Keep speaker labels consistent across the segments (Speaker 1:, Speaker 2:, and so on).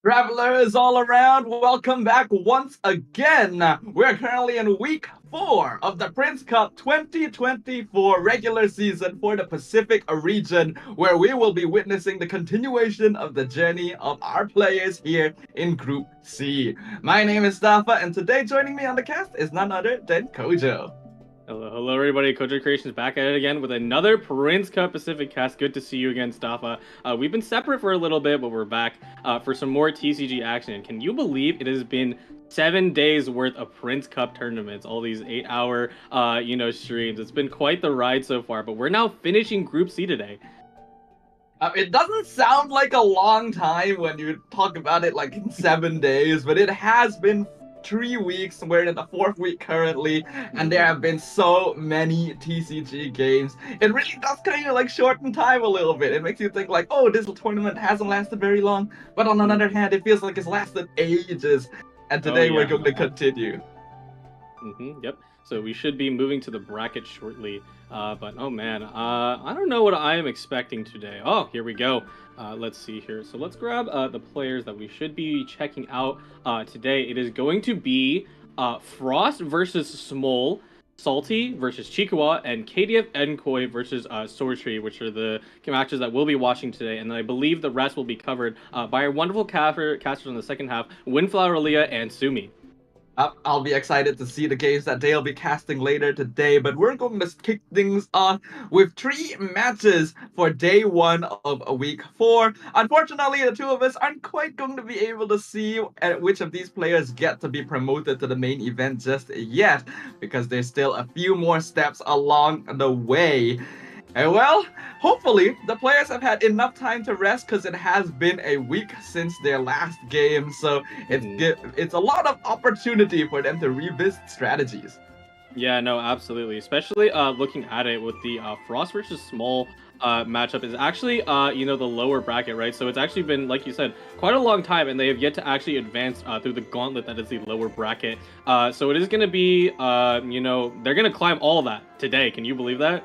Speaker 1: Travelers all around, welcome back once again. We're currently in week 4 of the Prince Cup 2024 regular season for the Pacific region, where we will be witnessing the continuation of the journey of our players here in Group C. My name is Stafa, and today joining me on the cast is none other than Kojo.
Speaker 2: Hello, everybody. Kojo Creations back at it again with another Prince Cup Pacific cast. Good to see you again, Staffa. We've been separate for a little bit, but we're back for some more TCG action. Can you believe it has been 7 days worth of Prince Cup tournaments? All these 8-hour, streams. It's been quite the ride so far. But we're now finishing Group C today.
Speaker 1: It doesn't sound like a long time when you talk about it like in 7 days, but it has been 3 weeks. We're in the 4th week currently, and there have been so many TCG games. It really does kind of like shorten time a little bit. It makes you think like, oh, this tournament hasn't lasted very long, but on another hand, it feels like it's lasted ages. And today we're going to continue.
Speaker 2: Yep. So we should be moving to the bracket shortly. But oh man, I don't know what I am expecting today. Oh, here we go. Let's see here. So let's grab the players that we should be checking out today. It is going to be Frost versus Smol, Salty versus Chikawa, and KDF Enkoi versus Sor Tre, which are the matches that we'll be watching today. And I believe the rest will be covered by our wonderful casters in the second half, Windflower Leah and Sumi.
Speaker 1: I'll be excited to see the games that they'll be casting later today, but we're going to kick things off with 3 matches for day 1 of week 4. Unfortunately, the two of us aren't quite going to be able to see which of these players get to be promoted to the main event just yet, because there's still a few more steps along the way. And well, hopefully the players have had enough time to rest, because it has been a week since their last game, so it's a lot of opportunity for them to revisit strategies.
Speaker 2: Yeah, no, absolutely. Especially looking at it with the Frost versus Smol matchup is actually the lower bracket, right? So it's actually been, like you said, quite a long time, and they have yet to actually advance through the gauntlet that is the lower bracket. So it is going to be, they're going to climb all of that today. Can you believe that?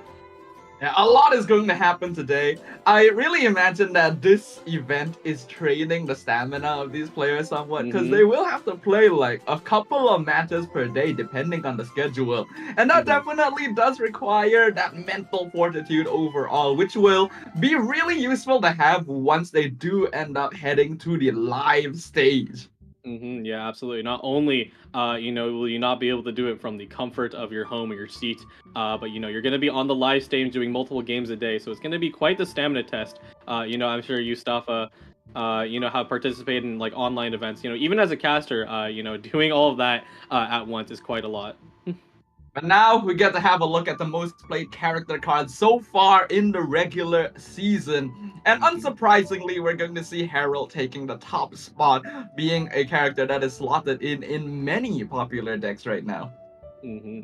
Speaker 1: Yeah, a lot is going to happen today. I really imagine that this event is training the stamina of these players somewhat, because they will have to play like a couple of matches per day depending on the schedule. And that definitely does require that mental fortitude overall, which will be really useful to have once they do end up heading to the live stage.
Speaker 2: Yeah, absolutely. Not only, will you not be able to do it from the comfort of your home or your seat, but, you're going to be on the live stage doing multiple games a day. So it's going to be quite the stamina test. I'm sure you, Staffa, have participated in like online events. Even as a caster, doing all of that at once is quite a lot.
Speaker 1: But now we get to have a look at the most played character cards so far in the regular season. And unsurprisingly, we're going to see Herald taking the top spot, being a character that is slotted in many popular decks right now.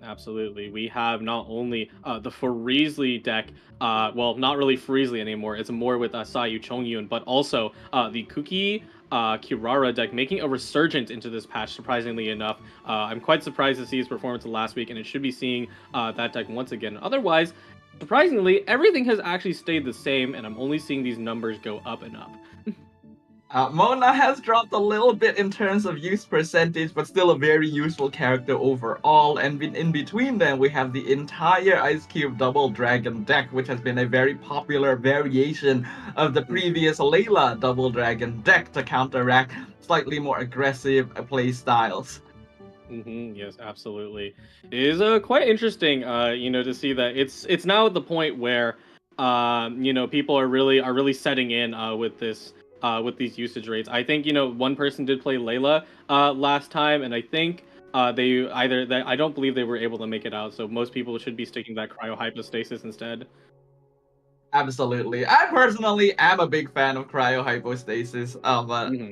Speaker 2: Absolutely. We have not only the Freesley deck, well, not really Freesley anymore. It's more with Sayu Chongyun, but also the Kuki Kirara deck making a resurgence into this patch, surprisingly enough. I'm quite surprised to see his performance last week, and it should be seeing that deck once again. Otherwise, surprisingly, everything has actually stayed the same, and I'm only seeing these numbers go up and up.
Speaker 1: Mona has dropped a little bit in terms of use percentage, but still a very useful character overall. And in between them, we have the entire Ice Cube Double Dragon deck, which has been a very popular variation of the previous Layla Double Dragon deck to counteract slightly more aggressive play styles.
Speaker 2: Yes, absolutely. It is quite interesting, to see that it's now at the point where, people are really setting in with this. With these usage rates. I think, one person did play Layla last time, and I think I don't believe they were able to make it out, so most people should be sticking that cryohypostasis instead.
Speaker 1: Absolutely. I personally am a big fan of cryohypostasis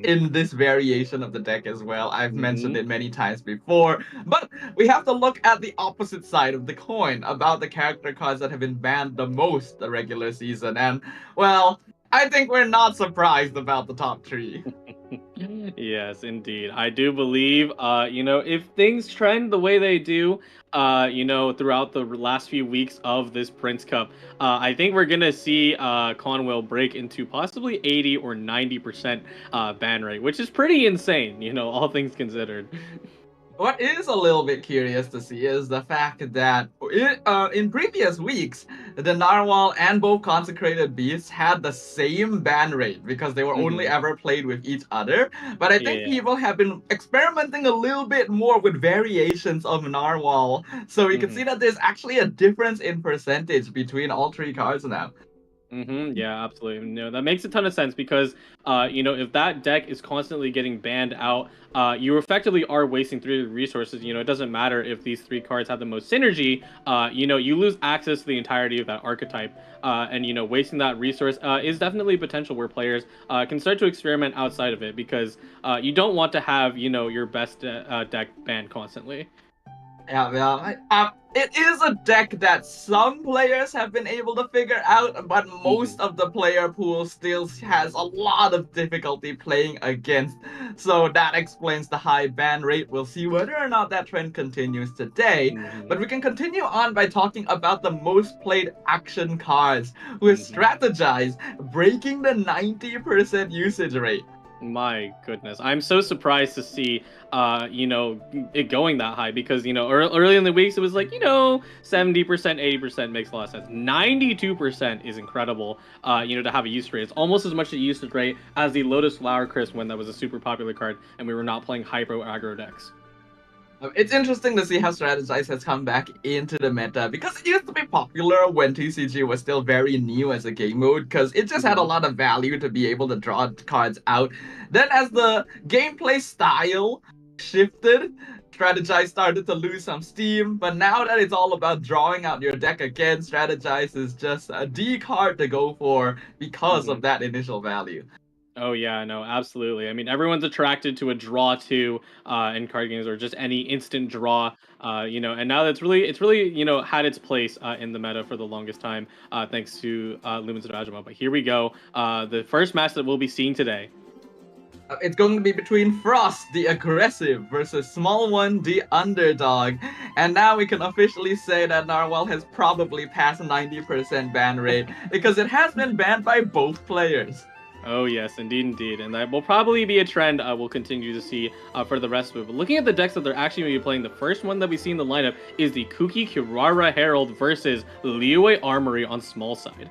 Speaker 1: in this variation of the deck as well. I've mentioned it many times before, but we have to look at the opposite side of the coin about the character cards that have been banned the most the regular season. And, well, I think we're not surprised about the top 3.
Speaker 2: Yes, indeed. I do believe, if things trend the way they do, throughout the last few weeks of this Prince Cup, I think we're gonna see Conwell break into possibly 80 or 90% ban rate, which is pretty insane, all things considered.
Speaker 1: What is a little bit curious to see is the fact that in previous weeks, the Narwhal and both Consecrated Beasts had the same ban rate because they were only
Speaker 2: Hmm.
Speaker 1: ever played with each other. But I think
Speaker 2: Yeah.
Speaker 1: people have been experimenting a little bit more with variations of Narwhal. So you can
Speaker 2: Hmm.
Speaker 1: see that there's actually a difference in percentage between all three cards now.
Speaker 2: Yeah, absolutely. No, that makes a ton of sense because, if that deck is constantly getting banned out, you effectively are wasting three resources. It doesn't matter if these three cards have the most synergy. You lose access to the entirety of that archetype, and wasting that resource is definitely potential where players can start to experiment outside of it because you don't want to have your best deck banned constantly.
Speaker 1: Yeah, it is a deck that some players have been able to figure out, but most
Speaker 2: Hmm.
Speaker 1: of the player pool still has a lot of difficulty playing against. So that explains the high ban rate. We'll see whether or not that trend continues today.
Speaker 2: Hmm.
Speaker 1: But we can continue on by talking about the most played action cards with
Speaker 2: Hmm.
Speaker 1: Strategize breaking the 90% usage rate.
Speaker 2: My goodness, I'm so surprised to see, it going that high because early in the weeks it was like 70%, 80% makes a lot of sense. 92% is incredible. To have a use rate, it's almost as much a usage rate as the Lotus Flower Crisp when that was a super popular card and we were not playing hyper aggro decks.
Speaker 1: It's interesting to see how Strategize has come back into the meta because it used to be popular when TCG was still very new as a game mode because it just had a
Speaker 2: Hmm.
Speaker 1: lot of value to be able to draw cards out. Then, as the gameplay style shifted, Strategize started to lose some steam, but now that it's all about drawing out your deck again, Strategize is just a D card to go for because
Speaker 2: Hmm.
Speaker 1: of that initial value.
Speaker 2: Oh yeah, no, absolutely. I mean, everyone's attracted to a draw two in card games or just any instant draw. And now it's really had its place in the meta for the longest time, thanks to Lumen's Rajama. But here we go. The first match that we'll be seeing today.
Speaker 1: It's going to be between Frost, the aggressive, versus Small One, the underdog. And now we can officially say that Narwhal has probably passed 90% ban rate because it has been banned by both players.
Speaker 2: Oh yes, indeed, indeed, and that will probably be a trend we'll continue to see for the rest of it. But looking at the decks that they're actually going to be playing, the first one that we see in the lineup is the Kuki Kirara Herald versus Liyue Armory on small side.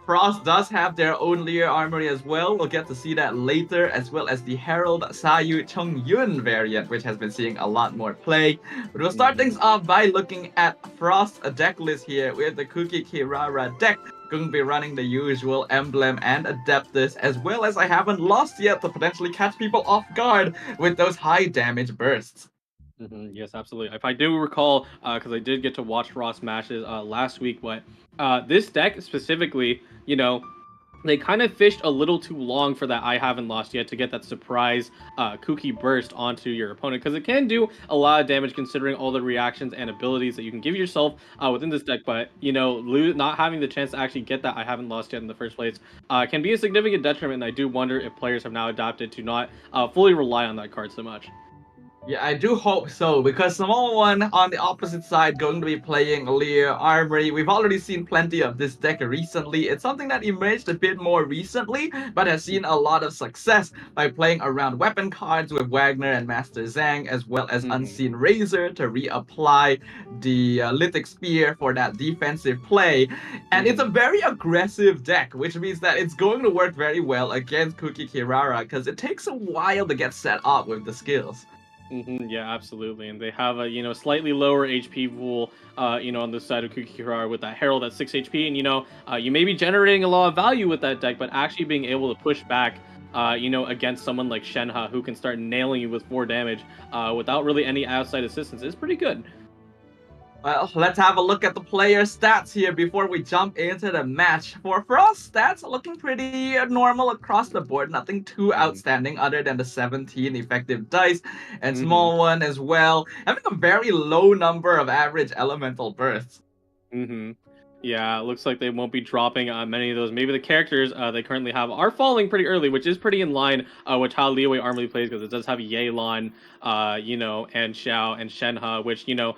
Speaker 1: Frost does have their own Lear Armory as well. We'll get to see that later, as well as the Herald Sayu Chongyun variant, which has been seeing a lot more play. But we'll start
Speaker 2: Mhm.
Speaker 1: things off by looking at Frost's deck list here with the Kuki Kirara deck. Going to be running the usual Emblem and Adeptus, as well as I haven't lost yet to potentially catch people off guard with those high damage bursts.
Speaker 2: Yes, absolutely. If I do recall, because I did get to watch Ross matches last week, but this deck specifically, they kind of fished a little too long for that I haven't lost yet to get that surprise Kooky burst onto your opponent because it can do a lot of damage considering all the reactions and abilities that you can give yourself within this deck. But not having the chance to actually get that I haven't lost yet in the first place can be a significant detriment. And I do wonder if players have now adapted to not fully rely on that card so much.
Speaker 1: Yeah, I do hope so, because Small One on the opposite side going to be playing Lear Armory. We've already seen plenty of this deck recently. It's something that emerged a bit more recently, but has seen a lot of success by playing around weapon cards with Wagner and Master Zhang, as well as
Speaker 2: Hmm.
Speaker 1: Unseen Razor to reapply the Lithic Spear for that defensive play. And it's a
Speaker 2: Hmm.
Speaker 1: very aggressive deck, which means that it's going to work very well against Kuki Kirara, because it takes a while to get set up with the skills.
Speaker 2: Yeah, absolutely. And they have a slightly lower HP pool, on the side of Kukihara with that Herald at 6 HP, and you may be generating a lot of value with that deck, but actually being able to push back, against someone like Shenhe who can start nailing you with 4 damage, without really any outside assistance is pretty good.
Speaker 1: Well, let's have a look at the player stats here before we jump into the match. For Frost, stats looking pretty normal across the board. Nothing too
Speaker 2: Hmm.
Speaker 1: outstanding other than the 17 effective dice and
Speaker 2: Hmm.
Speaker 1: Small One as well. Having a very low number of average elemental bursts.
Speaker 2: Hmm. Yeah, it looks like they won't be dropping many of those. Maybe the characters they currently have are falling pretty early, which is pretty in line with how Liyue Armley plays because it does have Yelan, and Xiao and Shenhe, which Xiao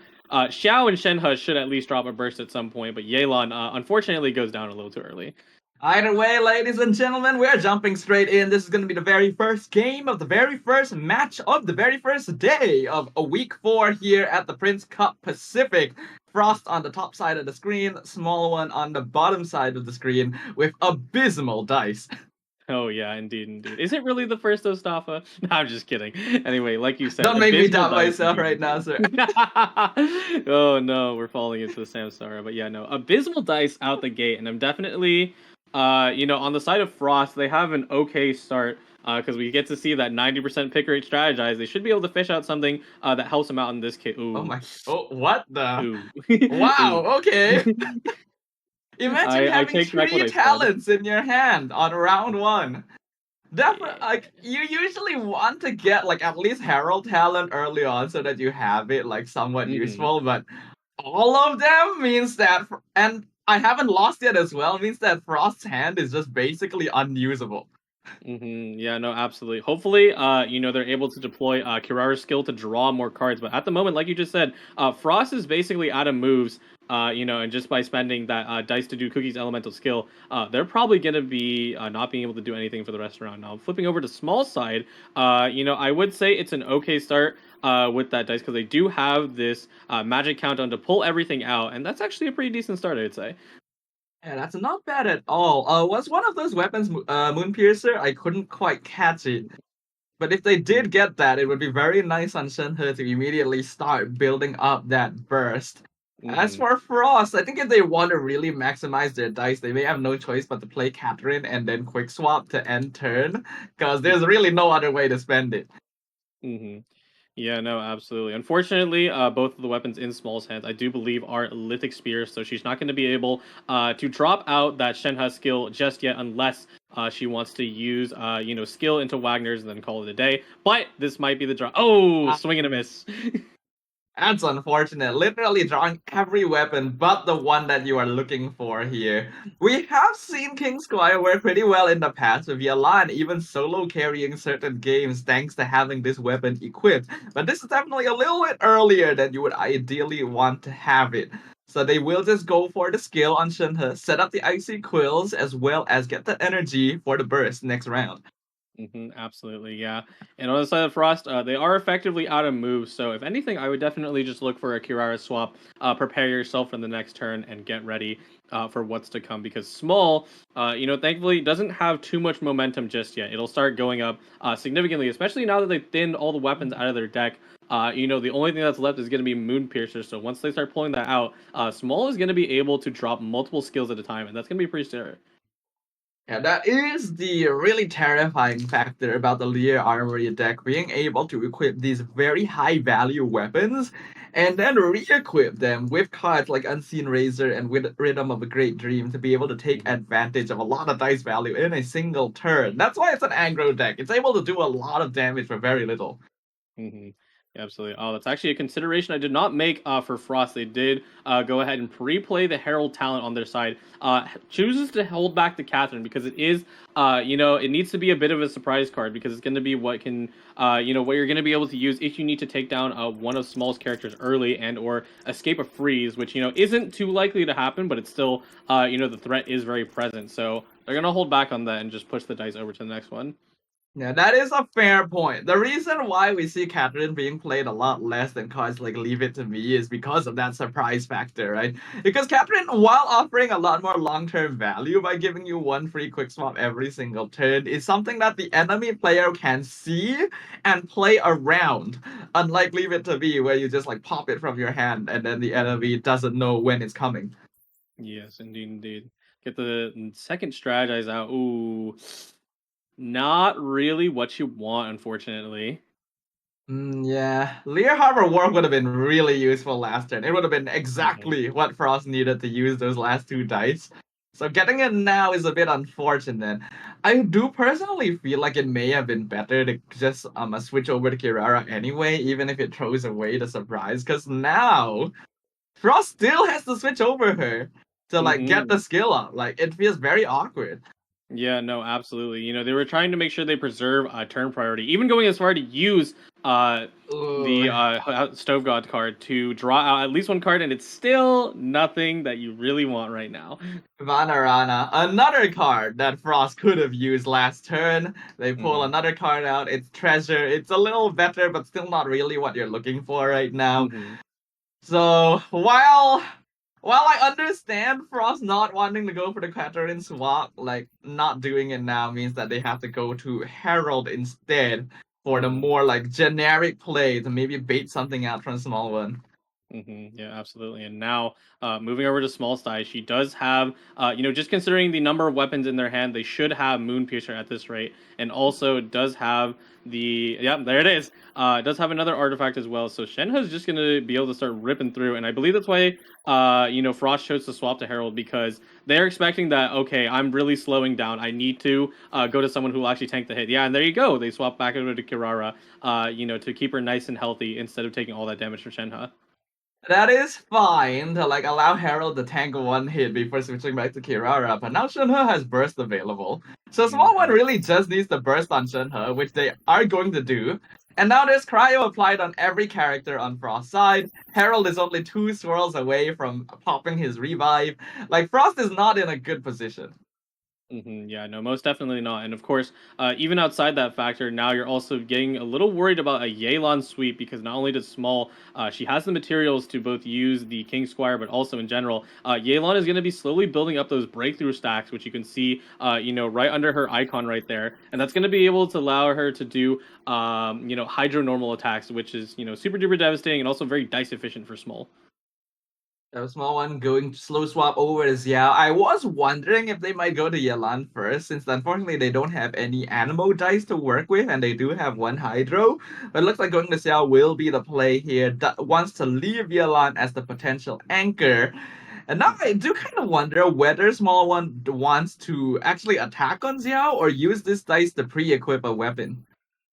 Speaker 2: and Shenhe should at least drop a burst at some point, but Yelan unfortunately goes down a little too early.
Speaker 1: Either way, ladies and gentlemen, we're jumping straight in. This is going to be the very first game of the very first match of the very first day of a week 4 here at the Prince Cup Pacific. Frost on the top side of the screen, small one on the bottom side of the screen with abysmal dice.
Speaker 2: Oh yeah, indeed, indeed. Is it really the first Ostafa? No, I'm just kidding. Anyway, like you said,
Speaker 1: Don't make me
Speaker 2: abysmal
Speaker 1: doubt
Speaker 2: dice
Speaker 1: myself
Speaker 2: indeed,
Speaker 1: right now,
Speaker 2: indeed.
Speaker 1: sir.
Speaker 2: Oh no, we're falling into the Samsara. But yeah, no, abysmal dice out the gate, and I'm definitely, on the side of Frost, they have an okay start. Because we get to see that 90% pick rate strategize, they should be able to fish out something that helps them out in this case.
Speaker 1: Oh
Speaker 2: Ooh,
Speaker 1: my. Oh, what the?
Speaker 2: ooh, ooh.
Speaker 1: Wow, okay. Imagine
Speaker 2: I
Speaker 1: having
Speaker 2: take back what
Speaker 1: three
Speaker 2: I said.
Speaker 1: talents in your hand on round one. Definitely,
Speaker 2: Yeah.
Speaker 1: like you usually want to get like at least Herald talent early on so that you have it like somewhat
Speaker 2: Mm-hmm.
Speaker 1: useful. But all of them means that, and I haven't lost yet as well. Means that Frost's hand is just basically unusable.
Speaker 2: Yeah, no, absolutely. Hopefully, they're able to deploy Kirara's skill to draw more cards. But at the moment, like you just said, Frost is basically out of moves. And just by spending that dice to do Cookie's elemental skill, they're probably gonna be not being able to do anything for the rest of the round. Now, flipping over to small side, I would say it's an okay start. With that dice because they do have this magic countdown to pull everything out, and that's actually a pretty decent start, I'd say.
Speaker 1: Yeah, that's not bad at all. Was one of those weapons Moon Piercer? I couldn't quite catch it. But if they did get that, it would be very nice on Shenhe to immediately start building up that burst. As
Speaker 2: Mm-hmm.
Speaker 1: for Frost, I think if they want to really maximize their dice, they may have no choice but to play Catherine and then quick swap to end turn, because there's really no other way to spend it.
Speaker 2: Mm-hmm. Yeah, no, absolutely. Unfortunately, both of the weapons in Small's hands, I do believe, are lithic spears, so she's not going to be able to drop out that Shenhe skill just yet, unless she wants to use, skill into Wagner's and then call it a day. But this might be the drop. Oh,
Speaker 1: Uh,
Speaker 2: swing and a miss.
Speaker 1: That's unfortunate. Literally drawing every weapon but the one that you are looking for here. We have seen King Squire work pretty well in the past with Yalan even solo carrying certain games thanks to having this weapon equipped. But this is definitely a little bit earlier than you would ideally want to have it. So they will just go for the skill on Shenhe, set up the icy quills as well as get the energy for the burst next round.
Speaker 2: Absolutely, yeah. And on the side of Frost, they are effectively out of moves. So if anything, I would definitely just look for a Kirara swap. Prepare yourself for the next turn and get ready for what's to come. Because Small, thankfully doesn't have too much momentum just yet. It'll start going up significantly, especially now that they've thinned all the weapons out of their deck. The only thing that's left is going to be Moon Piercer. So once they start pulling that out, Small is going to be able to drop multiple skills at a time, and that's going to be pretty scary.
Speaker 1: Yeah, that is the really terrifying factor about the Lear Armory deck, being able to equip these very high value weapons and then re-equip them with cards like Unseen Razor and with Rhythm of a Great Dream to be able to take
Speaker 2: Mhm.
Speaker 1: advantage of a lot of dice value in a single turn. That's why it's an aggro deck. It's able to do a lot of damage for very little.
Speaker 2: hmm Absolutely. Oh, that's actually a consideration I did not make for Frost. They did go ahead and pre-play the Herald talent on their side. Chooses to hold back the Catherine because it is, it needs to be a bit of a surprise card because it's going to be what can, what you're going to be able to use if you need to take down one of Small's characters early and or escape a freeze, which isn't too likely to happen, but it's still, the threat is very present. So they're going to hold back on that and just push the dice over to the next one.
Speaker 1: Yeah, that is a fair point. The reason why we see Catherine being played a lot less than cards like Leave It to Me is because of that surprise factor, right? Because Catherine, while offering a lot more long-term value by giving you one free quick swap every single turn, is something that the enemy player can see and play around. Unlike Leave It to Me, where you just like pop it from your hand and then the enemy doesn't know when it's coming.
Speaker 2: Yes, indeed, indeed. Get the second strategize out. Ooh, not really what you want, unfortunately.
Speaker 1: Yeah, Lear Harbor Warp would have been really useful last turn. It would have been
Speaker 2: hmm
Speaker 1: exactly what Frost needed to use those last two dice. So getting it now is a bit unfortunate. I do personally feel like it may have been better to just switch over to Kirara anyway, even if it throws away the surprise, because now Frost still has to switch over her. to like get the
Speaker 2: Mm-hmm.
Speaker 1: skill up. Like it feels very awkward.
Speaker 2: Yeah, no, absolutely. They were trying to make sure they preserve turn priority, even going as far to use uh,
Speaker 1: Ooh.
Speaker 2: the Stove God card to draw out at least one card, and it's still nothing that you really want right now.
Speaker 1: Vanarana, another card that Frost could have used last turn. They pull
Speaker 2: Mm-hmm.
Speaker 1: another card out. It's Treasure. It's a little better, but still not really what you're looking for right now.
Speaker 2: Mm-hmm.
Speaker 1: So while I understand Frost not wanting to go for the Catherine swap, like not doing it now means that they have to go to Herald instead for the
Speaker 2: Mm-hmm.
Speaker 1: more like generic play to maybe bait something out from small one.
Speaker 2: Yeah, absolutely. And now, moving over to small size, she does have, just considering the number of weapons in their hand, they should have Moon Piercer at this rate, and also does have yeah, there it is. It does have another artifact as well. So Shenhe's just gonna be able to start ripping through, and I believe that's why, Frost chose to swap to Herald because they're expecting that. Okay, I'm really slowing down. I need to go to someone who will actually tank the hit. Yeah, and there you go. They swap back over to Kirara, to keep her nice and healthy instead of taking all that damage from Shenhe.
Speaker 1: That is fine to like allow Harold to tank one hit before switching back to Kirara, but now Shenhe has burst available. So small one
Speaker 2: Mhm.
Speaker 1: really just needs to burst on Shenhe, which they are going to do. And now there's cryo applied on every character on Frost's side. Harold is only 2 swirls away from popping his revive. Like Frost is not in a good position.
Speaker 2: Yeah, no, most definitely not. And of course, even outside that factor, now you're also getting a little worried about a Yelan sweep because not only does Small, she has the materials to both use the King Squire, but also in general, Yelan is going to be slowly building up those breakthrough stacks, which you can see, right under her icon right there, and that's going to be able to allow her to do, Hydro normal attacks, which is super duper devastating and also very dice efficient for Small.
Speaker 1: A small one going slow swap over is Xiao. I was wondering if they might go to Yelan first, since unfortunately they don't have any Animo dice to work with, and they do have one Hydro. But it looks like going to Xiao will be the play here. Wants to leave Yelan as the potential anchor. And now I do kind of wonder whether small one wants to actually attack on Xiao or use this dice to pre-equip a weapon.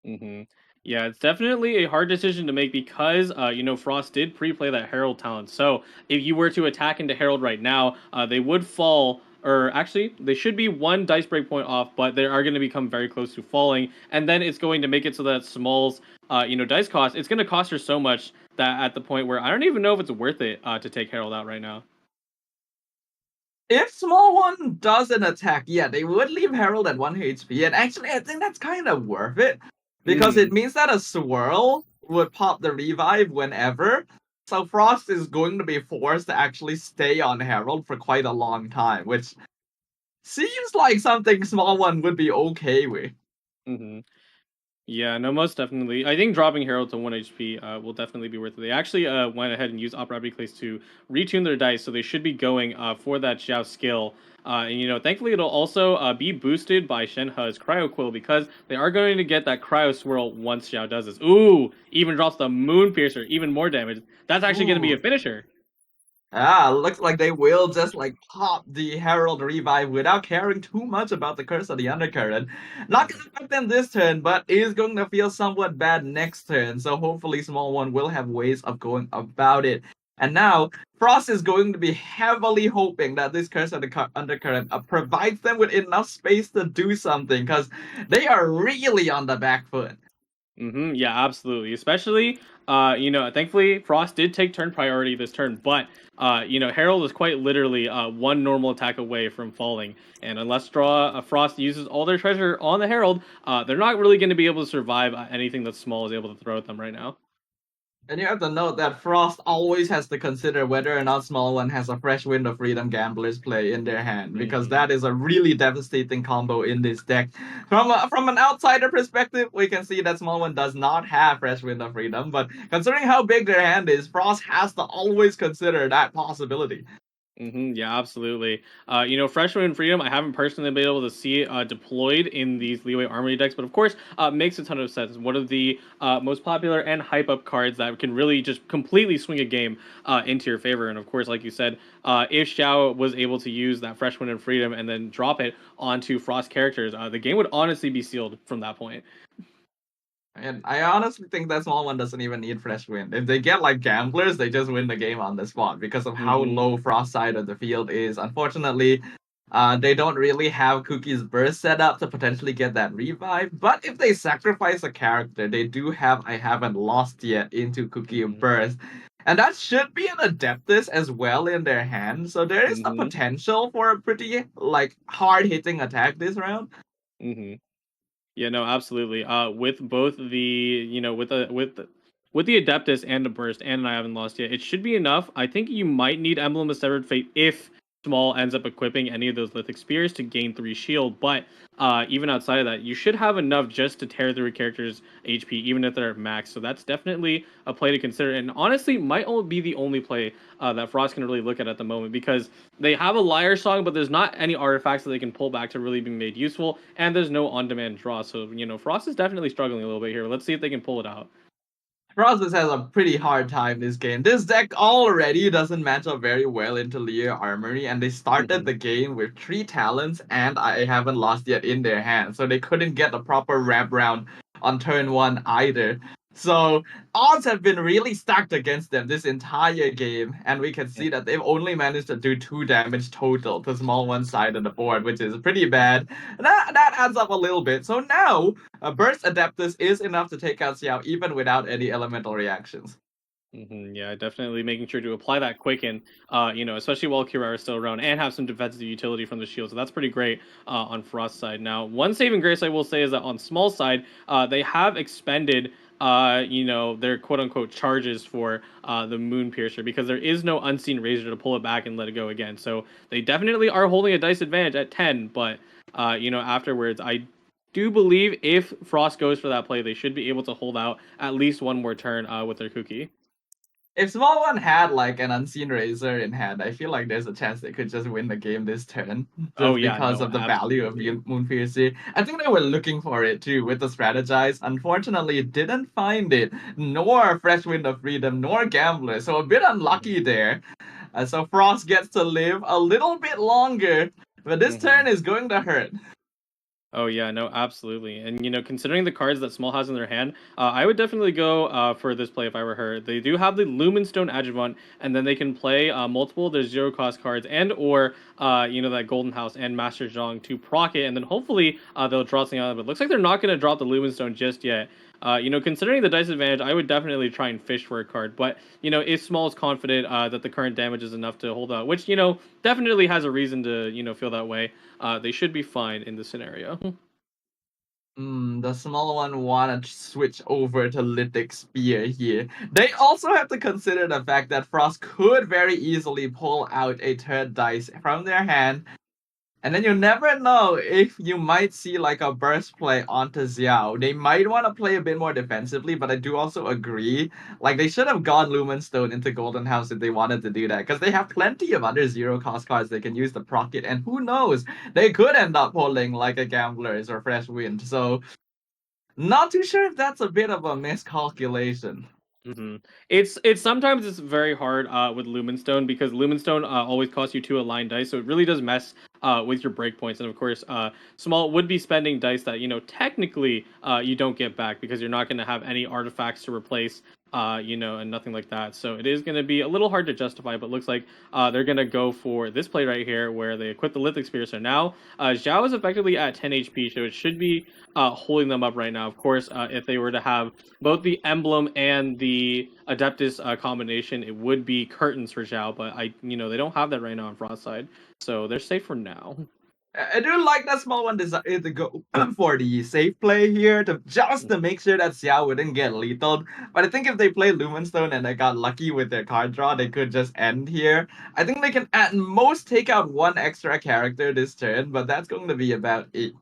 Speaker 2: hmm Yeah, it's definitely a hard decision to make because Frost did pre-play that Herald talent. So if you were to attack into Herald right now, they would fall, or actually they should be one dice break point off, but they are going to become very close to falling, and then it's going to make it so that Small's dice cost, it's going to cost her so much that at the point where I don't even know if it's worth it to take Herald out right now.
Speaker 1: If small one does an attack, yeah, they would leave Harold at 1 HP. And actually, I think that's kind of worth it because it
Speaker 2: hmm
Speaker 1: means that a swirl would pop the revive whenever. So Frost is going to be forced to actually stay on Harold for quite a long time, which seems like something small one would be okay with.
Speaker 2: hmm Yeah, no, most definitely. I think dropping Herald to 1 HP will definitely be worth it. They actually went ahead and used Opera Clays to retune their dice, so they should be going for that Xiao skill. And, thankfully, it'll also be boosted by Shenhe's Cryo Quill because they are going to get that Cryo Swirl once Xiao does this. Ooh, even drops the Moon Piercer, even more damage. That's actually going to be
Speaker 1: Ooh.
Speaker 2: a finisher.
Speaker 1: Ah, looks like they will just like pop the Herald revive without caring too much about the curse of the undercurrent. Not gonna affect them this turn, but is going to feel somewhat bad next turn. So hopefully small one will have ways of going about it. And now Frost is going to be heavily hoping that this curse of the undercurrent provides them with enough space to do something, because they are really on the back foot.
Speaker 2: Yeah, absolutely. Especially, thankfully Frost did take turn priority this turn, but Herald is quite literally one normal attack away from falling, and unless Frost uses all their treasure on the Herald, they're not really going to be able to survive anything that Small is able to throw at them right now.
Speaker 1: And you have to note that Frost always has to consider whether or not Small One has a fresh Wind of Freedom Gamblers play in their hand, because
Speaker 2: hmm
Speaker 1: that is a really devastating combo in this deck. From an outsider perspective, we can see that Small One does not have fresh Wind of Freedom, but considering how big their hand is, Frost has to always consider that possibility.
Speaker 2: Yeah, absolutely. Freshman and Freedom, I haven't personally been able to see it deployed in these Leeway Armory decks, but of course, makes a ton of sense. One of the most popular and hype up cards that can really just completely swing a game into your favor. And of course, like you said, if Xiao was able to use that Freshman and Freedom and then drop it onto Frost characters, the game would honestly be sealed from that point.
Speaker 1: And I honestly think that small one doesn't even need fresh wind. If they get like gamblers, they just win the game on the spot because of how
Speaker 2: Mm-hmm.
Speaker 1: low Frost side of the field is. Unfortunately, they don't really have Cookie's burst set up to potentially get that revive. But if they sacrifice a character, they do have I haven't lost yet into Cookie
Speaker 2: Mm-hmm.
Speaker 1: burst. And that should be an Adeptus as well in their hand. So there is the
Speaker 2: Mm-hmm.
Speaker 1: potential for a pretty like hard hitting attack this round.
Speaker 2: Mm-hmm. Yeah, no, absolutely. With both the with the Adeptus and the Burst, and I haven't lost yet. It should be enough. I think you might need Emblem of Severed Fate if Small ends up equipping any of those Lithic Spears to gain 3 shield. But even outside of that, you should have enough just to tear through a character's HP, even if they're at max. So that's definitely a play to consider, and honestly, might only be the only play that Frost can really look at the moment because they have a Liar Song, but there's not any artifacts that they can pull back to really be made useful, and there's no on-demand draw. So Frost is definitely struggling a little bit here. Let's see if they can pull it out.
Speaker 1: Process has a pretty hard time this game. This deck already doesn't match up very well into Leo Armory, and they started
Speaker 2: Mm-hmm.
Speaker 1: the game with 3 talents, and I haven't lost yet in their hand, so they couldn't get a proper wrap round on turn 1 either. So odds have been really stacked against them this entire game, and we can see that they've only managed to do 2 damage total to small one side of the board, which is pretty bad. That adds up a little bit. So now Burst Adeptus is enough to take out Xiao even without any elemental reactions.
Speaker 2: Yeah, definitely making sure to apply that quicken, especially while Kirara is still around, and have some defensive utility from the shield. So that's pretty great on Frost side. Now, one saving grace I will say is that on Small side, they have expended, their quote unquote charges for the Moon Piercer because there is no Unseen Razor to pull it back and let it go again. So they definitely are holding a dice advantage at 10, but afterwards, I do believe if Frost goes for that play, they should be able to hold out at least one more turn with their Cookie.
Speaker 1: If Small One had like an Unseen Razor in hand, I feel like there's a chance they could just win the game this turn,
Speaker 2: Oh
Speaker 1: just
Speaker 2: yeah,
Speaker 1: because
Speaker 2: no,
Speaker 1: of the value of
Speaker 2: absolutely.
Speaker 1: Moonpiercer. I think they were looking for it too with the strategize. Unfortunately, didn't find it, nor Fresh Wind of Freedom, nor Gambler. So a bit
Speaker 2: Mhm.
Speaker 1: unlucky there. So Frost gets to live a little bit longer, but this
Speaker 2: Mhm.
Speaker 1: turn is going to hurt.
Speaker 2: Oh yeah, no, absolutely. And considering the cards that Small has in their hand, I would definitely go for this play if I were her. They do have the Lumenstone Adjuvant, and then they can play multiple of their zero cost cards and or that Golden House and Master Zhang to proc it, and then hopefully they'll draw something out of it. Looks like they're not going to drop the Lumenstone just yet. Considering the dice advantage, I would definitely try and fish for a card. But if Small is confident that the current damage is enough to hold out, which definitely has a reason to feel that way, they should be fine in this scenario.
Speaker 1: The small one wanna switch over to Lithic Spear here. They also have to consider the fact that Frost could very easily pull out a third dice from their hand, and then you never know if you might see like a burst play onto Xiao. They might want to play a bit more defensively, but I do also agree. Like they should have gone Lumenstone into Golden House if they wanted to do that, because they have plenty of other zero cost cards they can use to proc it, and who knows, they could end up pulling like a Gamblers or Fresh Wind. So not too sure if that's a bit of a miscalculation.
Speaker 2: hmm it's sometimes it's very hard with Lumenstone because Lumenstone always costs you 2 aligned dice, so it really does mess with your breakpoints. And of course, Small would be spending dice that technically you don't get back because you're not going to have any artifacts to replace. And nothing like that. So it is going to be a little hard to justify, but looks like they're going to go for this play right here where they equip the Lithic Spear. So now Zhao is effectively at 10 HP, so it should be holding them up right now. Of course, if they were to have both the emblem and the Adeptus combination, it would be curtains for Zhao, but they don't have that right now on Frost side, so they're safe for now.
Speaker 1: I do like that small one decided to go for the safe play here to just to make sure that Xiao wouldn't get lethal. But I think if they play Lumenstone and they got lucky with their card draw, they could just end here. I think they can at most take out one extra character this turn, but that's going to be about it.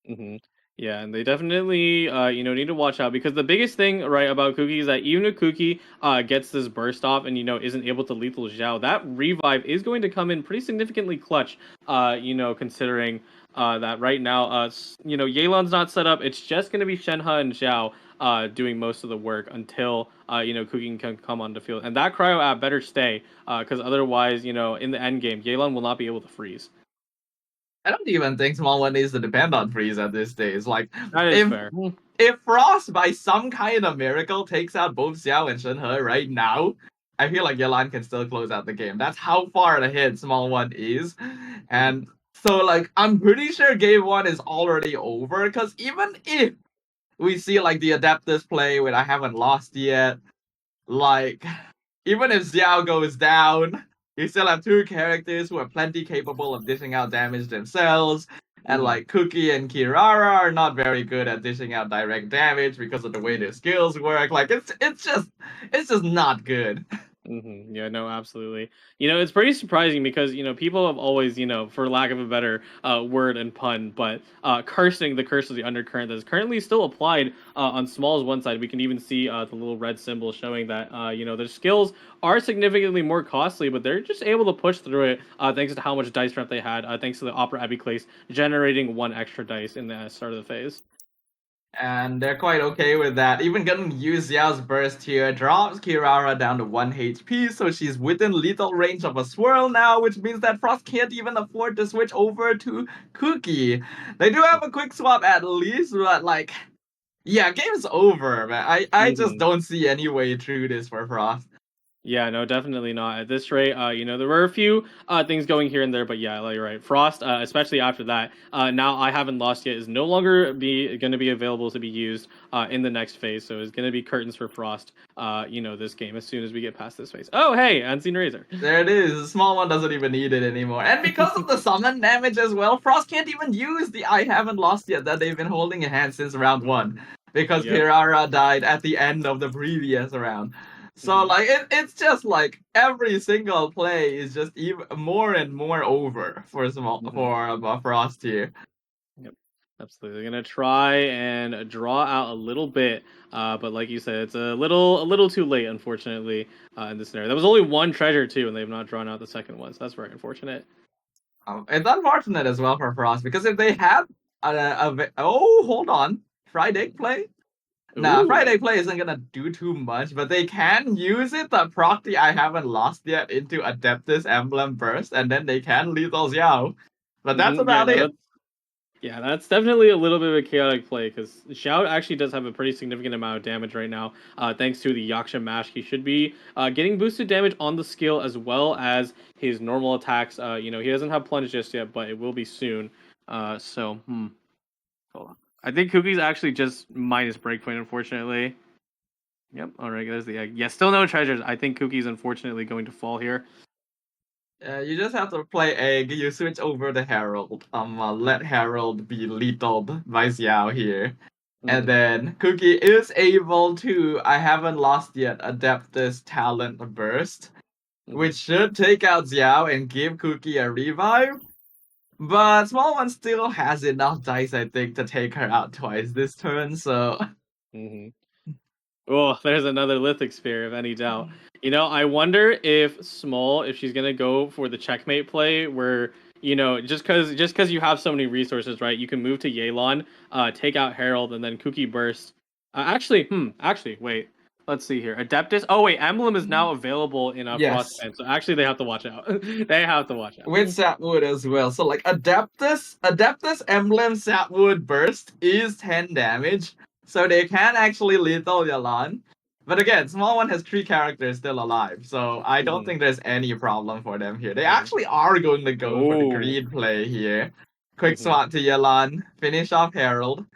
Speaker 2: hmm Yeah, and they definitely need to watch out because the biggest thing right about Cookie is that even if Cookie gets this burst off and isn't able to lethal Zhao, that revive is going to come in pretty significantly clutch. Considering that right now Yelan's not set up, it's just going to be Shenhe and Zhao doing most of the work until Cookie can come on the field, and that cryo app better stay because otherwise in the end game Yelan will not be able to freeze.
Speaker 1: I don't even think small one needs to depend on freeze at this stage. Like,
Speaker 2: That is
Speaker 1: if
Speaker 2: fair.
Speaker 1: if Frost by some kind of miracle takes out both Xiao and Shenhe right now, I feel like Yelan can still close out the game. That's how far ahead small one is,
Speaker 2: Mhm.
Speaker 1: and so like I'm pretty sure game one is already over. Because even if we see like the Adeptus play where I haven't lost yet, like, even if Xiao goes down, you still have two characters who are plenty capable of dishing out damage themselves. And
Speaker 2: Mhm.
Speaker 1: like Cookie and Kirara are not very good at dishing out direct damage because of the way their skills work. Like it's just not good.
Speaker 2: Yeah, no, absolutely. It's pretty surprising because people have always, for lack of a better word and pun, but cursing the curse of the undercurrent that is currently still applied on Small's one side. We can even see the little red symbol showing that their skills are significantly more costly, but they're just able to push through it thanks to how much dice strength they had, thanks to the Opera Abbey Clace generating one extra dice in the start of the phase.
Speaker 1: And they're quite okay with that. Even gonna use Xiao's burst here drops Kirara down to 1 HP, so she's within lethal range of a swirl now, which means that Frost can't even afford to switch over to Cookie. They do have a quick swap at least, but like, yeah, game's over, man. I just
Speaker 2: Mm-hmm.
Speaker 1: don't see any way through this for Frost.
Speaker 2: Yeah, no, definitely not. At this rate, there were a few things going here and there, but yeah, like, you're right. Frost, especially after that, now I haven't lost yet is no longer be going to be available to be used in the next phase. So it's going to be curtains for Frost. This game as soon as we get past this phase. Oh, hey, Unseen Razor.
Speaker 1: There it is. The small one doesn't even need it anymore. And because of the summon damage as well, Frost can't even use the I haven't lost yet that they've been holding in hand since round one. Because
Speaker 2: Yep.
Speaker 1: Kirara died at the end of the previous round. So
Speaker 2: hmm
Speaker 1: like it's just like every single play is just even more and more over for small
Speaker 2: hmm
Speaker 1: for Frost here.
Speaker 2: Yep. Absolutely. They're gonna try and draw out a little bit, but like you said, it's a little too late, unfortunately, in this scenario. There was only one treasure too, and they've not drawn out the second one, so that's very unfortunate.
Speaker 1: It's unfortunate as well for Frost because if they had oh, hold on, Friday play. Nah,
Speaker 2: Ooh.
Speaker 1: Friday Play isn't gonna do too much, but they can use it to proc the I haven't lost yet into Adeptus Emblem Burst, and then they can lethal Xiao. But that's
Speaker 2: Yeah,
Speaker 1: about
Speaker 2: no,
Speaker 1: it.
Speaker 2: that's definitely a little bit of a chaotic play because Xiao actually does have a pretty significant amount of damage right now, thanks to the Yaksha Mash. He should be getting boosted damage on the skill as well as his normal attacks. He doesn't have plunge just yet, but it will be soon. Hold on. I think Cookie's actually just minus breakpoint, unfortunately. Yep. All right. There's the egg. Yeah. Still no treasures. I think Cookie's unfortunately going to fall here.
Speaker 1: You just have to play Egg, you switch over to Herald. Let Herald be lethaled by Xiao here. And
Speaker 2: hmm
Speaker 1: then Cookie is able to, I haven't lost yet, Adeptus Talent Burst,
Speaker 2: hmm
Speaker 1: which should take out Xiao and give Cookie a revive. But Small One still has enough dice, I think, to take her out twice this turn, so.
Speaker 2: hmm Oh, there's another Lithic Spear, if any doubt. I wonder if Small, if she's gonna go for the checkmate play, where just cause you have so many resources, right? You can move to Yelan, take out Herald, and then Cookie Burst. Actually, wait. Let's see here. Adeptus. Oh wait, Emblem is now available in
Speaker 1: Yes.
Speaker 2: Frostband, so actually they have to watch out. They have to watch out.
Speaker 1: With Sapwood as well. So like Adeptus Emblem Sapwood Burst is 10 damage. So they can actually lethal Yalan. But again, Small One has 3 characters still alive, so I don't
Speaker 2: hmm
Speaker 1: think there's any problem for them here. They
Speaker 2: hmm
Speaker 1: actually are going to go for the
Speaker 2: Oh.
Speaker 1: greed play here. Quick
Speaker 2: hmm
Speaker 1: swap to Yalan, finish off Herald.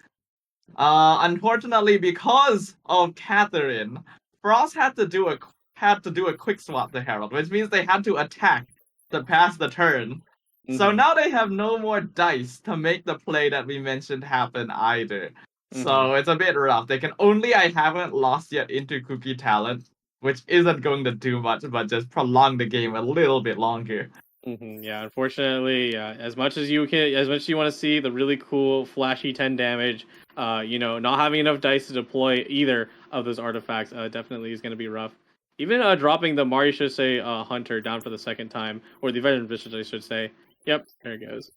Speaker 1: Unfortunately, because of Catherine, Frost had to do a quick swap to Herald, which means they had to attack to pass the turn. So
Speaker 2: hmm
Speaker 1: now they have no more dice to make the play that we mentioned happen either.
Speaker 2: hmm
Speaker 1: So it's a bit rough. They can only I haven't lost yet into Cookie Talent, which isn't going to do much but just prolong the game a little bit longer.
Speaker 2: Yeah, unfortunately, yeah. As much as you want to see the really cool, flashy 10 damage, not having enough dice to deploy either of those artifacts, definitely is going to be rough. Even dropping the Marishose Hunter down for the second time, or the Veteran Bishop, I should say. Yep, there it goes.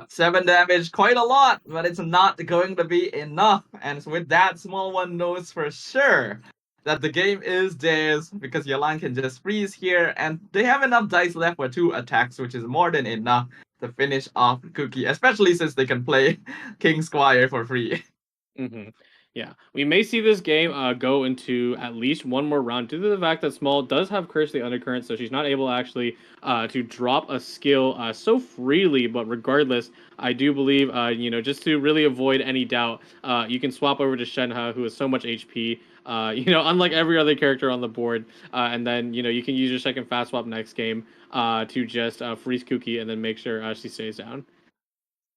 Speaker 1: 7 damage, quite a lot, but it's not going to be enough. And with that, Small One knows for sure that the game is theirs because Yalan can just freeze here, and they have enough dice left for 2 attacks, which is more than enough to finish off Cookie, especially since they can play King Squire for free.
Speaker 2: Hmm. Yeah, we may see this game go into at least one more round due to the fact that Small does have Curse the Undercurrent, so she's not able actually to drop a skill so freely. But regardless, I do believe just to really avoid any doubt, you can swap over to Shenhe, who has so much HP. Unlike every other character on the board, and then you can use your second fast swap next game to just freeze Cookie and then make sure she stays down.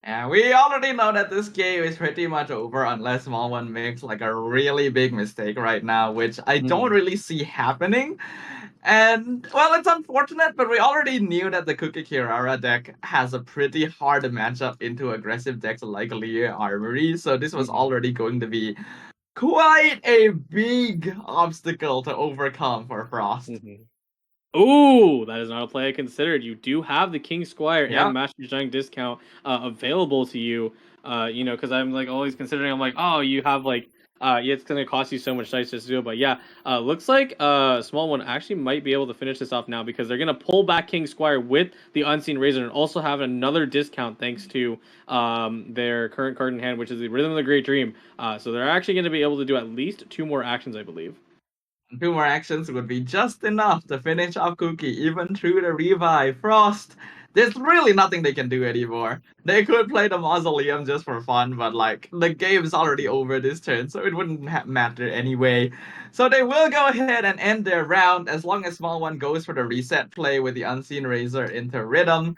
Speaker 1: And we already know that this game is pretty much over unless Small One makes like a really big mistake right now, which I don't
Speaker 2: Hmm.
Speaker 1: really see happening. And well, it's unfortunate, but we already knew that the Cookie Kirara deck has a pretty hard matchup into aggressive decks like Leer Armory, so this was
Speaker 2: Hmm.
Speaker 1: already going to be quite a big obstacle to overcome for Frost.
Speaker 2: Hmm. Ooh, that is not a play I considered. You do have the King Squire and
Speaker 1: Yeah.
Speaker 2: Master Zhang discount available to you. Because I'm like always considering. I'm like, oh, you have like, yeah, it's gonna cost you so much dice just to do it. But yeah, looks like Small One actually might be able to finish this off now because they're gonna pull back King Squire with the Unseen Razor and also have another discount thanks to their current card in hand, which is the Rhythm of the Great Dream. So they're actually gonna be able to do at least two more actions, I believe.
Speaker 1: Two more actions would be just enough to finish off Cookie, even through the revive. Frost, there's really nothing they can do anymore. They could play the Mausoleum just for fun, but like the game's already over this turn, so it wouldn't matter anyway. So they will go ahead and end their round as long as Small One goes for the reset play with the Unseen Razor into Rhythm.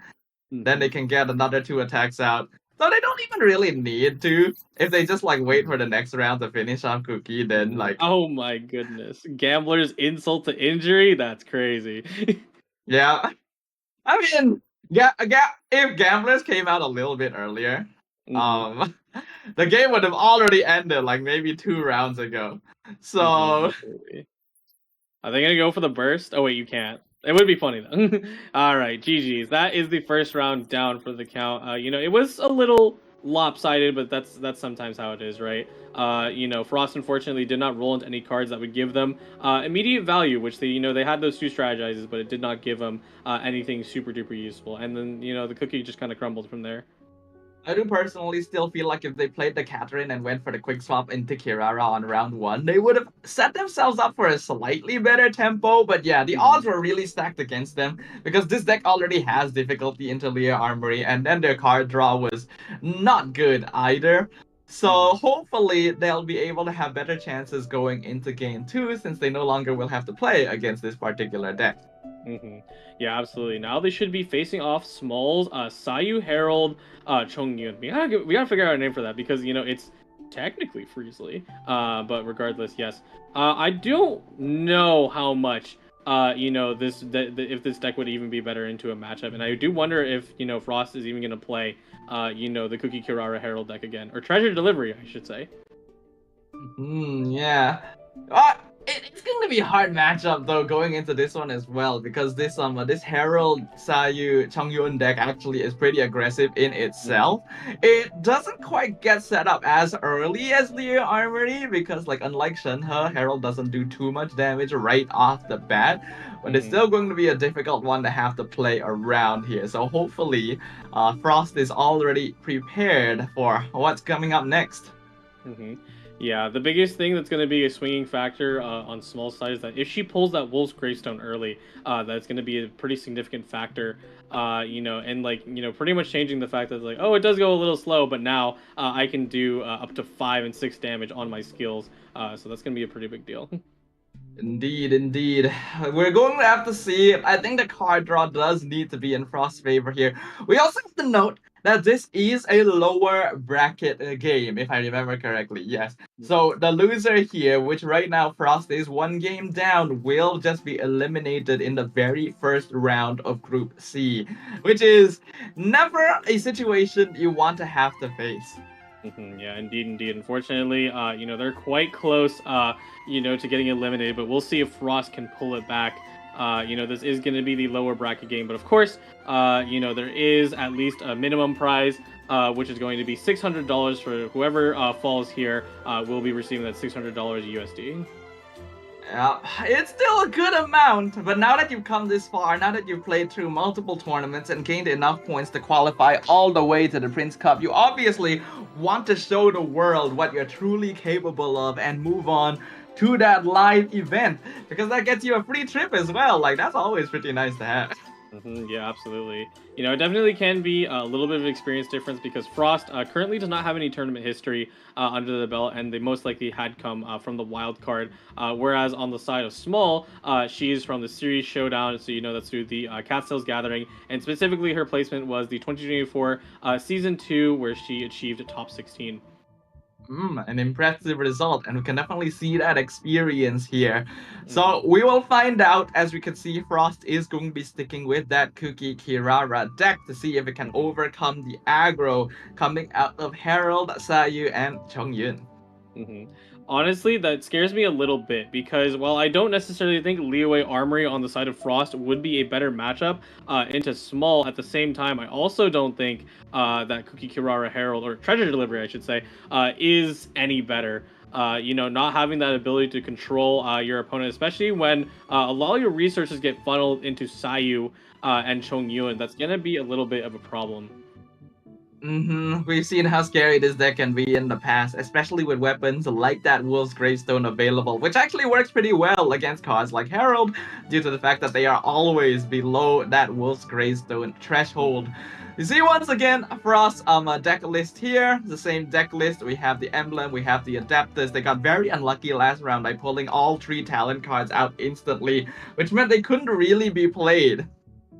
Speaker 1: Then they
Speaker 2: Hmm.
Speaker 1: can get another two attacks out. So they don't even really need to. If they just like wait for the next round to finish off Cookie, then
Speaker 2: Mhm.
Speaker 1: like
Speaker 2: Oh my goodness. Gambler's insult to injury? That's crazy.
Speaker 1: yeah. I mean, if gamblers came out a little bit earlier,
Speaker 2: Hmm.
Speaker 1: um, the game would have already ended like maybe 2 rounds ago.
Speaker 2: Hmm.
Speaker 1: So
Speaker 2: Absolutely. Are they gonna go for the burst? Oh wait, you can't. It would be funny though. All right, GG's. That is the first round down for the count. It was a little lopsided, but that's sometimes how it is, right? Frost unfortunately did not roll into any cards that would give them immediate value, which they had those two strategizes, but it did not give them anything super duper useful. And then the cookie just kind of crumbled from there.
Speaker 1: I do personally still feel like if they played the Catherine and went for the quick swap into Kirara on round one, they would have set themselves up for a slightly better tempo. But yeah, the
Speaker 2: Hmm.
Speaker 1: odds were really stacked against them because this deck already has difficulty into Leah Armory, and then their card draw was not good either. So
Speaker 2: Hmm.
Speaker 1: hopefully they'll be able to have better chances going into game two since they no longer will have to play against this particular deck.
Speaker 2: Hmm. Yeah, absolutely. Now they should be facing off Smalls, Sayu Herald, Chong Yun. We gotta figure out a name for that because it's technically Freesley. But regardless, yes. I don't know how much if this deck would even be better into a matchup, and I do wonder if Frost is even gonna play the Cookie Kirara Herald deck again or Treasure Delivery, I should say.
Speaker 1: Yeah. Uh, it's going to be a hard matchup though going into this one as well because this Herald Sayu Chongyun deck actually is pretty aggressive in
Speaker 2: Hmm.
Speaker 1: itself. It doesn't quite get set up as early as Leo Armory because like unlike Shenhe, Herald doesn't do too much damage right off the bat. But it's
Speaker 2: Hmm.
Speaker 1: still going to be a difficult one to have to play around here. So hopefully, Frost is already prepared for what's coming up next.
Speaker 2: Hmm. Yeah, the biggest thing that's going to be a swinging factor on small side is that if she pulls that Wolf's Gravestone early, that's going to be a pretty significant factor. And like pretty much changing the fact that like, oh, it does go a little slow, but now I can do up to 5 and 6 damage on my skills. So that's going to be a pretty big deal.
Speaker 1: Indeed, indeed. We're going to have to see. I think the card draw does need to be in Frost's favor here. We also have to note that this is a lower bracket game, if I remember correctly. Yes. So the loser here, which right now Frost is one game down, will just be eliminated in the very first round of Group C, which is never a situation you want to have to face.
Speaker 2: Yeah, indeed, indeed. Unfortunately, they're quite close, to getting eliminated, but we'll see if Frost can pull it back. This is going to be the lower bracket game, but of course, there is at least a minimum prize, which is going to be $600 for whoever falls here. Will be receiving that $600 USD.
Speaker 1: Yeah, it's still a good amount, but now that you've come this far, now that you've played through multiple tournaments and gained enough points to qualify all the way to the Prince Cup, you obviously want to show the world what you're truly capable of and move on to that live event because that gets you a free trip as well. Like, that's always pretty nice to have.
Speaker 2: Yeah, absolutely. It definitely can be a little bit of experience difference because Frost currently does not have any tournament history under the belt, and they most likely had come from the wild card. Whereas on the side of Small, she's from the series showdown, so that's through the Cat Sales Gathering, and specifically her placement was the 2024 season 2, where she achieved top 16.
Speaker 1: An impressive result, and we can definitely see that experience here.
Speaker 2: Hmm.
Speaker 1: So we will find out. As we can see, Frost is going to be sticking with that Cookie Kirara deck to see if it can
Speaker 2: Hmm.
Speaker 1: overcome the aggro coming out of Herald, Sayu, and Chongyun.
Speaker 2: Hmm. Honestly, that scares me a little bit because while I don't necessarily think Leeway Armory on the side of Frost would be a better matchup into Small, at the same time, I also don't think that Cookie Kirara Herald, or Treasure Delivery, I should say, is any better. Not having that ability to control your opponent, especially when a lot of your resources get funneled into Sayu and Chong Yun, that's going to be a little bit of a problem.
Speaker 1: We've seen how scary this deck can be in the past, especially with weapons like that Wolf's Gravestone available, which actually works pretty well against cards like Herald, due to the fact that they are always below that Wolf's Gravestone threshold.
Speaker 2: Mhm.
Speaker 1: You see, once again, for us, a deck list here, the same deck list. We have the Emblem, we have the Adeptus. They got very unlucky last round by pulling all 3 talent cards out instantly, which meant they couldn't really be played.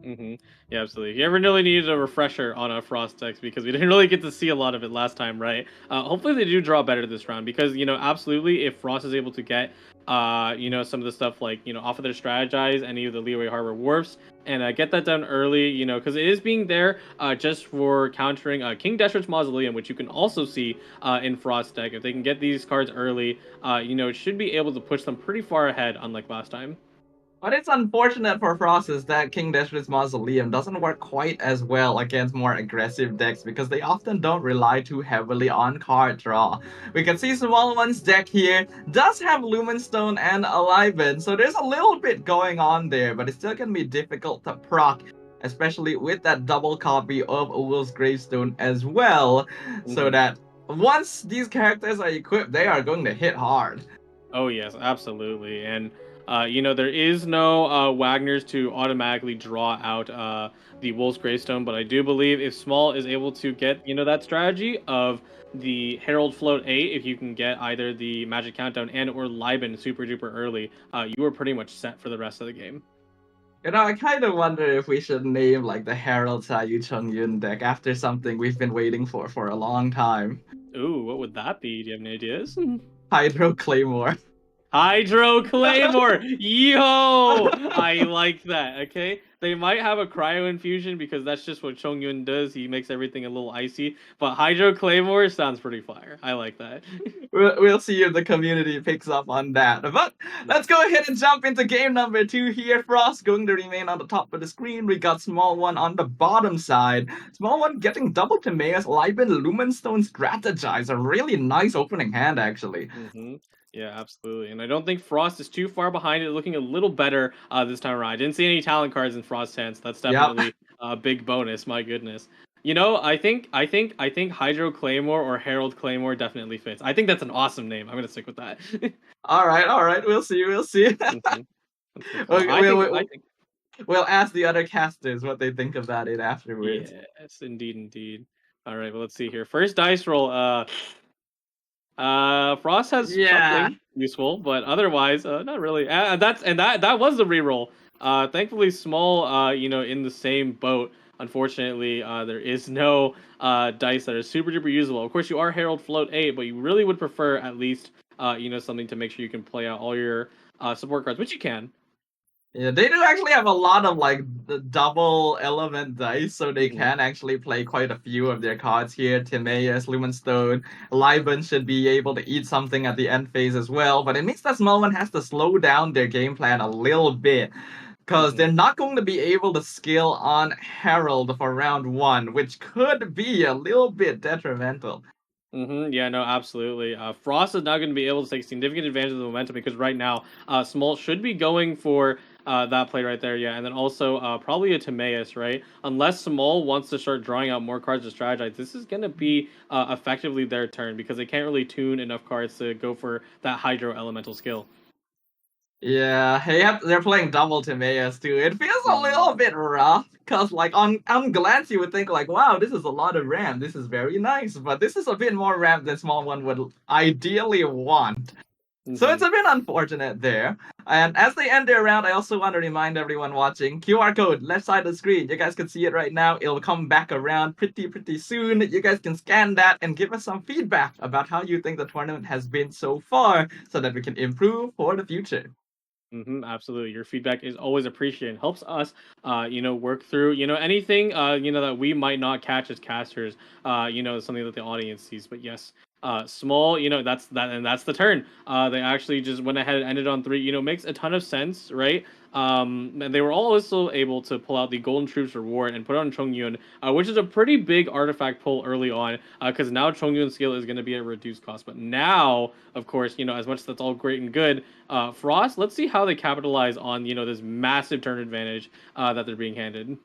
Speaker 2: Hmm. Yeah, absolutely. You ever really needed a refresher on a Frost text because we didn't really get to see a lot of it last time, right? Hopefully they do draw better this round because absolutely, if Frost is able to get some of the stuff like off of their strategize any of the Leeway Harbor Wharfs and get that done early, because it is being there just for countering King Deshret's Mausoleum, which you can also see in Frost deck. If they can get these cards early, it should be able to push them pretty far ahead, unlike last time.
Speaker 1: But it's unfortunate for Frost is that King Deshret's Mausoleum doesn't work quite as well against more aggressive decks because they often don't rely too heavily on card draw. We can see Small One's deck here does have Lumenstone and Aliven, so there's a little bit going on there, but it's still gonna be difficult to proc, especially with that double copy of Wolf's Gravestone as well, so
Speaker 2: Hmm.
Speaker 1: that once these characters are equipped, they are going to hit hard.
Speaker 2: Oh yes, absolutely. And there is no Wagner's to automatically draw out the Wolf's Greystone, but I do believe if Small is able to get that strategy of the Herald Float 8, if you can get either the Magic Countdown and or Liben super duper early, you are pretty much set for the rest of the game.
Speaker 1: I kind of wonder if we should name like the Herald Sayu Chung Yun deck after something we've been waiting for a long time.
Speaker 2: Ooh, what would that be? Do you have any ideas?
Speaker 1: Hydro Claymore.
Speaker 2: Hydro Claymore! Yo! I like that, okay? They might have a cryo infusion because that's just what Chongyun does. He makes everything a little icy. But Hydro Claymore sounds pretty fire. I like that.
Speaker 1: We'll see if the community picks up on that. But let's go ahead and jump into game number 2 here. Frost going to remain on the top of the screen. We got Small One on the bottom side. Small One getting double Timaeus, Liben, Lumenstone, Strategize. A really nice opening hand, actually.
Speaker 2: Hmm. Yeah, absolutely. And I don't think Frost is too far behind it, looking a little better this time around. I didn't see any talent cards in Frost's hands. That's
Speaker 1: Yep.
Speaker 2: definitely a big bonus. My goodness. I think Hydro Claymore or Herald Claymore definitely fits. I think that's an awesome name. I'm gonna stick with that.
Speaker 1: All right. We'll see. We'll see.
Speaker 2: Hmm. Let's move on.
Speaker 1: we'll,
Speaker 2: I think I
Speaker 1: we'll,
Speaker 2: think
Speaker 1: we'll ask the other casters what they think about it afterwards.
Speaker 2: yes, indeed, indeed. All right, well, let's see here. First dice roll. Frost has
Speaker 1: Yeah.
Speaker 2: something useful, but otherwise, not really. That was the reroll. Thankfully, Small, in the same boat. Unfortunately, there is no dice that are super duper usable. Of course, you are Herald Float 8, but you really would prefer at least something to make sure you can play out all your support cards, which you can.
Speaker 1: Yeah, they do actually have a lot of like the double element dice, so they
Speaker 2: Hmm.
Speaker 1: can actually play quite a few of their cards here. Timaeus, Lumenstone, Liben should be able to eat something at the end phase as well, but it means that Small One has to slow down their game plan a little bit because
Speaker 2: Hmm.
Speaker 1: they're not going to be able to skill on Herald for round 1, which could be a little bit detrimental.
Speaker 2: Yeah, no, absolutely. Frost is now going to be able to take significant advantage of the momentum because right now, Small should be going for that play right there. Yeah, and then also probably a Timaeus, right? Unless Small wants to start drawing out more cards to strategize, this is going to be effectively their turn because they can't really tune enough cards to go for that Hydro Elemental skill.
Speaker 1: Yeah, they're playing double Timaeus too. It feels a
Speaker 2: Mm-hmm.
Speaker 1: little bit rough because, like, on glance, you would think like, wow, this is a lot of RAM. This is very nice, but this is a bit more RAM than small one would ideally want. So it's
Speaker 2: Mm-hmm.
Speaker 1: a bit unfortunate there. And as they end their round, I also want to remind everyone watching QR code left side of the screen. You guys can see it right now. It'll come back around pretty soon. You guys can scan that and give us some feedback about how you think the tournament has been so far, so that we can improve for the future.
Speaker 2: Absolutely. Your feedback is always appreciated. Helps us, work through, anything, that we might not catch as casters, something that the audience sees. But yes, small, that's that, and that's the turn. They actually just went ahead and ended on three. Makes a ton of sense, right? And they were also able to pull out the Golden Troops reward and put it on Chongyun, which is a pretty big artifact pull early on, because now Chongyun's skill is going to be at reduced cost. But now, of course, as much as that's all great and good, Frost, let's see how they capitalize on this massive turn advantage that they're being handed.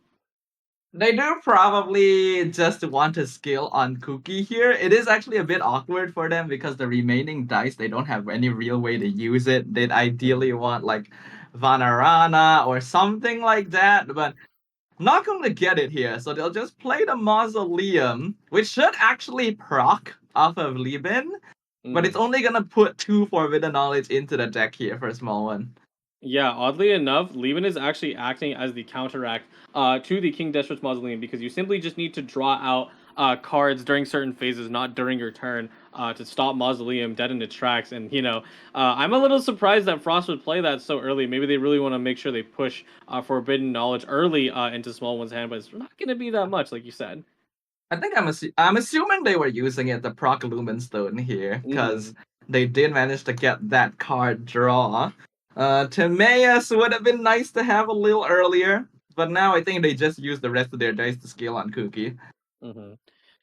Speaker 1: They do probably just want to skill on Cookie here. It is actually a bit awkward for them because the remaining dice, they don't have any real way to use it. They'd ideally
Speaker 2: Mhm.
Speaker 1: want like Vanarana or something like that, but not going to get it here. So they'll just play the Mausoleum, which should actually proc off of Lieben, but it's
Speaker 2: Mhm.
Speaker 1: only going to put two Forbidden Knowledge into the deck here for a small one.
Speaker 2: Yeah, oddly enough, Levin is actually acting as the counteract to the King Deshret's Mausoleum because you simply just need to draw out cards during certain phases, not during your turn, to stop Mausoleum dead in its tracks. And, I'm a little surprised that Frost would play that so early. Maybe they really want to make sure they push Forbidden Knowledge early into Small One's hand, but it's not going to be that much, like you said.
Speaker 1: I think I'm assuming they were using it the proc Lumenstone here
Speaker 2: Mm-hmm.
Speaker 1: because they did manage to get that card draw. Timaeus would have been nice to have a little earlier, but now I think they just use the rest of their dice to scale on Cookie.
Speaker 2: Mm-hmm.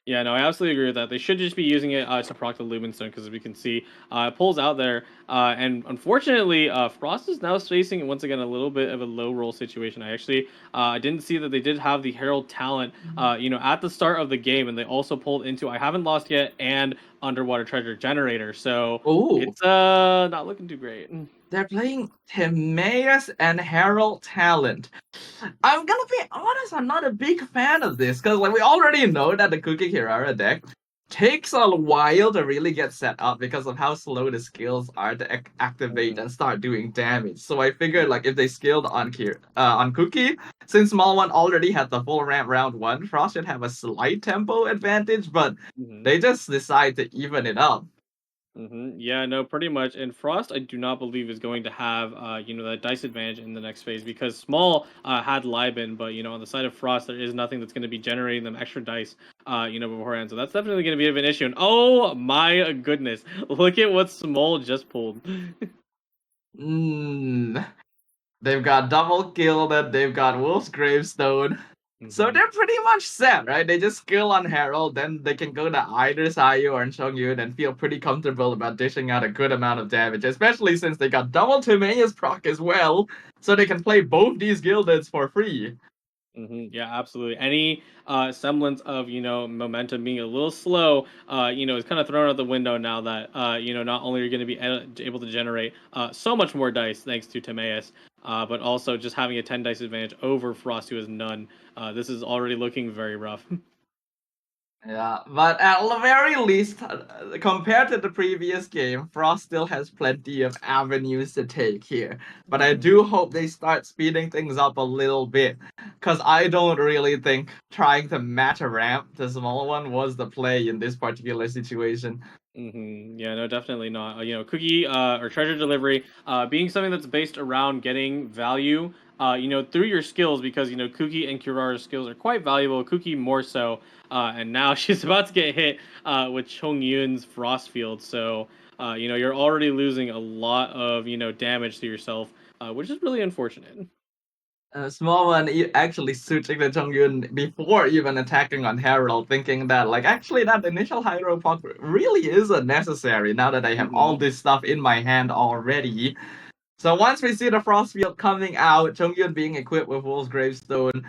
Speaker 2: Yeah, no, I absolutely agree with that. They should just be using it to proc the Lumenstone because as we can see, it pulls out there. And unfortunately, Frost is now facing once again a little bit of a low roll situation. I didn't see that they did have the Herald talent, at the start of the game, and they also pulled into I haven't lost yet and Underwater Treasure Generator. So
Speaker 1: Oh,
Speaker 2: it's not looking too great.
Speaker 1: they're playing Timaeus and Herald Talent. I'm gonna be honest, I'm not a big fan of this because like we already know that the Cookie Kirara deck takes a while to really get set up because of how slow the skills are to activate
Speaker 2: Mm-hmm.
Speaker 1: and start doing damage. So I figured like if they skilled on on Cookie, since Small One already had the full ramp round one, Frost should have a slight tempo advantage, but
Speaker 2: Mm-hmm.
Speaker 1: they just decide to even it up.
Speaker 2: Yeah, no, pretty much. And Frost, I do not believe is going to have, that dice advantage in the next phase because Small had Liben, but on the side of Frost, there is nothing that's going to be generating them extra dice, beforehand. So that's definitely going to be a bit of an issue. And oh my goodness, look at what Small just pulled.
Speaker 1: Mm, they've got double gilded, they've got Wolf's Gravestone. So
Speaker 2: hmm
Speaker 1: they're pretty much set, right? They just skill on Herald, then they can go to either Sayu or Chongyun and feel pretty comfortable about dishing out a good amount of damage, especially since they got double Timaeus proc as well, so they can play both these gildeds for free.
Speaker 2: Yeah, absolutely. Any semblance of momentum being a little slow, is kind of thrown out the window now that not only are you going to be able to generate so much more dice thanks to Timaeus, but also just having a 10 dice advantage over Frost who has none. This is already looking very rough.
Speaker 1: Yeah, but at the very least, compared to the previous game, Frost still has plenty of avenues to take here. But I
Speaker 2: hmm
Speaker 1: do hope they start speeding things up a little bit, because I don't really think trying to match a ramp to small one was the play in this particular situation.
Speaker 2: Yeah, no, definitely not. Cookie or treasure delivery, being something that's based around getting value, through your skills because Cookie and Kirara's skills are quite valuable. Cookie more so, and now she's about to get hit with Chung Yun's Frost Field. So, you're already losing a lot of damage to yourself, which is really unfortunate.
Speaker 1: Small one actually switching the Chongyun before even attacking on Herald, thinking that like actually that initial Hydro Pump really isn't necessary now that I have all
Speaker 2: Mm-hmm.
Speaker 1: this stuff in my hand already. So once we see the Frost Field coming out, Chongyun being equipped with Wolf's Gravestone,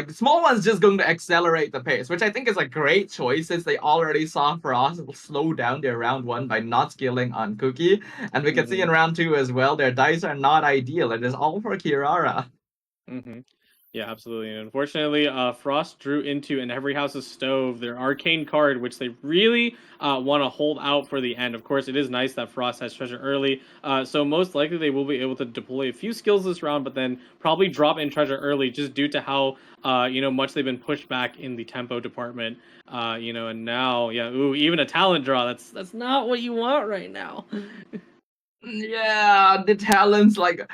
Speaker 1: Small One's just going to accelerate the pace, which I think is a great choice since they already saw Frost slow down their round one by not skilling on Cookie. And we can see
Speaker 2: Mm-hmm.
Speaker 1: in round two as well, their dice are not ideal. It is all for Kirara.
Speaker 2: Mm-hmm. Yeah, absolutely. And unfortunately, Frost drew into an Every House's Stove, their arcane card, which they really want to hold out for the end. Of course, it is nice that Frost has treasure early, so most likely they will be able to deploy a few skills this round, but then probably drop in treasure early just due to how much they've been pushed back in the tempo department. And now, yeah, ooh, even a talent draw. That's not what you want right now.
Speaker 1: Yeah, the talents like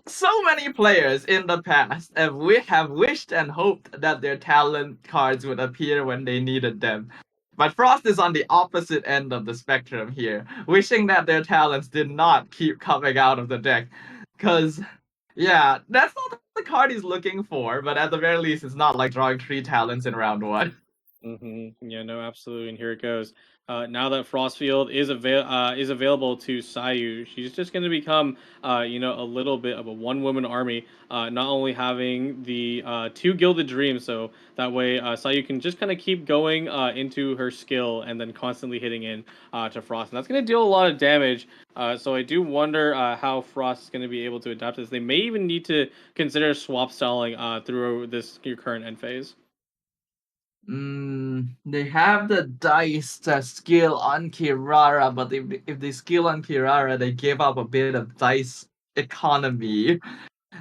Speaker 1: so many players in the past have wished and hoped that their talent cards would appear when they needed them. But Frost is on the opposite end of the spectrum here, wishing that their talents did not keep coming out of the deck. Cause yeah, that's not the card he's looking for, but at the very least it's not like drawing three talents in round one.
Speaker 2: Yeah, no, absolutely. And here it goes. Now that Frostfield is available to Sayu, she's just going to become, a little bit of a one-woman army. Not only having the two Gilded Dreams, so that way Sayu can just kind of keep going into her skill and then constantly hitting in to Frost, and that's going to deal a lot of damage. So I do wonder how Frost is going to be able to adapt this. They may even need to consider swap styling through this your current end phase.
Speaker 1: They have the dice to skill on Kirara, but if they skill on Kirara, they give up a bit of dice economy.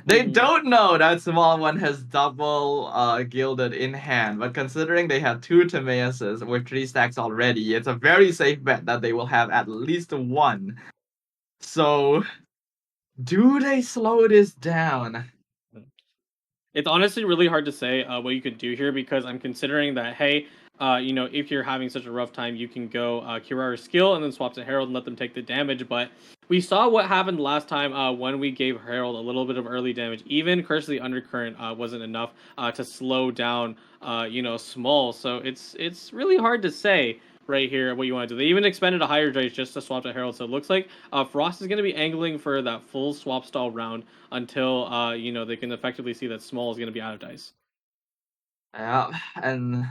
Speaker 1: They
Speaker 2: Mm-hmm.
Speaker 1: don't know that Small One has double gilded in hand, but considering they have two Timeuses with three stacks already, it's a very safe bet that they will have at least one. So, do they slow this down?
Speaker 2: It's honestly really hard to say what you could do here because I'm considering that, hey, if you're having such a rough time, you can go Kirara skill and then swap to Herald and let them take the damage. But we saw what happened last time when we gave Herald a little bit of early damage. Even Curse of the Undercurrent wasn't enough to slow down, Small. So it's really hard to say right here what you want to do. They even expended a higher dice just to swap to Herald. So it looks like Frost is going to be angling for that full swap stall round until they can effectively see that Small is going to be out of dice.
Speaker 1: Yeah, and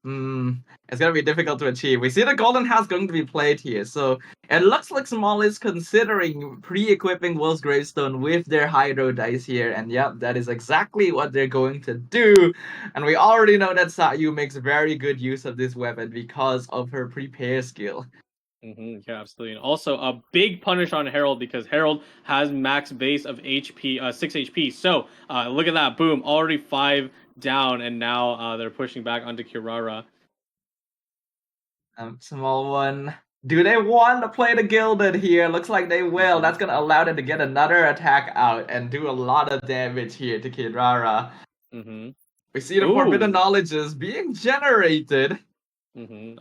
Speaker 1: it's gonna be difficult to achieve. We see the golden house going to be played here, so it looks like Small is considering pre-equipping Will's gravestone with their hydro dice here, and yep, that is exactly what they're going to do. And we already know that Sayu makes very good use of this weapon because of her prepare skill.
Speaker 2: Yeah, absolutely. And also a big punish on Herald because Herald has max base of HP, 6 HP. So look at that, boom, already 5 down, and now they're pushing back onto Kirara.
Speaker 1: Small one. Do they want to play the gilded here? Looks like they will.
Speaker 2: hmm
Speaker 1: That's gonna allow them to get another attack out and do a lot of damage here to Kirara.
Speaker 2: hmm
Speaker 1: We see the forbidden
Speaker 2: Ooh.
Speaker 1: knowledges being generated.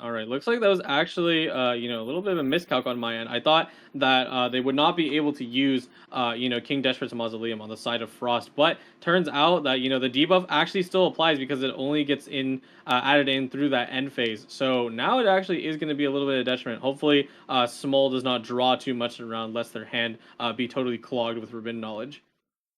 Speaker 2: All right. Looks like that was actually, a little bit of a miscalc on my end. I thought that they would not be able to use, King Desperat's Mausoleum on the side of Frost, but turns out that the debuff actually still applies because it only gets in added in through that end phase. So now it actually is going to be a little bit of detriment. Hopefully, Small does not draw too much around, lest their hand be totally clogged with forbidden knowledge.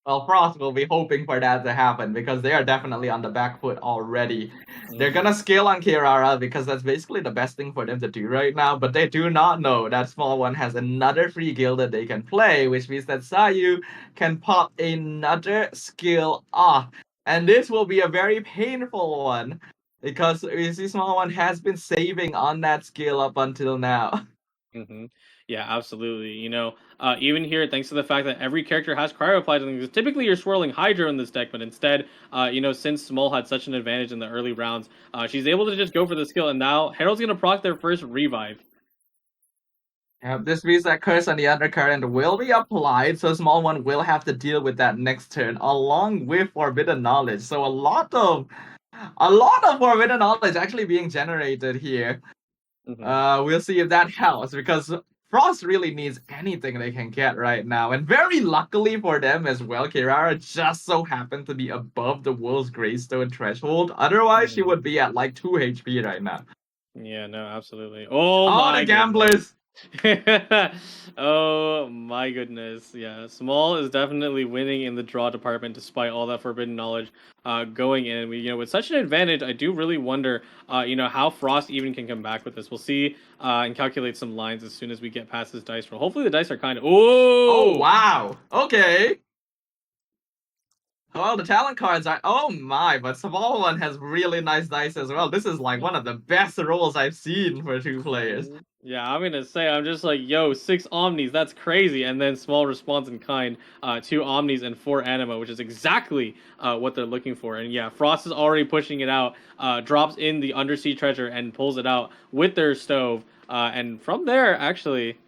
Speaker 1: Well, Frost will be hoping for that to happen because they are definitely on the back foot already. They're
Speaker 2: hmm
Speaker 1: gonna scale on Kirara because that's basically the best thing for them to do right now, but they do not know that Small One has another free guild that they can play, which means that Sayu can pop another skill off. And this will be a very painful one because you see Small One has been saving on that skill up until now.
Speaker 2: hmm Yeah, absolutely. Even here, thanks to the fact that every character has cryo applied to them, 'cause typically you're swirling Hydro in this deck, but instead, since Small had such an advantage in the early rounds, she's able to just go for the skill, and now Herald's gonna proc their first revive.
Speaker 1: This means that curse on the undercurrent will be applied, so Small One will have to deal with that next turn, along with Forbidden Knowledge. So a lot of Forbidden Knowledge actually being generated here.
Speaker 2: hmm
Speaker 1: We'll see if that helps because Frost really needs anything they can get right now. And very luckily for them as well, Kirara just so happened to be above the Wolves Greystone threshold. Otherwise, she
Speaker 2: Mhm.
Speaker 1: would be at like 2 HP right now.
Speaker 2: Yeah, no, absolutely. Oh
Speaker 1: Oh, the
Speaker 2: my goodness.
Speaker 1: gamblers!
Speaker 2: Oh my goodness. Yeah, Small is definitely winning in the draw department despite all that forbidden knowledge going in. With such an advantage, I do really wonder how Frost even can come back with this. We'll see and calculate some lines as soon as we get past this dice roll. Hopefully the dice are kind of
Speaker 1: Oh,
Speaker 2: Oh!
Speaker 1: wow. Okay. Well, the talent cards are. Oh my, but Small One has really nice dice as well. This is like one of the best rolls I've seen for two players.
Speaker 2: Yeah, I'm gonna say I'm just like, yo, 6 Omnis, that's crazy, and then small response in kind, 2 Omnis and 4 Anima, which is exactly what they're looking for. And yeah, Frost is already pushing it out, drops in the undersea treasure and pulls it out with their stove. And from there, actually,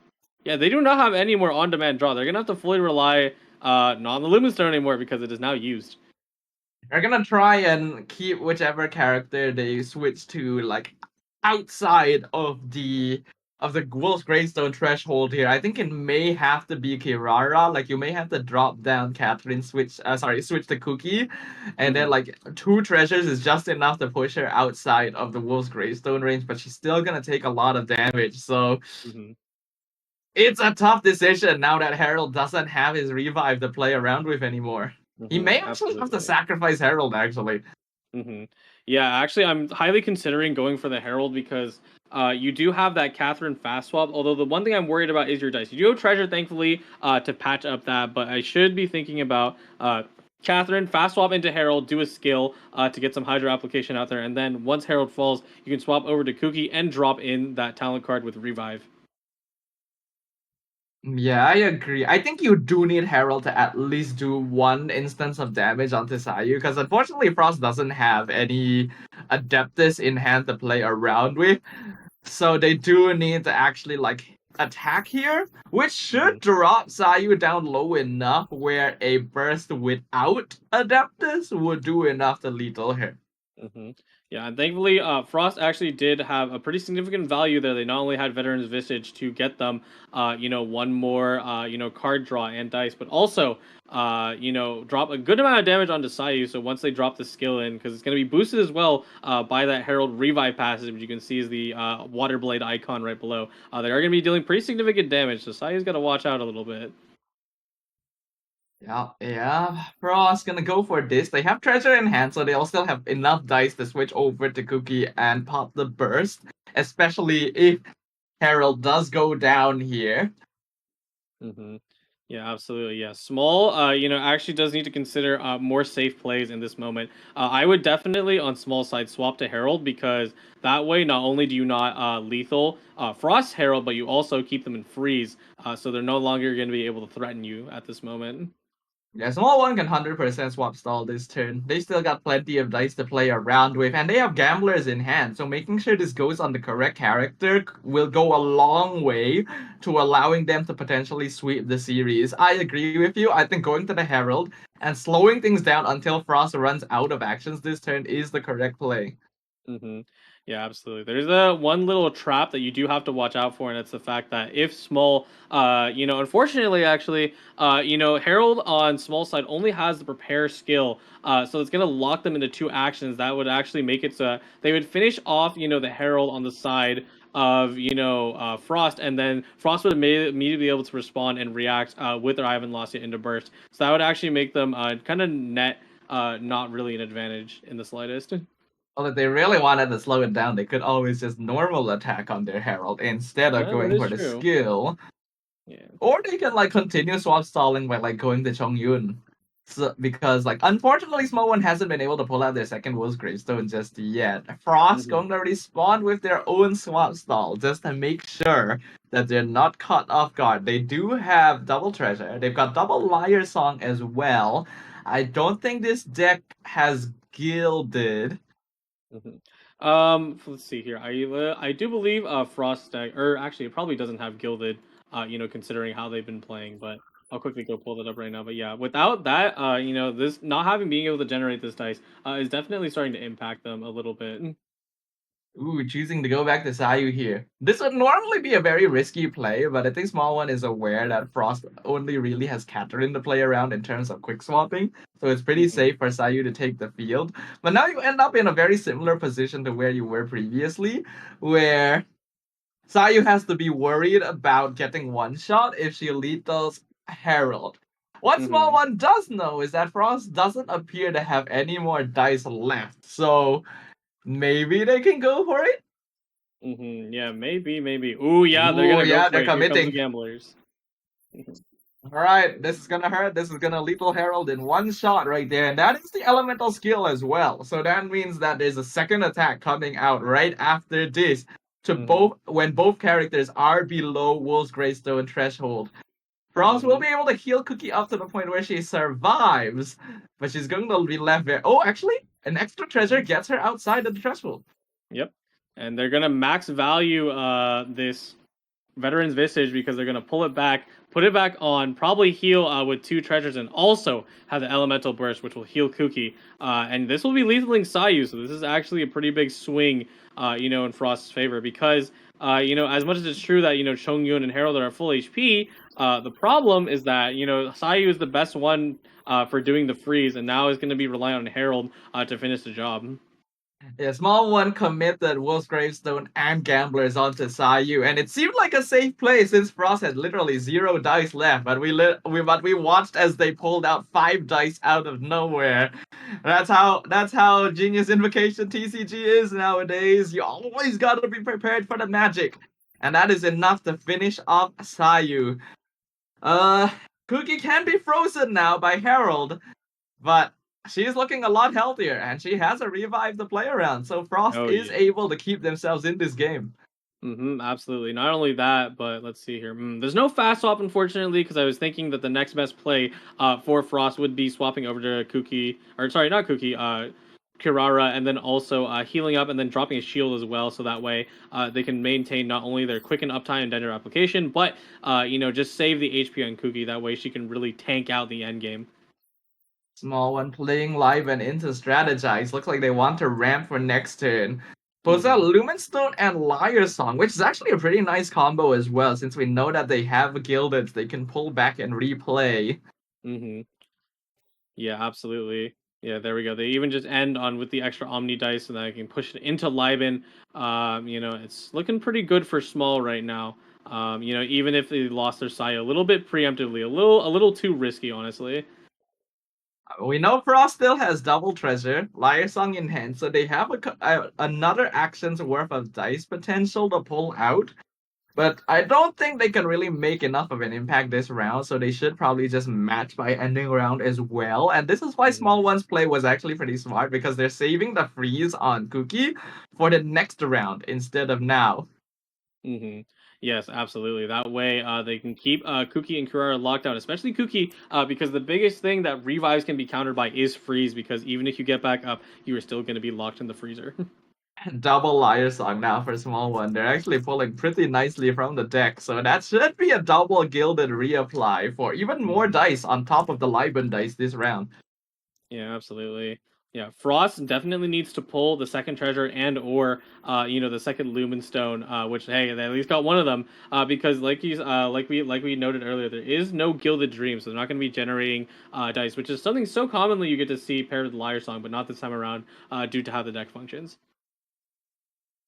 Speaker 2: yeah, they do not have any more on-demand draw. They're gonna have to fully rely not on the Lumen Stone anymore because it is now used.
Speaker 1: They're gonna try and keep whichever character they switch to like outside of the Wolf's Gravestone threshold here. I think it may have to be Kirara. Like you may have to drop down Catherine, switch the cookie, and then
Speaker 2: Mm-hmm.
Speaker 1: like 2 treasures is just enough to push her outside of the Wolf's Gravestone range, but she's still gonna take a lot of damage. So
Speaker 2: Mm-hmm.
Speaker 1: it's a tough decision now that Harold doesn't have his revive to play around with anymore. He
Speaker 2: Mm-hmm.
Speaker 1: may actually have to
Speaker 2: Absolutely.
Speaker 1: sacrifice Harold actually.
Speaker 2: Yeah, actually, I'm highly considering going for the Herald because you do have that Catherine fast swap. Although the one thing I'm worried about is your dice. You do have Treasure, thankfully, to patch up that, but I should be thinking about Catherine fast swap into Herald, do a skill to get some Hydro application out there, and then once Herald falls, you can swap over to Kuki and drop in that talent card with Revive.
Speaker 1: Yeah, I agree. I think you do need Harold to at least do one instance of damage onto Sayu, because unfortunately Frost doesn't have any Adeptus in hand to play around with. So they do need to actually like attack here, which
Speaker 2: Mm-hmm.
Speaker 1: should drop Sayu down low enough where a burst without Adeptus would do enough to lethal her.
Speaker 2: hmm Yeah, and thankfully, Frost actually did have a pretty significant value there. They not only had Veteran's Visage to get them, one more, card draw and dice, but also, drop a good amount of damage onto Sayu. So once they drop the skill in, because it's going to be boosted as well by that Herald Revive passive, which you can see is the Water Blade icon right below. They are going to be dealing pretty significant damage, so Sayu's got to watch out a little bit.
Speaker 1: Yeah, yeah. Frost gonna go for this. They have treasure in hand, so they'll still have enough dice to switch over to Cookie and pop the burst. Especially if Harold does go down here.
Speaker 2: hmm Yeah, absolutely. Yeah, small. Actually does need to consider more safe plays in this moment. I would definitely on small side swap to Herald because that way not only do you not lethal Frost Herald, but you also keep them in freeze, so they're no longer going to be able to threaten you at this moment.
Speaker 1: Yeah, small one can 100% swap stall this turn. They still got plenty of dice to play around with, and they have gamblers in hand, so making sure this goes on the correct character will go a long way to allowing them to potentially sweep the series. I agree with you. I think going to the Herald and slowing things down until Frost runs out of actions this turn is the correct play.
Speaker 2: hmm Yeah, absolutely. There's a one little trap that you do have to watch out for, and it's the fact that if small, unfortunately, actually, Herald on small side only has the prepare skill, so it's gonna lock them into 2 actions. That would actually make it so they would finish off, the Herald on the side of Frost, and then Frost would immediately be able to respond and react with their I haven't lost yet into burst. So that would actually make them kind of net not really an advantage in the slightest.
Speaker 1: Well, if they really wanted to slow it down, they could always just normal attack on their Herald instead of
Speaker 2: That
Speaker 1: going
Speaker 2: is
Speaker 1: for the
Speaker 2: true.
Speaker 1: skill.
Speaker 2: Yeah.
Speaker 1: Or they can like continue swap stalling by like going to Chongyun. So, because like unfortunately Small One hasn't been able to pull out their second Wolf's Gravestone just yet. Frost
Speaker 2: hmm
Speaker 1: going to respond with their own swap stall just to make sure that they're not caught off guard. They do have double treasure. They've got double liar song as well. I don't think this deck has gilded.
Speaker 2: Let's see here. I do believe Frost Stag, or actually, it probably doesn't have Gilded. Considering how they've been playing, but I'll quickly go pull that up right now. But yeah, without that, this not having being able to generate this dice is definitely starting to impact them a little bit.
Speaker 1: Ooh, choosing to go back to Sayu here. This would normally be a very risky play, but I think Small One is aware that Frost only really has Catherine to play around in terms of quick swapping, so it's pretty
Speaker 2: Hmm.
Speaker 1: safe for Sayu to take the field. But now you end up in a very similar position to where you were previously, where Sayu has to be worried about getting one shot if she lethals Herald. What Small
Speaker 2: Hmm.
Speaker 1: One does know is that Frost doesn't appear to have any more dice left, so maybe they can go for it.
Speaker 2: Hmm. Yeah, maybe, maybe. Ooh, yeah, they're
Speaker 1: Ooh,
Speaker 2: gonna go
Speaker 1: yeah,
Speaker 2: for
Speaker 1: they're
Speaker 2: it. Here comes the
Speaker 1: committing.
Speaker 2: gamblers. Mhm.
Speaker 1: All right, this is gonna hurt. This is gonna lethal Herald in one shot right there, and that is the elemental skill as well. So that means that there's a second attack coming out right after this to
Speaker 2: Mhm.
Speaker 1: both when both characters are below Wolf's Greystone threshold. Frost will
Speaker 2: Mhm.
Speaker 1: be able to heal Cookie up to the point where she survives, but she's going to be left there. Oh, actually, an extra treasure
Speaker 2: Mhm.
Speaker 1: gets her outside of the threshold.
Speaker 2: Yep. And they're gonna max value this Veteran's Visage because they're gonna pull it back, put it back on, probably heal with two treasures, and also have the Elemental Burst, which will heal Kuki. And this will be lethaling Sayu, so this is actually a pretty big swing, in Frost's favor because, as much as it's true that Chongyun and Herald are full HP, the problem is that Sayu is the best one for doing the freeze, and now is going to be relying on Herald to finish the job.
Speaker 1: Yeah, Small One committed Wolf's Gravestone and Gamblers onto Sayu, and it seemed like a safe play since Frost had literally zero dice left. But we watched as they pulled out five dice out of nowhere. That's how Genius Invocation TCG is nowadays. You always gotta be prepared for the magic, and that is enough to finish off Sayu. Uh, Cookie can be frozen now by Herald, but she's looking a lot healthier and she has a revive to play around. So Frost
Speaker 2: Oh
Speaker 1: is
Speaker 2: yeah.
Speaker 1: able to keep themselves in this game.
Speaker 2: Absolutely. Not only that, but let's see here. There's no fast swap, unfortunately, because I was thinking that the next best play for Frost would be swapping over to Kuki, or sorry, not Kuki, Kirara, and then also healing up and then dropping a shield as well, so that way they can maintain not only their quicken uptime and dender application, but just save the HP on Kuki. That way she can really tank out the end game.
Speaker 1: Small one playing live and into strategize. Looks like they want to ramp for next turn. Pulls out
Speaker 2: Mm-hmm.
Speaker 1: Lumenstone and Liar Song, which is actually a pretty nice combo as well, since we know that they have gilded, they can pull back and replay.
Speaker 2: Mm-hmm. Yeah, absolutely. Yeah, there we go. They even just end on with the extra Omni dice so that I can push it into Liben. It's looking pretty good for small right now. Even if they lost their Saya a little bit preemptively, a little too risky, honestly.
Speaker 1: We know Frost still has double treasure, Liar Song in hand, so they have another action's worth of dice potential to pull out. But I don't think they can really make enough of an impact this round, so they should probably just match by ending round as well. And this is why
Speaker 2: Hmm.
Speaker 1: Small One's play was actually pretty smart because they're saving the freeze on Cookie for the next round instead of now.
Speaker 2: Hmm. Yes, absolutely. That way, they can keep Kuki and Kurara locked down, especially Kuki, because the biggest thing that revives can be countered by is freeze. Because even if you get back up, you are still going to be locked in the freezer.
Speaker 1: Double Liar Song now for Small One. They're actually pulling pretty nicely from the deck, so that should be a double Gilded reapply for even more
Speaker 2: Hmm.
Speaker 1: dice on top of the Liben dice this round.
Speaker 2: Yeah, absolutely. Yeah, Frost definitely needs to pull the second treasure and or the second Lumen Stone, which hey, they at least got one of them. Because like we noted earlier, there is no Gilded Dream, so they're not going to be generating dice, which is something so commonly you get to see paired with Liar Song, but not this time around, due to how the deck functions.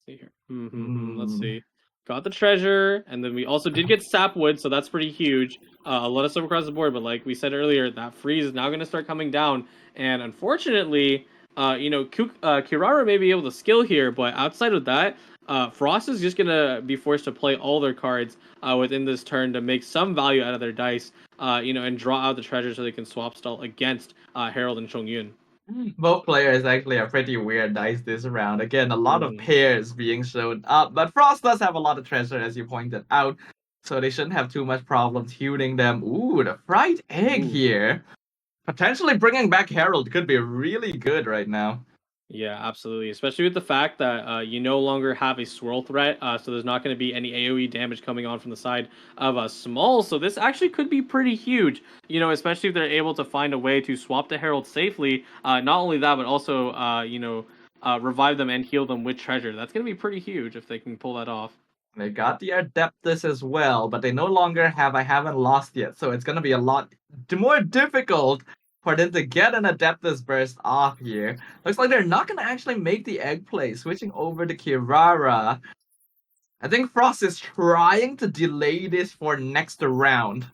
Speaker 2: See here. Let's
Speaker 1: Hmm.
Speaker 2: see. Got the treasure, and then we also did get sapwood, so that's pretty huge. A lot of stuff across the board, but like we said earlier, that freeze is now going to start coming down, and unfortunately, Kirara may be able to skill here, but outside of that, Frost is just going to be forced to play all their cards within this turn to make some value out of their dice, and draw out the treasure so they can swap stall against Herald and Chongyun.
Speaker 1: Both players actually are pretty weird dice this round. Again, a lot of
Speaker 2: Mm-hmm.
Speaker 1: pairs being shown up, but Frost does have a lot of treasure, as you pointed out, so they shouldn't have too much problems healing them. Ooh, the fried egg
Speaker 2: Ooh.
Speaker 1: here. Potentially bringing back Harold could be really good right now.
Speaker 2: Yeah, absolutely. Especially with the fact that you no longer have a swirl threat, so there's not going to be any AoE damage coming on from the side of a small. So this actually could be pretty huge. Especially if they're able to find a way to swap the Herald safely. Not only that, but also revive them and heal them with treasure. That's gonna be pretty huge if they can pull that off.
Speaker 1: They got the Adeptus as well, but they no longer have I haven't lost yet, so it's gonna be a lot more difficult for them to get an Adeptus burst off here. Looks like they're not gonna actually make the egg play, switching over to Kirara. I think Frost is trying to delay this for next round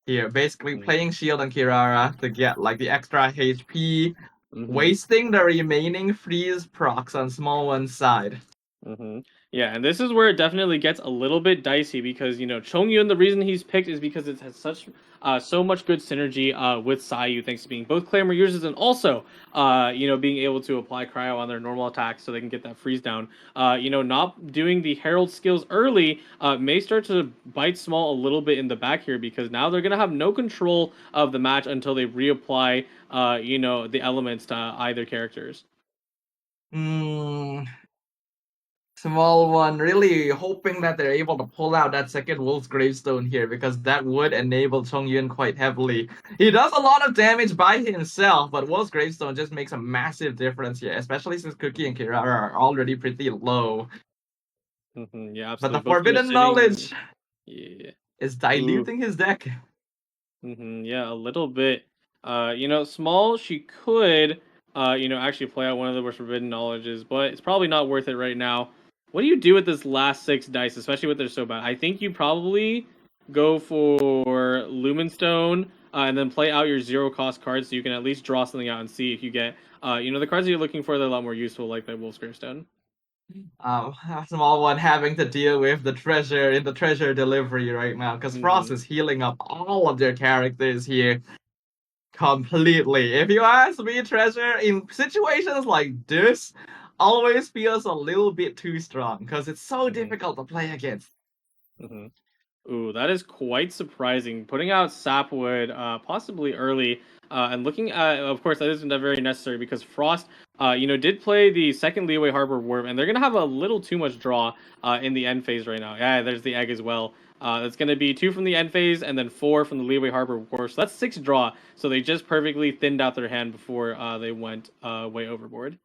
Speaker 1: here, basically playing Shield on Kirara to get like the extra HP, wasting the remaining freeze procs on small one's side.
Speaker 2: Yeah, and this is where it definitely gets a little bit dicey because Chongyun, the reason he's picked is because it has so much good synergy with Sayu, thanks to being both Clamor users and also being able to apply cryo on their normal attacks so they can get that freeze down. Not doing the Herald skills early may start to bite Small a little bit in the back here because now they're gonna have no control of the match until they reapply the elements to either characters.
Speaker 1: Small one really hoping that they're able to pull out that second Wolf's Gravestone here because that would enable Chong Yun quite heavily. He does a lot of damage by himself, but Wolf's Gravestone just makes a massive difference here, especially since Cookie and Kirara are already pretty low.
Speaker 2: Yeah, absolutely.
Speaker 1: But the
Speaker 2: Both
Speaker 1: Forbidden Knowledge is
Speaker 2: Ooh.
Speaker 1: diluting his deck.
Speaker 2: Yeah, a little bit. Small, she could, actually play out one of the forbidden knowledges, but it's probably not worth it right now. What do you do with this last 6 dice, especially with they're so bad? I think you probably go for Lumenstone, and then play out your 0-cost cards so you can at least draw something out and see if you get, the cards that you're looking for. They're a lot more useful, like the Wolf's Gravestone.
Speaker 1: Small one having to deal with the treasure in the treasure delivery right now because Frost is healing up all of their characters here completely. If you ask me, treasure in situations like this always feels a little bit too strong because it's so difficult to play against.
Speaker 2: Ooh, that is quite surprising. Putting out Sapwood possibly early, and looking at, of course, that isn't very necessary because Frost, did play the second Leeway Harbor Warp, and they're gonna have a little too much draw in the end phase right now. Yeah, there's the egg as well. That's gonna be 2 from the end phase and then 4 from the Leeway Harbor Warp. So that's 6 draw. So they just perfectly thinned out their hand before they went way overboard.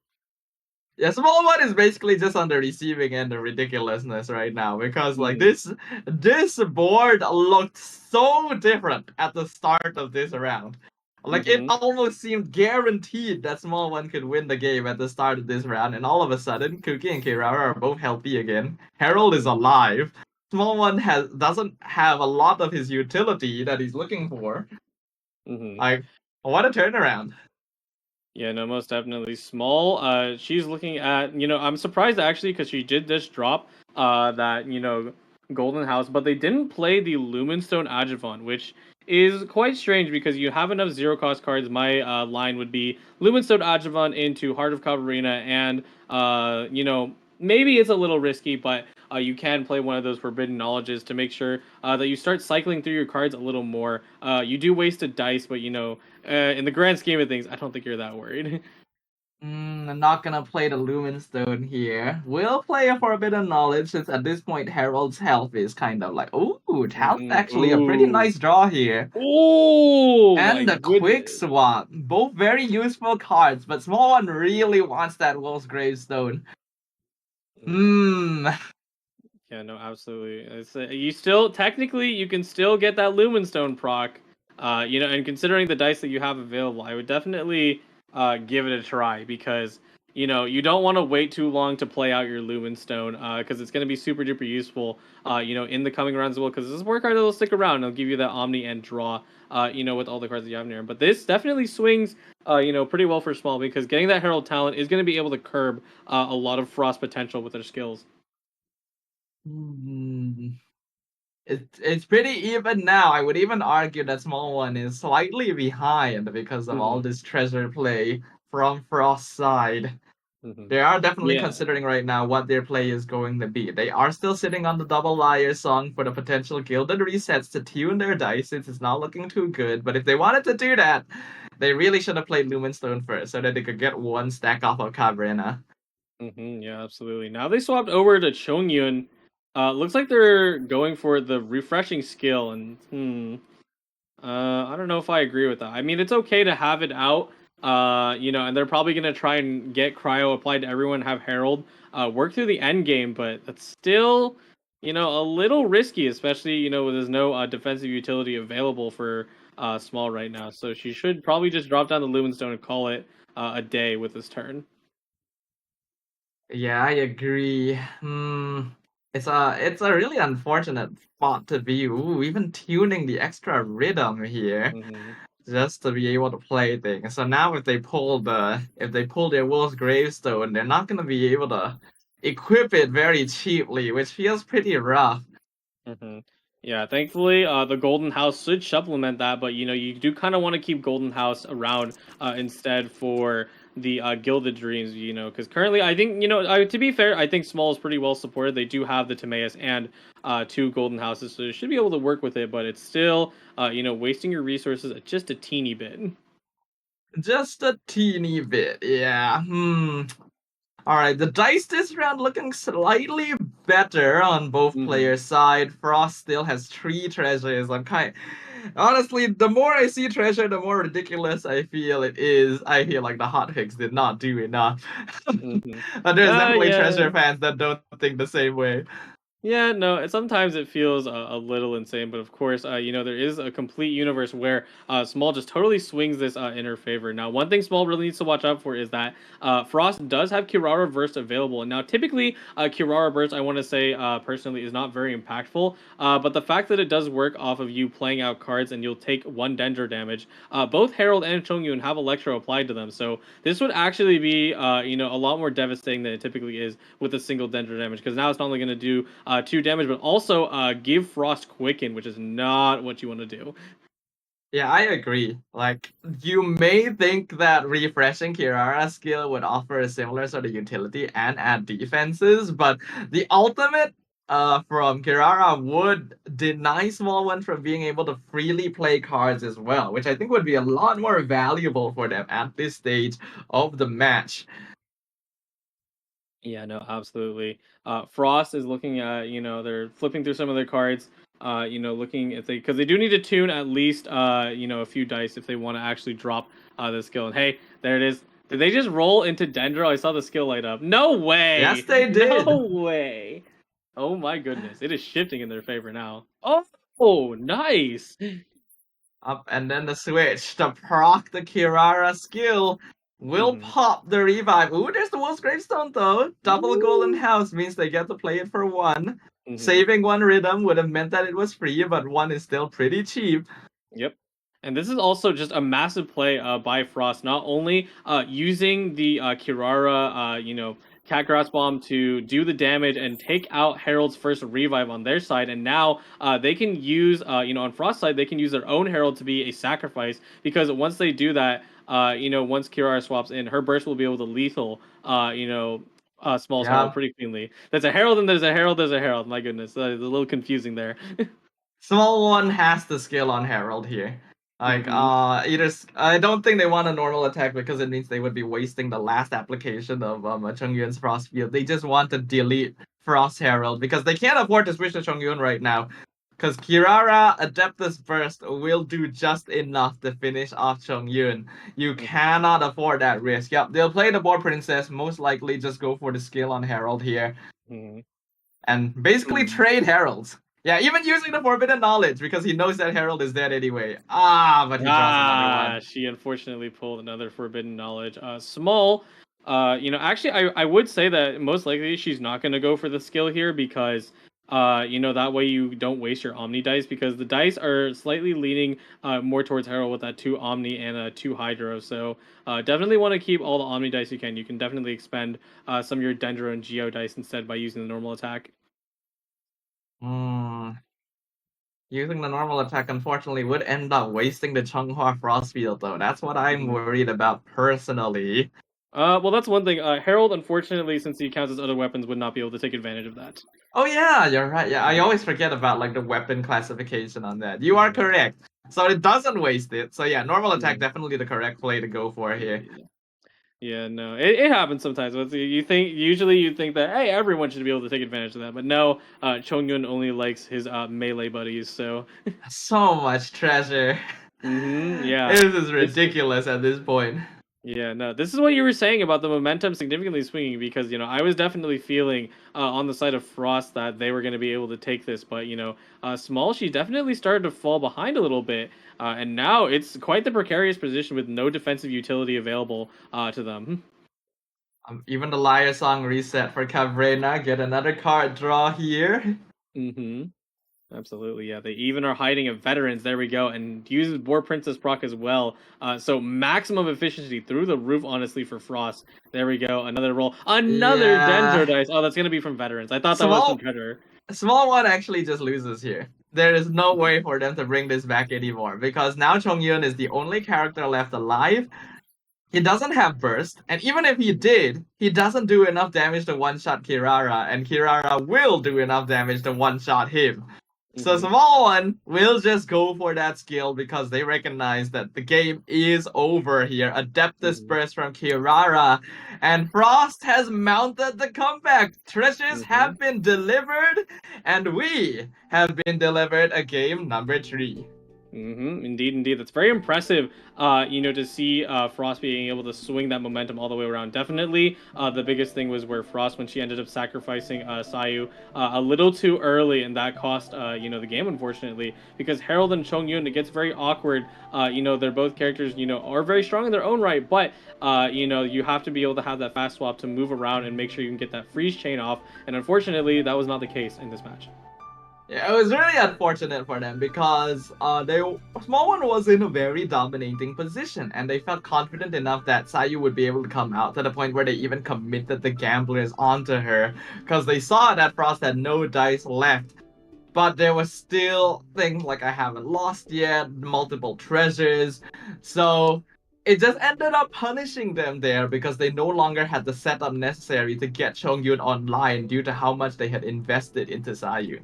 Speaker 1: Yeah, small one is basically just on the receiving end of ridiculousness right now because like this board looked so different at the start of this round. Like it almost seemed guaranteed that small one could win the game at the start of this round, and all of a sudden, Cookie and Kirara are both healthy again. Harold is alive. Small one doesn't have a lot of his utility that he's looking for. Like, what a turnaround.
Speaker 2: Yeah, no, most definitely. Small, she's looking at, I'm surprised actually because she did just drop that, Golden House, but they didn't play the Lumenstone Adjuvant, which is quite strange because you have enough 0-cost cards. My line would be Lumenstone Adjuvant into Heart of Cavarina, and, maybe it's a little risky, but you can play one of those Forbidden Knowledges to make sure that you start cycling through your cards a little more. You do waste a dice, but, in the grand scheme of things, I don't think you're that worried.
Speaker 1: I'm not gonna play the Lumenstone here. We'll play a Forbidden Knowledge since at this point Harold's health is kind of like, ooh, health actually a pretty nice draw here.
Speaker 2: Oh,
Speaker 1: and the quick swap, both very useful cards, but small one really wants that Wolf's Gravestone.
Speaker 2: Yeah, no, absolutely. You still technically you can still get that Lumenstone proc. And considering the dice that you have available, I would definitely give it a try because you don't want to wait too long to play out your Lumenstone because it's going to be super duper useful in the coming rounds as well because this is more card that will stick around. It'll give you that Omni and draw with all the cards that you have in there. But this definitely swings pretty well for Small because getting that Herald talent is going to be able to curb a lot of Frost potential with their skills.
Speaker 1: It's pretty even now. I would even argue that small one is slightly behind because of all this treasure play from Frost's side. They are definitely considering right now what their play is going to be. They are still sitting on the double liar song for the potential gilded resets to tune their dice since it's not looking too good. But if they wanted to do that, they really should have played Lumenstone first so that they could get one stack off of Cabrera.
Speaker 2: Yeah, absolutely. Now they swapped over to Chongyun. Looks like they're going for the refreshing skill, and I don't know if I agree with that. I mean, it's okay to have it out, And they're probably gonna try and get cryo applied to everyone, have Herald work through the end game, but that's still, a little risky, especially when there's no defensive utility available for Small right now. So she should probably just drop down the Lumen Stone and call it a day with this turn.
Speaker 1: Yeah, I agree. It's a really unfortunate spot to be. Ooh, even tuning the extra rhythm here
Speaker 2: Hmm.
Speaker 1: just to be able to play things. So now if they pull their Wolf's Gravestone, they're not gonna be able to equip it very cheaply, which feels pretty rough.
Speaker 2: Hmm. Yeah, thankfully, the Golden House should supplement that, but you do kind of want to keep Golden House around instead for the Gilded Dreams, because currently I think to be fair, I think Small is pretty well supported. They do have the Timaeus and two Golden Houses, so they should be able to work with it, but it's still wasting your resources just a teeny bit.
Speaker 1: Just a teeny bit, yeah. All right, the dice this round looking slightly better on both
Speaker 2: Hmm.
Speaker 1: players' side. Frost still has three treasures. Honestly, the more I see treasure, the more ridiculous I feel it is. I feel like the hotfix did not do enough.
Speaker 2: Hmm.
Speaker 1: But there's definitely
Speaker 2: Yeah.
Speaker 1: treasure fans that don't think the same way.
Speaker 2: Yeah, no, sometimes it feels a little insane, but of course, there is a complete universe where Small just totally swings this in her favor. Now, one thing Small really needs to watch out for is that Frost does have Kirara Burst available. And now, typically, Kirara Burst, I want to say personally, is not very impactful, but the fact that it does work off of you playing out cards and you'll take one Dendro damage, both Herald and Chongyun have Electro applied to them. So this would actually be, a lot more devastating than it typically is with a single Dendro damage, because now it's not only going to do 2 damage, but also give Frost Quicken, which is not what you want to do.
Speaker 1: Yeah, I agree. Like, you may think that refreshing Kirara's skill would offer a similar sort of utility and add defenses, but the ultimate from Kirara would deny Small One from being able to freely play cards as well, which I think would be a lot more valuable for them at this stage of the match.
Speaker 2: Yeah, no, absolutely. Frost is looking at, they're flipping through some of their cards, looking if they, because they do need to tune at least, a few dice if they want to actually drop the skill. And hey, there it is. Did they just roll into Dendro? I saw the skill light up. No
Speaker 1: Yes,
Speaker 2: way!
Speaker 1: they did.
Speaker 2: No way! Oh my goodness, it is shifting in their favor now. Oh, nice!
Speaker 1: Up and then the switch to proc the Kirara skill will
Speaker 2: Hmm.
Speaker 1: pop the revive. Ooh, there's the Wolf's Gravestone though. Double Golden
Speaker 2: Woo!
Speaker 1: House means they get to play it for one.
Speaker 2: Hmm.
Speaker 1: Saving one rhythm would have meant that it was free, but one is still pretty cheap.
Speaker 2: Yep. And this is also just a massive play by Frost, not only using the Kirara, Cat Grass Bomb to do the damage and take out Herald's first revive on their side, and now they can use, on Frost's side, they can use their own Herald to be a sacrifice, because once they do that, once Kirara swaps in, her burst will be able to lethal, Small's Herald
Speaker 1: Yeah.
Speaker 2: pretty cleanly. There's a Herald and there's a Herald, there's a Herald. My goodness, that is a little confusing there.
Speaker 1: Small one has the skill on Herald here. Like,
Speaker 2: Hmm.
Speaker 1: I don't think they want a normal attack because it means they would be wasting the last application of Chongyun's Frost Field. They just want to delete Frost Herald because they can't afford to switch to Chongyun right now. Because Kirara Adeptus Burst will do just enough to finish off Chongyun. You cannot afford that risk. Yep, they'll play the Boar Princess, most likely just go for the skill on Herald here
Speaker 2: Hmm.
Speaker 1: and basically
Speaker 2: Hmm.
Speaker 1: trade heralds. Yeah, even using the forbidden knowledge because he knows that Herald is dead anyway. Ah, but he draws another
Speaker 2: Ah,
Speaker 1: one.
Speaker 2: she unfortunately pulled another forbidden knowledge. Small, actually, I would say that most likely she's not going to go for the skill here because, that way you don't waste your Omni dice, because the dice are slightly leaning more towards Herald with that 2 Omni and a 2 Hydro. So definitely want to keep all the Omni dice you can. You can definitely expend some of your Dendro and Geo dice instead by using the normal attack.
Speaker 1: Hmm. Using the normal attack, unfortunately, would end up wasting the Chonghua Frost Field, though. That's what I'm
Speaker 2: Mhm.
Speaker 1: worried about personally.
Speaker 2: Well, that's one thing. Herald, unfortunately, since he counts as other weapons, would not be able to take advantage of that.
Speaker 1: Oh yeah, you're right. Yeah, I
Speaker 2: Mhm.
Speaker 1: always forget about like the weapon classification on that. You are
Speaker 2: Mhm.
Speaker 1: correct. So it doesn't waste it. So yeah, normal attack
Speaker 2: Mhm.
Speaker 1: definitely the correct play to go for here.
Speaker 2: Yeah. Yeah, no, it happens sometimes. But you think usually you think that hey, everyone should be able to take advantage of that, but no, Chongyun only likes his melee buddies. So,
Speaker 1: So much treasure.
Speaker 2: yeah,
Speaker 1: This is
Speaker 2: it's
Speaker 1: ridiculous at this point.
Speaker 2: Yeah, no, this is what you were saying about the momentum significantly swinging because, I was definitely feeling on the side of Frost that they were going to be able to take this, but, Small, she definitely started to fall behind a little bit, and now it's quite the precarious position with no defensive utility available to them.
Speaker 1: Even the Liar Song reset for Cabrera. Get another card draw here.
Speaker 2: Mm-hmm. Absolutely, yeah. They even are hiding a veterans. There we go, and uses War Princess proc as well. So maximum efficiency through the roof, honestly, for Frost. There we go. Another roll. Another Dendro
Speaker 1: Yeah.
Speaker 2: dice. Oh, that's gonna be from veterans. I thought that was from
Speaker 1: Small
Speaker 2: Predator.
Speaker 1: Small one actually just loses here. There is no way for them to bring this back anymore because now Chongyun is the only character left alive. He doesn't have burst, and even if he did, he doesn't do enough damage to one-shot Kirara, and Kirara will do enough damage to one-shot him. So
Speaker 2: Mm-hmm.
Speaker 1: Small One will just go for that skill because they recognize that the game is over here. Adeptus
Speaker 2: Mm-hmm.
Speaker 1: Burst from Kirara, and Frost has mounted the comeback. Treasures
Speaker 2: Mm-hmm.
Speaker 1: have been delivered, and we have been delivered a game number 3.
Speaker 2: Mm-hmm. Indeed, indeed. That's very impressive, to see Frost being able to swing that momentum all the way around. Definitely, the biggest thing was where Frost, when she ended up sacrificing Sayu a little too early, and that cost, the game, unfortunately, because Harold and Chongyun, it gets very awkward. They're both characters, are very strong in their own right, but, you have to be able to have that fast swap to move around and make sure you can get that freeze chain off, and unfortunately, that was not the case in this match.
Speaker 1: Yeah, it was really unfortunate for them because they Small One was in a very dominating position, and they felt confident enough that Sayu would be able to come out to the point where they even committed the gamblers onto her because they saw that Frost had no dice left. But there was still things like I haven't lost yet, multiple treasures, so it just ended up punishing them there because they no longer had the setup necessary to get Chongyun online due to how much they had invested into Sayu.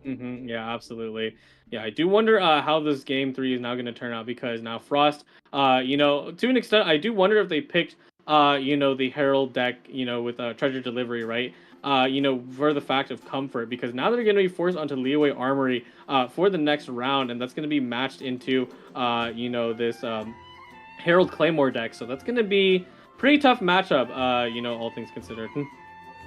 Speaker 2: Yeah, absolutely. Yeah, I do wonder how this game three is now going to turn out because now Frost, to an extent, I do wonder if they picked, the Herald deck, with Treasure Delivery, right? For the fact of comfort, because now they're going to be forced onto Leeway Armory for the next round, and that's going to be matched into, this Herald Claymore deck. So that's going to be pretty tough matchup, all things considered.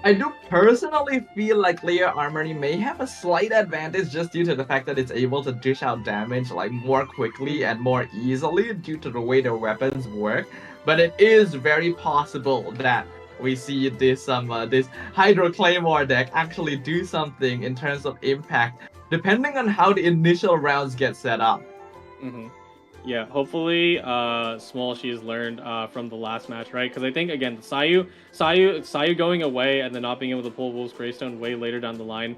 Speaker 1: I do personally feel like Leia Armory may have a slight advantage just due to the fact that it's able to dish out damage like more quickly and more easily due to the way their weapons work. But it is very possible that we see this Hydro Claymore deck actually do something in terms of impact, depending on how the initial rounds get set up.
Speaker 2: Mm-hmm. Yeah, hopefully, Small she's learned from the last match, right? Because I think again, Sayu going away and then not being able to pull Wolf's Greystone way later down the line,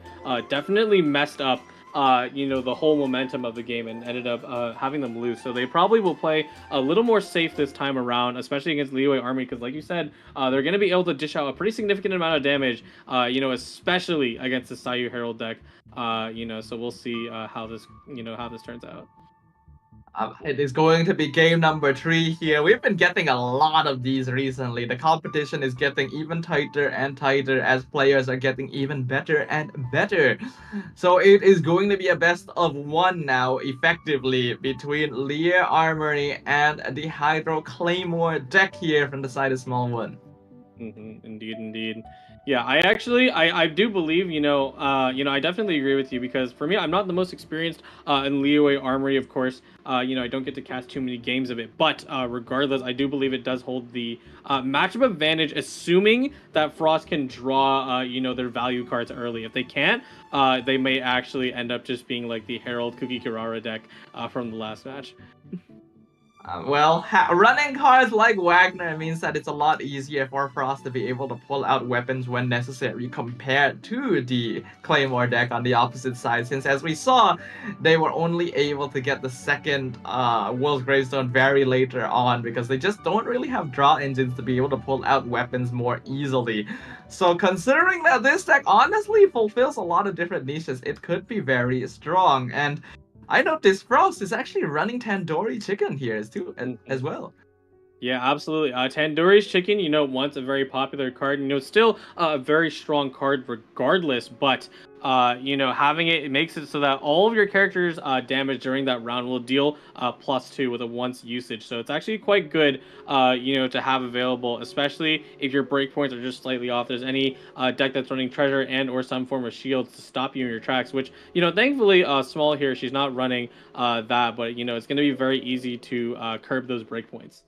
Speaker 2: definitely messed up, the whole momentum of the game and ended up having them lose. So they probably will play a little more safe this time around, especially against Leeway Army, because like you said, they're going to be able to dish out a pretty significant amount of damage, especially against the Sayu Herald deck. So we'll see how this turns out.
Speaker 1: It is going to be game number 3 here. We've been getting a lot of these recently. The competition is getting even tighter and tighter as players are getting even better and better. So it is going to be a best of 1 now, effectively, between Lear Armory and the Hydro Claymore deck here from the side of Small One.
Speaker 2: Indeed, indeed. Yeah, I do believe, I definitely agree with you because for me, I'm not the most experienced in Leeway Armory, of course. I don't get to cast too many games of it, but regardless, I do believe it does hold the matchup advantage, assuming that Frost can draw, their value cards early. If they can't, they may actually end up just being like the Herald Kuki Kirara deck from the last match.
Speaker 1: Running cards like Wagner means that it's a lot easier for Frost to be able to pull out weapons when necessary compared to the Claymore deck on the opposite side, since as we saw, they were only able to get the second World's Gravestone very later on because they just don't really have draw engines to be able to pull out weapons more easily. So considering that this deck honestly fulfills a lot of different niches, it could be very strong. And I noticed Frost is actually running Tandoori Chicken here too, as well.
Speaker 2: Yeah, absolutely. Tandoori's Chicken, once a very popular card, still a very strong card regardless, but having it makes it so that all of your characters' damage during that round will deal +2 with a once usage. So it's actually quite good, to have available, especially if your breakpoints are just slightly off. There's any deck that's running treasure and or some form of shields to stop you in your tracks. Which thankfully, Small here, she's not running that, but it's going to be very easy to curb those breakpoints.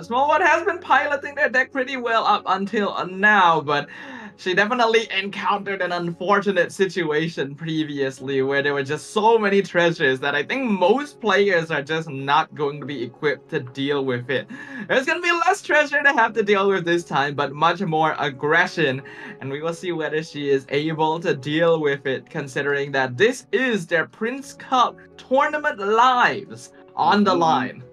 Speaker 1: Small One has been piloting their deck pretty well up until now, but she definitely encountered an unfortunate situation previously where there were just so many treasures that I think most players are just not going to be equipped to deal with it. There's going to be less treasure to have to deal with this time, but much more aggression, and we will see whether she is able to deal with it, considering that this is their Prince Cup tournament lives on the
Speaker 2: Mm-hmm.
Speaker 1: line.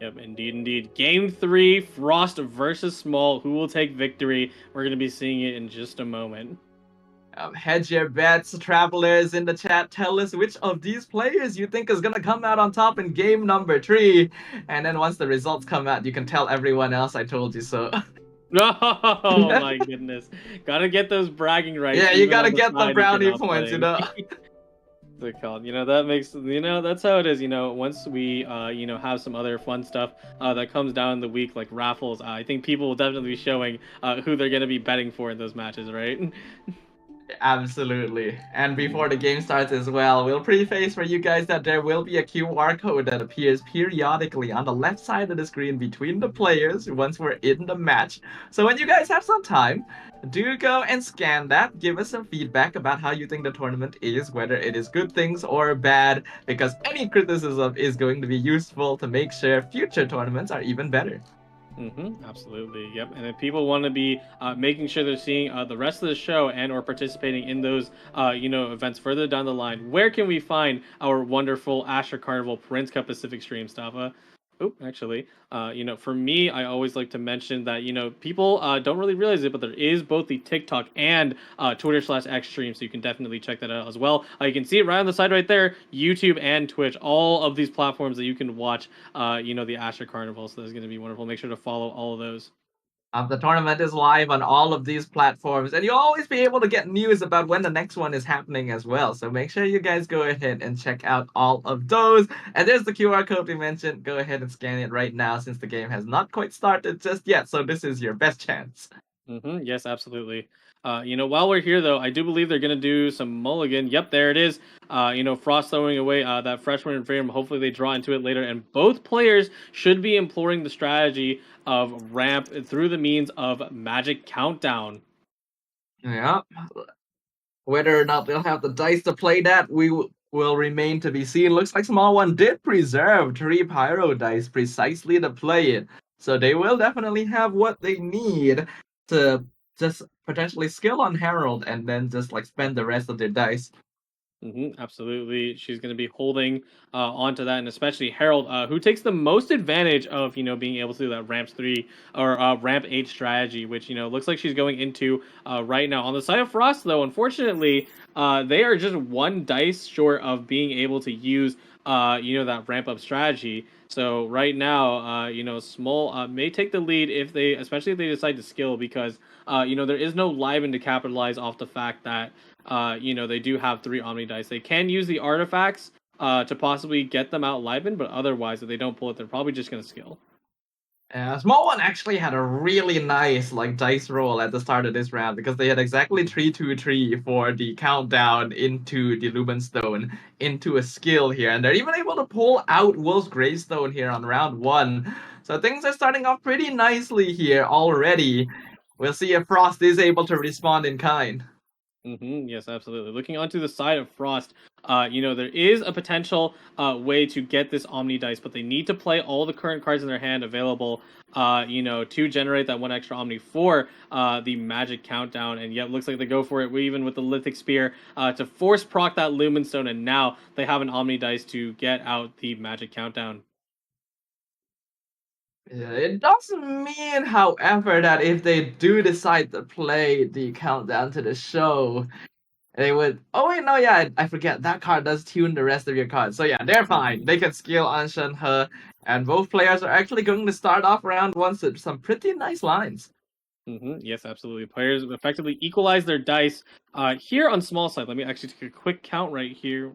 Speaker 2: Yep, indeed, indeed. Game 3, Frost versus Small. Who will take victory? We're going to be seeing it in just a moment.
Speaker 1: Hedge your bets, travelers in the chat. Tell us which of these players you think is gonna come out on top in game number 3. And then once the results come out, you can tell everyone else I told you so.
Speaker 2: Oh my goodness. Gotta get those bragging rights,
Speaker 1: Yeah, you
Speaker 2: even
Speaker 1: gotta
Speaker 2: on the
Speaker 1: get the
Speaker 2: side that you're
Speaker 1: brownie
Speaker 2: not
Speaker 1: points, you
Speaker 2: playing.
Speaker 1: know.
Speaker 2: They're called. That makes that's how it is. Once we have some other fun stuff that comes down in the week, like raffles, I think people will definitely be showing who they're gonna be betting for in those matches, right?
Speaker 1: Absolutely. And before the game starts as well, we'll preface for you guys that there will be a QR code that appears periodically on the left side of the screen between the players once we're in the match. So when you guys have some time, do go and scan that. Give us some feedback about how you think the tournament is, whether it is good things or bad, because any criticism is going to be useful to make sure future tournaments are even better.
Speaker 2: Absolutely. Yep. And if people want to be making sure they're seeing the rest of the show and or participating in those events further down the line, where can we find our wonderful Asher Carnival Prince Cup Pacific stream, Staffa? Oh, actually, for me, I always like to mention that people don't really realize it, but there is both the TikTok and Twitter/X stream, so you can definitely check that out as well. You can see it right on the side right there, YouTube and Twitch, all of these platforms that you can watch, the Asher Carnival. So that's going to be wonderful. Make sure to follow all of those.
Speaker 1: The tournament is live on all of these platforms, and you'll always be able to get news about when the next one is happening as well. So make sure you guys go ahead and check out all of those. And there's the QR code we mentioned. Go ahead and scan it right now since the game has not quite started just yet. So this is your best chance.
Speaker 2: Yes, absolutely. While we're here though, I do believe they're gonna do some mulligan. Yep, there it is. Frost throwing away that freshman in freedom. Hopefully they draw into it later, and both players should be employing the strategy of ramp through the means of magic countdown.
Speaker 1: Yeah. Whether or not they'll have the dice to play that, will remain to be seen. Looks like Small One did preserve 3 pyro dice precisely to play it. So they will definitely have what they need to just potentially skill on Herald and then just like spend the rest of their dice.
Speaker 2: Absolutely, she's going to be holding onto that, and especially Harold, who takes the most advantage of being able to do that ramp 3 or ramp 8 strategy, which looks like she's going into right now. On the side of Frost, though, unfortunately, they are just 1 dice short of being able to use that ramp up strategy. So right now, Small may take the lead especially if they decide to skill, because there is no Liven to capitalize off the fact that they do have 3 Omni dice. They can use the artifacts to possibly get them out Liven, but otherwise, if they don't pull it, they're probably just going to skill.
Speaker 1: Small One actually had a really nice like dice roll at the start of this round because they had exactly 3-2-3 for the countdown into the Lumenstone into a skill here, and they're even able to pull out Wolf's Greystone here on round 1. So things are starting off pretty nicely here already. We'll see if Frost is able to respond in kind.
Speaker 2: Yes, absolutely. Looking onto the side of Frost, there is a potential way to get this Omni dice, but they need to play all the current cards in their hand available, to generate that 1 extra Omni for the Magic Countdown. And yet, looks like they go for it even with the Lithic Spear to force proc that Lumenstone, and now they have an Omni dice to get out the Magic Countdown.
Speaker 1: It doesn't mean, however, that if they do decide to play the countdown to the show, they would. Oh wait, no, yeah, I forget that card does tune the rest of your cards. So yeah, they're fine. They can skill Anshan He, and both players are actually going to start off round 1 with some pretty nice lines.
Speaker 2: Yes, absolutely. Players effectively equalize their dice. Here on small side, let me actually take a quick count right here.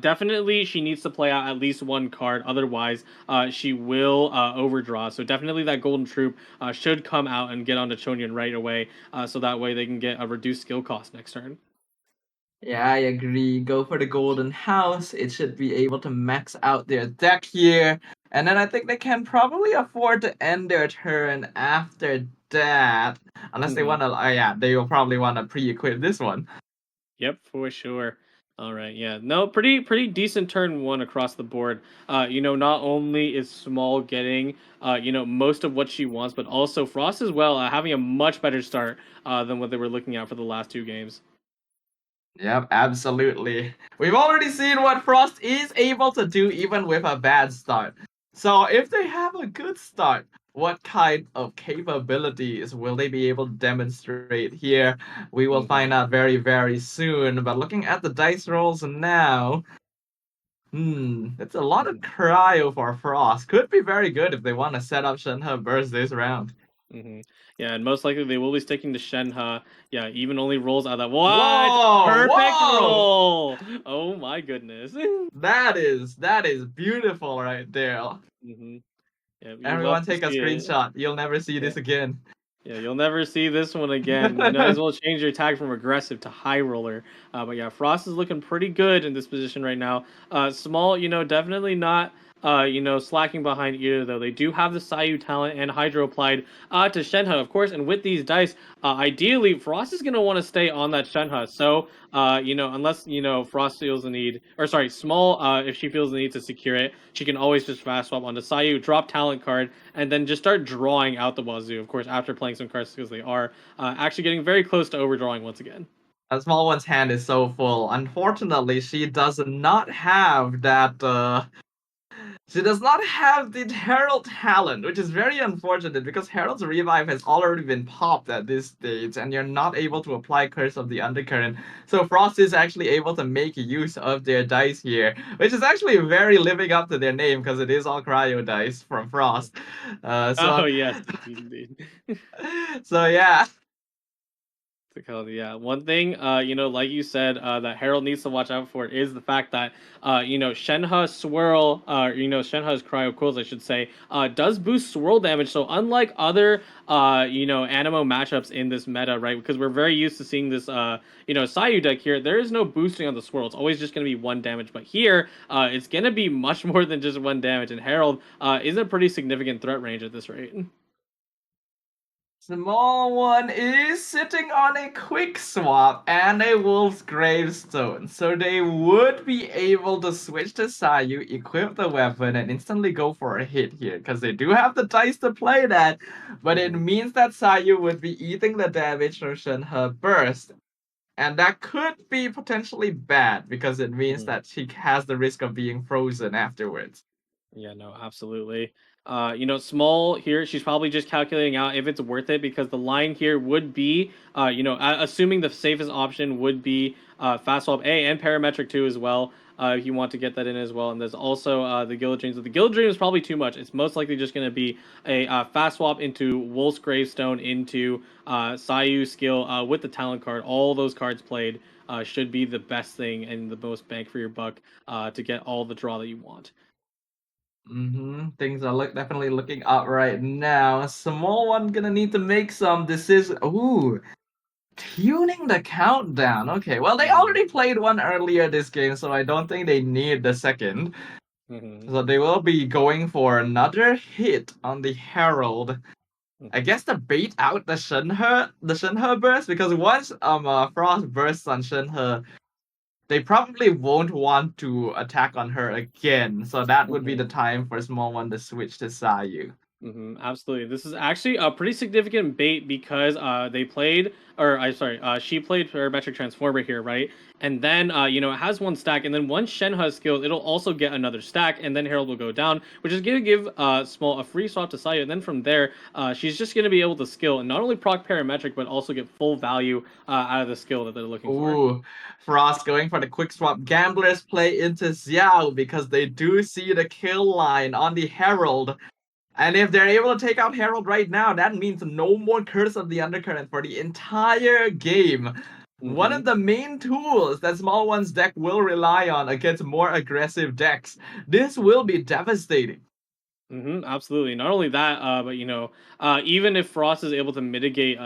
Speaker 2: Definitely, she needs to play out at least one card. Otherwise, she will overdraw. So definitely, that Golden Troop should come out and get onto Chonian right away. So that way they can get a reduced skill cost next turn.
Speaker 1: Yeah, I agree. Go for the golden house. It should be able to max out their deck here. And then I think they can probably afford to end their turn after that. Unless they
Speaker 2: hmm
Speaker 1: want to, oh yeah, they will probably want to pre-equip this one.
Speaker 2: Yep, for sure. All right, yeah, no, pretty decent turn one across the board. Not only is Small getting most of what she wants, but also Frost as well having a much better start than what they were looking at for the last two games.
Speaker 1: Yep, absolutely. We've already seen what Frost is able to do even with a bad start. So if they have a good start, what kind of capabilities will they be able to demonstrate here? We will
Speaker 2: hmm
Speaker 1: find out very, very soon. But looking at the dice rolls now, it's a lot of
Speaker 2: hmm
Speaker 1: cryo for Frost. Could be very good if they want to set up Shenhe Burst this round.
Speaker 2: hmm Yeah, and most likely they will be sticking to Shenhe. Yeah, even only rolls out that what
Speaker 1: Whoa,
Speaker 2: perfect
Speaker 1: whoa!
Speaker 2: roll. Oh my goodness.
Speaker 1: That is beautiful right there.
Speaker 2: hmm Yeah, you love
Speaker 1: Everyone
Speaker 2: to
Speaker 1: take a
Speaker 2: see it.
Speaker 1: screenshot. You'll never see
Speaker 2: Yeah.
Speaker 1: this again.
Speaker 2: Yeah, you'll never see this one again. You might as well change your tag from aggressive to high roller. But yeah, Frost is looking pretty good in this position right now. Small, definitely not, slacking behind either, though. They do have the Sayu talent and Hydro applied to Shenhe, of course. And with these dice, ideally, Frost is going to want to stay on that Shenhe. So, unless, Frost feels the need, or sorry, Small, if she feels the need to secure it, she can always just fast swap onto Sayu, drop talent card, and then just start drawing out the wazoo. Of course, after playing some cards because they are actually getting very close to overdrawing once again.
Speaker 1: A small one's hand is so full. Unfortunately, she does not have that she does not have the Herald talent, which is very unfortunate because Herald's revive has already been popped at this stage, and you're not able to apply Curse of the Undercurrent. So Frost is actually able to make use of their dice here, which is actually very living up to their name because it is all cryo dice from Frost. Uh,
Speaker 2: Oh
Speaker 1: so,
Speaker 2: yes, indeed.
Speaker 1: so yeah.
Speaker 2: Yeah, one thing, like you said, that Harold needs to watch out for is the fact that, Shenhe Swirl, Shenhe's Cryo Quills, I should say, does boost swirl damage. So unlike other, Animo matchups in this meta, right? Because we're very used to seeing this, Sayu deck here. There is no boosting on the swirl. It's always just going to be one damage. But here, it's going to be much more than just one damage. And Harold, is a pretty significant threat range at this rate.
Speaker 1: Small one is sitting on a quick swap and a wolf's gravestone, so they would be able to switch to Sayu, equip the weapon, and instantly go for a hit here, because they do have the dice to play that, but it
Speaker 2: Mhm.
Speaker 1: means that Sayu would be eating the damage from Shenhe Burst. And that could be potentially bad, because it means
Speaker 2: Mhm.
Speaker 1: that she has the risk of being frozen afterwards.
Speaker 2: Yeah, no, absolutely. Small here, she's probably just calculating out if it's worth it because the line here would be, assuming the safest option would be fast swap A and parametric 2 as well. If you want to get that in as well, and there's also the Guild Dreams. The Guild Dream is probably too much. It's most likely just going to be a fast swap into Wolf's Gravestone into Sayu skill with the talent card. All those cards played should be the best thing and the most bang for your buck to get all the draw that you want.
Speaker 1: Things are definitely looking up right now. Small one gonna need to make some decisions. Ooh, tuning the countdown. Okay, well they
Speaker 2: Mhm.
Speaker 1: already played one earlier this game, so I don't think they need the second.
Speaker 2: Mhm.
Speaker 1: So they will be going for another hit on the Herald. I
Speaker 2: Mhm.
Speaker 1: guess to bait out the Shenhe burst, because once Frost bursts on Shenhe, they probably won't want to attack on her again. So that would be the
Speaker 2: Mhm.
Speaker 1: time for small one to switch to Sayu.
Speaker 2: Absolutely. This is actually a pretty significant bait because they played, or I sorry, she played Parametric Transformer here, right? And then it has one stack, and then once Shen has skills, it'll also get another stack, and then Herald will go down, which is gonna give Small a free swap to Sayu, and then from there, she's just gonna be able to skill and not only proc Parametric but also get full value out of the skill that they're looking for.
Speaker 1: Ooh, Frost going for the quick swap. Gamblers play into Xiao because they do see the kill line on the Herald. And if they're able to take out Herald right now, that means no more Curse of the Undercurrent for the entire game. One
Speaker 2: Mm-hmm.
Speaker 1: of the main tools that Small One's deck will rely on against more aggressive decks. This will be devastating.
Speaker 2: Absolutely. Not only that, but even if Frost is able to mitigate,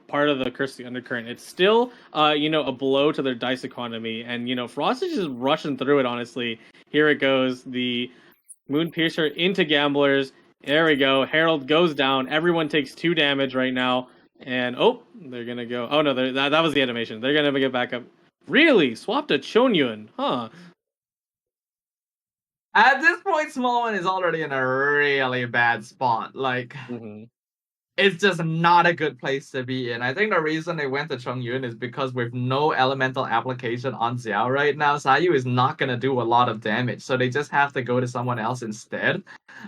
Speaker 2: part of the Curse of the Undercurrent, it's still, a blow to their dice economy. And Frost is just rushing through it. Honestly, here it goes. The Moon Piercer into Gamblers. There we go. Herald goes down. Everyone takes 2 damage right now. And oh, they're gonna go. Oh no, that was the animation. They're gonna get back up. Really? Swapped a Chonyun, huh?
Speaker 1: At this point, Small One is already in a really bad spot. Like,
Speaker 2: Mm-hmm.
Speaker 1: it's just not a good place to be in. I think the reason they went to Chongyun is because with no elemental application on Xiao right now, Sayu is not going to do a lot of damage. So they just have to go to someone else instead.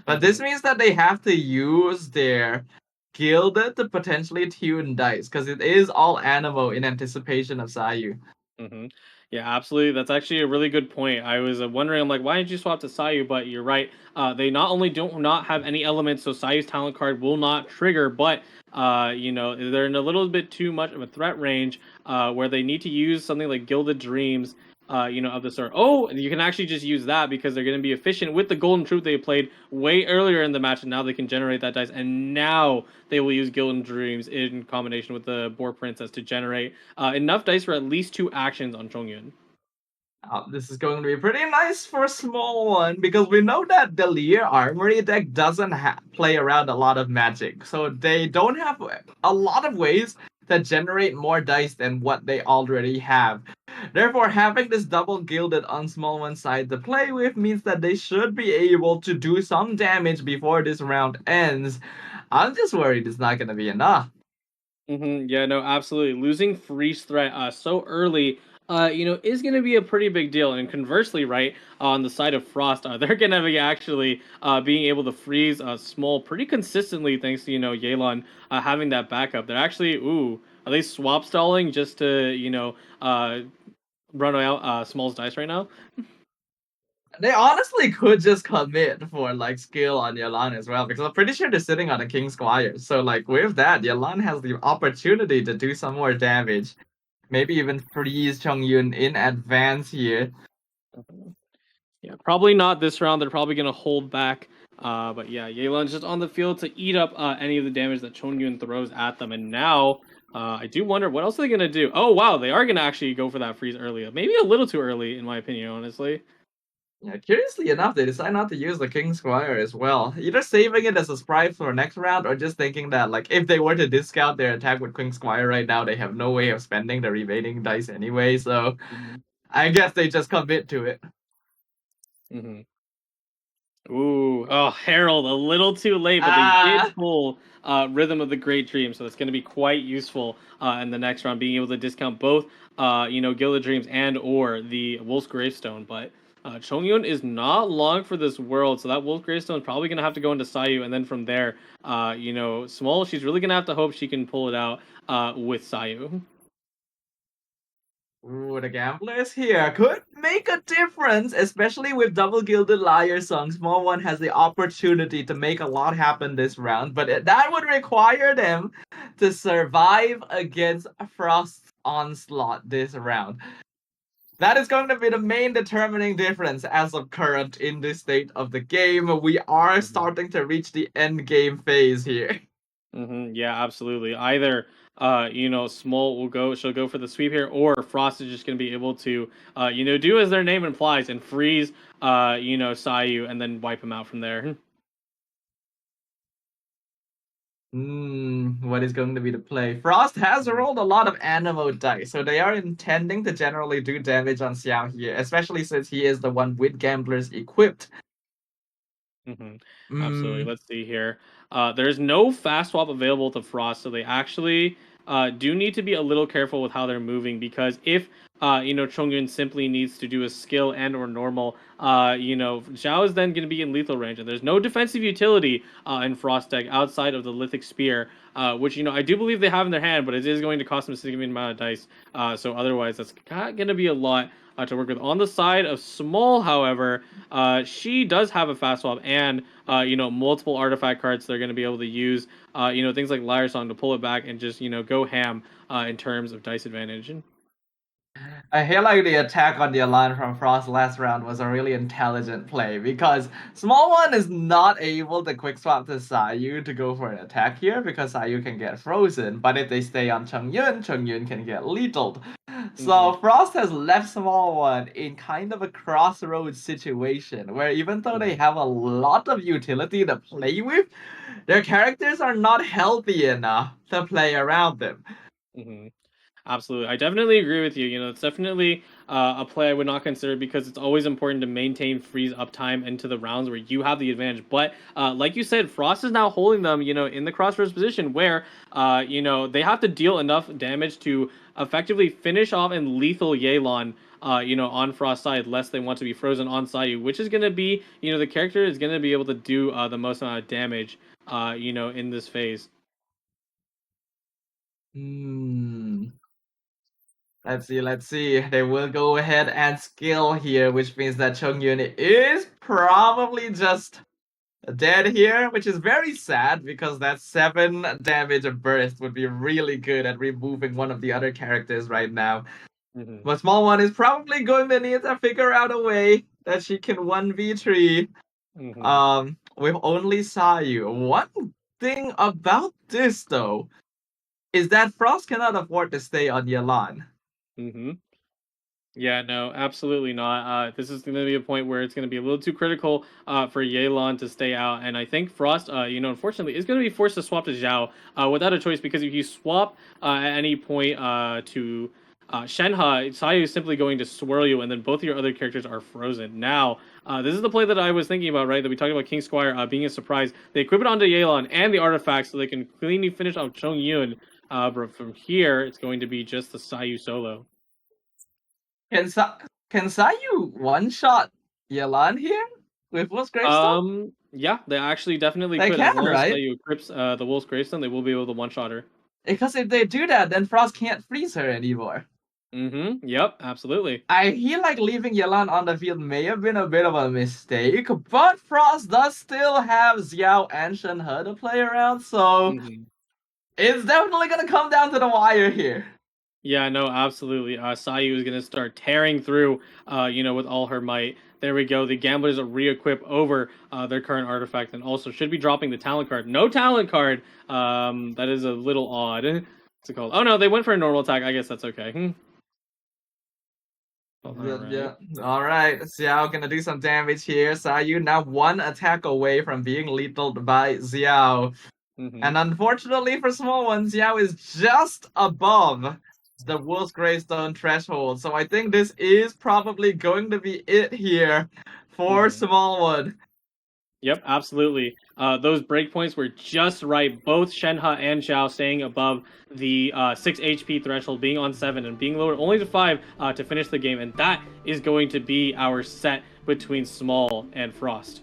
Speaker 1: But
Speaker 2: Mm-hmm.
Speaker 1: this means that they have to use their Gilded to potentially tune dice because it is all Animo in anticipation of Sayu.
Speaker 2: Mm-hmm. Yeah, absolutely. That's actually a really good point. I was wondering, I'm like, why didn't you swap to Sayu? But you're right. They not only don't not have any elements, so Sayu's talent card will not trigger, but they're in a little bit too much of a threat range, where they need to use something like Gilded Dreams, of the sort. Oh, you can actually just use that because they're going to be efficient with the Golden Truth they played way earlier in the match, and now they can generate that dice, and now they will use Gilded Dreams in combination with the Boar Princess to generate enough dice for at least 2 actions on Chongyun.
Speaker 1: This is going to be pretty nice for a small one because we know that the Lear Armory deck doesn't play around a lot of magic. So they don't have a lot of ways to generate more dice than what they already have. Therefore, having this double gilded on small one side to play with means that they should be able to do some damage before this round ends. I'm just worried it's not going to be enough.
Speaker 2: Yeah, no, absolutely. Losing freeze threat so early, is going to be a pretty big deal. And conversely, right, on the side of Frost, they're going to be actually being able to freeze small pretty consistently thanks to, Yelan having that backup. They're actually, are they swap stalling just to, run out Small's dice right now?
Speaker 1: They honestly could just commit for like skill on Yalan as well, because I'm pretty sure they're sitting on a King Squire. So like with that, Yalan has the opportunity to do some more damage. Maybe even freeze Chongyun in advance here.
Speaker 2: Yeah, probably not this round. They're probably gonna hold back. But yeah, Yelan's just on the field to eat up any of the damage that Chongyun throws at them. And now, I do wonder what else are they gonna do. Oh wow, they are gonna actually go for that freeze early. Maybe a little too early, in my opinion, honestly.
Speaker 1: Yeah, curiously enough, they decide not to use the King Squire as well. Either saving it as a sprite for next round or just thinking that like if they were to discount their attack with King Squire right now, they have no way of spending the remaining dice anyway, so
Speaker 2: Mm-hmm.
Speaker 1: I guess they just commit to it.
Speaker 2: Mm-hmm. Ooh, oh, Herald, a little too late, but they did
Speaker 1: Ah,
Speaker 2: pull Rhythm of the Great Dream, so it's going to be quite useful in the next round, being able to discount both, Gilded Dreams and or the Wolf's Gravestone. But Chongyun is not long for this world, so that Wolf's Gravestone is probably going to have to go into Sayu, and then from there, Small, she's really going to have to hope she can pull it out with Sayu.
Speaker 1: ooh, the gamblers here could make a difference, especially with double gilded liar song. Small one has the opportunity to make a lot happen this round, but that would require them to survive against Frost's onslaught this round. That is going to be the main determining difference as of current in this state of the game. We are starting to reach the end game phase here.
Speaker 2: Yeah, absolutely. Either Small will go she'll go for the sweep here, or Frost is just gonna be able to do as their name implies and freeze Sayu and then wipe him out from there.
Speaker 1: What is going to be the play? Frost has
Speaker 2: Mhm.
Speaker 1: rolled a lot of Animo dice, so they are intending to generally do damage on Xiao here, especially since he is the one with gamblers equipped.
Speaker 2: Mm-hmm. Absolutely.
Speaker 1: Mm,
Speaker 2: Let's see here. There's no fast swap available to Frost, so they actually do need to be a little careful with how they're moving because if Chongyun simply needs to do a skill and or normal. Zhao is then going to be in lethal range, and there's no defensive utility in Frost deck outside of the Lithic Spear, which I do believe they have in their hand, but it is going to cost them a significant amount of dice. So otherwise, that's going to be a lot to work with. On the side of Small, however, she does have a fast swap and multiple artifact cards they're going to be able to use. Things like Lyre Song to pull it back and just go ham in terms of dice advantage.
Speaker 1: I feel like the attack on the Alan from Frost last round was a really intelligent play because Small One is not able to quick swap to Sayu to go for an attack here because Sayu can get frozen, but if they stay on Chongyun can get lethaled. So Frost has left Small One in kind of a crossroads situation where even though they have a lot of utility to play with, their characters are not healthy enough to play around them.
Speaker 2: Mm-hmm. Absolutely. I definitely agree with you. It's definitely a play I would not consider because it's always important to maintain freeze uptime into the rounds where you have the advantage. But like you said, Frost is now holding them, in the crossroads position where, they have to deal enough damage to effectively finish off and lethal Yelan, on Frost's side, lest they want to be frozen on Sayu, which is going to be, the character is going to be able to do the most amount of damage, in this phase.
Speaker 1: Hmm. Let's see. They will go ahead and skill here, which means that Chongyun is probably just dead here, which is very sad because that 7 damage burst would be really good at removing one of the other characters right now.
Speaker 2: Mm-hmm.
Speaker 1: But Small One is probably going to need to figure out a way that she can 1v3 with only Sayu. One thing about this though is that Frost cannot afford to stay on Yelan.
Speaker 2: Mm-hmm. Yeah, no, absolutely not. This is going to be a point where it's going to be a little too critical for Yelan to stay out, and I think Frost, unfortunately, is going to be forced to swap to Zhao without a choice because if you swap at any point to Shenhe, Sayu is simply going to swirl you, and then both of your other characters are frozen. Now, this is the play that I was thinking about, right? That we talked about King Squire being a surprise. They equip it onto Yelan and the artifacts so they can cleanly finish off Chong Yun. But from here, it's going to be just the Sayu solo.
Speaker 1: Can can Sayu one shot Yelan here with Wolf's Gravestone?
Speaker 2: Yeah, they actually definitely
Speaker 1: They
Speaker 2: could. As
Speaker 1: can,
Speaker 2: long as
Speaker 1: right?
Speaker 2: Sayu equips the Wolf's Gravestone, they will be able to one-shot her.
Speaker 1: Because if they do that, then Frost can't freeze her anymore.
Speaker 2: Mm-hmm. Yep, absolutely.
Speaker 1: I feel like leaving Yelan on the field may have been a bit of a mistake, but Frost does still have Xiao and Shenhe to play around, so it's definitely gonna come down to the wire here.
Speaker 2: Yeah, no, absolutely. Sayu is gonna start tearing through, with all her might. There we go. The gamblers re-equip over their current artifact, and also should be dropping the talent card. No talent card. That is a little odd. What's it called? Oh no, they went for a normal attack. I guess that's okay.
Speaker 1: Yeah. All right. Xiao gonna do some damage here. Sayu now 1 attack away from being lethal by Xiao. And unfortunately for Small One, Xiao is just above the Wolf's Gravestone threshold. So I think this is probably going to be it here for Small One.
Speaker 2: Yep, absolutely. Those breakpoints were just right. Both Shenhe and Zhao staying above the 6 HP threshold, being on 7 and being lowered only to 5 to finish the game. And that is going to be our set between Small and Frost.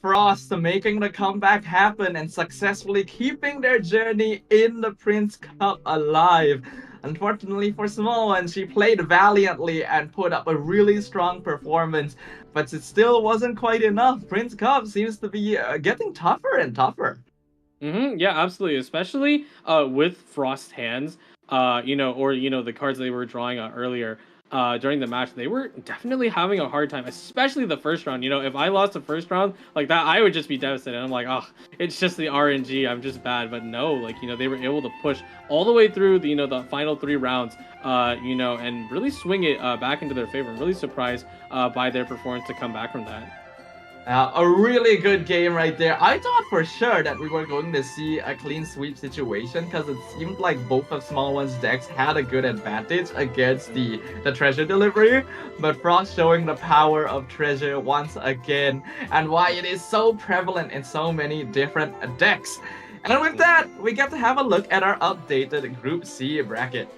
Speaker 1: Frost making the comeback happen and successfully keeping their journey in the Prince Cup alive. Unfortunately for Small One, she played valiantly and put up a really strong performance, but it still wasn't quite enough. Prince Cup seems to be getting tougher and tougher.
Speaker 2: Yeah, absolutely. Especially with Frost hands, or the cards they were drawing earlier during the match. They were definitely having a hard time, especially the first round. If I lost the first round like that, I would just be devastated. I'm like, oh, it's just the RNG. I'm just bad. But no, they were able to push all the way through the final 3 rounds, and really swing it back into their favor. I'm really surprised by their performance to come back from that.
Speaker 1: A really good game right there. I thought for sure that we were going to see a clean sweep situation because it seemed like both of Small One's decks had a good advantage against the treasure delivery, but Frost showing the power of treasure once again and why it is so prevalent in so many different decks. And with that, we get to have a look at our updated Group C bracket.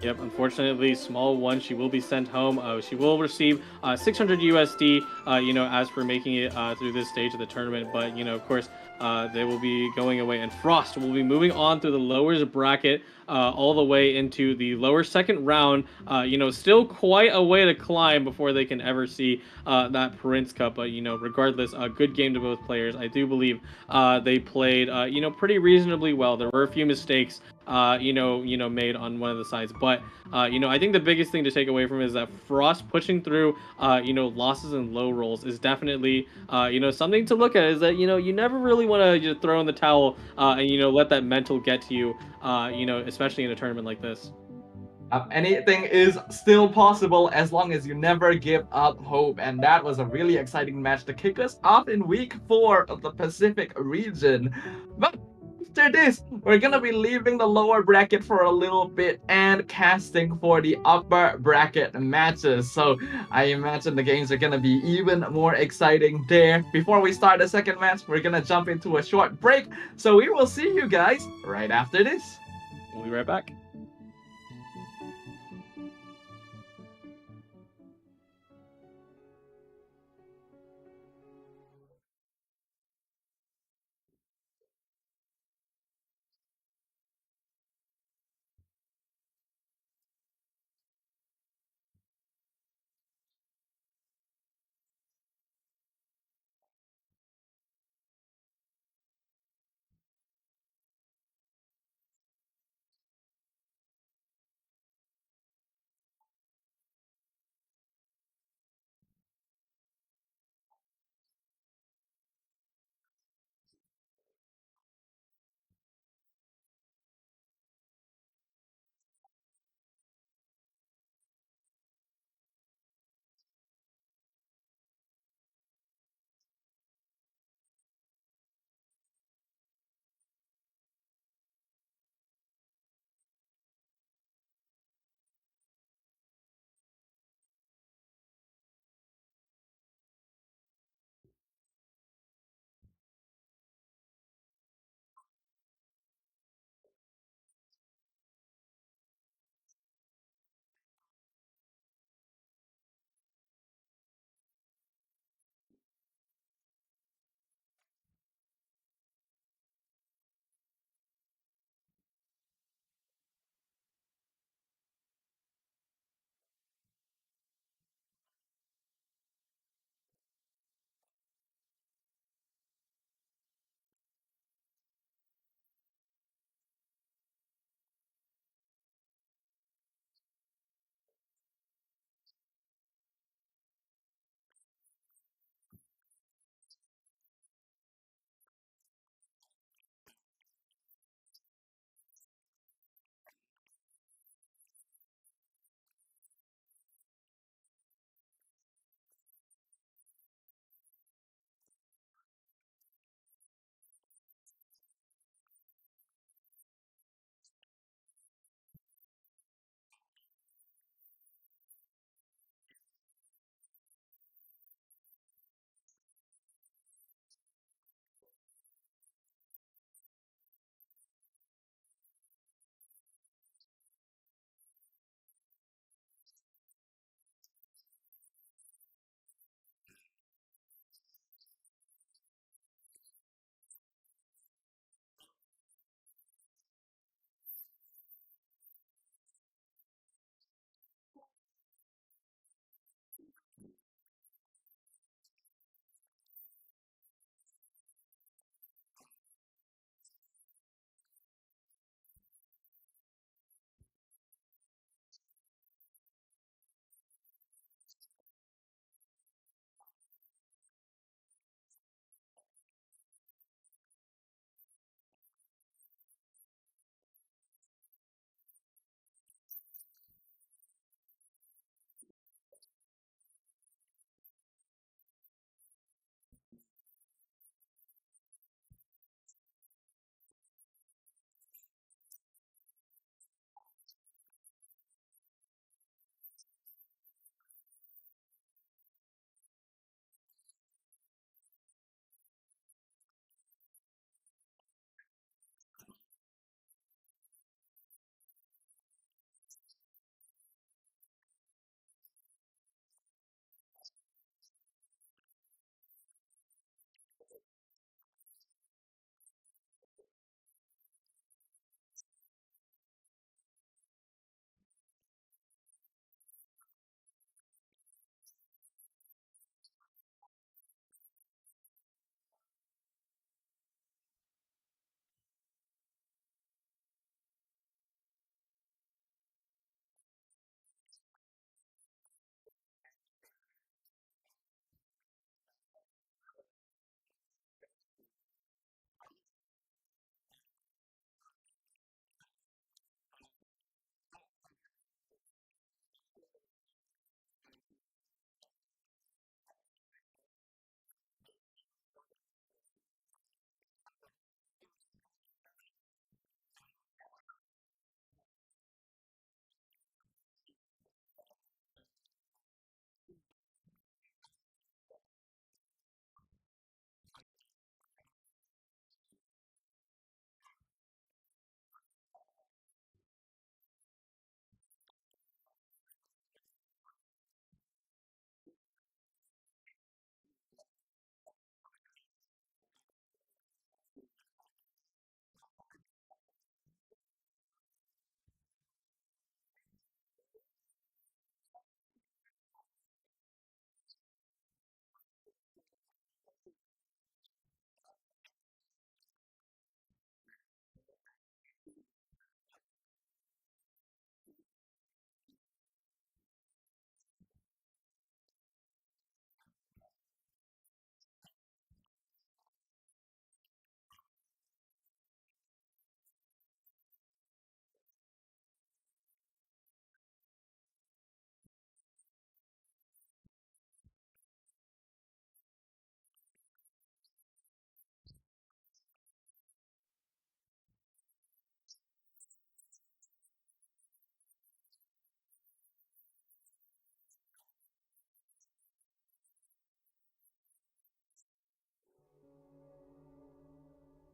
Speaker 2: Yep, unfortunately, small one. She will be sent home. She will receive 600 USD. As for making it through this stage of the tournament. But of course, they will be going away, and Frost will be moving on through the lowers bracket. All the way into the lower second round. Still quite a way to climb before they can ever see that Prince Cup. But regardless, a good game to both players. I do believe they played, pretty reasonably well. There were a few mistakes made on one of the sides. But I think the biggest thing to take away from it is that Frost pushing through, losses and low rolls is definitely, something to look at. Is that you never really want to just throw in the towel and let that mental get to you, especially in a tournament like this.
Speaker 1: Anything is still possible as long as you never give up hope. And that was a really exciting match to kick us off in week 4 of the Pacific region. But after this, we're gonna be leaving the lower bracket for a little bit and casting for the upper bracket matches. So I imagine the games are gonna be even more exciting there. Before we start the second match, we're gonna jump into a short break. So we will see you guys right after this.
Speaker 2: We'll be right back.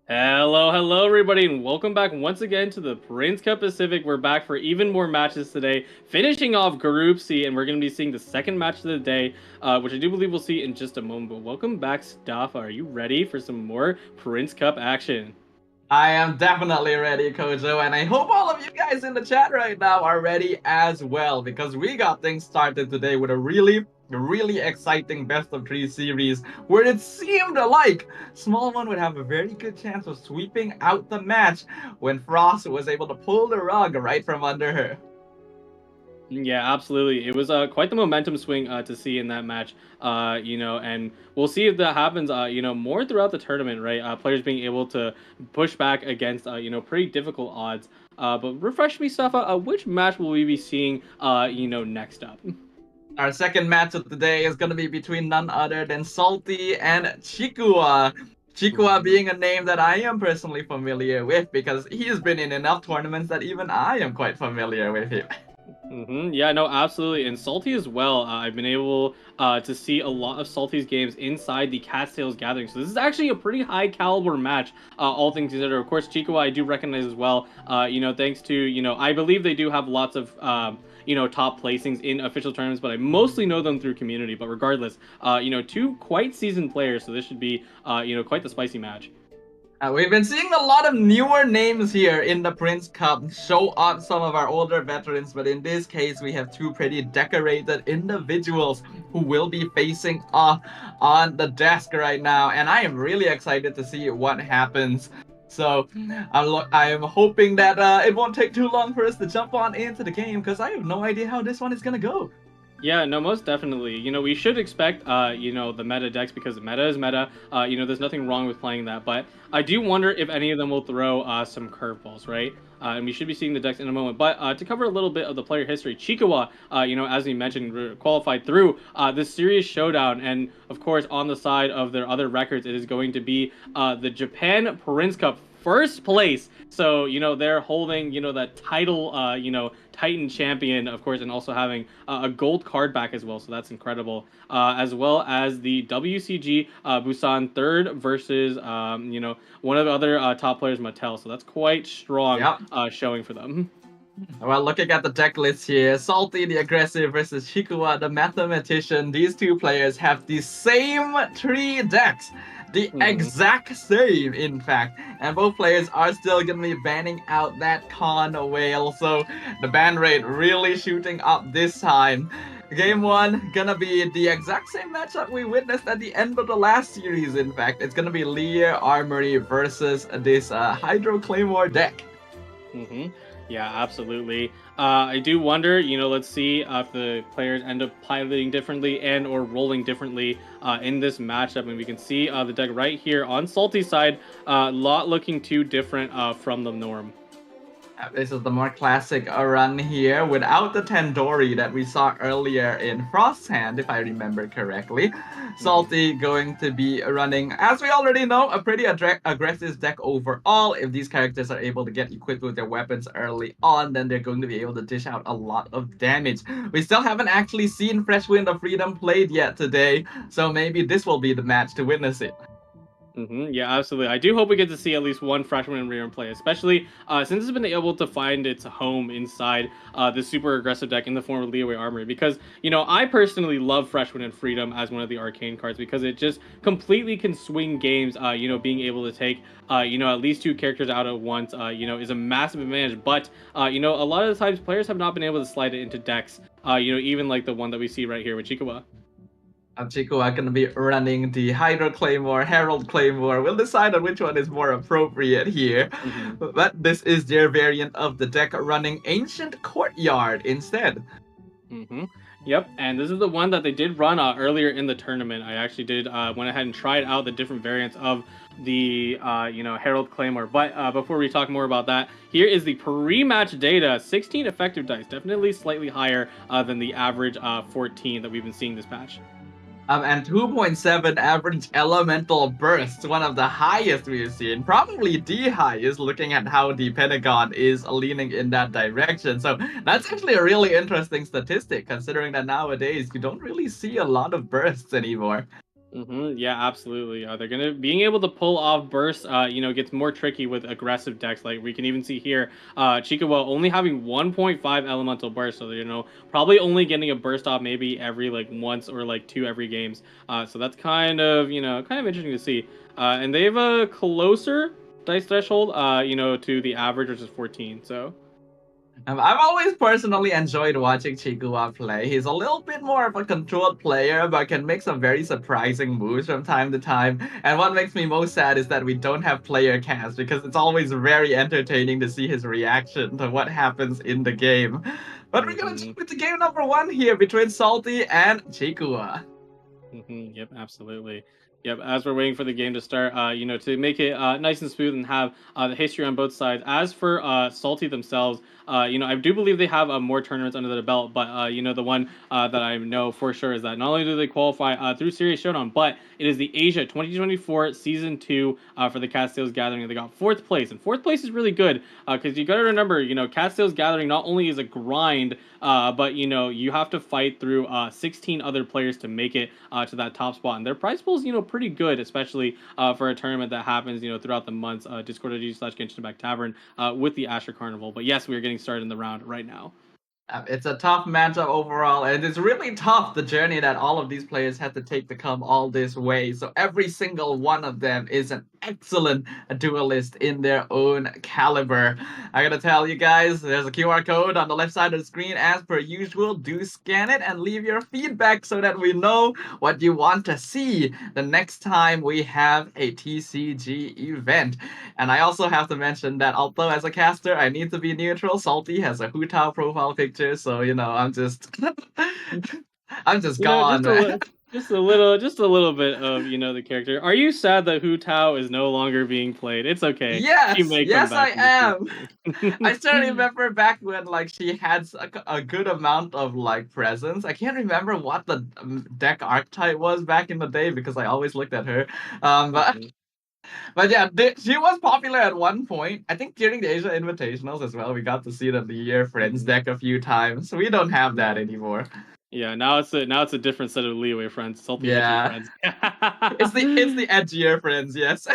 Speaker 2: Hello, everybody, and welcome back once again to the Prince Cup Pacific. We're back for even more matches today, finishing off Group C, and we're going to be seeing the second match of the day, which I do believe we'll see in just a moment. But welcome back, Staffa. Are you ready for some more Prince Cup action?
Speaker 1: I am definitely ready, Kojo, and I hope all of you guys in the chat right now are ready as well, because we got things started today with a really exciting best of three series where it seemed like Small One would have a very good chance of sweeping out the match when Frost was able to pull the rug right from under her.
Speaker 2: Yeah, absolutely. It was quite the momentum swing to see in that match. And we'll see if that happens. More throughout the tournament, right? Players being able to push back against pretty difficult odds. But refresh me, Safa. Which match will we be seeing? Next up.
Speaker 1: Our second match of the day is going to be between none other than Salty and Chikua. Chikua being a name that I am personally familiar with because he's been in enough tournaments that even I am quite familiar with him.
Speaker 2: Yeah, no, absolutely. And Salty as well. I've been able to see a lot of Salty's games inside the Cattails Gathering. So this is actually a pretty high caliber match, all things considered. Of course, Chico I do recognize as well. Thanks to, I believe they do have lots of, top placings in official tournaments, but I mostly know them through community. But regardless, two quite seasoned players. So this should be, quite the spicy match.
Speaker 1: We've been seeing a lot of newer names here in the Prince Cup show up some of our older veterans, but in this case, we have two pretty decorated individuals who will be facing off on the desk right now, and I am really excited to see what happens. So I am hoping that it won't take too long for us to jump on into the game because I have no idea how this one is gonna go.
Speaker 2: Yeah, no, most definitely. We should expect, the meta decks because meta is meta. There's nothing wrong with playing that, but I do wonder if any of them will throw some curveballs, right? And we should be seeing the decks in a moment. But to cover a little bit of the player history, Chikawa, as we mentioned, qualified through this serious showdown, and of course, on the side of their other records, it is going to be the Japan Prince Cup first place. So, they're holding, that title, Titan champion, of course, and also having a gold card back as well. So that's incredible. As well as the WCG Busan third versus, one of the other top players, Mattel. So that's quite strong showing for them.
Speaker 1: Well, looking at the deck list here, Salty the aggressive versus Shikuwa the mathematician. These two players have the same three decks. The exact same, in fact. And both players are still going to be banning out that con whale. So the ban rate really shooting up this time. Game 1 gonna be the exact same matchup we witnessed at the end of the last series, in fact. It's gonna be Lear Armory versus this Hydro Claymore deck.
Speaker 2: Yeah, absolutely. I do wonder, let's see if the players end up piloting differently and or rolling differently in this matchup. And we can see the deck right here on Salty's side, a lot looking too different from the norm.
Speaker 1: This is the more classic run here without the Tandoori that we saw earlier in Frost's Hand, if I remember correctly. Salty going to be running, as we already know, a pretty aggressive deck overall. If these characters are able to get equipped with their weapons early on, then they're going to be able to dish out a lot of damage. We still haven't actually seen Fresh Wind of Freedom played yet today, so maybe this will be the match to witness it.
Speaker 2: Yeah, absolutely. I do hope we get to see at least one freshman in rear play, especially since it's been able to find its home inside the super aggressive deck in the form of Leeway Armory. Because, I personally love Freshman and Freedom as one of the arcane cards because it just completely can swing games. Being able to take, at least two characters out at once, is a massive advantage. But, a lot of the times players have not been able to slide it into decks, even like the one that we see right here with Chikawa.
Speaker 1: Chico are going to be running the Hydro Claymore, Herald Claymore. We'll decide on which one is more appropriate here. But this is their variant of the deck running Ancient Courtyard instead.
Speaker 2: Yep, and this is the one that they did run earlier in the tournament. I actually did went ahead and tried out the different variants of the Herald Claymore. But before we talk more about that, here is the pre-match data. 16 effective dice, definitely slightly higher than the average 14 that we've been seeing this patch.
Speaker 1: And 2.7 average elemental bursts, one of the highest we've seen, probably the highest, looking at how the Pentagon is leaning in that direction. So that's actually a really interesting statistic, considering that nowadays you don't really see a lot of bursts anymore.
Speaker 2: Yeah, absolutely. They're gonna being able to pull off bursts. Gets more tricky with aggressive decks. Like we can even see here, Chikawa only having 1.5 elemental burst, so probably only getting a burst off maybe every like once or like two every games. So that's kind of interesting to see. And they have a closer dice threshold, to the average, which is 14. So.
Speaker 1: I've always personally enjoyed watching Chiguwa play. He's a little bit more of a controlled player, but can make some very surprising moves from time to time. And what makes me most sad is that we don't have player cast because it's always very entertaining to see his reaction to what happens in the game. But we're gonna
Speaker 2: hmm
Speaker 1: jump into game number one here between Salty and Chiguwa.
Speaker 2: Yep, absolutely. Yep. As we're waiting for the game to start, to make it nice and smooth and have the history on both sides. As for Salty themselves, I do believe they have more tournaments under their belt, but the one that I know for sure is that not only do they qualify through Series Showdown, but it is the Asia 2024 Season 2 for the Catsteel's Gathering. They got fourth place, and fourth place is really good because you got to remember, Catsteel's Gathering not only is a grind, but you have to fight through 16 other players to make it to that top spot, and their prize pool is pretty good, especially for a tournament that happens throughout the months. Discord.gg/Genshin Tavern with the Asher Carnival. But yes, we are getting started in the round right now.
Speaker 1: It's a tough matchup overall, and it's really tough the journey that all of these players had to take to come all this way. So every single one of them is an excellent duelist in their own caliber. I gotta tell you guys, there's a QR code on the left side of the screen as per usual. Do scan it and leave your feedback so that we know what you want to see the next time we have a TCG event. And I also have to mention that although as a caster I need to be neutral, Salty has a Hu Tao profile picture, so I'm just I'm just gone,
Speaker 2: Just a
Speaker 1: man.
Speaker 2: little. Just a little bit of the character. Are you sad that Hu Tao is no longer being played? It's okay. She
Speaker 1: Yes,
Speaker 2: may come
Speaker 1: yes,
Speaker 2: back
Speaker 1: I
Speaker 2: in the
Speaker 1: am. I still
Speaker 2: future.
Speaker 1: remember back when like she had a good amount of like presence. I can't remember what the deck archetype was back in the day because I always looked at her. But
Speaker 2: Mhm,
Speaker 1: But yeah, she was popular at one point. I think during the Asia Invitationals as well, we got to see the Year Friends
Speaker 2: mhm.
Speaker 1: deck a few times. We don't have that
Speaker 2: Yeah,
Speaker 1: anymore.
Speaker 2: yeah. Now it's a different set of leeway friends, salty edgy
Speaker 1: Yeah,
Speaker 2: friends.
Speaker 1: it's the edgier Friends, yes.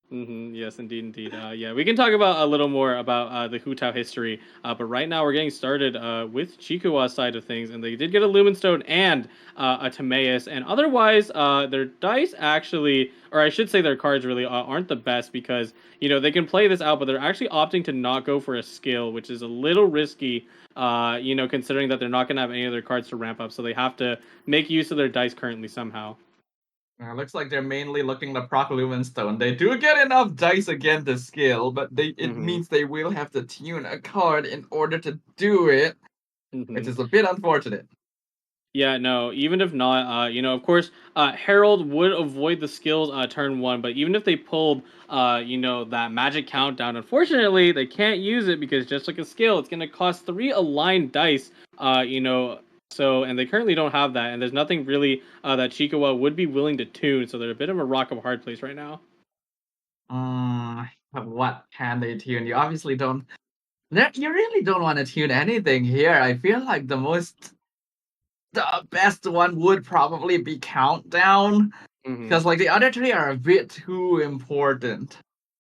Speaker 2: Yes, indeed, indeed. Yeah, we can talk about a little more about the Hu Tao history, but right now we're getting started with Chikua's side of things, and they did get a Lumenstone and a Timaeus, and otherwise, their dice actually, or I should say, their cards really aren't the best because they can play this out, but they're actually opting to not go for a skill, which is a little risky. Considering that they're not going to have any other cards to ramp up, so they have to make use of their dice currently somehow.
Speaker 1: Looks like they're mainly looking to proc Lumenstone. They do get enough dice again to skill, but it
Speaker 2: Mm-hmm.
Speaker 1: means they will have to tune a card in order to do it, which
Speaker 2: Mm-hmm.
Speaker 1: is a bit unfortunate.
Speaker 2: Yeah, no, even if not, of course, Herald would avoid the skills turn one, but even if they pulled, that magic countdown, unfortunately, they can't use it because just like a skill, it's going to cost three aligned dice, and they currently don't have that, and there's nothing really that Chikawa would be willing to tune, so they're a bit of a rock of a hard place right now.
Speaker 1: What can they tune? You obviously don't. You really don't want to tune anything here. I feel like the best one would probably be Countdown
Speaker 2: Mm-hmm.
Speaker 1: because like the other three are a bit too important.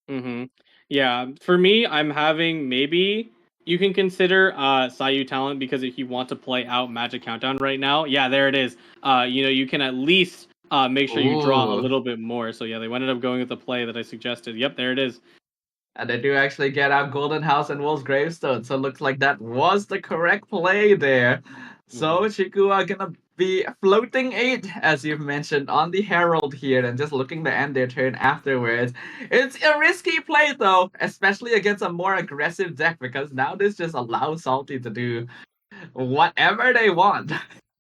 Speaker 2: Mm-hmm. Yeah, for me, I'm having maybe you can consider Sayu talent because if you want to play out Magic Countdown right now, yeah, there it is. You can at least make sure you draw a
Speaker 1: Ooh,
Speaker 2: little bit more. So yeah, they ended up going with the play that I suggested. Yep, there it is.
Speaker 1: and they do actually get out Golden House and Wolf's Gravestone, so it looks like that was the correct play there. So
Speaker 2: Mm-hmm.
Speaker 1: Chiku are gonna be floating 8, as you've mentioned, on the Herald here, and just looking to end their turn afterwards. It's a risky play though, especially against a more aggressive deck, because now this just allows Salty to do whatever they want.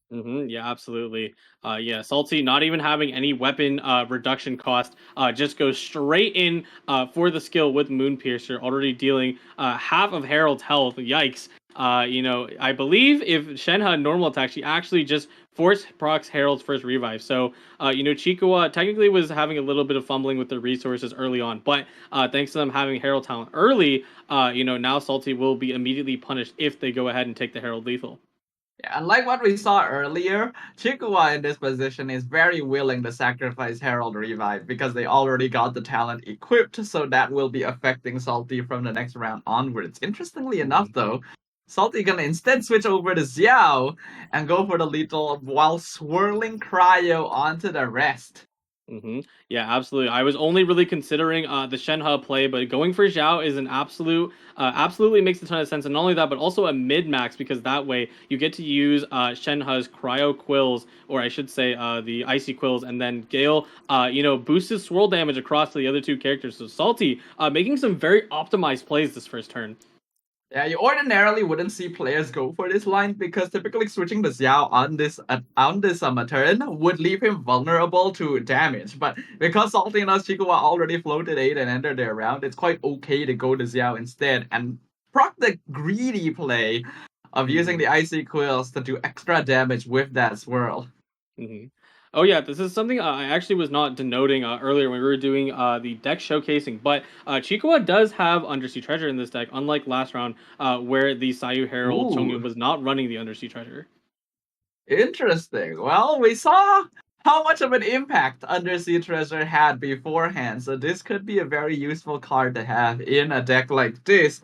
Speaker 2: Yeah, absolutely. Yeah, Salty not even having any weapon reduction cost, just goes straight in for the skill with Moon Piercer, already dealing half of Herald's health. Yikes. I believe if Shen had normal attack, she actually just force procs Herald's first revive. So, Chikua technically was having a little bit of fumbling with the resources early on, but thanks to them having Herald talent early, now Salty will be immediately punished if they go ahead and take the Herald lethal.
Speaker 1: Yeah, unlike what we saw earlier, Chikua in this position is very willing to sacrifice Herald Revive because they already got the talent equipped, so that will be affecting Salty from the next round onwards. Interestingly enough,
Speaker 2: Mhm.
Speaker 1: though, Salty gonna instead switch over to Xiao and go for the lethal while swirling Cryo onto the rest.
Speaker 2: Yeah, absolutely. I was only really considering the Shenhe play, but going for Zhao is an absolutely makes a ton of sense. And not only that, but also a mid max because that way you get to use Shenhe's cryo quills, or I should say the icy quills, and then Gale, boosts his swirl damage across to the other two characters. So Salty making some very optimized plays this first turn.
Speaker 1: Yeah, you ordinarily wouldn't see players go for this line because typically switching to Xiao on this turn would leave him vulnerable to damage. But because Salty and Chikuwa already floated 8 and entered their round, it's quite okay to go to Xiao instead and proc the greedy play of using
Speaker 2: hmm
Speaker 1: the Icy Quills to do extra damage with that swirl.
Speaker 2: hmm Oh yeah, this is something I actually was not denoting earlier when we were doing the deck showcasing. But Chikawa does have Undersea Treasure in this deck, unlike last round where the Sayu Herald
Speaker 1: Ooh,
Speaker 2: Chongyun was not running the Undersea Treasure.
Speaker 1: interesting. Well, we saw how much of an impact Undersea Treasure had beforehand, so this could be a very useful card to have in a deck like this,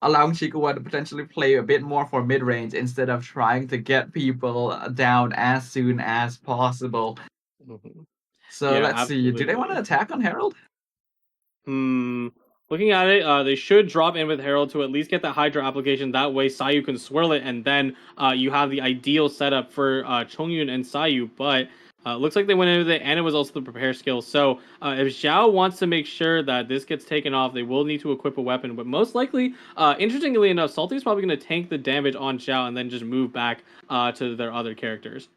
Speaker 1: allowing Chikuwa to potentially play a bit more for mid range instead of trying to get people down as soon as possible.
Speaker 2: hmm
Speaker 1: So
Speaker 2: Yeah,
Speaker 1: let's see. Do they want to
Speaker 2: absolutely.
Speaker 1: attack on Herald?
Speaker 2: Hmm. Looking at it, they should drop in with Herald to at least get the Hydra application. That way, Sayu can swirl it, and then you have the ideal setup for Chongyun and Sayu. But looks like they went in with it, and it was also the prepare skill. So if Zhao wants to make sure that this gets taken off, they will need to equip a weapon. But most likely, interestingly enough, Salty is probably going to tank the damage on Zhao and then just move back to their other characters.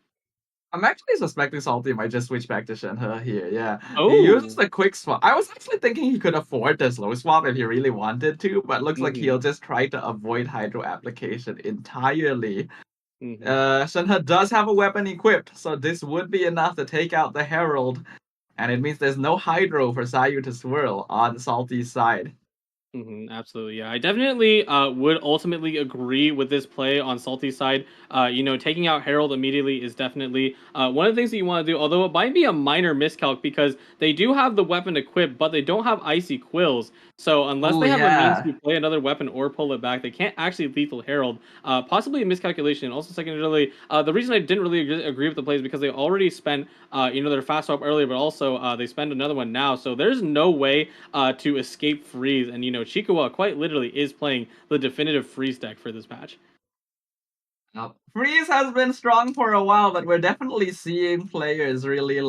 Speaker 1: I'm actually suspecting Salty might just switch back to Shenhe here. Yeah, he uses
Speaker 2: Oh.
Speaker 1: the quick swap. I was actually thinking he could afford the slow swap if he really wanted to, but looks like
Speaker 2: Mm-hmm.
Speaker 1: he'll just try to avoid Hydro application entirely.
Speaker 2: Mm-hmm.
Speaker 1: Shenhe does have a weapon equipped, so this would be enough to take out the Herald, and it means there's no Hydro for Sayu to swirl on Salty's side.
Speaker 2: Absolutely, yeah. I definitely would ultimately agree with this play on Salty's side. Taking out Herald immediately is definitely one of the things that you want to do. Although it might be a minor miscalc because they do have the weapon equipped, but they don't have icy quills. So unless
Speaker 1: Ooh,
Speaker 2: they have a means
Speaker 1: yeah.
Speaker 2: to play another weapon or pull it back, they can't actually lethal Herald. Possibly a miscalculation. Also, secondarily, the reason I didn't really agree with the play is because they already spent their fast swap earlier, but also they spend another one now. So there's no way to escape freeze. And Chikawa quite literally is playing the definitive freeze deck for this patch.
Speaker 1: Freeze has been strong for a while, but we're definitely seeing players really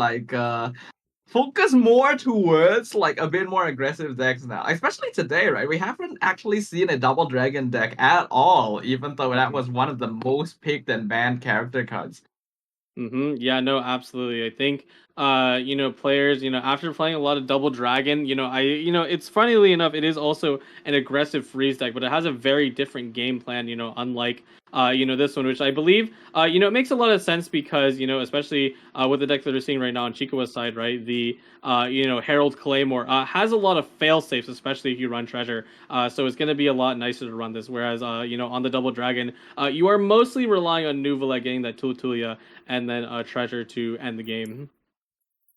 Speaker 1: focus more towards like a bit more aggressive decks now, especially today, right? We haven't actually seen a double dragon deck at all, even though that
Speaker 2: hmm
Speaker 1: was one of the most picked and banned character cards.
Speaker 2: Yeah, no, absolutely. I think, players, after playing a lot of Double Dragon, it's funnily enough, it is also an aggressive freeze deck, but it has a very different game plan, unlike, this one, which I believe, it makes a lot of sense because, especially with the deck that we're seeing right now on Chikawa's side, right? Herald Claymore has a lot of fail safes, especially if you run Treasure. So it's going to be a lot nicer to run this. Whereas, on the Double Dragon, you are mostly relying on Nuvola getting that Tultulia and then Treasure to end the game.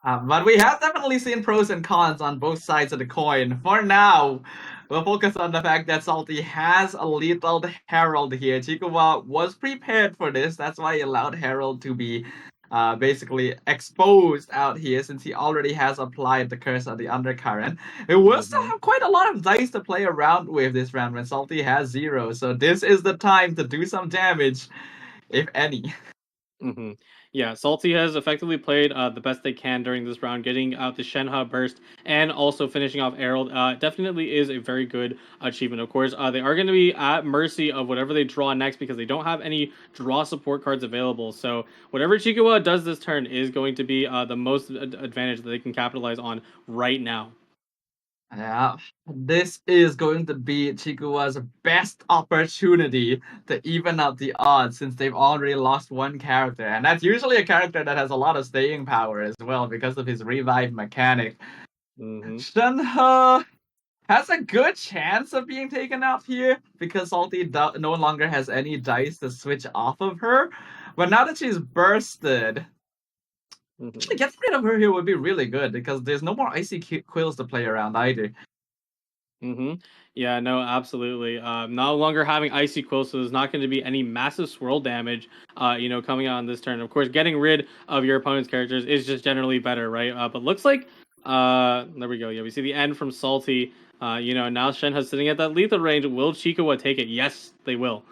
Speaker 1: But we have definitely seen pros and cons on both sides of the coin. For now, we'll focus on the fact that Salty has a lethal Herald here. Chikuwa was prepared for this. That's why he allowed Herald to be basically exposed out here since he already has applied the curse of the undercurrent. It will still
Speaker 2: hmm
Speaker 1: have quite a lot of dice to play around with this round when Salty has 0. So this is the time to do some damage, if any.
Speaker 2: hmm Yeah, Salty has effectively played the best they can during this round, getting out the Shenhe burst and also finishing off Herald. Definitely is a very good achievement. Of course, they are going to be at mercy of whatever they draw next because they don't have any draw support cards available. So whatever Chikawa does this turn is going to be the most advantage that they can capitalize on right now.
Speaker 1: Yeah, this is going to be Chikuwa's best opportunity to even out the odds since they've already lost one character. And that's usually a character that has a lot of staying power as well because of his revive mechanic.
Speaker 2: hmm
Speaker 1: Shenhe has a good chance of being taken out here because Salty no longer has any dice to switch off of her. But now that she's bursted, actually
Speaker 2: Hmm.
Speaker 1: getting rid of her here would be really good because there's no more icy quills to play around either.
Speaker 2: Hmm. Yeah, no, absolutely. No longer having icy quill, so there's not going to be any massive swirl damage, coming out on this turn. Of course, getting rid of your opponent's characters is just generally better, right? But looks like, there we go. Yeah, we see the end from Salty. Now Shenhe's sitting at that lethal range. Will Chikawa take it? Yes, they will.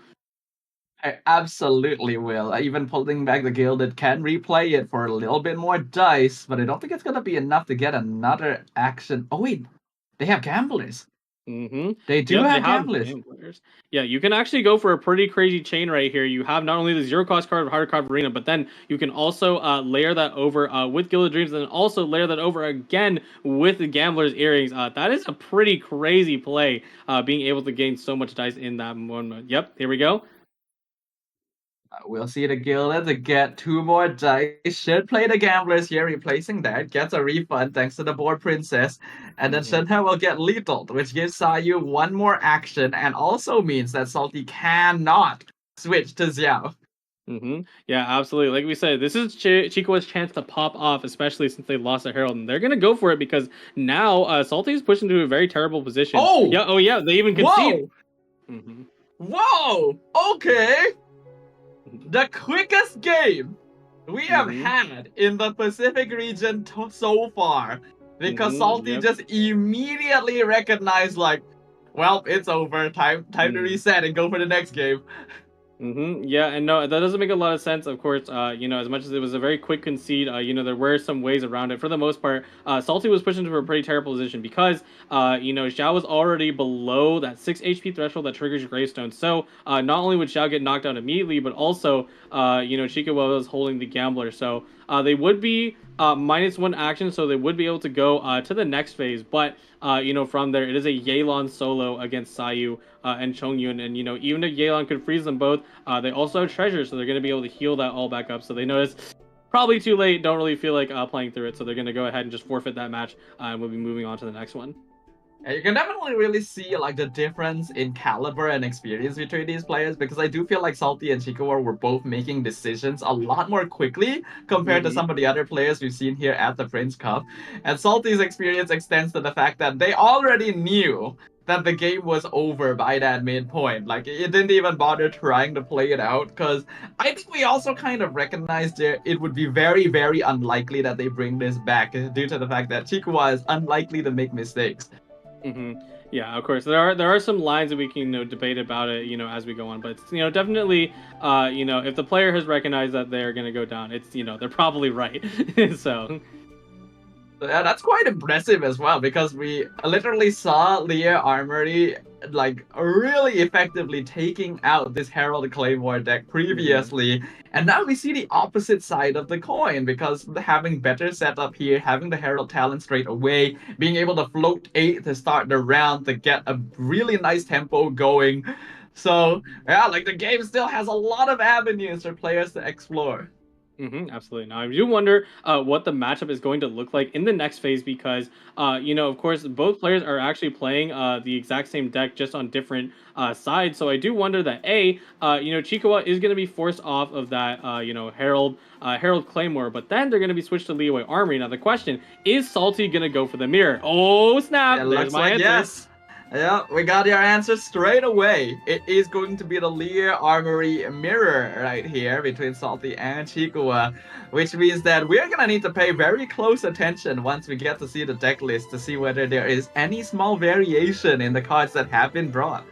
Speaker 1: I absolutely will. Even pulling back the Gilded can replay it for a little bit more dice, but I don't think it's gonna be enough to get another action. Oh wait, they have gamblers.
Speaker 2: Mm-hmm.
Speaker 1: They do
Speaker 2: Yep, they
Speaker 1: have
Speaker 2: have
Speaker 1: gamblers.
Speaker 2: gamblers. Yeah, you can actually go for a pretty crazy chain right here. You have not only the zero cost card of Hard Card Arena, but then you can also layer that over with Gilded Dreams, and then also layer that over again with the Gambler's Earrings. That is a pretty crazy play. Being able to gain so much dice in that moment. Yep, here we go.
Speaker 1: We'll see the Gilded to get two more dice. Should play the gamblers here, replacing that. Gets a refund thanks to the board princess. And then
Speaker 2: Mm-hmm.
Speaker 1: Shenhe will get lethal, which gives Sayu one more action and also means that Salty cannot switch to Xiao.
Speaker 2: Mm-hmm. Yeah, absolutely. Like we said, this is Chico's chance to pop off, especially since they lost a Herald, and they're gonna go for it because now Salty is pushed into a very terrible position.
Speaker 1: Oh!
Speaker 2: Yeah. Oh yeah. They even concede.
Speaker 1: Whoa!
Speaker 2: Mm-hmm.
Speaker 1: Whoa! Okay! The quickest game we have
Speaker 2: Mm-hmm.
Speaker 1: had in the Pacific region so far. Because
Speaker 2: Mm-hmm.
Speaker 1: Salty
Speaker 2: Yep.
Speaker 1: just immediately recognized, like, well, it's over. Time to
Speaker 2: Mm.
Speaker 1: reset and go for the next game.
Speaker 2: Mm-hmm. Yeah, and no, that doesn't make a lot of sense. Of course, as much as it was a very quick concede, there were some ways around it. For the most part, Salty was pushed into a pretty terrible position because, Xiao was already below that 6 HP threshold that triggers your gravestone. So, not only would Xiao get knocked out immediately, but also, Chikawa was holding the gambler. So, they would be -1 action, so they would be able to go to the next phase. But, from there, it is a Yelan solo against Sayu and Chongyun, and even if Yelan could freeze them both, they also have treasure, so they're going to be able to heal that all back up. So they notice probably too late, don't really feel like playing through it, so they're going to go ahead and just forfeit that match, and we'll be moving on to the next one.
Speaker 1: And you can definitely really see like the difference in caliber and experience between these players because I do feel like Salty and Chikawa were both making decisions a lot more quickly compared to
Speaker 2: Mm-hmm.
Speaker 1: some of the other players we've seen here at the Prince Cup. And Salty's experience extends to the fact that they already knew that the game was over by that midpoint. Like it didn't even bother trying to play it out because I think we also kind of recognized it would be very, very unlikely that they bring this back due to the fact that Chikawa is unlikely to make mistakes.
Speaker 2: Mm-hmm. Yeah, of course. There are some lines that we can debate about it, as we go on. But definitely, if the player has recognized that they're gonna go down, it's they're probably right. So.
Speaker 1: Yeah, that's quite impressive as well because we literally saw Leah Armory like really effectively taking out this Herald Claymore deck
Speaker 2: Mm-hmm.
Speaker 1: previously, and now we see the opposite side of the coin because having better setup here, having the Herald talent straight away, being able to float 8 to start the round to get a really nice tempo going. So yeah, like the game still has a lot of avenues for players to explore.
Speaker 2: Absolutely. Now, I do wonder what the matchup is going to look like in the next phase because, of course, both players are actually playing the exact same deck just on different sides. So I do wonder that Chikawa is going to be forced off of that, Herald Claymore, but then they're going to be switched to Leeway Armory. Now the question is, Salty going to go for the mirror? Oh
Speaker 1: It
Speaker 2: snap! There's
Speaker 1: looks
Speaker 2: my
Speaker 1: like
Speaker 2: answer.
Speaker 1: yes. Yeah, we got your answer straight away. It is going to be the Lear Armory mirror right here between Salty and Chikua, which means that we're gonna need to pay very close attention once we get to see the deck list to see whether there is any small variation in the cards that have been drawn.